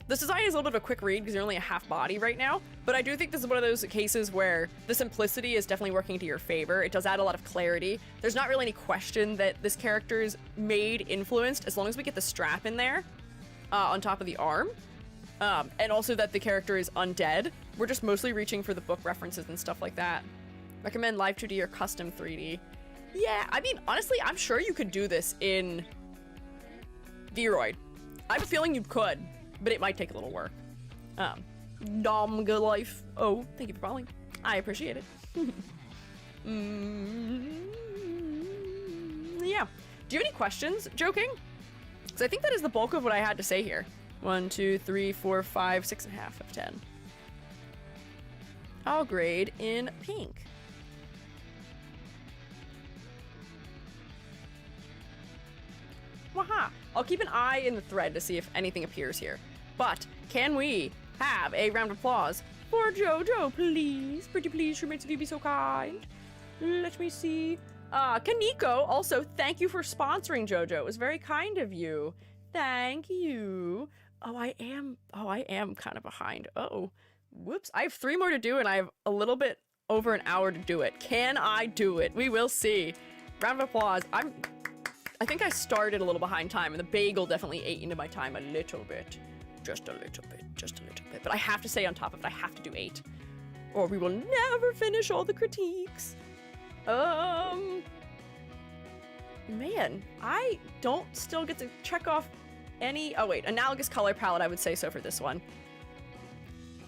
This design is a little bit of a quick read because you're only a half body right now, but I do think this is one of those cases where the simplicity is definitely working to your favor. It does add a lot of clarity. There's not really any question that this character is made influenced as long as we get the strap in there on top of the arm. And also that the character is undead. We're just mostly reaching for the book references and stuff like that. Recommend live 2D or custom 3D. Yeah, I mean, honestly, I'm sure you could do this in Vroid. I have a feeling you could, but it might take a little work. Nomga life. Oh, thank you for following. I appreciate it. Yeah. Do you have any questions, Joking? Because I think that is the bulk of what I had to say here. 1, 2, 3, 4, 5, 6.5 of 10. I'll grade in pink. Waha! I'll keep an eye in the thread to see if anything appears here. But can we have a round of applause for Jojo, please? Pretty please, roommates, if you be so kind. Let me see. Kaneko, also, thank you for sponsoring Jojo. It was very kind of you. Thank you. Oh, I am kind of behind. Oh, whoops. I have 3 more to do, and I have a little bit over an hour to do it. Can I do it? We will see. Round of applause. I think I started a little behind time, and the bagel definitely ate into my time a little bit. Just a little bit. But I have to stay on top of it. I have to do 8. Or we will never finish all the critiques. Man, I don't still get to check off any... Oh, wait. Analogous color palette, I would say so for this one.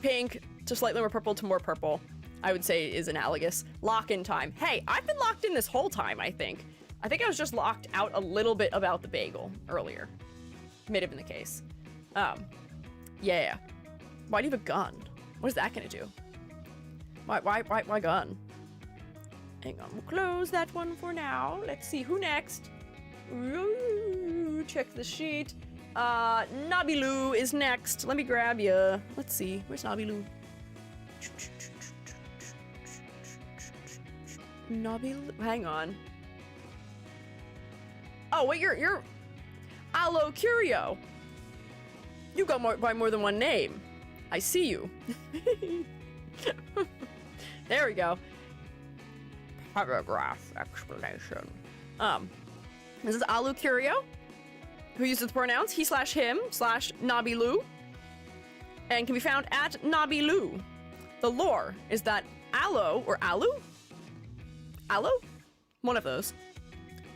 Pink to slightly more purple to more purple, I would say is analogous. Lock-in time. Hey, I've been locked in this whole time, I think. I think I was just locked out a little bit about the bagel earlier. May have been the case. Yeah. Why do you have a gun? What is that gonna do? Why gun? Hang on, we'll close that one for now. Let's see, who next? Ooh, check the sheet. Nabiloo is next. Let me grab you. Let's see, where's Nabiloo? Nabiloo, hang on. Oh, wait, you're Allo Curio. You go by more than one name. I see you. There we go. Paragraph explanation. This is Allo Curio, who uses the pronouns he/him/Nabiloo, and can be found at Nabiloo. The lore is that Allo, or Allo? One of those,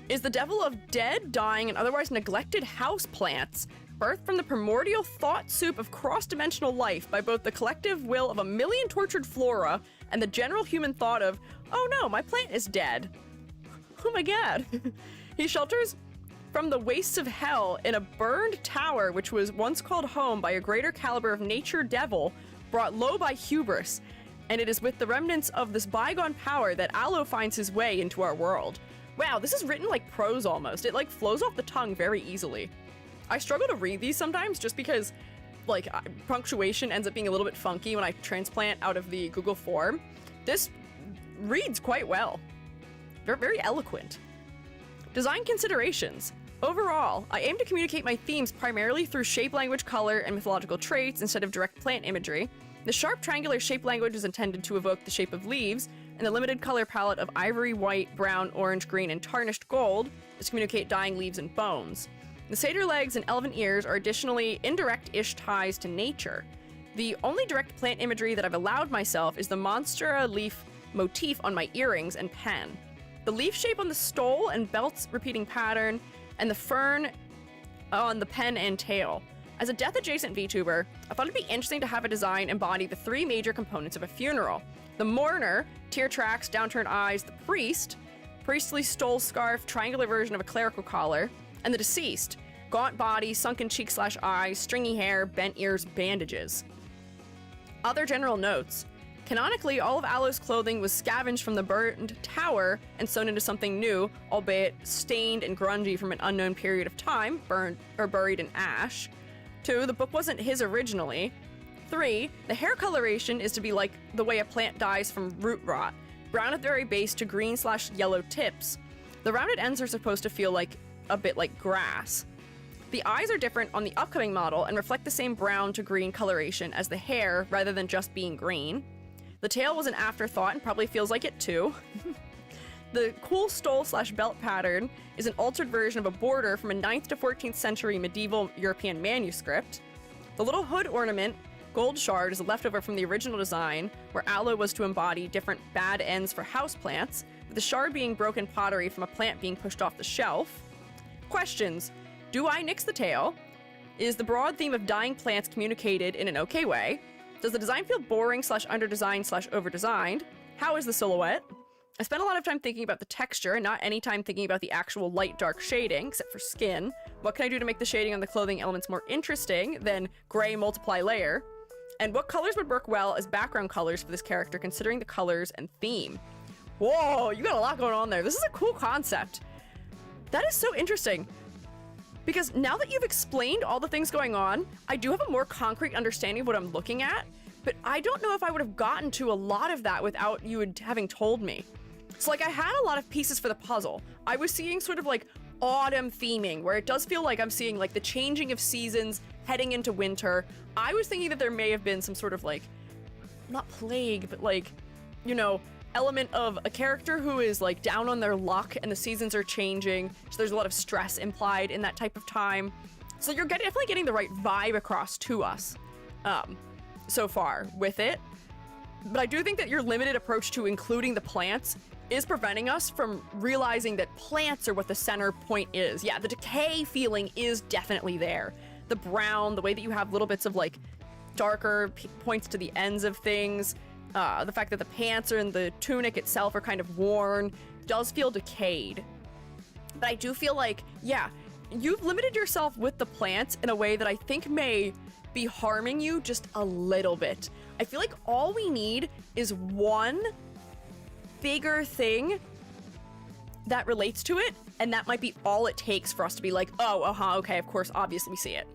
is the devil of dead, dying, and otherwise neglected house plants, birthed from the primordial thought soup of cross-dimensional life by both the collective will of a million tortured flora and the general human thought of, oh no, my plant is dead. Oh my god. He shelters from the wastes of hell in a burned tower which was once called home by a greater caliber of nature devil brought low by hubris, and it is with the remnants of this bygone power that Allo finds his way into our world. Wow, this is written like prose almost. It like flows off the tongue very easily. I struggle to read these sometimes just because like punctuation ends up being a little bit funky when I transplant out of the Google form. This reads quite well. They're very eloquent. Design considerations. Overall, I aim to communicate my themes primarily through shape language, color, and mythological traits instead of direct plant imagery. The sharp triangular shape language is intended to evoke the shape of leaves, and the limited color palette of ivory, white, brown, orange, green, and tarnished gold is to communicate dying leaves and bones. The satyr legs and elven ears are additionally indirect-ish ties to nature. The only direct plant imagery that I've allowed myself is the monstera leaf motif on my earrings and pen. The leaf shape on the stole and belt's repeating pattern, and the fern on the pen and tail. As a death-adjacent VTuber, I thought it'd be interesting to have a design embody the 3 major components of a funeral. The mourner, tear tracks, downturned eyes, the priest, priestly stole scarf, triangular version of a clerical collar, and the deceased, gaunt body, sunken cheek/eyes, stringy hair, bent ears, bandages. Other general notes. Canonically, all of Allo's clothing was scavenged from the burned tower and sewn into something new, albeit stained and grungy from an unknown period of time, burned or buried in ash. 2, the book wasn't his originally. 3, the hair coloration is to be like the way a plant dies from root rot, brown at the very base to green/yellow tips. The rounded ends are supposed to feel like a bit like grass. The eyes are different on the upcoming model and reflect the same brown to green coloration as the hair rather than just being green. The tail was an afterthought and probably feels like it too. The cool stole/belt pattern is an altered version of a border from a 9th to 14th century medieval European manuscript. The little hood ornament, gold shard, is a leftover from the original design, where Allo was to embody different bad ends for houseplants, with the shard being broken pottery from a plant being pushed off the shelf. Questions. Do I nix the tail? Is the broad theme of dying plants communicated in an okay way? Does the design feel boring/underdesigned/overdesigned? How is the silhouette? I spent a lot of time thinking about the texture and not any time thinking about the actual light-dark shading, except for skin. What can I do to make the shading on the clothing elements more interesting than gray multiply layer? And what colors would work well as background colors for this character, considering the colors and theme? Whoa, you got a lot going on there. This is a cool concept. That is so interesting. Because now that you've explained all the things going on, I do have a more concrete understanding of what I'm looking at, but I don't know if I would have gotten to a lot of that without you having told me. So like I had a lot of pieces for the puzzle. I was seeing sort of like autumn theming, where it does feel like I'm seeing like the changing of seasons heading into winter. I was thinking that there may have been some sort of like, not plague, but like you know, element of a character who is like down on their luck and the seasons are changing, so there's a lot of stress implied in that type of time. So you're definitely getting the right vibe across to us so far with it. But I do think that your limited approach to including the plants is preventing us from realizing that plants are what the center point is. Yeah, the decay feeling is definitely there. The brown, the way that you have little bits of like darker points to the ends of things, the fact that the pants and the tunic itself are kind of worn, does feel decayed. But I do feel like, yeah, you've limited yourself with the plants in a way that I think may be harming you just a little bit. I feel like all we need is one bigger thing that relates to it, and that might be all it takes for us to be like, oh, okay, of course, obviously we see it.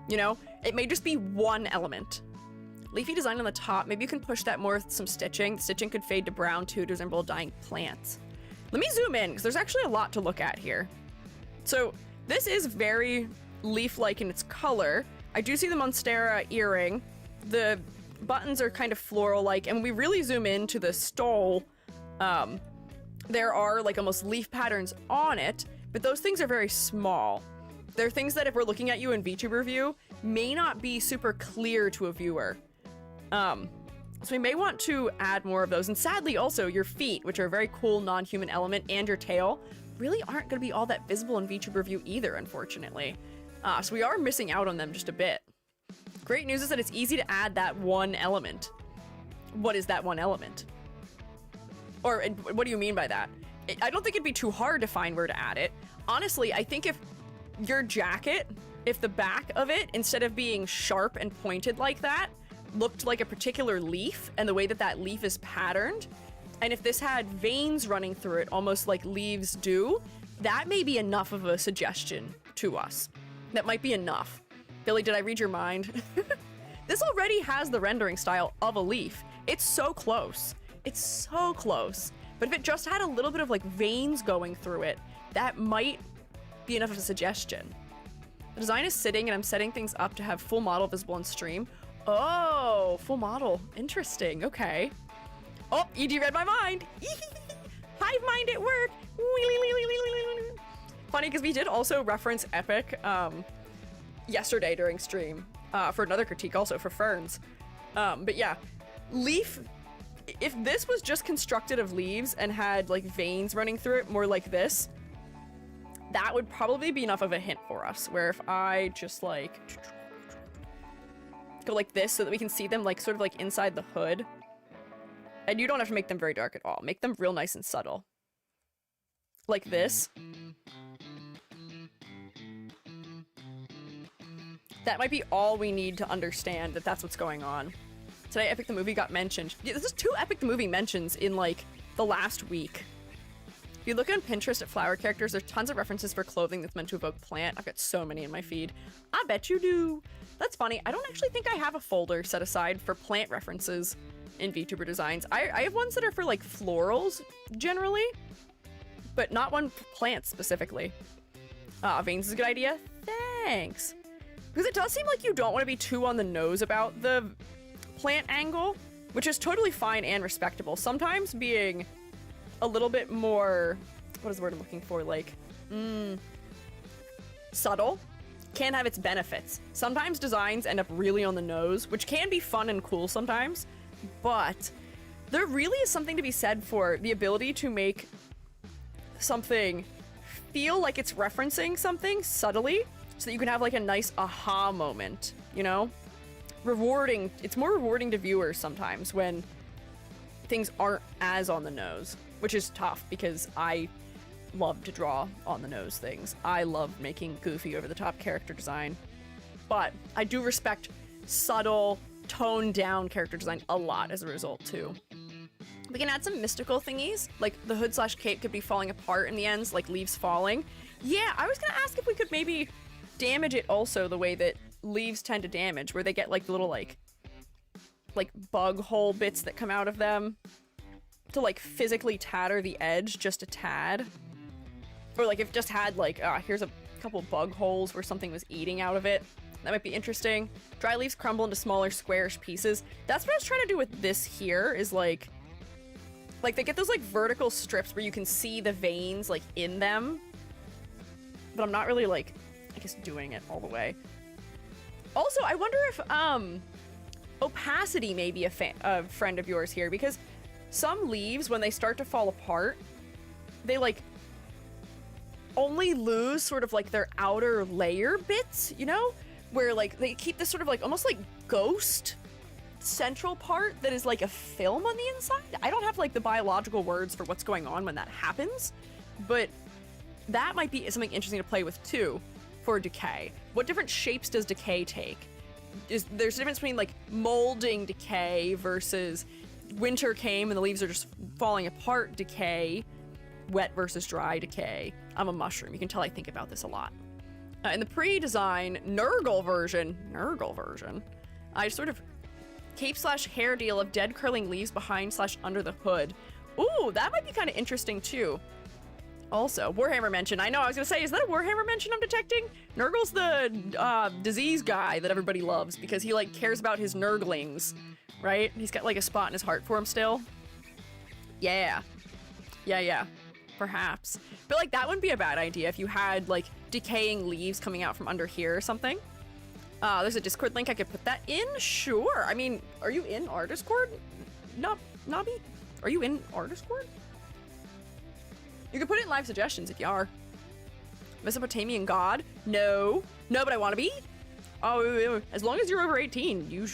You know? It may just be one element. Leafy design on the top, maybe you can push that more with some stitching. The stitching could fade to brown too to resemble dying plants. Let me zoom in, because there's actually a lot to look at here. So this is very leaf-like in its color. I do see the Monstera earring. The buttons are kind of floral-like, and when we really zoom into the stole, there are like almost leaf patterns on it, but those things are very small. They're things that if we're looking at you in VTuber view, may not be super clear to a viewer. So we may want to add more of those. And sadly also, your feet, which are a very cool non-human element, and your tail, really aren't going to be all that visible in VTuber view either, unfortunately. So we are missing out on them just a bit. Great news is that it's easy to add that one element. What is that one element? Or what do you mean by that? I don't think it'd be too hard to find where to add it. Honestly, I think if your jacket, if the back of it, instead of being sharp and pointed like that, looked like a particular leaf, and the way that that leaf is patterned, and if this had veins running through it, almost like leaves do, that may be enough of a suggestion to us. That might be enough. Billy, did I read your mind? This already has the rendering style of a leaf. It's so close. It's so close. But if it just had a little bit of like veins going through it, that might be enough of a suggestion. The design is sitting, and I'm setting things up to have full model visible on stream. Oh, full model. Interesting. Okay. Oh, ED read my mind. Hive mind at work. Funny, because we did also reference Epic yesterday during stream for another critique, also for ferns. But yeah, leaf. If this was just constructed of leaves and had like veins running through it, more like this, that would probably be enough of a hint for us. Where if I just like go like this so that we can see them like sort of like inside the hood. And you don't have to make them very dark at all. Make them real nice and subtle. Like this. That might be all we need to understand that that's what's going on. Today, Epic the Movie got mentioned. Yeah, this is 2 Epic the Movie mentions in, like, the last week. If you look on Pinterest at flower characters, there's tons of references for clothing that's meant to evoke plant. I've got so many in my feed. I bet you do. That's funny. I don't actually think I have a folder set aside for plant references in VTuber designs. I have ones that are for, like, florals, generally, but not one for plants specifically. Veins is a good idea. Thanks. Because it does seem like you don't want to be too on the nose about the plant angle, which is totally fine and respectable. Sometimes being a little bit more, what is the word I'm looking for, like, subtle can have its benefits. Sometimes designs end up really on the nose, which can be fun and cool sometimes, but there really is something to be said for the ability to make something feel like it's referencing something subtly so that you can have like a nice aha moment, you know? Rewarding. It's more rewarding to viewers sometimes when things aren't as on the nose, which is tough because I love to draw on the nose things. I love making goofy over the top character design, but I do respect subtle, toned down character design a lot as a result too. We can add some mystical thingies, like the hood / cape could be falling apart in the ends, like leaves falling. Yeah, I was gonna ask if we could maybe damage it also the way that leaves tend to damage, where they get like the little like bug hole bits that come out of them to like physically tatter the edge just a tad. Or like if it just had like, here's a couple bug holes where something was eating out of it. That might be interesting. Dry leaves crumble into smaller squarish pieces. That's what I was trying to do with this here, is like Like, they get those, like, vertical strips where you can see the veins, like, in them. But I'm not really, like, I guess doing it all the way. Also, I wonder if, opacity may be a friend of yours here, because some leaves, when they start to fall apart, they, like, only lose sort of, like, their outer layer bits, you know? Where, like, they keep this sort of, like, almost, like, ghost central part that is like a film on the inside. I don't have like the biological words for what's going on when that happens, but that might be something interesting to play with too for decay. What different shapes does decay take? There's a difference between like molding decay versus winter came and the leaves are just falling apart decay, wet versus dry decay. I'm a mushroom. You can tell I think about this a lot. In the pre-design Nurgle version, I sort of cape/hair deal of dead curling leaves behind/under the hood. Ooh, that might be kind of interesting too. Also, Warhammer mention. I know, I was gonna say, is that a Warhammer mention I'm detecting? Nurgle's the disease guy that everybody loves because he like cares about his Nurglings, right? He's got like a spot in his heart for him still. Yeah. Perhaps. But like that wouldn't be a bad idea if you had like decaying leaves coming out from under here or something. There's a Discord link. I could put that in. Sure. I mean, are you in our Discord? No, Nobby? Are you in our Discord? You can put it in live suggestions if you are. Mesopotamian god? No, but I want to be. Oh, as long as you're over 18, you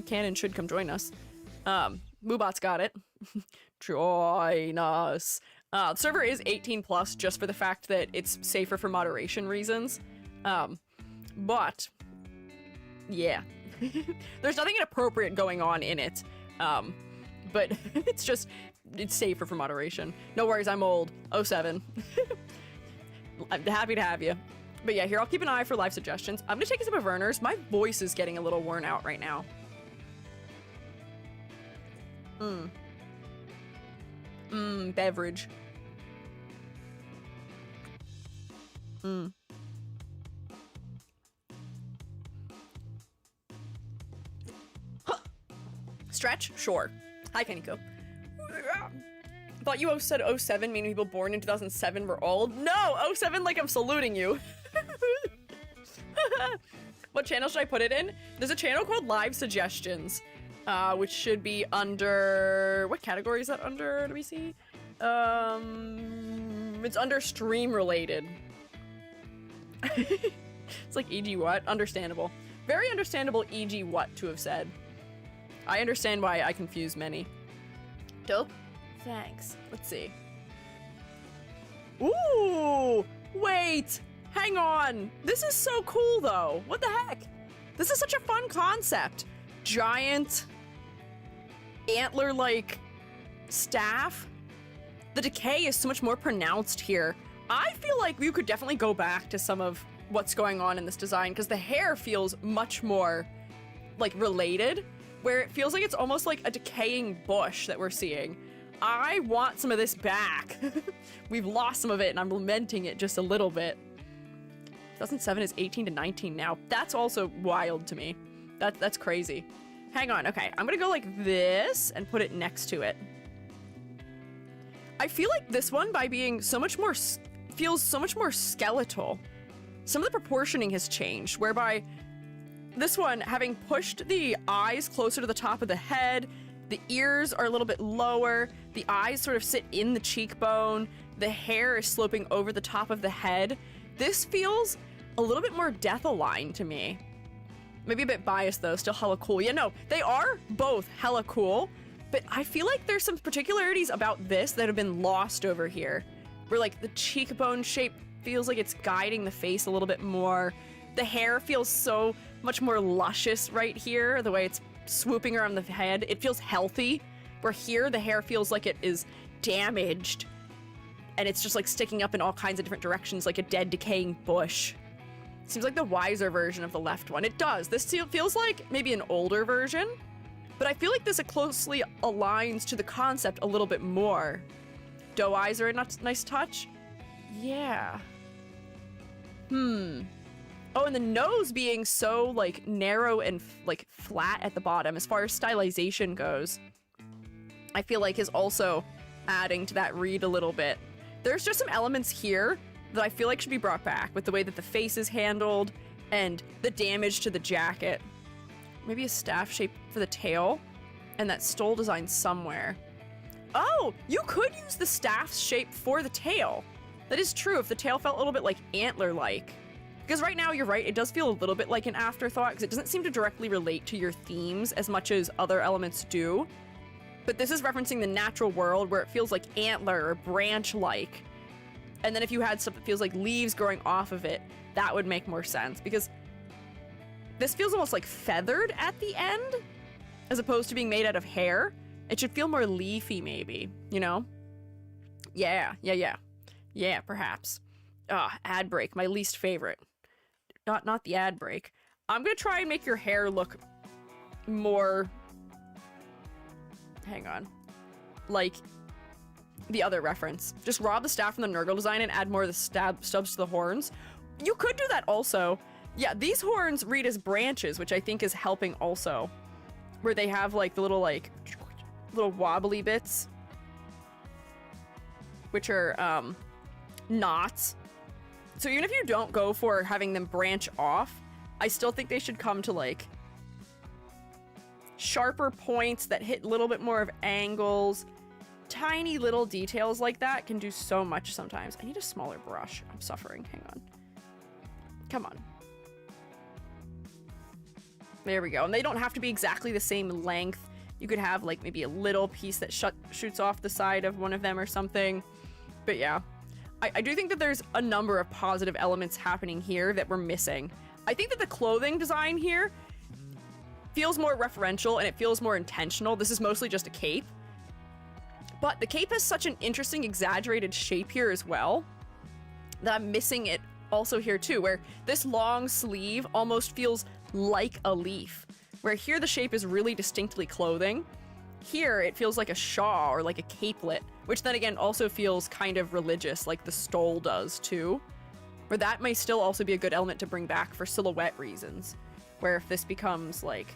can and should come join us. Moobot's got it. Join us. The server is 18 plus just for the fact that it's safer for moderation reasons. But yeah, there's nothing inappropriate going on in it. But it's safer for moderation. No worries, I'm old. 07. I'm happy to have you. But yeah, here, I'll keep an eye for live suggestions. I'm gonna take a sip of Werner's. My voice is getting a little worn out right now. Beverage. Stretch? Sure. Hi, Kaniko. Thought you said 07, meaning people born in 2007 were old. No, 07 like I'm saluting you. What channel should I put it in? There's a channel called Live Suggestions, which should be under... What category is that under? Let me see. It's under stream related. It's like e.g. what? Understandable. Very understandable e.g. what to have said. I understand why I confuse many. Dope. Thanks. Let's see. Ooh! Wait! Hang on! This is so cool, though! What the heck? This is such a fun concept. Giant... antler-like... staff. The decay is so much more pronounced here. I feel like you could definitely go back to some of what's going on in this design, because the hair feels much more, like, related, where it feels like it's almost like a decaying bush that we're seeing. I want some of this back. We've lost some of it, and I'm lamenting it just a little bit. 2007 is 18 to 19 now. That's also wild to me. That's crazy. Hang on, okay. I'm gonna go like this and put it next to it. I feel like this one, by being so much more, feels so much more skeletal. Some of the proportioning has changed, whereby this one, having pushed the eyes closer to the top of the head, the ears are a little bit lower, the eyes sort of sit in the cheekbone, the hair is sloping over the top of the head. This feels a little bit more death-aligned to me. Maybe a bit biased though, still hella cool. Yeah, no, they are both hella cool, but I feel like there's some particularities about this that have been lost over here. Where like the cheekbone shape feels like it's guiding the face a little bit more. The hair feels so much more luscious right here, the way it's swooping around the head. It feels healthy, where here the hair feels like it is damaged and it's just like sticking up in all kinds of different directions like a dead decaying bush. Seems like the wiser version of the left one. It does. This feels like maybe an older version, but I feel like this closely aligns to the concept a little bit more. Doe eyes are a nice touch. Yeah. Oh, and the nose being so like narrow and like flat at the bottom as far as stylization goes, I feel like is also adding to that read a little bit. There's just some elements here that I feel like should be brought back with the way that the face is handled and the damage to the jacket. Maybe a staff shape for the tail and that stole design somewhere. Oh, you could use the staff shape for the tail. That is true if the tail felt a little bit like antler-like. Because right now, you're right, it does feel a little bit like an afterthought because it doesn't seem to directly relate to your themes as much as other elements do. But this is referencing the natural world where it feels like antler or branch-like. And then if you had stuff that feels like leaves growing off of it, that would make more sense because this feels almost like feathered at the end as opposed to being made out of hair. It should feel more leafy maybe, you know? Yeah, perhaps. Ad break, my least favorite. Not the ad break. I'm gonna try and make your hair look more... Hang on. Like the other reference. Just rob the staff from the Nurgle design and add more of the stubs to the horns. You could do that also. Yeah, these horns read as branches, which I think is helping also. Where they have like the little wobbly bits. Which are knots. So even if you don't go for having them branch off, I still think they should come to like sharper points that hit a little bit more of angles. Tiny little details like that can do so much sometimes. I need a smaller brush. I'm suffering. Hang on. Come on. There we go. And they don't have to be exactly the same length. You could have like maybe a little piece that shoots off the side of one of them or something. But yeah, I do think that there's a number of positive elements happening here that we're missing. I think that the clothing design here feels more referential and it feels more intentional. This is mostly just a cape. But the cape has such an interesting exaggerated shape here as well that I'm missing it also here too, where this long sleeve almost feels like a leaf, where here the shape is really distinctly clothing. Here it feels like a shawl or like a capelet, which then again also feels kind of religious like the stole does too, where that may still also be a good element to bring back for silhouette reasons, where if this becomes like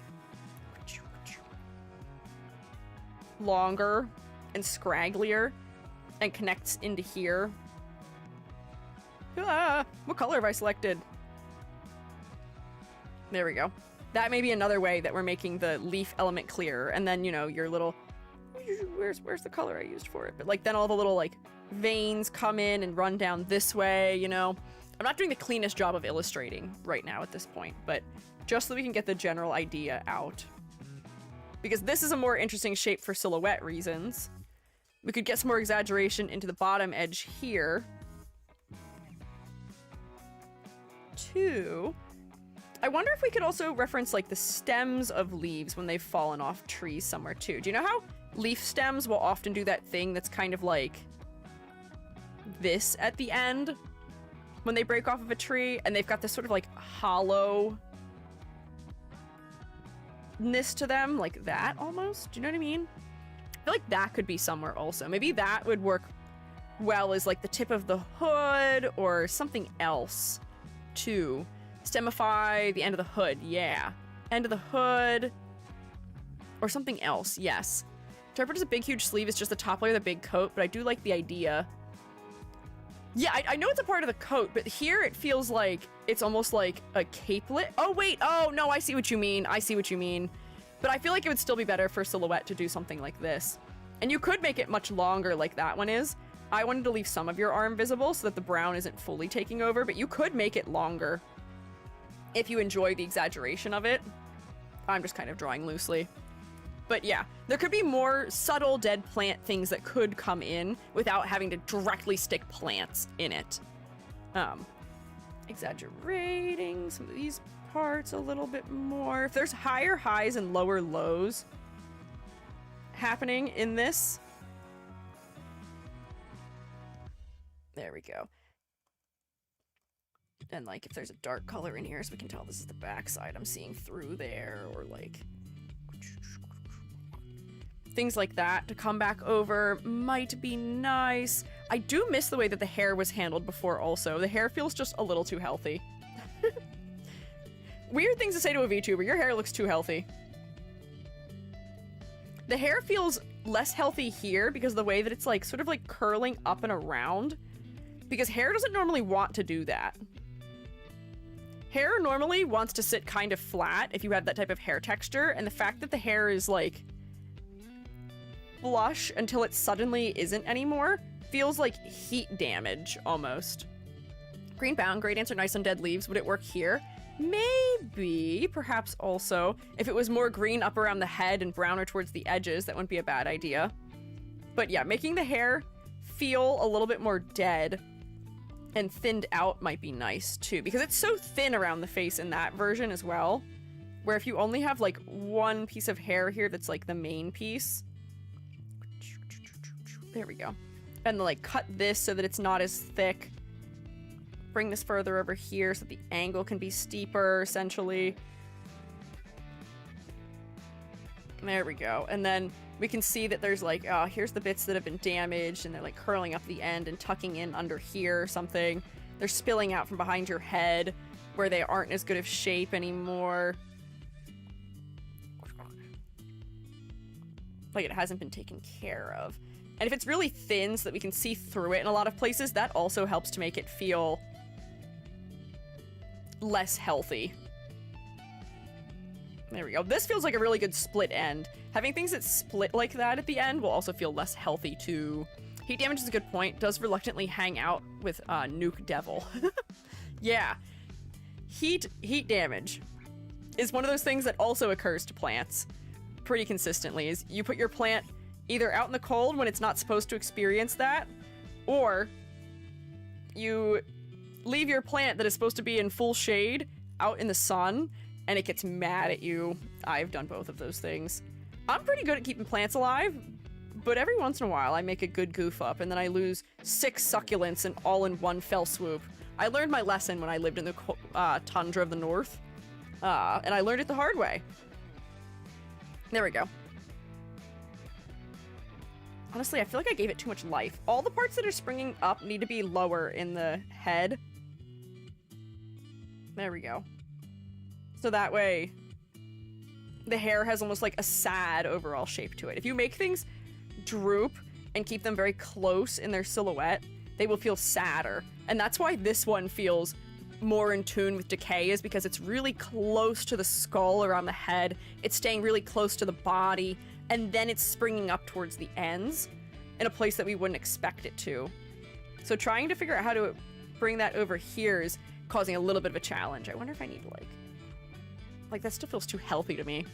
longer and scragglier and connects into here. What color have I selected? There we go. That may be another way that we're making the leaf element clearer. And then, you know, your little... Where's the color I used for it? But, like, then all the little, like, veins come in and run down this way, you know? I'm not doing the cleanest job of illustrating right now at this point, but just so we can get the general idea out. Because this is a more interesting shape for silhouette reasons. We could get some more exaggeration into the bottom edge here. Two... I wonder if we could also reference like the stems of leaves when they've fallen off trees somewhere too. Do you know how leaf stems will often do that thing that's kind of like this at the end when they break off of a tree and they've got this sort of like hollowness to them, like that almost? Do you know what I mean? I feel like that could be somewhere also. Maybe that would work well as like the tip of the hood or something else too. Stemify the end of the hood, yeah. End of the hood. Or something else, yes. Interpret as a big, huge sleeve is just the top layer of the big coat, but I do like the idea. Yeah, I know it's a part of the coat, but here it feels like it's almost like a capelet. Oh, wait, oh, no, I see what you mean. I see what you mean. But I feel like it would still be better for silhouette to do something like this. And you could make it much longer like that one is. I wanted to leave some of your arm visible so that the brown isn't fully taking over, but you could make it longer. If you enjoy the exaggeration of it. I'm just kind of drawing loosely. But yeah, there could be more subtle dead plant things that could come in without having to directly stick plants in it. Exaggerating some of these parts a little bit more. If there's higher highs and lower lows happening in this. There we go. And like if there's a dark color in here so we can tell this is the backside, I'm seeing through there, or like things like that to come back over might be nice. I do miss the way that the hair was handled before also. The hair feels just a little too healthy. Weird things to say to a VTuber. Your hair looks too healthy. The hair feels less healthy here because of the way that it's like sort of like curling up and around, because hair doesn't normally want to do that. Hair normally wants to sit kind of flat if you have that type of hair texture, and the fact that the hair is like flush until it suddenly isn't anymore feels like heat damage almost. Green bound, great answer, nice on dead leaves. Would it work here? Maybe, perhaps also. If it was more green up around the head and browner towards the edges, that wouldn't be a bad idea. But yeah, making the hair feel a little bit more dead and thinned out might be nice too, because it's so thin around the face in that version as well, where if you only have like one piece of hair here that's like the main piece, there we go, and like cut this so that it's not as thick, bring this further over here so that the angle can be steeper essentially. There we go. And then we can see that there's like, oh, here's the bits that have been damaged, and they're like curling up the end and tucking in under here or something. They're spilling out from behind your head where they aren't as good of shape anymore. Like it hasn't been taken care of. And if it's really thin so that we can see through it in a lot of places, that also helps to make it feel less healthy. There we go. This feels like a really good split end. Having things that split like that at the end will also feel less healthy too. Heat damage is a good point. Does reluctantly hang out with Nuke Devil. Yeah. Heat damage is one of those things that also occurs to plants pretty consistently. Is you put your plant either out in the cold when it's not supposed to experience that, or you leave your plant that is supposed to be in full shade out in the sun and it gets mad at you. I've done both of those things. I'm pretty good at keeping plants alive, but every once in a while I make a good goof up and then I lose 6 succulents and all in one fell swoop. I learned my lesson when I lived in the tundra of the north, and I learned it the hard way. There we go. Honestly, I feel like I gave it too much life. All the parts that are springing up need to be lower in the head. There we go. So that way, the hair has almost like a sad overall shape to it. If you make things droop and keep them very close in their silhouette, they will feel sadder. And that's why this one feels more in tune with decay, is because it's really close to the skull around the head. It's staying really close to the body, and then it's springing up towards the ends in a place that we wouldn't expect it to. So trying to figure out how to bring that over here is causing a little bit of a challenge. I wonder if I need to like that still feels too healthy to me.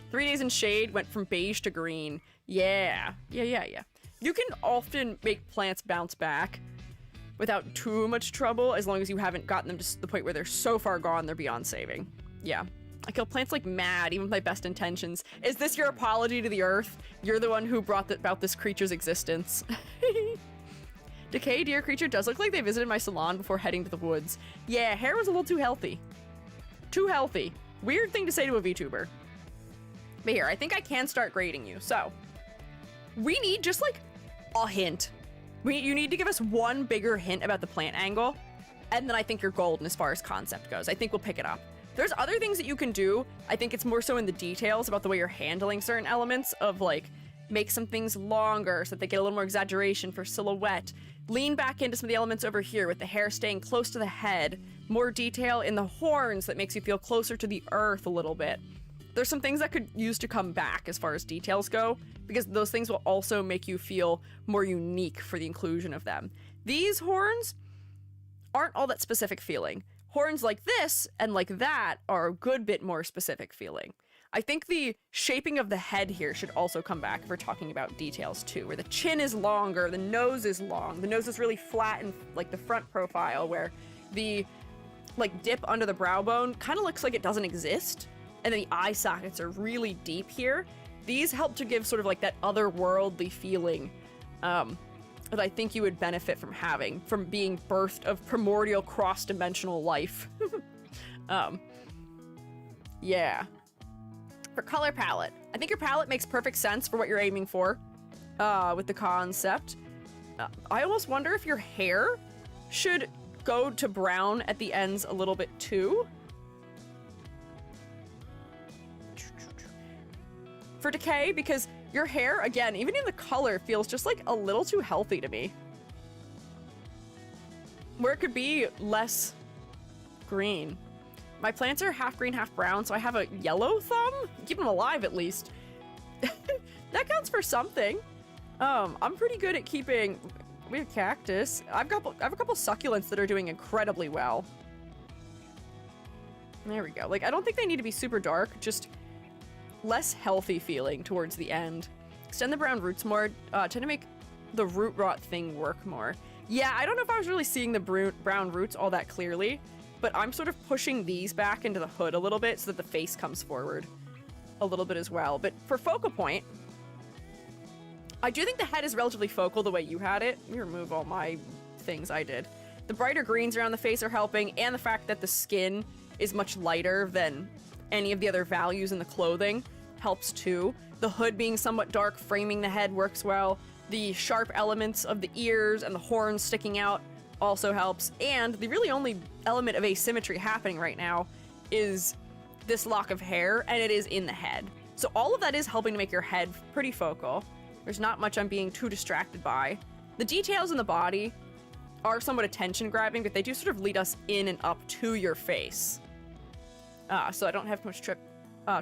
3 days in shade went from beige to green. Yeah. You can often make plants bounce back without too much trouble, as long as you haven't gotten them to the point where they're so far gone they're beyond saving. Yeah. I kill plants like mad, even with my best intentions. Is this your apology to the earth? You're the one who brought about this creature's existence. Decay deer creature does look like they visited my salon before heading to the woods. Yeah, hair was a little too healthy. Too healthy. Weird thing to say to a VTuber. But here, I think I can start grading you. So, we need just like a hint. You need to give us one bigger hint about the plant angle, and then I think you're golden as far as concept goes. I think we'll pick it up. There's other things that you can do. I think it's more so in the details about the way you're handling certain elements of like, make some things longer so that they get a little more exaggeration for silhouette. Lean back into some of the elements over here with the hair staying close to the head. More detail in the horns that makes you feel closer to the earth a little bit. There's some things that could use to come back as far as details go, because those things will also make you feel more unique for the inclusion of them. These horns aren't all that specific feeling. Horns like this and like that are a good bit more specific feeling. I think the shaping of the head here should also come back if we're talking about details too, where the chin is longer, the nose is long, the nose is really flat in like the front profile, where the like dip under the brow bone kind of looks like it doesn't exist, and then the eye sockets are really deep here. These help to give sort of like that otherworldly feeling that I think you would benefit from having, from being birthed of primordial cross-dimensional life. Yeah. For color palette, I think your palette makes perfect sense for what you're aiming for with the concept. I almost wonder if your hair should go to brown at the ends a little bit too. For decay, because Your hair, again, even in the color, feels just like a little too healthy to me. Where it could be less green. My plants are half green, half brown, so I have a yellow thumb? Keep them alive, at least. That counts for something. I'm pretty good at keeping... We have cactus. I have a couple succulents that are doing incredibly well. There we go. Like, I don't think they need to be super dark, just less healthy feeling towards the end. Extend the brown roots more, tend to make the root rot thing work more. Yeah, I don't know if I was really seeing the brown roots all that clearly, but I'm sort of pushing these back into the hood a little bit so that the face comes forward a little bit as well. But for focal point, I do think the head is relatively focal the way you had it. Let me remove all my things I did. The brighter greens around the face are helping, and the fact that the skin is much lighter than any of the other values in the clothing helps too. The hood being somewhat dark, framing the head works well. The sharp elements of the ears and the horns sticking out also helps. And the really only element of asymmetry happening right now is this lock of hair, and it is in the head. So all of that is helping to make your head pretty focal. There's not much I'm being too distracted by. The details in the body are somewhat attention grabbing, but they do sort of lead us in and up to your face. So I don't have much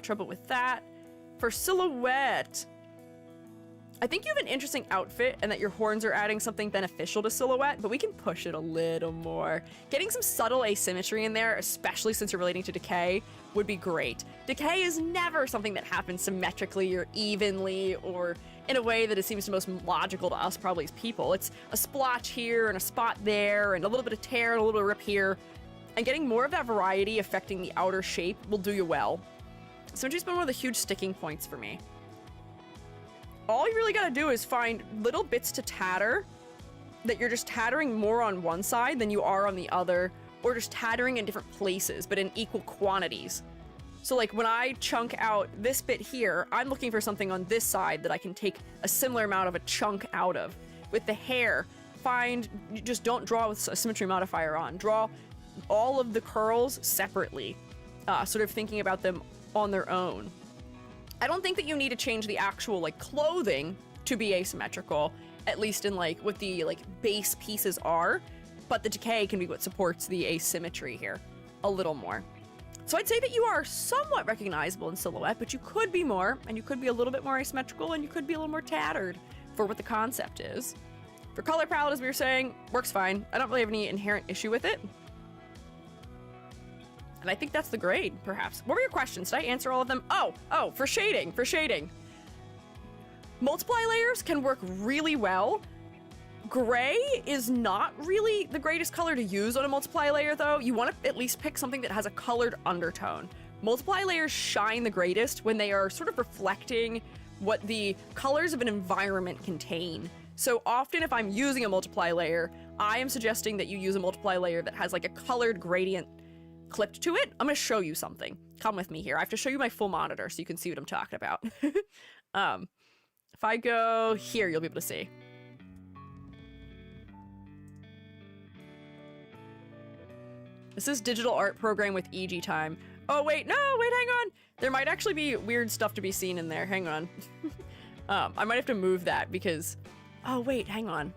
trouble with that. For silhouette, I think you have an interesting outfit and that your horns are adding something beneficial to silhouette, but we can push it a little more. Getting some subtle asymmetry in there, especially since you're relating to decay, would be great. Decay is never something that happens symmetrically or evenly or in a way that it seems the most logical to us probably as people. It's a splotch here and a spot there and a little bit of tear and a little bit of rip here. And getting more of that variety affecting the outer shape will do you well. Symmetry's been one of the huge sticking points for me. All you really gotta do is find little bits to tatter that you're just tattering more on one side than you are on the other, or just tattering in different places, but in equal quantities. So like when I chunk out this bit here, I'm looking for something on this side that I can take a similar amount of a chunk out of. With the hair, just don't draw with a symmetry modifier on. Draw all of the curls separately, sort of thinking about them on their own. I don't think that you need to change the actual like clothing to be asymmetrical, at least in like what the like base pieces are, but the decay can be what supports the asymmetry here a little more. So I'd say that you are somewhat recognizable in silhouette, but you could be more, and you could be a little bit more asymmetrical, and you could be a little more tattered for what the concept is. For color palette, as we were saying, works fine. I don't really have any inherent issue with it. And I think that's the grade, perhaps. What were your questions? Did I answer all of them? Oh, for shading. Multiply layers can work really well. Gray is not really the greatest color to use on a multiply layer, though. You want to at least pick something that has a colored undertone. Multiply layers shine the greatest when they are sort of reflecting what the colors of an environment contain. So often if I'm using a multiply layer, I am suggesting that you use a multiply layer that has like a colored gradient clipped to it. I'm going to show you something. Come with me here. I have to show you my full monitor so you can see what I'm talking about. If I go here, you'll be able to see. This is digital art program with EG time. Oh, wait, no, wait, hang on. There might actually be weird stuff to be seen in there. Hang on. I might have to move that because... Oh, wait, hang on.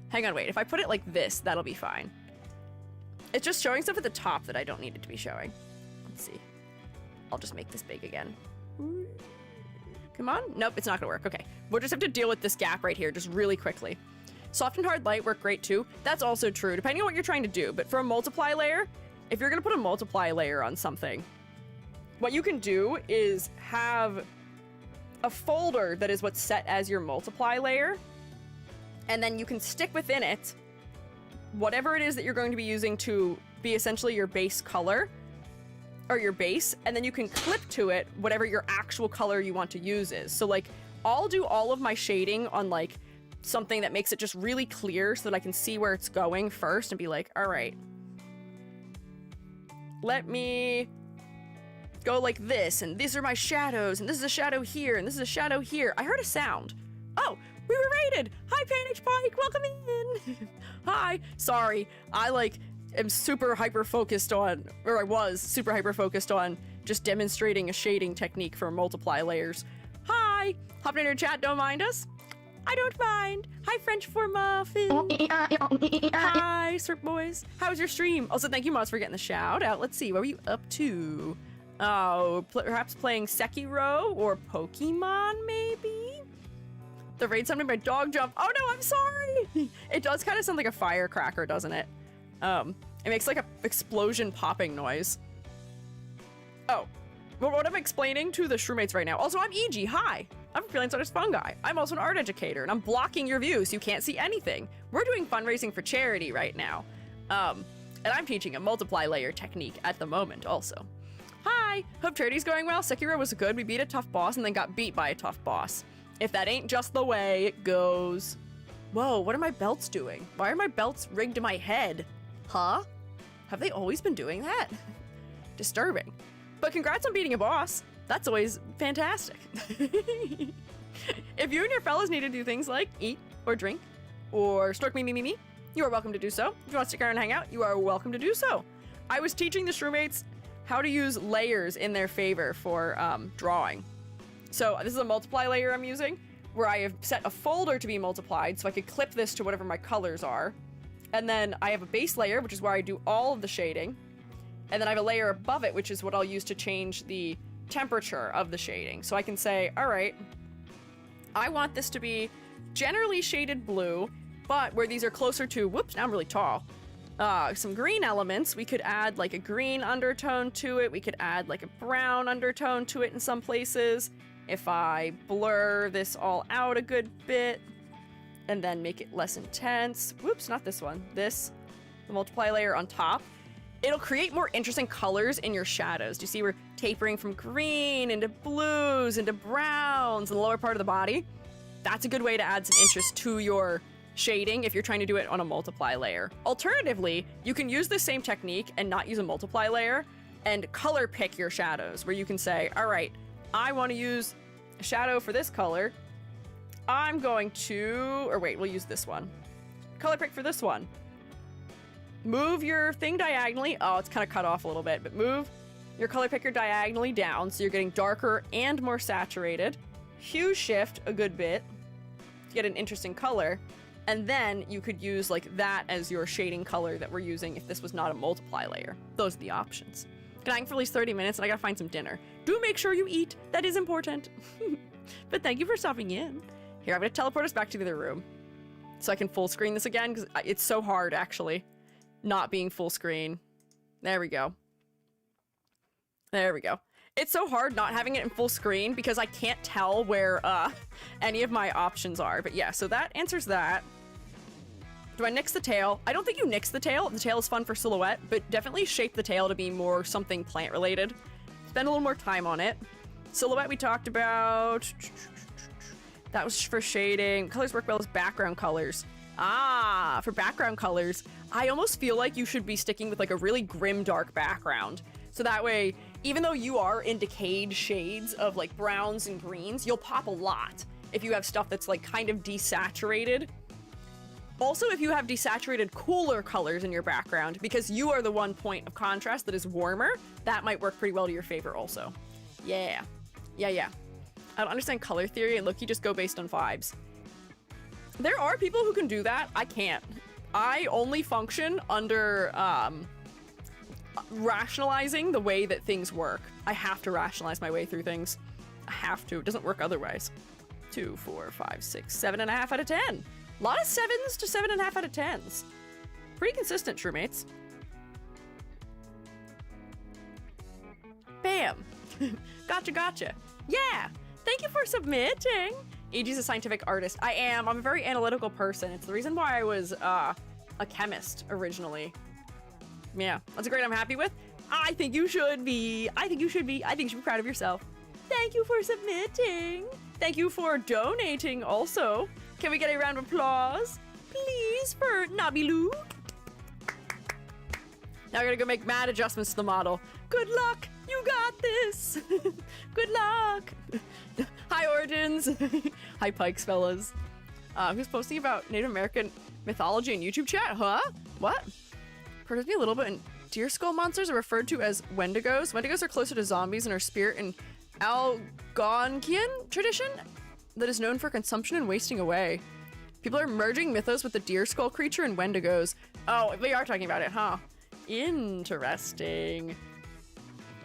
Hang on, wait. If I put it like this, that'll be fine. It's just showing stuff at the top that I don't need it to be showing. Let's see. I'll just make this big again. Come on. Nope, it's not gonna work. Okay. We'll just have to deal with this gap right here just really quickly. Soft and hard light work great too. That's also true, depending on what you're trying to do. But for a multiply layer, if you're gonna put a multiply layer on something, what you can do is have a folder that is what's set as your multiply layer, and then you can stick within it whatever it is that you're going to be using to be essentially your base color, or your base, and then you can clip to it whatever your actual color you want to use is. So like, I'll do all of my shading on like something that makes it just really clear so that I can see where it's going first and be like, all right, let me go like this, and these are my shadows, and this is a shadow here, and this is a shadow here. I heard a sound. Oh, we were raided. Hi, Panic Pike, welcome in. Hi, sorry, I like am super hyper focused on, or I was super hyper focused on just demonstrating a shading technique for multiply layers. Hi. Hi. Hopping in your chat, don't mind us. I don't mind. Hi, French for muffin. Hi, Sirp boys. How was your stream? Also, thank you, Moz, for getting the shout out. Let's see, what were you up to? Oh, perhaps playing Sekiro or Pokemon, maybe? The raid summoned my dog jump. Oh no, I'm sorry. It does kind of sound like a firecracker, doesn't it? It makes like a explosion popping noise. Oh, well, what I'm explaining to the Shroomates right now. Also, I'm EG. Hi. I'm a freelance artist, Fungi. I'm also an art educator, and I'm blocking your view so you can't see anything. We're doing fundraising for charity right now. And I'm teaching a multiply layer technique at the moment also. Hi. Hope charity's going well. Sekiro was good. We beat a tough boss and then got beat by a tough boss. If that ain't just the way it goes. Whoa, what are my belts doing? Why are my belts rigged to my head? Huh? Have they always been doing that? Disturbing. But congrats on beating a boss. That's always fantastic. If you and your fellas need to do things like eat or drink or stroke me, you are welcome to do so. If you want to stick around and hang out, you are welcome to do so. I was teaching the Shroomates how to use layers in their favor for drawing. So this is a multiply layer I'm using where I have set a folder to be multiplied so I could clip this to whatever my colors are. And then I have a base layer, which is where I do all of the shading. And then I have a layer above it, which is what I'll use to change the temperature of the shading. So I can say, all right, I want this to be generally shaded blue, but where these are closer to, whoops, now I'm really tall, some green elements, we could add like a green undertone to it. We could add like a brown undertone to it in some places. If I blur this all out a good bit and then make it less intense, whoops, not this one, this, the multiply layer on top, it'll create more interesting colors in your shadows. Do you see we're tapering from green into blues into browns in the lower part of the body? That's a good way to add some interest to your shading if you're trying to do it on a multiply layer. Alternatively, you can use the same technique and not use a multiply layer and color pick your shadows, where you can say, all right, I want to use a shadow for this color. I'm going to, or wait, we'll use this one. Color pick for this one. Move your thing diagonally. Oh, it's kind of cut off a little bit, but move your color picker diagonally down so you're getting darker and more saturated. Hue shift a good bit to get an interesting color. And then you could use like that as your shading color that we're using if this was not a multiply layer. Those are the options. Gonna for at least 30 minutes and I gotta find some dinner. Do make sure you eat. That is important. But thank you for stopping in. Here, I'm gonna teleport us back to the other room so I can full screen this again because it's so hard actually not being full screen. There we go. There we go. It's so hard not having it in full screen because I can't tell where any of my options are. But yeah, so that answers that. Do I nix the tail? I don't think you nix the tail. The tail is fun for silhouette, but definitely shape the tail to be more something plant related. Spend a little more time on it. Silhouette we talked about. That was for shading. Colors work well as background colors. Ah, for background colors, I almost feel like you should be sticking with like a really grim dark background. So that way, even though you are in decayed shades of like browns and greens, you'll pop a lot if you have stuff that's like kind of desaturated. Also, if you have desaturated cooler colors in your background, because you are the one point of contrast that is warmer, that might work pretty well to your favor also. Yeah. Yeah. I don't understand color theory and look, you just go based on vibes. There are people who can do that. I can't. I only function under rationalizing the way that things work. I have to rationalize my way through things. I have to. It doesn't work otherwise. 2, 4, 5, 6, 7.5 out of 10. A lot of 7s to 7.5 out of 10s. Pretty consistent, Shroomates. Bam. Gotcha. Yeah. Thank you for submitting. EG's a scientific artist. I am. I'm a very analytical person. It's the reason why I was a chemist originally. Yeah, that's a grade I'm happy with. I think you should be. I think you should be proud of yourself. Thank you for submitting. Thank you for donating also. Can we get a round of applause, please, for Nabilu? Now I gotta go make mad adjustments to the model. Good luck. You got this. Good luck. Hi, Origins. Hi, Pikes, fellas. Who's posting about Native American mythology in YouTube chat? Huh? What? Perturbs me a little bit. And deer skull monsters are referred to as wendigos. Wendigos are closer to zombies and are spirit and Algonquian tradition that is known for consumption and wasting away. People are merging mythos with the deer skull creature and Wendigos. Oh, we are talking about it, huh? Interesting.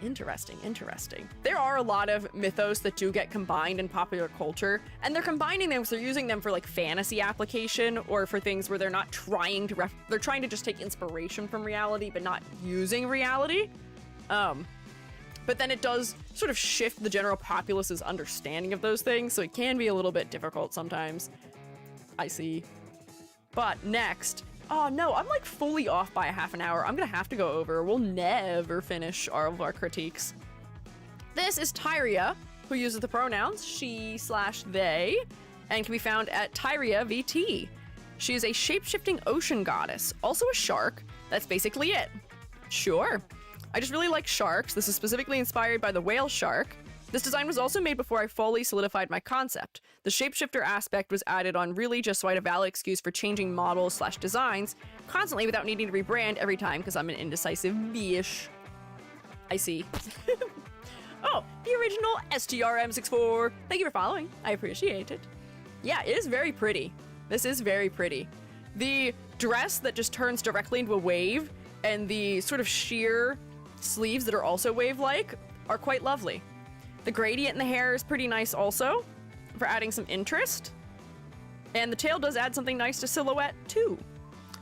Interesting. There are a lot of mythos that do get combined in popular culture, and they're combining them, so they're using them for like fantasy application or for things where they're not trying to they're trying to just take inspiration from reality, but not using reality. But then it does sort of shift the general populace's understanding of those things, so it can be a little bit difficult sometimes. I see. But next, oh no, I'm like fully off by a half an hour. I'm gonna have to go over. We'll never finish all of our critiques. This is Tyria, who uses the pronouns she/they, and can be found at Tyria VT. She is a shape-shifting ocean goddess, also a shark. That's basically it. Sure. I just really like sharks. This is specifically inspired by the whale shark. This design was also made before I fully solidified my concept. The shapeshifter aspect was added on really just so I had a valid excuse for changing models/designs constantly without needing to rebrand every time because I'm an indecisive bitch. I see. Oh, the original STRM64. Thank you for following. I appreciate it. Yeah, it is very pretty. This is very pretty. The dress that just turns directly into a wave and the sort of sheer sleeves that are also wave-like are quite lovely. The gradient in the hair is pretty nice also, for adding some interest. And the tail does add something nice to silhouette, too.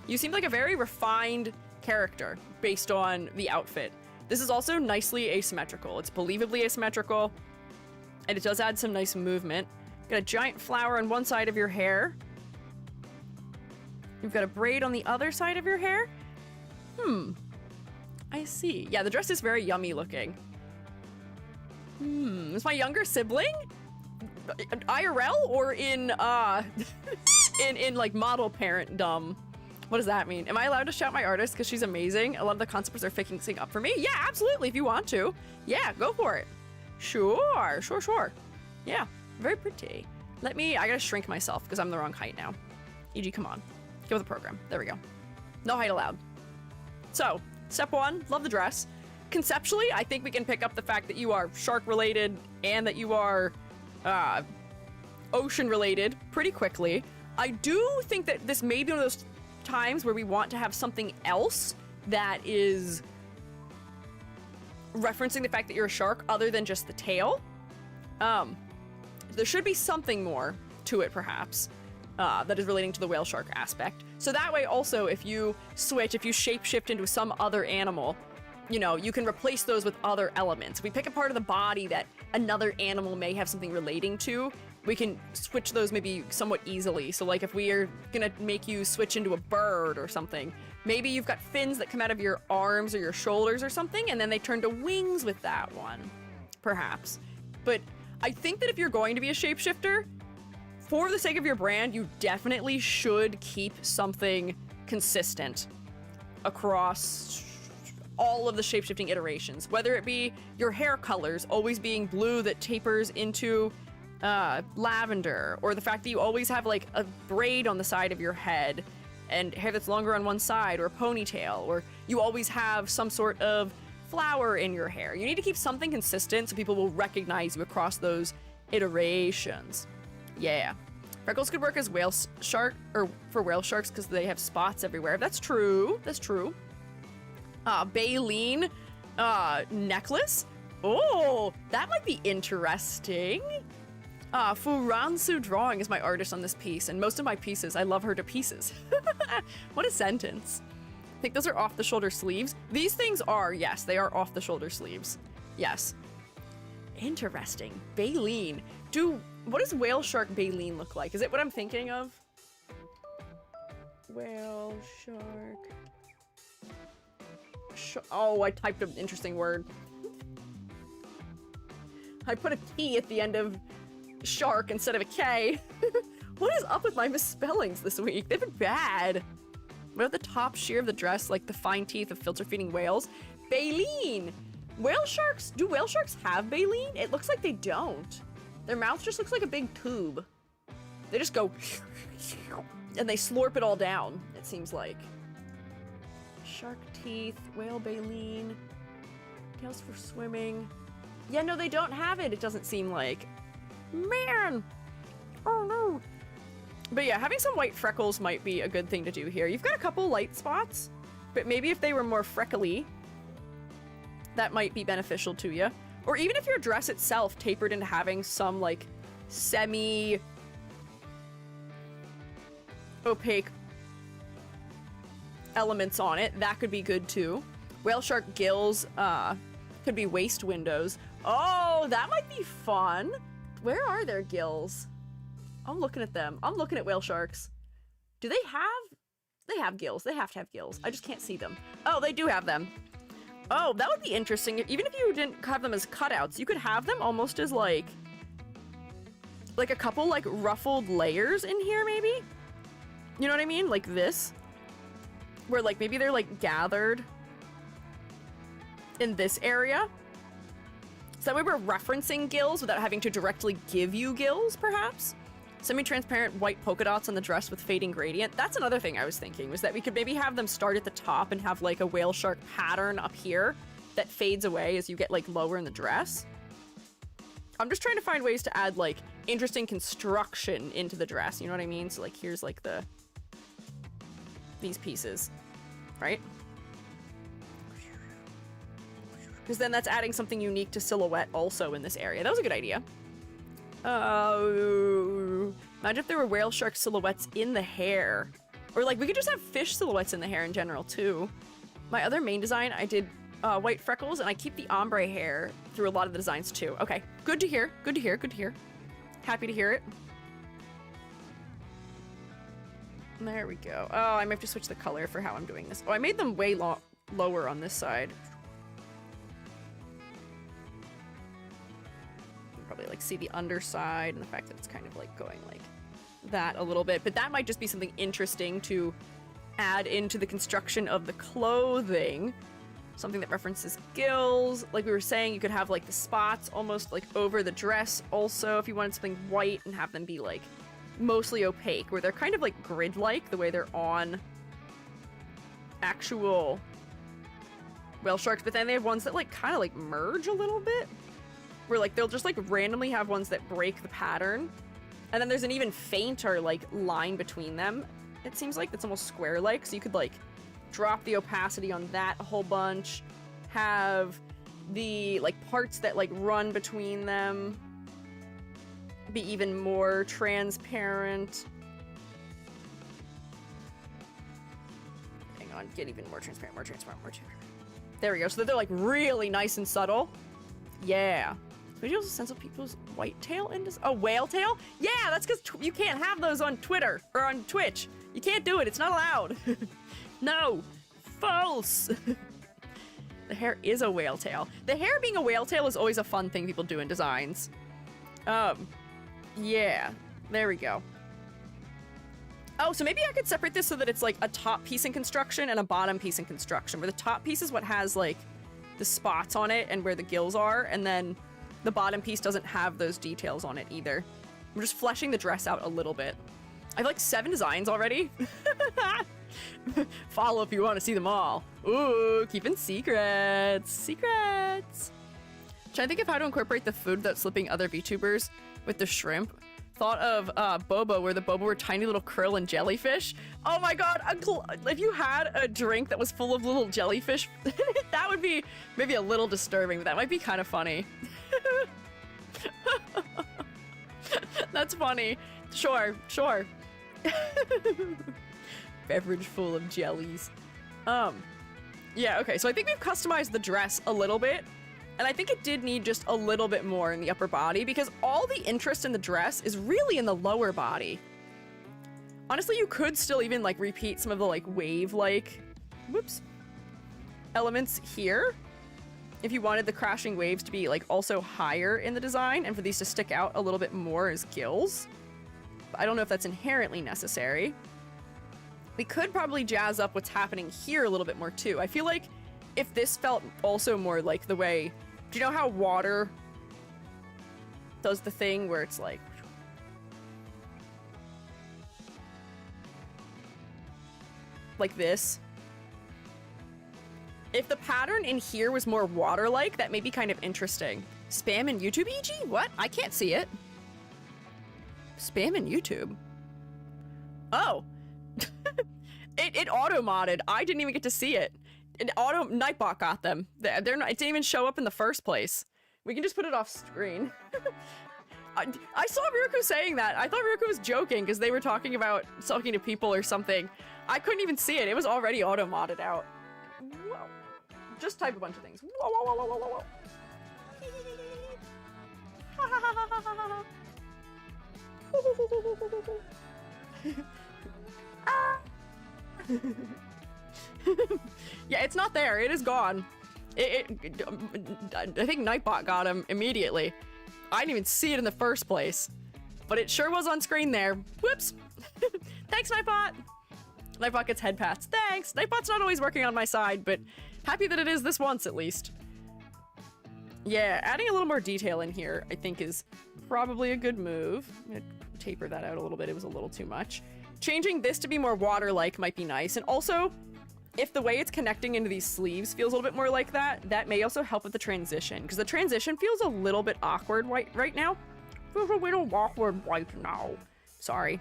You seem like a very refined character based on the outfit. This is also nicely asymmetrical. It's believably asymmetrical, and it does add some nice movement. Got a giant flower on one side of your hair. You've got a braid on the other side of your hair. I see. Yeah, the dress is very yummy looking. Is my younger sibling? IRL or in in like model parent dumb? What does that mean? Am I allowed to shout my artist because she's amazing? A lot of the concepts are fixing up for me. Yeah, absolutely. If you want to. Yeah, go for it. Sure. Yeah, very pretty. I gotta shrink myself because I'm the wrong height now. EG, come on. Get with the program. There we go. No height allowed. So, step one, love the dress. Conceptually, I think we can pick up the fact that you are shark-related and that you are ocean-related pretty quickly. I do think that this may be one of those times where we want to have something else that is referencing the fact that you're a shark other than just the tail. There should be something more to it, perhaps, that is relating to the whale shark aspect. So that way, also, if you shape-shift into some other animal, you know, you can replace those with other elements. If we pick a part of the body that another animal may have something relating to, we can switch those maybe somewhat easily. So like if we are gonna make you switch into a bird or something, maybe you've got fins that come out of your arms or your shoulders or something, and then they turn to wings with that one, perhaps. But I think that if you're going to be a shapeshifter, for the sake of your brand, you definitely should keep something consistent across all of the shapeshifting iterations, whether it be your hair colors always being blue that tapers into lavender, or the fact that you always have like a braid on the side of your head and hair that's longer on one side, or a ponytail, or you always have some sort of flower in your hair. You need to keep something consistent so people will recognize you across those iterations. Yeah. Freckles could work as whale shark, or for whale sharks because they have spots everywhere. That's true. Baleen necklace. Oh, that might be interesting. Furansu Drawing is my artist on this piece, and most of my pieces, I love her to pieces. What a sentence. I think those are off-the-shoulder sleeves. These things are, yes, they are off-the-shoulder sleeves. Yes. Interesting. Baleen. What does whale shark baleen look like? Is it what I'm thinking of? Whale shark. Oh, I typed an interesting word. I put a T at the end of shark instead of a K. What is up with my misspellings this week? They've been bad. What at the top sheer of the dress, like the fine teeth of filter-feeding whales? Baleen! Whale sharks? Do whale sharks have baleen? It looks like they don't. Their mouth just looks like a big tube. They just go and they slurp it all down, it seems like. Shark teeth, whale baleen, tails for swimming. Yeah, no, they don't have it, it doesn't seem like. Man! Oh no! But yeah, having some white freckles might be a good thing to do here. You've got a couple light spots, but maybe if they were more freckly, that might be beneficial to you. Or even if your dress itself tapered into having some, like, semi-opaque elements on it, that could be good too. Whale shark gills could be waist windows. Oh, that might be fun. Where are their gills? I'm looking at them. I'm looking at whale sharks. Do they have... They have gills. They have to have gills. I just can't see them. Oh, they do have them. Oh, that would be interesting. Even if you didn't have them as cutouts, you could have them almost as like a couple like ruffled layers in here, maybe? You know what I mean? Like this. Where like maybe they're like gathered in this area. So that way we're referencing gills without having to directly give you gills, perhaps? Semi-transparent white polka dots on the dress with fading gradient. That's another thing I was thinking, was that we could maybe have them start at the top and have like a whale shark pattern up here that fades away as you get like lower in the dress. I'm just trying to find ways to add like interesting construction into the dress, you know what I mean? So like here's like these pieces, right? Because then that's adding something unique to silhouette also in this area. That was a good idea. Oh, imagine if there were whale shark silhouettes in the hair. Or like we could just have fish silhouettes in the hair in general too. My other main design, I did white freckles, and I keep the ombre hair through a lot of the designs too. Okay, good to hear, good to hear, good to hear. Happy to hear it. There we go. Oh, I might have to switch the color for how I'm doing this. Oh, I made them way lower on this side. Probably like see the underside and the fact that it's kind of like going like that a little bit, but that might just be something interesting to add into the construction of the clothing. Something that references gills. Like we were saying, you could have like the spots almost like over the dress also if you wanted something white and have them be like mostly opaque, where they're kind of like grid-like the way they're on actual whale sharks, but then they have ones that like kind of like merge a little bit. Where like they'll just like randomly have ones that break the pattern, and then there's an even fainter like line between them. It seems like it's almost square-like, so you could like drop the opacity on that a whole bunch, have the like parts that like run between them be even more transparent. Hang on, get even more transparent, more transparent, more transparent. There we go. So that they're like really nice and subtle. Yeah. Videos of sensible people's white tail into a whale tail? Yeah, that's because you can't have those on Twitter or on Twitch. You can't do it. It's not allowed. No. False. The hair is a whale tail. The hair being a whale tail is always a fun thing people do in designs. Yeah. There we go. Oh, so maybe I could separate this so that it's like a top piece in construction and a bottom piece in construction, where the top piece is what has like the spots on it and where the gills are, and then the bottom piece doesn't have those details on it either. I'm just fleshing the dress out a little bit. I have like 7 designs already. Follow if you want to see them all. Ooh, keeping secrets. Secrets. Trying to think of how to incorporate the food without slipping other VTubers with the shrimp. Thought of boba, where the boba were tiny little krill and jellyfish. Oh my god, if you had a drink that was full of little jellyfish, that would be maybe a little disturbing, but that might be kind of funny. That's funny. Sure, sure. Beverage full of jellies. Yeah, okay, so I think we've customized the dress a little bit. And I think it did need just a little bit more in the upper body, because all the interest in the dress is really in the lower body. Honestly, you could still even like repeat some of the like wave-like, whoops, elements here. If you wanted the crashing waves to be like also higher in the design and for these to stick out a little bit more as gills. But I don't know if that's inherently necessary. We could probably jazz up what's happening here a little bit more too. I feel like if this felt also more like the way, do you know how water does the thing where it's like this? If the pattern in here was more water-like, that may be kind of interesting. Spam in YouTube, EG? What? I can't see it. Spam in YouTube? Oh. It auto-modded. I didn't even get to see it. Nightbot got them. They're not, it didn't even show up in the first place. We can just put it off screen. I saw Ryuko saying that. I thought Ryuko was joking because they were talking to people or something. I couldn't even see it. It was already auto-modded out. Whoa. Just type a bunch of things. Whoa, whoa, whoa, whoa, whoa, whoa. Yeah, it's not there. It is gone. I think Nightbot got him immediately. I didn't even see it in the first place. But it sure was on screen there. Whoops. Thanks, Nightbot. Nightbot gets head pats. Thanks. Nightbot's not always working on my side, but happy that it is this once at least. Yeah, adding a little more detail in here, I think, is probably a good move. I'm gonna taper that out a little bit. It was a little too much. Changing this to be more water-like might be nice. And also, if the way it's connecting into these sleeves feels a little bit more like that, that may also help with the transition, because the transition feels a little bit awkward right now. Feels a little awkward right now. Sorry.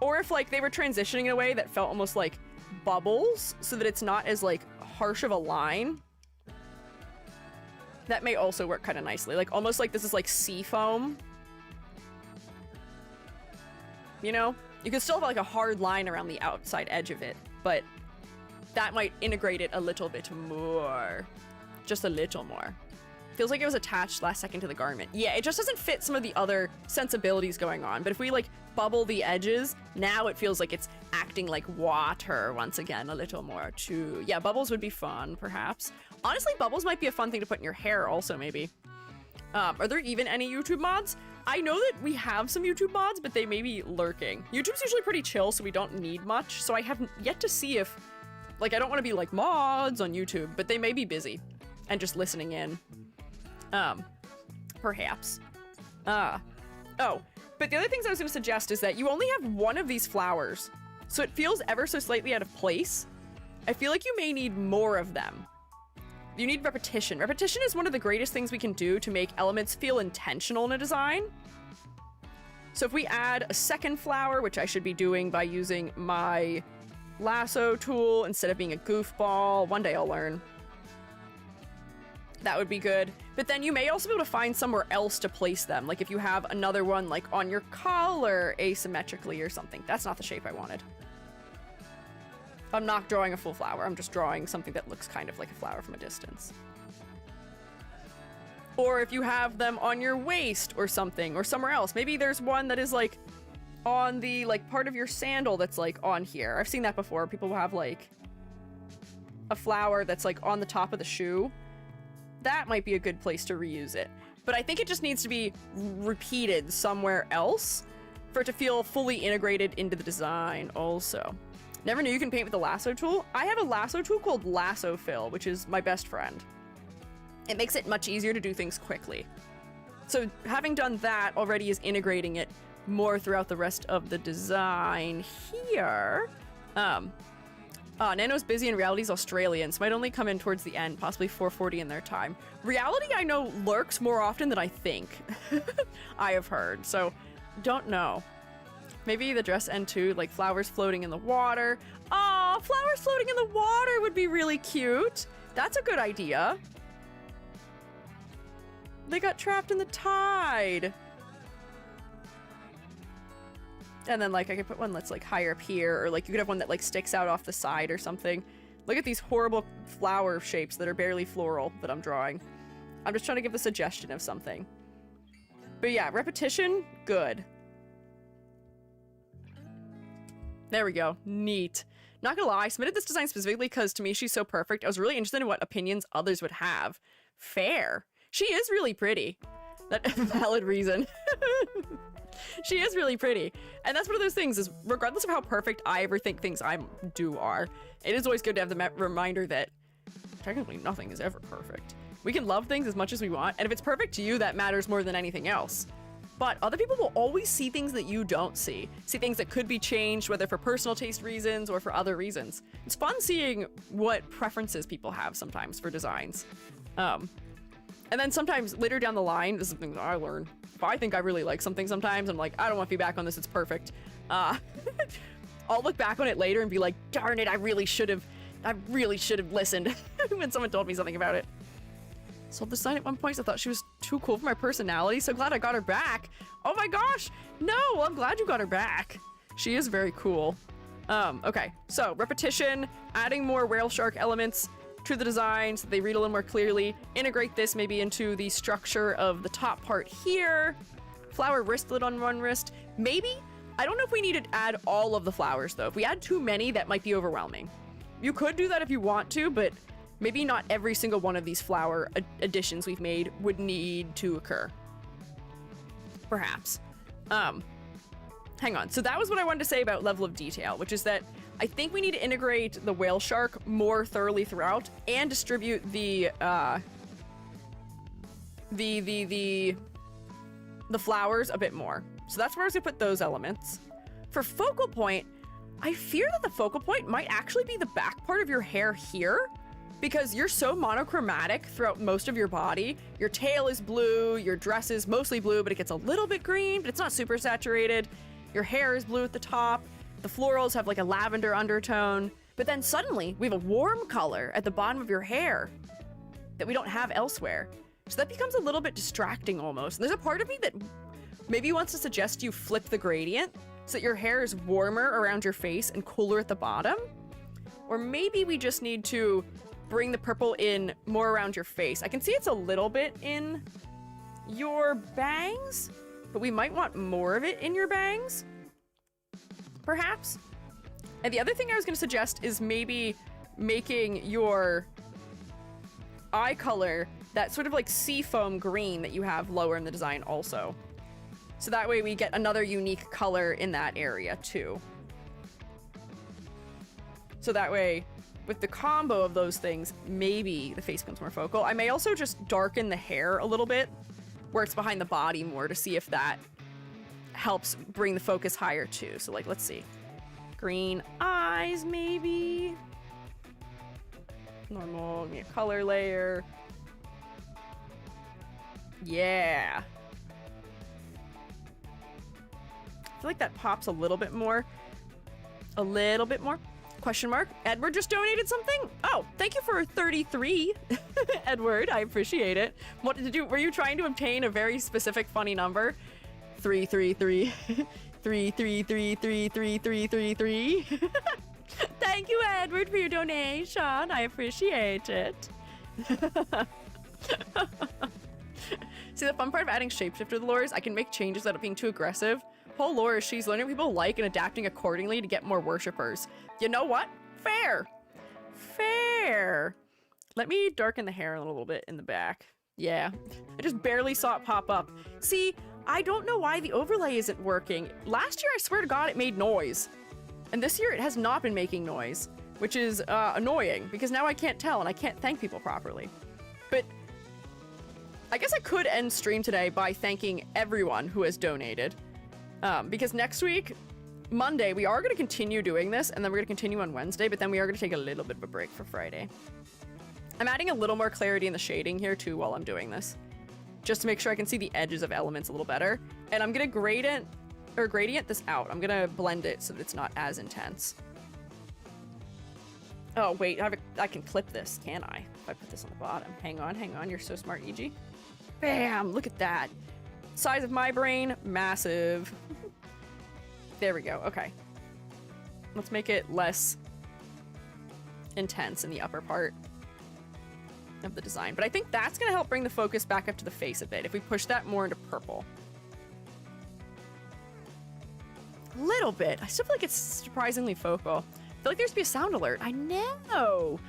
Or if, like, they were transitioning in a way that felt almost like bubbles, so that it's not as, like, harsh of a line. That may also work kind of nicely. Like, almost like this is, like, sea foam. You know? You can still have, like, a hard line around the outside edge of it, but that might integrate it a little bit more. Just a little more. Feels like it was attached last second to the garment. Yeah, it just doesn't fit some of the other sensibilities going on. But if we, like, bubble the edges, now it feels like it's acting like water once again a little more too. Yeah, bubbles would be fun, perhaps. Honestly, bubbles might be a fun thing to put in your hair also, maybe. Are there even any YouTube mods? I know that we have some YouTube mods, but they may be lurking. YouTube's usually pretty chill, so we don't need much. So I have yet to see if, like, I don't want to be like mods on YouTube, but they may be busy and just listening in. Perhaps. Oh, but the other things I was going to suggest is that you only have one of these flowers, so it feels ever so slightly out of place. I feel like you may need more of them. You need repetition. Repetition is one of the greatest things we can do to make elements feel intentional in a design. So if we add a second flower, which I should be doing by using my lasso tool instead of being a goofball, one day I'll learn. That would be good. But then you may also be able to find somewhere else to place them. Like if you have another one like on your collar asymmetrically or something. That's not the shape I wanted. I'm not drawing a full flower. I'm just drawing something that looks kind of like a flower from a distance. Or if you have them on your waist or something, or somewhere else. Maybe there's one that is like on the like part of your sandal that's like on here. I've seen that before. People will have like a flower that's like on the top of the shoe. That might be a good place to reuse it. But I think it just needs to be repeated somewhere else for it to feel fully integrated into the design also. Never knew you can paint with the lasso tool. I have a lasso tool called Lasso Fill, which is my best friend. It makes it much easier to do things quickly. So having done that already is integrating it more throughout the rest of the design here. Nano's busy and Reality's Australian, so might only come in towards the end, possibly 4:40 in their time. Reality, I know, lurks more often than I think. I have heard, so don't know. Maybe the dress end too, like flowers floating in the water. Aw, flowers floating in the water would be really cute. That's a good idea. They got trapped in the tide. And then, like, I could put one that's, like, higher up here, or, like, you could have one that, like, sticks out off the side or something. Look at these horrible flower shapes that are barely floral that I'm drawing. I'm just trying to give a suggestion of something. But yeah, repetition, good. There we go. Neat. Not gonna lie, I submitted this design specifically because, to me, she's so perfect. I was really interested in what opinions others would have. Fair. She is really pretty. That valid reason. She is really pretty. And that's one of those things is, regardless of how perfect I ever think things I do are, it is always good to have the reminder that technically nothing is ever perfect. We can love things as much as we want, and if it's perfect to you, that matters more than anything else. But other people will always see things that you don't see things that could be changed, whether for personal taste reasons or for other reasons. It's fun seeing what preferences people have sometimes for designs. And then sometimes later down the line, this is something that I learn. If I think I really like something sometimes, I'm like, I don't want feedback on this, it's perfect. I'll look back on it later and be like, darn it, I really should have listened when someone told me something about it. Sold the sign at one point, so I thought she was too cool for my personality. So glad I got her back. Oh my gosh. No, well, I'm glad you got her back. She is very cool. Okay, so repetition, adding more whale shark elements to the design so they read a little more clearly. Integrate this maybe into the structure of the top part here. Flower wristlet on one wrist. Maybe, I don't know if we need to add all of the flowers though. If we add too many, that might be overwhelming. You could do that if you want to, but maybe not every single one of these flower additions we've made would need to occur. Perhaps. Hang on. So that was what I wanted to say about level of detail, which is that I think we need to integrate the whale shark more thoroughly throughout and distribute the flowers a bit more. So that's where I was gonna put those elements. For focal point, I fear that the focal point might actually be the back part of your hair here, because you're so monochromatic throughout most of your body. Your tail is blue, your dress is mostly blue, but it gets a little bit green, but it's not super saturated. Your hair is blue at the top. The florals have like a lavender undertone, but then suddenly we have a warm color at the bottom of your hair that we don't have elsewhere. So that becomes a little bit distracting almost. And there's a part of me that maybe wants to suggest you flip the gradient so that your hair is warmer around your face and cooler at the bottom. Or maybe we just need to bring the purple in more around your face. I can see it's a little bit in your bangs, but we might want more of it in your bangs, perhaps. And the other thing I was going to suggest is maybe making your eye color that sort of like seafoam green that you have lower in the design also. So that way we get another unique color in that area too. So that way, with the combo of those things, maybe the face becomes more focal. I may also just darken the hair a little bit, where it's behind the body more, to see if that helps bring the focus higher too. So like, let's see. Green eyes, maybe. Normal, give me a color layer. Yeah. I feel like that pops a little bit more. A little bit more. Question mark. Edward just donated something? Oh, thank you for 33, Edward. I appreciate it. What did you, were you trying to obtain a very specific funny number? 333 333333333. Thank you, Edward, for your donation. I appreciate it. See, the fun part of adding shapeshifter to the lore is I can make changes without it being too aggressive. Whole lore is she's learning what people like and adapting accordingly to get more worshippers. You know what? Fair. Fair. Let me darken the hair a little bit in the back. Yeah. I just barely saw it pop up. See, I don't know why the overlay isn't working. Last year, I swear to God, it made noise. And this year, it has not been making noise, which is annoying because now I can't tell and I can't thank people properly. But I guess I could end stream today by thanking everyone who has donated. Because next week, Monday, we are going to continue doing this, and then we're going to continue on Wednesday, but then we are going to take a little bit of a break for Friday. I'm adding a little more clarity in the shading here, too, while I'm doing this, just to make sure I can see the edges of elements a little better. And I'm going to gradient this out. I'm going to blend it so that it's not as intense. Oh, wait, I can clip this, can I? If I put this on the bottom. Hang on, you're so smart, EG. Bam, look at that. Size of my brain, massive. There we go, okay. Let's make it less intense in the upper part of the design. But I think that's gonna help bring the focus back up to the face a bit if we push that more into purple. A little bit. I still feel like it's surprisingly focal. I feel like there should be a sound alert. I know.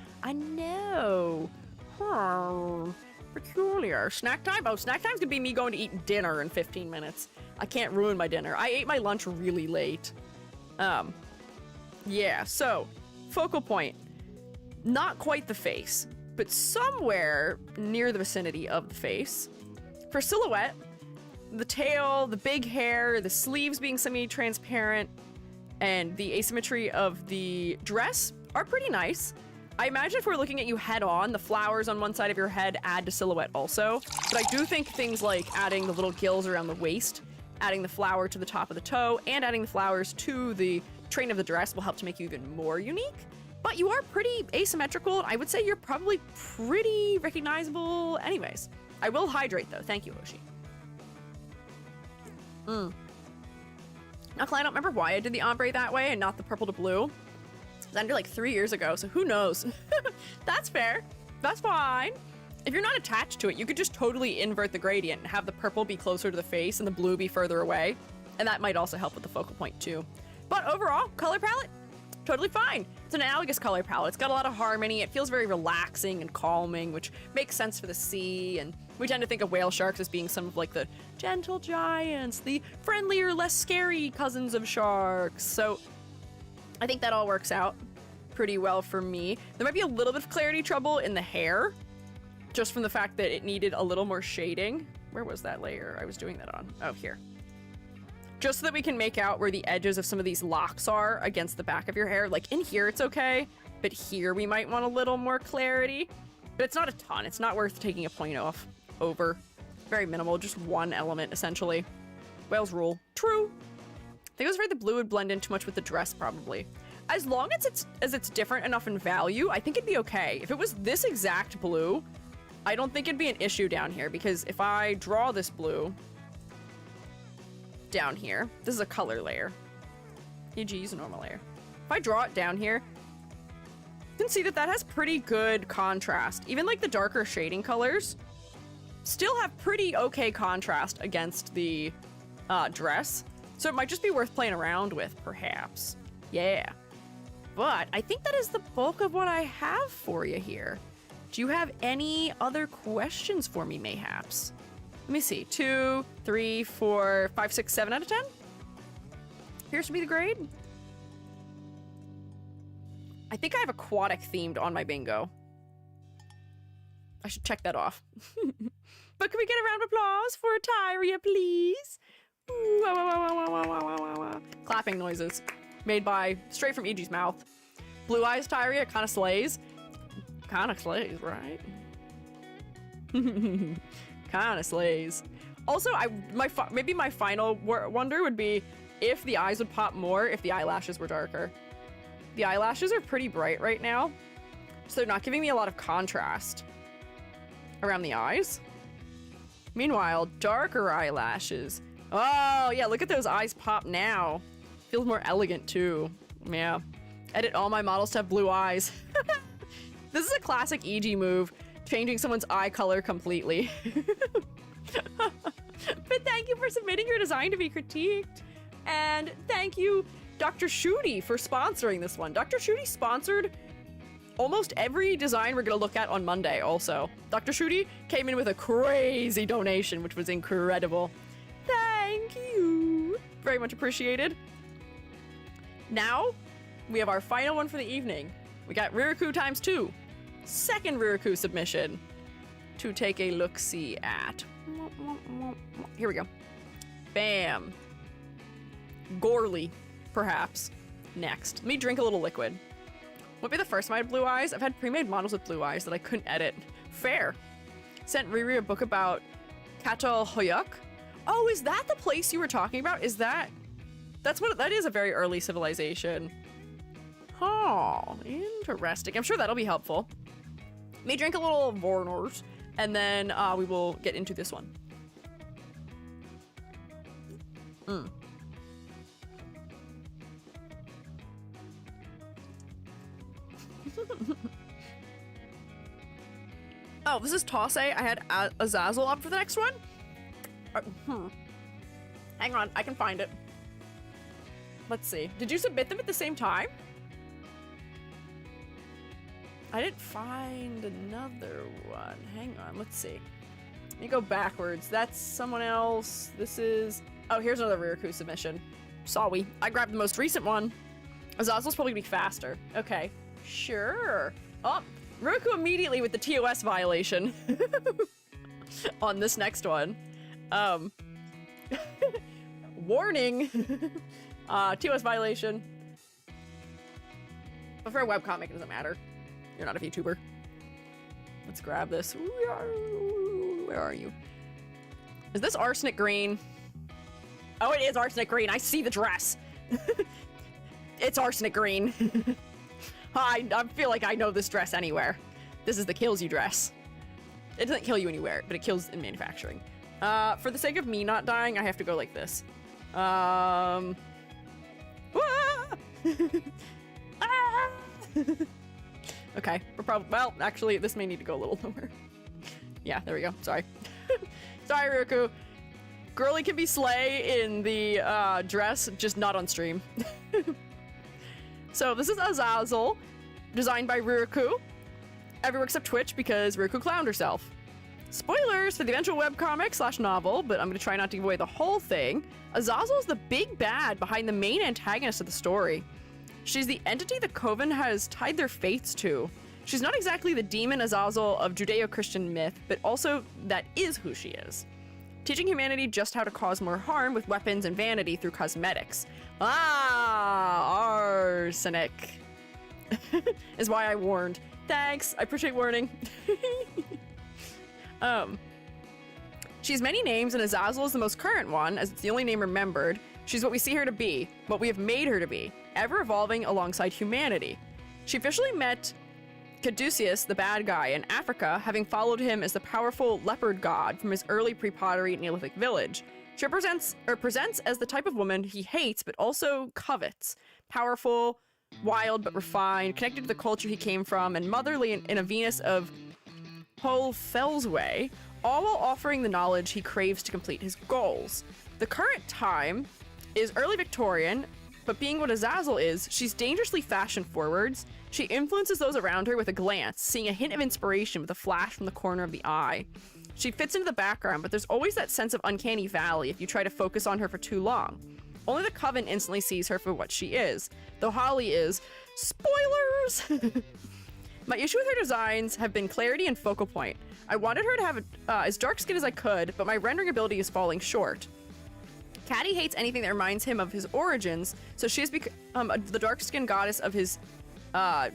Peculiar. Snack time? Oh, snack time's gonna be me going to eat dinner in 15 minutes. I can't ruin my dinner. I ate my lunch really late. Yeah, so, focal point. Not quite the face, but somewhere near the vicinity of the face. For silhouette, the tail, the big hair, the sleeves being semi-transparent, and the asymmetry of the dress are pretty nice. I imagine if we're looking at you head on, the flowers on one side of your head add to silhouette also. But I do think things like adding the little gills around the waist, adding the flower to the top of the toe, and adding the flowers to the train of the dress will help to make you even more unique. But you are pretty asymmetrical. I would say you're probably pretty recognizable anyways. I will hydrate though. Thank you, Hoshi. Now, Clay, I don't remember why I did the ombre that way and not the purple to blue. It was under like 3 years ago, so who knows? That's fair. That's fine. If you're not attached to it, you could just totally invert the gradient and have the purple be closer to the face and the blue be further away. And that might also help with the focal point too. But overall, color palette, totally fine. It's an analogous color palette. It's got a lot of harmony. It feels very relaxing and calming, which makes sense for the sea. And we tend to think of whale sharks as being some of like the gentle giants, the friendlier, less scary cousins of sharks. So I think that all works out pretty well for me. There might be a little bit of clarity trouble in the hair, just from the fact that it needed a little more shading. Where was that layer I was doing that on? Oh, here. Just so that we can make out where the edges of some of these locks are against the back of your hair. Like in here, it's okay, but here we might want a little more clarity. But it's not a ton. It's not worth taking a point off over. Very minimal, just one element, essentially. Whales rule. True. I think I was afraid the blue would blend in too much with the dress, probably. As long as it's different enough in value, I think it'd be okay. If it was this exact blue, I don't think it'd be an issue down here, because if I draw this blue down here, this is a color layer. E.g. use a normal layer. If I draw it down here, you can see that that has pretty good contrast. Even like the darker shading colors still have pretty okay contrast against the dress. So it might just be worth playing around with, perhaps. Yeah. But I think that is the bulk of what I have for you here. Do you have any other questions for me, mayhaps? Let me see. 2, 3, 4, 5, 6, 7 out of 10? Appears to be the grade. I think I have aquatic themed on my bingo. I should check that off. But can we get a round of applause for Tyria, please? Ooh, wah, wah, wah, wah, wah, wah, wah, wah. Clapping noises made by straight from E.G.'s mouth. Blue eyes Tyria kind of slays. Kind of slays, right? Kind of slays. Also, maybe my final wonder would be if the eyes would pop more if the eyelashes were darker. The eyelashes are pretty bright right now, so they're not giving me a lot of contrast around the eyes. Meanwhile, darker eyelashes. Oh, yeah, look at those eyes pop now. Feels more elegant, too. Yeah. Edit all my models to have blue eyes. This is a classic E.G. move, changing someone's eye color completely. But thank you for submitting your design to be critiqued. And thank you, Dr. Shooty, for sponsoring this one. Dr. Shooty sponsored almost every design we're going to look at on Monday also. Dr. Shooty came in with a crazy donation, which was incredible. Thank you. Very much appreciated. Now, we have our final one for the evening. We got Riraku times 2. Second Riraku submission to take a look-see at. Here we go. Bam. Gorley, perhaps. Next. Let me drink a little liquid. Won't be the first time I had blue eyes. I've had pre-made models with blue eyes that I couldn't edit. Fair. Sent Riri a book about Katal Hoyuk. Oh, is that the place you were talking about? Is that... that is a very early civilization. Oh, interesting. I'm sure that'll be helpful. Let me drink a little Vornors, and then we will get into this one. Oh, this is Tose. I had Azazel up for the next one. Hang on, I can find it. Let's see. Did you submit them at the same time? I didn't find another one. Hang on, let's see. Let me go backwards. That's someone else. This is... Oh, here's another Riraku submission. Sorry. I grabbed the most recent one. Azazel's probably gonna be faster. Okay. Sure. Oh, Riraku immediately with the TOS violation. On this next one. Warning. TOS violation. But for a webcomic, it doesn't matter. You're not a VTuber. Let's grab this. Where are you? Is this arsenic green? Oh, it is arsenic green. I see the dress. It's arsenic green. I feel like I know this dress anywhere. This is the kills you dress. It doesn't kill you anywhere, but it kills in manufacturing. For the sake of me not dying, I have to go like this. Ah! Okay, we're probably, well, actually, this may need to go a little lower. Yeah, there we go. Sorry. Sorry, Ryuku. Girly can be slay in the dress, just not on stream. So this is Azazel, designed by Ryuku. Everywhere except Twitch because Ryuku clowned herself. Spoilers for the eventual webcomic / novel, but I'm going to try not to give away the whole thing. Azazel is the big bad behind the main antagonist of the story. She's the entity the Coven has tied their fates to. She's not exactly the demon Azazel of Judeo-Christian myth, but also that is who she is. Teaching humanity just how to cause more harm with weapons and vanity through cosmetics. Ah, arsenic. Is why I warned. Thanks, I appreciate warning. She has many names, and Azazel is the most current one, as it's the only name remembered. She's what we see her to be, what we have made her to be, ever evolving alongside humanity. She officially met Caduceus, the bad guy, in Africa, having followed him as the powerful leopard god from his early pre-pottery Neolithic village. She presents as the type of woman he hates, but also covets. Powerful, wild but refined, connected to the culture he came from, and motherly in a Venus of Holfelsway, all while offering the knowledge he craves to complete his goals. The current time is early Victorian, but being what Azazel is, she's dangerously fashion-forwards. She influences those around her with a glance, seeing a hint of inspiration with a flash from the corner of the eye. She fits into the background, but there's always that sense of uncanny valley if you try to focus on her for too long. Only the Coven instantly sees her for what she is, though Holly is... Spoilers! My issue with her designs have been clarity and focal point. I wanted her to have as dark skin as I could, but my rendering ability is falling short. Caddy hates anything that reminds him of his origins, so she has become the dark-skinned goddess of his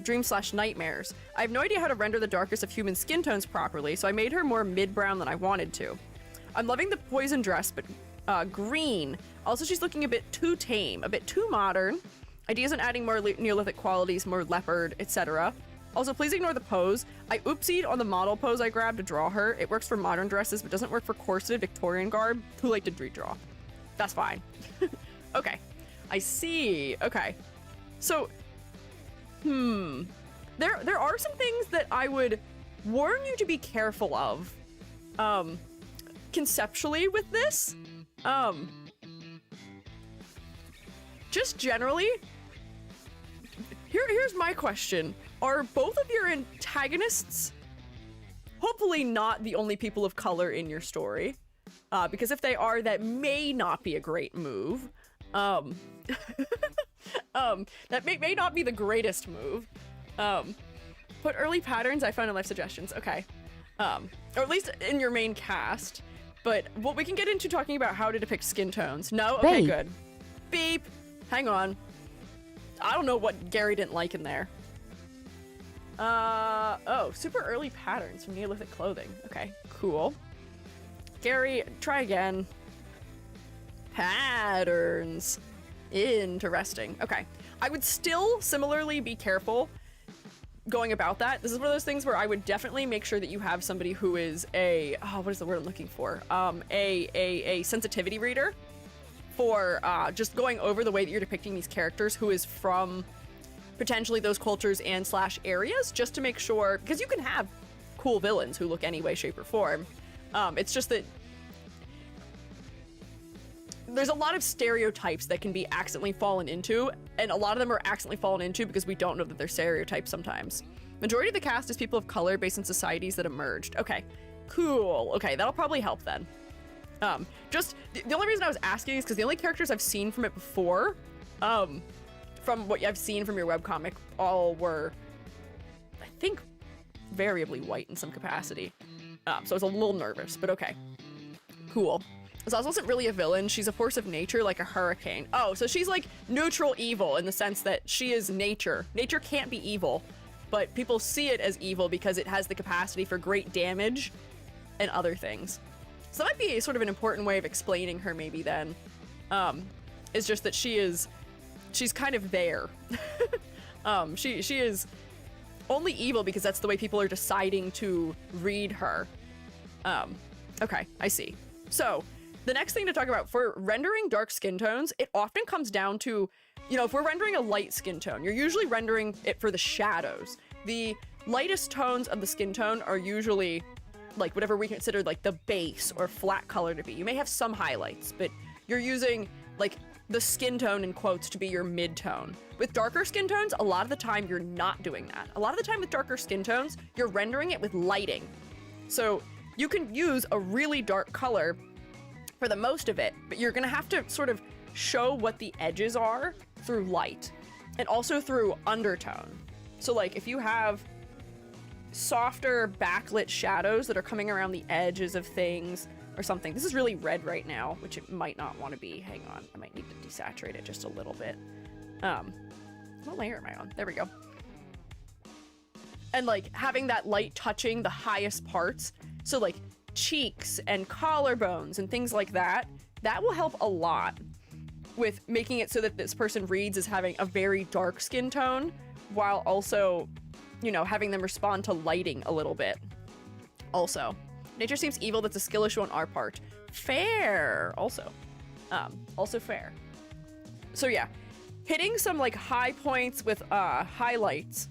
dreams/nightmares. I have no idea how to render the darkest of human skin tones properly, so I made her more mid-brown than I wanted to. I'm loving the poison dress, but green. Also, she's looking a bit too tame, a bit too modern. Ideas on adding more Neolithic qualities, more leopard, etc. Also, please ignore the pose. I oopsied on the model pose I grabbed to draw her. It works for modern dresses, but doesn't work for corseted Victorian garb. Too late to redraw. That's fine. Okay. I see. Okay. So, there are some things that I would warn you to be careful of, conceptually with this. Just generally, here's my question. Are both of your antagonists hopefully not the only people of color in your story? Because if they are, that may not be a great move. That may not be the greatest move. Put early patterns I found in life suggestions. Okay. Or at least in your main cast. But what we can get into talking about how to depict skin tones. No? Okay, Beep. good. Beep. Hang on. I don't know what Gary didn't like in there. Oh, super early patterns from Neolithic clothing. Okay, cool. Gary, try again. Patterns. Interesting. Okay. I would still similarly be careful going about that. This is one of those things where I would definitely make sure that you have somebody who is a, what is the word I'm looking for? A sensitivity reader for just going over the way that you're depicting these characters who is from potentially those cultures and / areas, just to make sure, because you can have cool villains who look any way, shape, or form. It's just that there's a lot of stereotypes that can be accidentally fallen into, and a lot of them are accidentally fallen into because we don't know that they're stereotypes sometimes. Majority of the cast is people of color based on societies that emerged. Okay, cool. Okay, that'll probably help then. Just, the only reason I was asking is because the only characters I've seen from it before, from what I've seen from your webcomic, all were, I think, variably white in some capacity. So I was a little nervous, but okay. Cool. Azazel isn't really a villain. She's a force of nature, like a hurricane. Oh, so she's like neutral evil in the sense that she is nature. Nature can't be evil. but people see it as evil because it has the capacity for great damage and other things. So that might be sort of an important way of explaining her maybe then, is just that she's kind of there. She is only evil because that's the way people are deciding to read her. Okay, I see. So the next thing to talk about for rendering dark skin tones, it often comes down to, you know, if we're rendering a light skin tone, you're usually rendering it for the shadows. The lightest tones of the skin tone are usually like whatever we consider like the base or flat color to be. You may have some highlights, but you're using like the skin tone in quotes to be your mid-tone. With darker skin tones, a lot of the time you're not doing that. A lot of the time with darker skin tones, you're rendering it with lighting. So you can use a really dark color for the most of it, but you're gonna have to sort of show what the edges are through light and also through undertone. So like if you have softer backlit shadows that are coming around the edges of things or something. This is really red right now, which it might not want to be. Hang on, I might need to desaturate it just a little bit. What layer am I on? There we go. And like having that light touching the highest parts, so like cheeks and collarbones and things like that, that will help a lot with making it so that this person reads as having a very dark skin tone while also, you know, having them respond to lighting a little bit. Also, nature seems evil, that's a skill issue on our part. Fair, also. Also fair. So yeah, hitting some like high points with highlights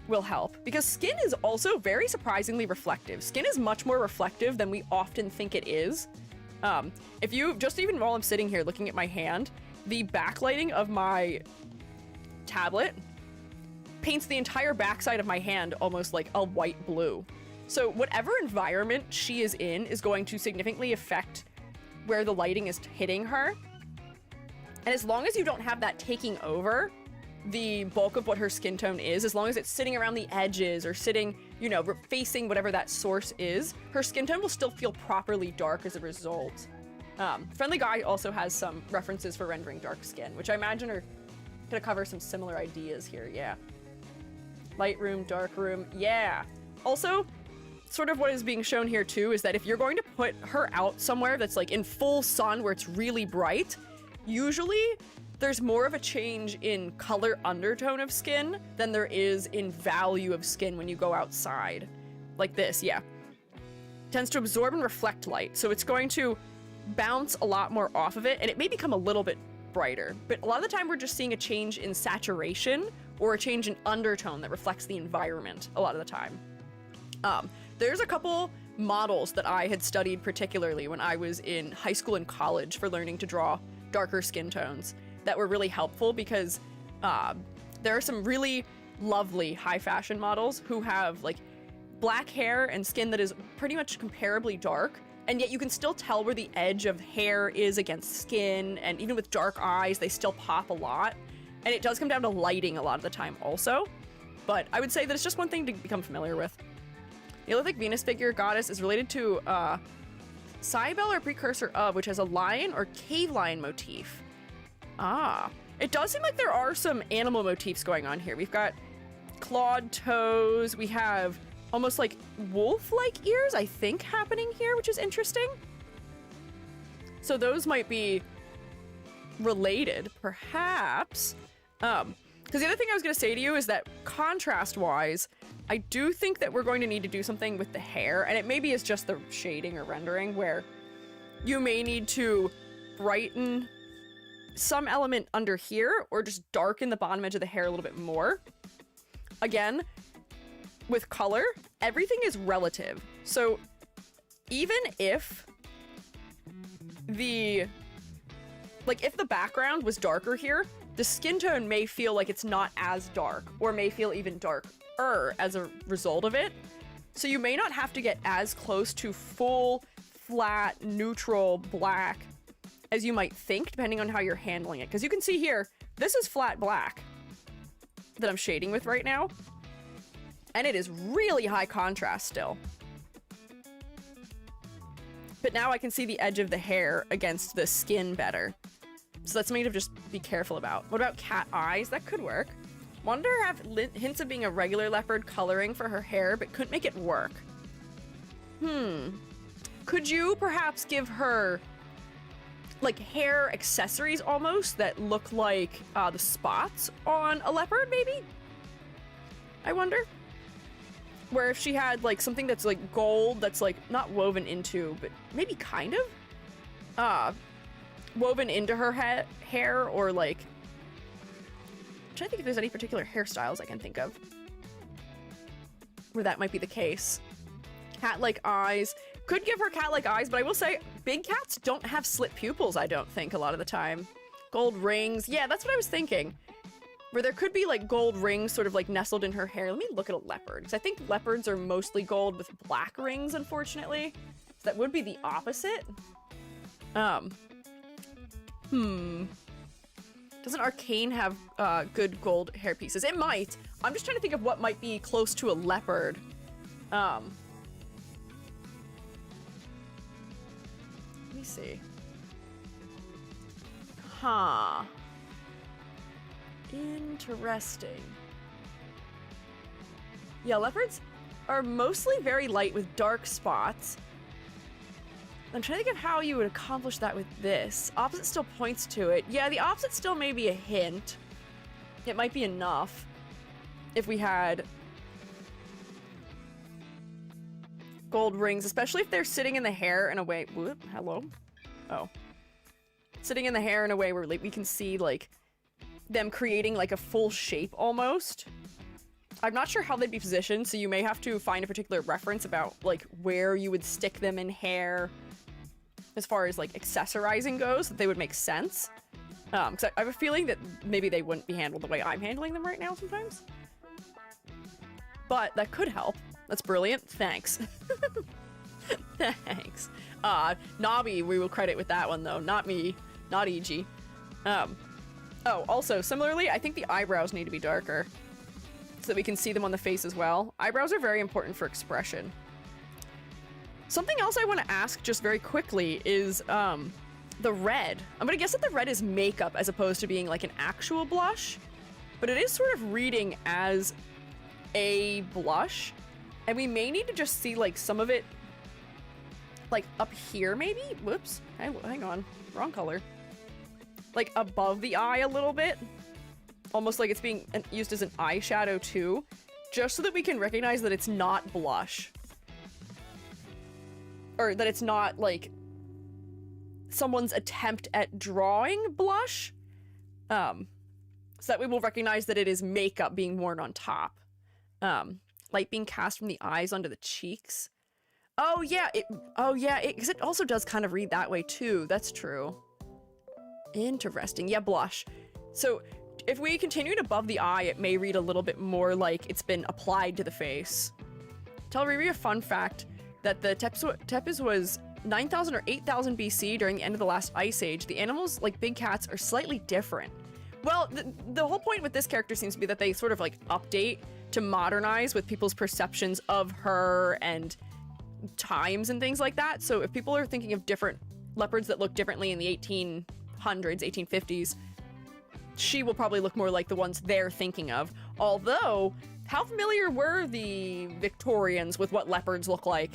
will help, because skin is also very surprisingly reflective. Skin is much more reflective than we often think it is. If you, just even while I'm sitting here looking at my hand, the backlighting of my tablet paints the entire backside of my hand almost like a white blue. So whatever environment she is in is going to significantly affect where the lighting is hitting her. And as long as you don't have that taking over the bulk of what her skin tone is, as long as it's sitting around the edges or sitting, you know, facing whatever that source is, her skin tone will still feel properly dark as a result. Friendly Guy also has some references for rendering dark skin, which I imagine are gonna cover some similar ideas here, yeah. Light room, dark room, yeah. Also, sort of what is being shown here too is that if you're going to put her out somewhere that's like in full sun where it's really bright, usually there's more of a change in color undertone of skin than there is in value of skin when you go outside. Like this, yeah. Tends to absorb and reflect light, so it's going to bounce a lot more off of it, and it may become a little bit brighter, but a lot of the time we're just seeing a change in saturation or a change in undertone that reflects the environment a lot of the time. There's a couple models that I had studied particularly when I was in high school and college for learning to draw darker skin tones that were really helpful, because there are some really lovely high fashion models who have like black hair and skin that is pretty much comparably dark, and yet you can still tell where the edge of hair is against skin, and even with dark eyes they still pop a lot. And it does come down to lighting a lot of the time also, but I would say that it's just one thing to become familiar with. The Neolithic Venus figure goddess is related to Cybele, or precursor of, which has a lion or cave lion motif. Ah, it does seem like there are some animal motifs going on here. We've got clawed toes, we have almost like wolf-like ears, I think, happening here, which is interesting. So those might be related, perhaps. Because the other thing I was going to say to you is that contrast-wise, I do think that we're going to need to do something with the hair, and it maybe is just the shading or rendering, where you may need to brighten some element under here, or just darken the bottom edge of the hair a little bit more. Again, with color, everything is relative. So even if if the background was darker here, the skin tone may feel like it's not as dark, or may feel even darker as a result of it. So you may not have to get as close to full, flat, neutral black as you might think, depending on how you're handling it. Because you can see here, this is flat black that I'm shading with right now, and it is really high contrast still. But now I can see the edge of the hair against the skin better. So that's something to just be careful about. What about cat eyes? That could work. Wanted her to have hints of being a regular leopard coloring for her hair, but couldn't make it work. Could you perhaps give her like hair accessories almost that look like the spots on a leopard, maybe? I wonder. Where if she had like something that's like gold, that's like not woven into, but maybe kind of woven into her hair, or like, I'm trying to think if there's any particular hairstyles I can think of where that might be the case. Cat-like eyes. Could give her cat-like eyes, but I will say big cats don't have slit pupils, I don't think, a lot of the time. Gold rings. Yeah, that's what I was thinking. Where there could be like gold rings sort of like nestled in her hair. Let me look at a leopard, because I think leopards are mostly gold with black rings, unfortunately. So that would be the opposite. Doesn't Arcane have good gold hair pieces? It might. I'm just trying to think of what might be close to a leopard. Let me see. Huh. Interesting. Yeah, leopards are mostly very light with dark spots. I'm trying to think of how you would accomplish that with this. Opposite still points to it. Yeah, the opposite still may be a hint. It might be enough if we had gold rings, especially if they're sitting in the hair in a way. Whoop, hello. Oh. Sitting in the hair in a way where like, we can see like them creating like a full shape almost. I'm not sure how they'd be positioned, so you may have to find a particular reference about like where you would stick them in hair as far as like accessorizing goes, that they would make sense. Because I have a feeling that maybe they wouldn't be handled the way I'm handling them right now sometimes. But that could help. That's brilliant. Thanks. Thanks. Nobby, we will credit with that one though. Not me. Not EG. Oh, also, similarly, I think the eyebrows need to be darker so that we can see them on the face as well. Eyebrows are very important for expression. Something else I want to ask just very quickly is the red. I'm gonna guess that the red is makeup as opposed to being like an actual blush, but it is sort of reading as a blush, and we may need to just see like some of it like up here maybe? Whoops, hang on, wrong color. Like above the eye a little bit, almost like it's being used as an eyeshadow too, just so that we can recognize that it's not blush. Or that it's not like someone's attempt at drawing blush. So that we will recognize that it is makeup being worn on top. Light being cast from the eyes onto the cheeks. Oh yeah, because it also does kind of read that way too. That's true. Interesting. Yeah, blush. So if we continued above the eye, it may read a little bit more like it's been applied to the face. Tell Riri a fun fact that the Tepes was 9,000 or 8,000 BC during the end of the last ice age. The animals, like big cats, are slightly different. Well, the whole point with this character seems to be that they sort of like update to modernize with people's perceptions of her and times and things like that. So if people are thinking of different leopards that look differently in the 1800s, 1850s, she will probably look more like the ones they're thinking of. Although, how familiar were the Victorians with what leopards look like?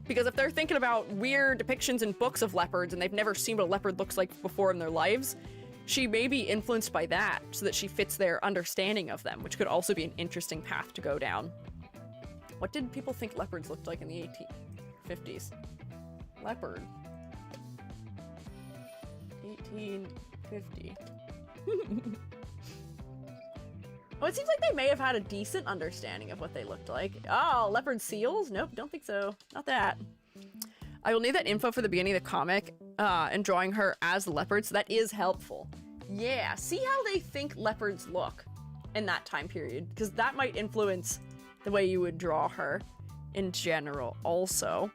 Because if they're thinking about weird depictions in books of leopards and they've never seen what a leopard looks like before in their lives, she may be influenced by that so that she fits their understanding of them, which could also be an interesting path to go down. What did people think leopards looked like in the 1850s? Leopard. 1850. Oh, it seems like they may have had a decent understanding of what they looked like. Oh, leopard seals? Nope, don't think so. Not that. I will need that info for the beginning of the comic and drawing her as the leopard, so that is helpful. Yeah, see how they think leopards look in that time period, because that might influence the way you would draw her in general also.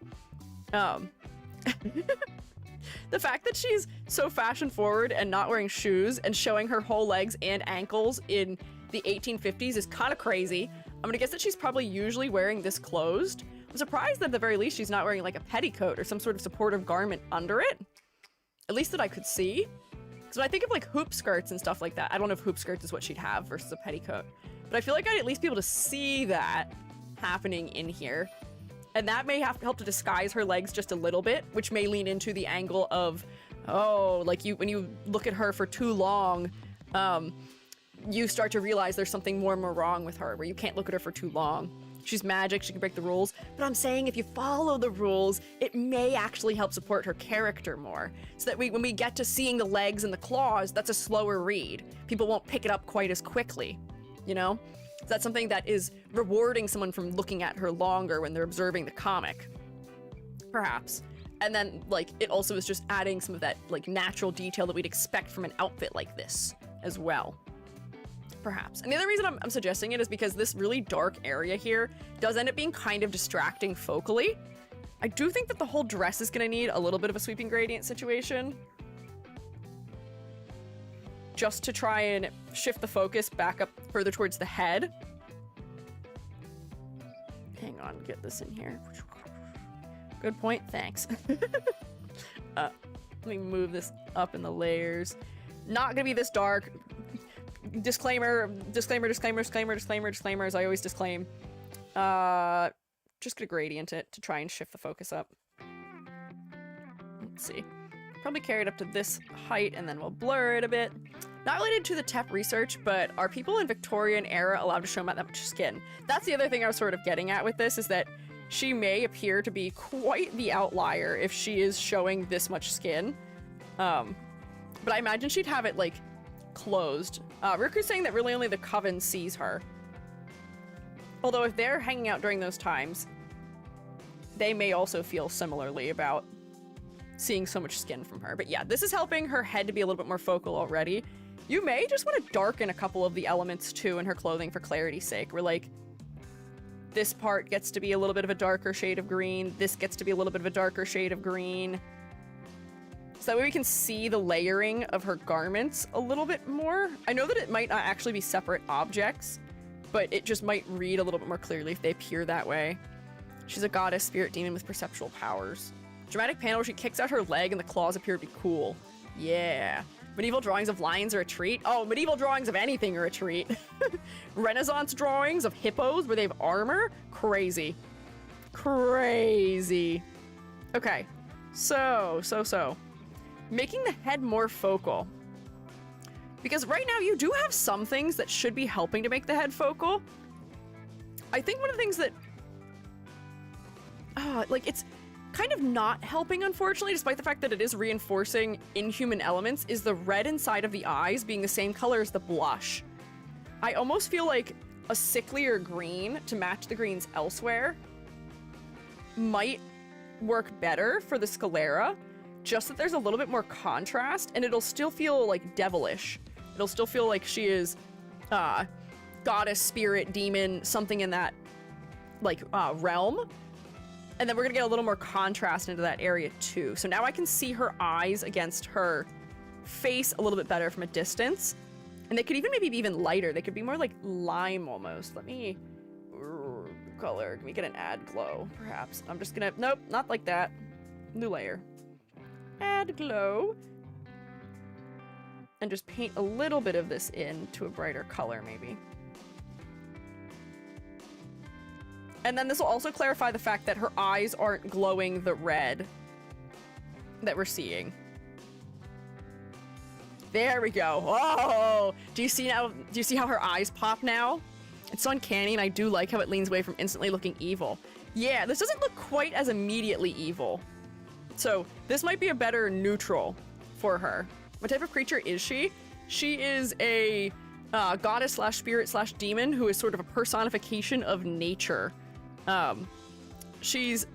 The fact that she's so fashion forward and not wearing shoes and showing her whole legs and ankles in the 1850s is kind of crazy. I'm gonna guess that she's probably usually wearing this closed. I'm surprised that at the very least she's not wearing like a petticoat or some sort of supportive garment under it. At least that I could see. So I think of like hoop skirts and stuff like that. I don't know if hoop skirts is what she'd have versus a petticoat, but I feel like I'd at least be able to see that happening in here. And that may have to help to disguise her legs just a little bit, which may lean into the angle of, oh, like when you look at her for too long, you start to realize there's something more wrong with her, where you can't look at her for too long. She's magic, she can break the rules, but I'm saying if you follow the rules, it may actually help support her character more, so that when we get to seeing the legs and the claws, that's a slower read. People won't pick it up quite as quickly, you know? So that's something that is rewarding someone from looking at her longer when they're observing the comic, perhaps. And then, like, it also is just adding some of that, like, natural detail that we'd expect from an outfit like this as well. Perhaps. And the other reason I'm suggesting it is because this really dark area here does end up being kind of distracting focally. I do think that the whole dress is gonna need a little bit of a sweeping gradient situation, just to try and shift the focus back up further towards the head. Hang on, get this in here. Good point, thanks. Let me move this up in the layers. Not gonna be this dark. Disclaimer, as I always disclaim. Just gonna gradient it to try and shift the focus up. Let's see. Probably carry it up to this height and then we'll blur it a bit. Not related to the TEP research, but are people in Victorian era allowed to show that much skin? That's the other thing I was sort of getting at with this, is that she may appear to be quite the outlier if she is showing this much skin. But I imagine she'd have it, like, closed. Riku's saying that really only the Coven sees her. Although if they're hanging out during those times, they may also feel similarly about seeing so much skin from her. But yeah, this is helping her head to be a little bit more focal already. You may just want to darken a couple of the elements too in her clothing for clarity's sake. Where, like, this part gets to be a little bit of a darker shade of green. This gets to be a little bit of a darker shade of green. So that way we can see the layering of her garments a little bit more. I know that it might not actually be separate objects, but it just might read a little bit more clearly if they appear that way. She's a goddess spirit demon with perceptual powers. Dramatic panel where she kicks out her leg and the claws appear to be cool. Yeah. Medieval drawings of lions are a treat. Oh, medieval drawings of anything are a treat. Renaissance drawings of hippos where they have armor? Crazy. Crazy. Okay. So. Making the head more focal. Because right now you do have some things that should be helping to make the head focal. I think one of the things that... like, it's kind of not helping, unfortunately, despite the fact that it is reinforcing inhuman elements, is the red inside of the eyes being the same color as the blush. I almost feel like a sicklier green to match the greens elsewhere might work better for the sclera, just that there's a little bit more contrast, and it'll still feel, like, devilish. It'll still feel like she is, goddess, spirit, demon, something in that, like, realm. And then we're gonna get a little more contrast into that area, too. So now I can see her eyes against her face a little bit better from a distance. And they could even maybe be even lighter. They could be more like lime, almost. Let me... color. Can we get an add glow, perhaps? I'm just gonna... Nope, not like that. New layer. Add glow, and just paint a little bit of this in to a brighter color, maybe. And then this will also clarify the fact that her eyes aren't glowing the red that we're seeing. There we go. Oh, do you see now? Do you see how her eyes pop now? It's so uncanny, and I do like how it leans away from instantly looking evil. Yeah, this doesn't look quite as immediately evil. So this might be a better neutral for her. What type of creature is she? She is a goddess slash spirit slash demon who is sort of a personification of nature. She's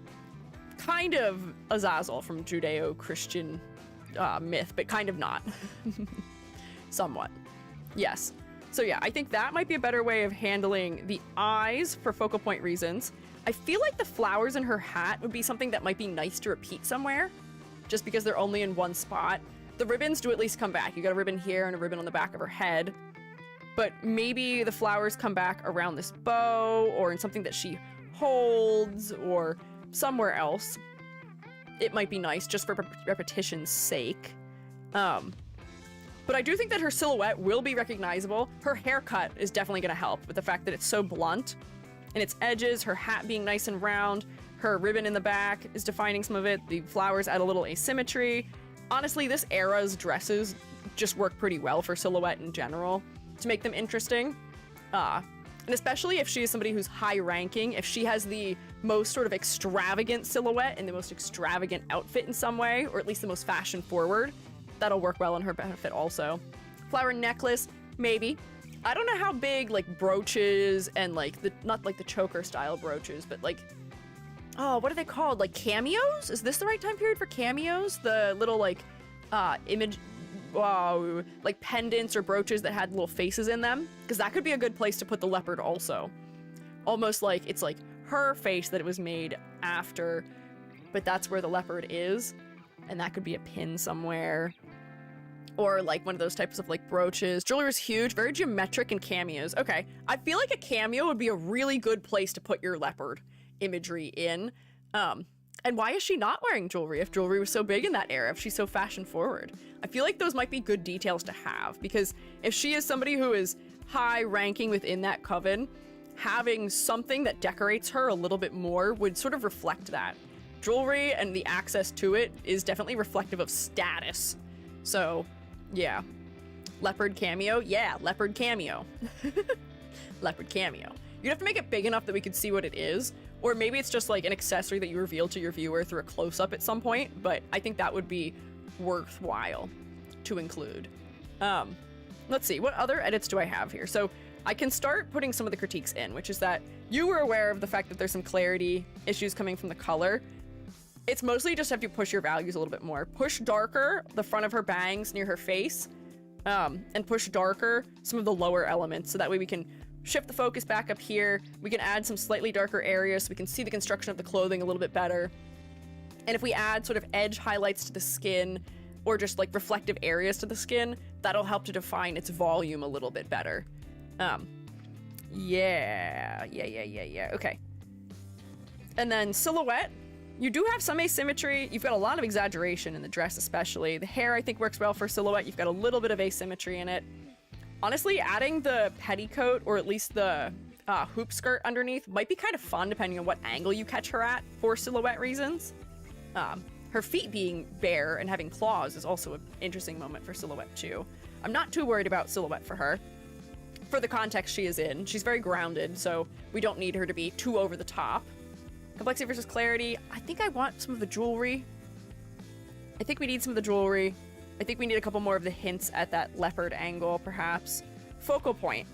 kind of Azazel from Judeo-Christian myth, but kind of not. Somewhat. Yes. So yeah, I think that might be a better way of handling the eyes for focal point reasons. I feel like the flowers in her hat would be something that might be nice to repeat somewhere, just because they're only in one spot. The ribbons do at least come back. You got a ribbon here and a ribbon on the back of her head. But maybe the flowers come back around this bow, or in something that she holds, or somewhere else. It might be nice just for repetition's sake. But I do think that her silhouette will be recognizable. Her haircut is definitely going to help with the fact that it's so blunt. And its edges, her hat being nice and round, her ribbon in the back is defining some of it. The flowers add a little asymmetry. Honestly, this era's dresses just work pretty well for silhouette in general to make them interesting. And especially if she is somebody who's high ranking, if she has the most sort of extravagant silhouette and the most extravagant outfit in some way, or at least the most fashion forward, that'll work well in her benefit also. Flower necklace, maybe. I don't know how big like brooches and like not like the choker style brooches, but like, oh, what are they called? Like cameos? Is this the right time period for cameos? The little like like pendants or brooches that had little faces in them, because that could be a good place to put the leopard also. Almost like it's like her face that it was made after, but that's where the leopard is, and that could be a pin somewhere. Or like one of those types of like brooches. Jewelry is huge, very geometric and cameos. Okay, I feel like a cameo would be a really good place to put your leopard imagery in. And why is she not wearing jewelry if jewelry was so big in that era, if she's so fashion forward? I feel like those might be good details to have, because if she is somebody who is high ranking within that coven, having something that decorates her a little bit more would sort of reflect that. Jewelry and the access to it is definitely reflective of status. So, yeah. Leopard cameo? Yeah, leopard cameo. Leopard cameo. You'd have to make it big enough that we could see what it is, or maybe it's just like an accessory that you reveal to your viewer through a close-up at some point, but I think that would be worthwhile to include. Let's see, what other edits do I have here? So I can start putting some of the critiques in, which is that you were aware of the fact that there's some clarity issues coming from the color. It's mostly just have to push your values a little bit more. Push darker the front of her bangs near her face, and push darker some of the lower elements, so that way we can shift the focus back up here. We can add some slightly darker areas so we can see the construction of the clothing a little bit better. And if we add sort of edge highlights to the skin, or just like reflective areas to the skin, that'll help to define its volume a little bit better. Yeah. Okay. And then silhouette. You do have some asymmetry. You've got a lot of exaggeration in the dress especially. The hair, I think, works well for silhouette. You've got a little bit of asymmetry in it. Honestly, adding the petticoat, or at least the hoop skirt underneath, might be kind of fun depending on what angle you catch her at for silhouette reasons. Her feet being bare and having claws is also an interesting moment for silhouette too. I'm not too worried about silhouette for her. For the context she is in, she's very grounded, so we don't need her to be too over the top. Complexity versus clarity. I think I want some of the jewelry. I think we need some of the jewelry. I think we need a couple more of the hints at that leopard angle, perhaps. Focal point.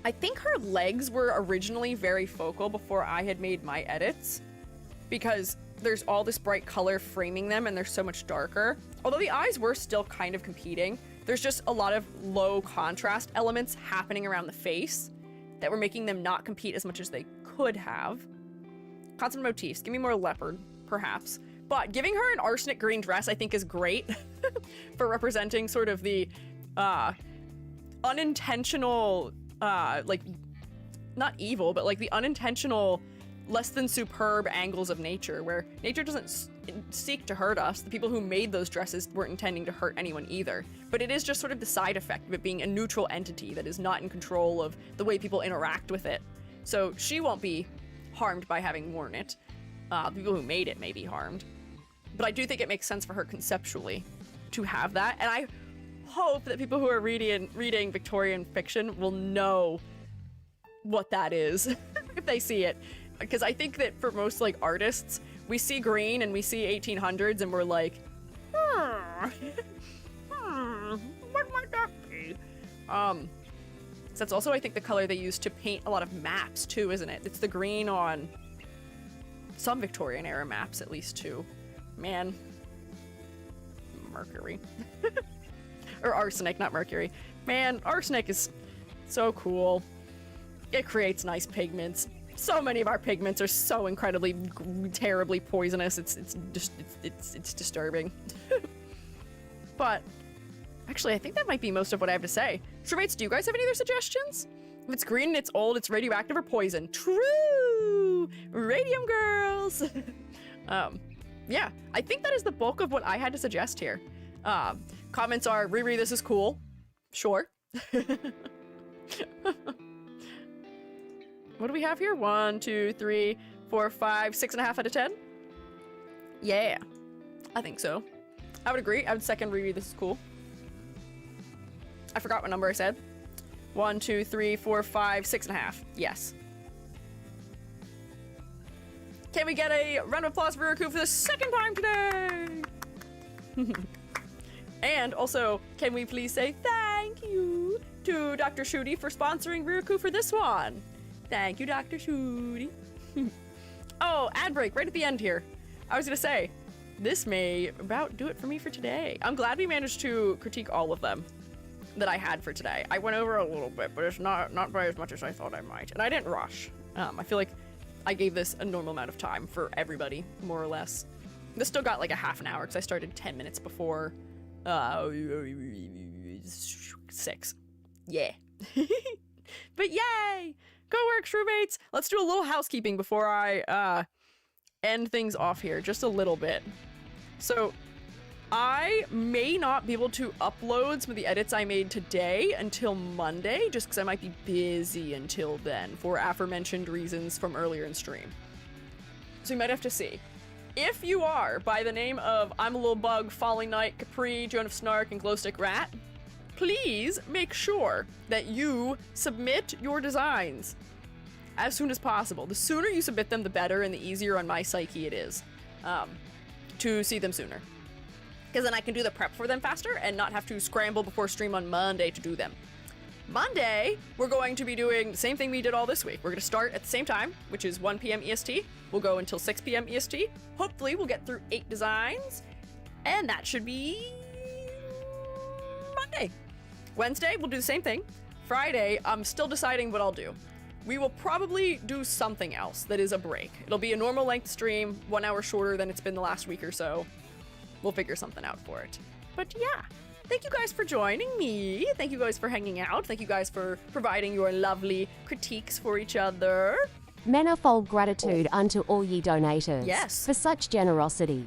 I think her legs were originally very focal before I had made my edits, because there's all this bright color framing them and they're so much darker. Although the eyes were still kind of competing, there's just a lot of low contrast elements happening around the face that were making them not compete as much as they could have. Constant motifs. Give me more leopard, perhaps. But giving her an arsenic green dress, I think, is great for representing sort of the unintentional, like, not evil, but like the unintentional, less than superb angles of nature, where nature doesn't seek to hurt us. The people who made those dresses weren't intending to hurt anyone either. But it is just sort of the side effect of it being a neutral entity that is not in control of the way people interact with it. So she won't be harmed by having worn it. The people who made it may be harmed. But I do think it makes sense for her conceptually to have that. And I hope that people who are reading Victorian fiction will know what that is if they see it. Because I think that for most like artists, we see green and we see 1800s and we're like, what might that be? So that's also, I think, the color they use to paint a lot of maps too, isn't it? It's the green on some Victorian era maps, at least too. Man. Mercury. Or arsenic, not mercury. Man, arsenic is so cool. It creates nice pigments. So many of our pigments are so incredibly, terribly poisonous. It's disturbing. But actually, I think that might be most of what I have to say. Showmates, do you guys have any other suggestions? If it's green and it's old, it's radioactive or poison. True! Radium girls! Yeah, I think that is the bulk of what I had to suggest here. Comments are, Riri, this is cool. Sure. What do we have here? 1, 2, 3, 4, 5, 6.5 out of 10? Yeah. I think so. I would agree. I would second Riri, this is cool. I forgot what number I said. 1, 2, 3, 4, 5, 6.5. Yes. Can we get a round of applause for Riku for the second time today? And also, can we please say thank you to Dr. Shooty for sponsoring Riku for this one? Thank you, Dr. Shooty. Oh, ad break right at the end here. I was gonna say, this may about do it for me for today. I'm glad we managed to critique all of them that I had for today. I went over a little bit, but it's not by as much as I thought I might. And I didn't rush. I feel like I gave this a normal amount of time for everybody, more or less. This still got like a half an hour because I started 10 minutes before 6. Yeah. But yay! Go work, Shroommates! Let's do a little housekeeping before I end things off here, just a little bit. So, I may not be able to upload some of the edits I made today until Monday, just because I might be busy until then for aforementioned reasons from earlier in stream. So you might have to see. If you are by the name of I'm a Little Bug, Falling Knight, Capri, Joan of Snark, and Glowstick Rat, please make sure that you submit your designs as soon as possible. The sooner you submit them, the better, and the easier on my psyche it is to see them sooner. Because then I can do the prep for them faster and not have to scramble before stream on Monday to do them. Monday, we're going to be doing the same thing we did all this week. We're going to start at the same time, which is 1 p.m. EST. We'll go until 6 p.m. EST. Hopefully, we'll get through 8 designs. And that should be Monday. Wednesday, we'll do the same thing. Friday, I'm still deciding what I'll do. We will probably do something else that is a break. It'll be a normal length stream, 1 hour shorter than it's been the last week or so. We'll figure something out for it. But yeah, thank you guys for joining me. Thank you guys for hanging out. Thank you guys for providing your lovely critiques for each other. Manifold gratitude unto all ye donators. Yes. For such generosity.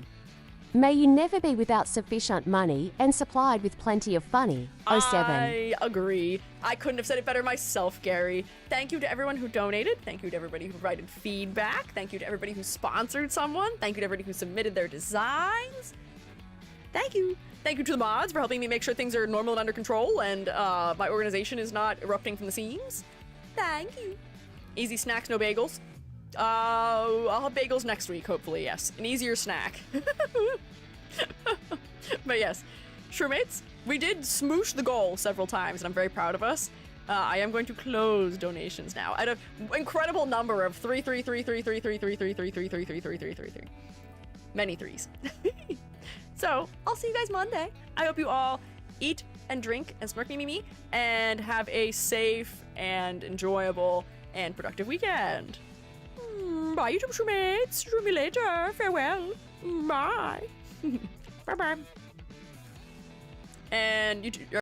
May you never be without sufficient money and supplied with plenty of funny. 07. I agree. I couldn't have said it better myself, Gary. Thank you to everyone who donated. Thank you to everybody who provided feedback. Thank you to everybody who sponsored someone. Thank you to everybody who submitted their designs. Thank you. Thank you to the mods for helping me make sure things are normal and under control and my organization is not erupting from the seams. Thank you. Easy snacks, no bagels. I'll have bagels next week, hopefully, yes. An easier snack. But yes, Shroomates, we did smoosh the goal several times and I'm very proud of us. I am going to close donations now at an incredible number of 3. Many threes. So, I'll see you guys Monday. I hope you all eat and drink and smirk me and have a safe and enjoyable and productive weekend. Bye, YouTube Shroommates. Shroom me later. Farewell. Bye. Bye-bye. And YouTube...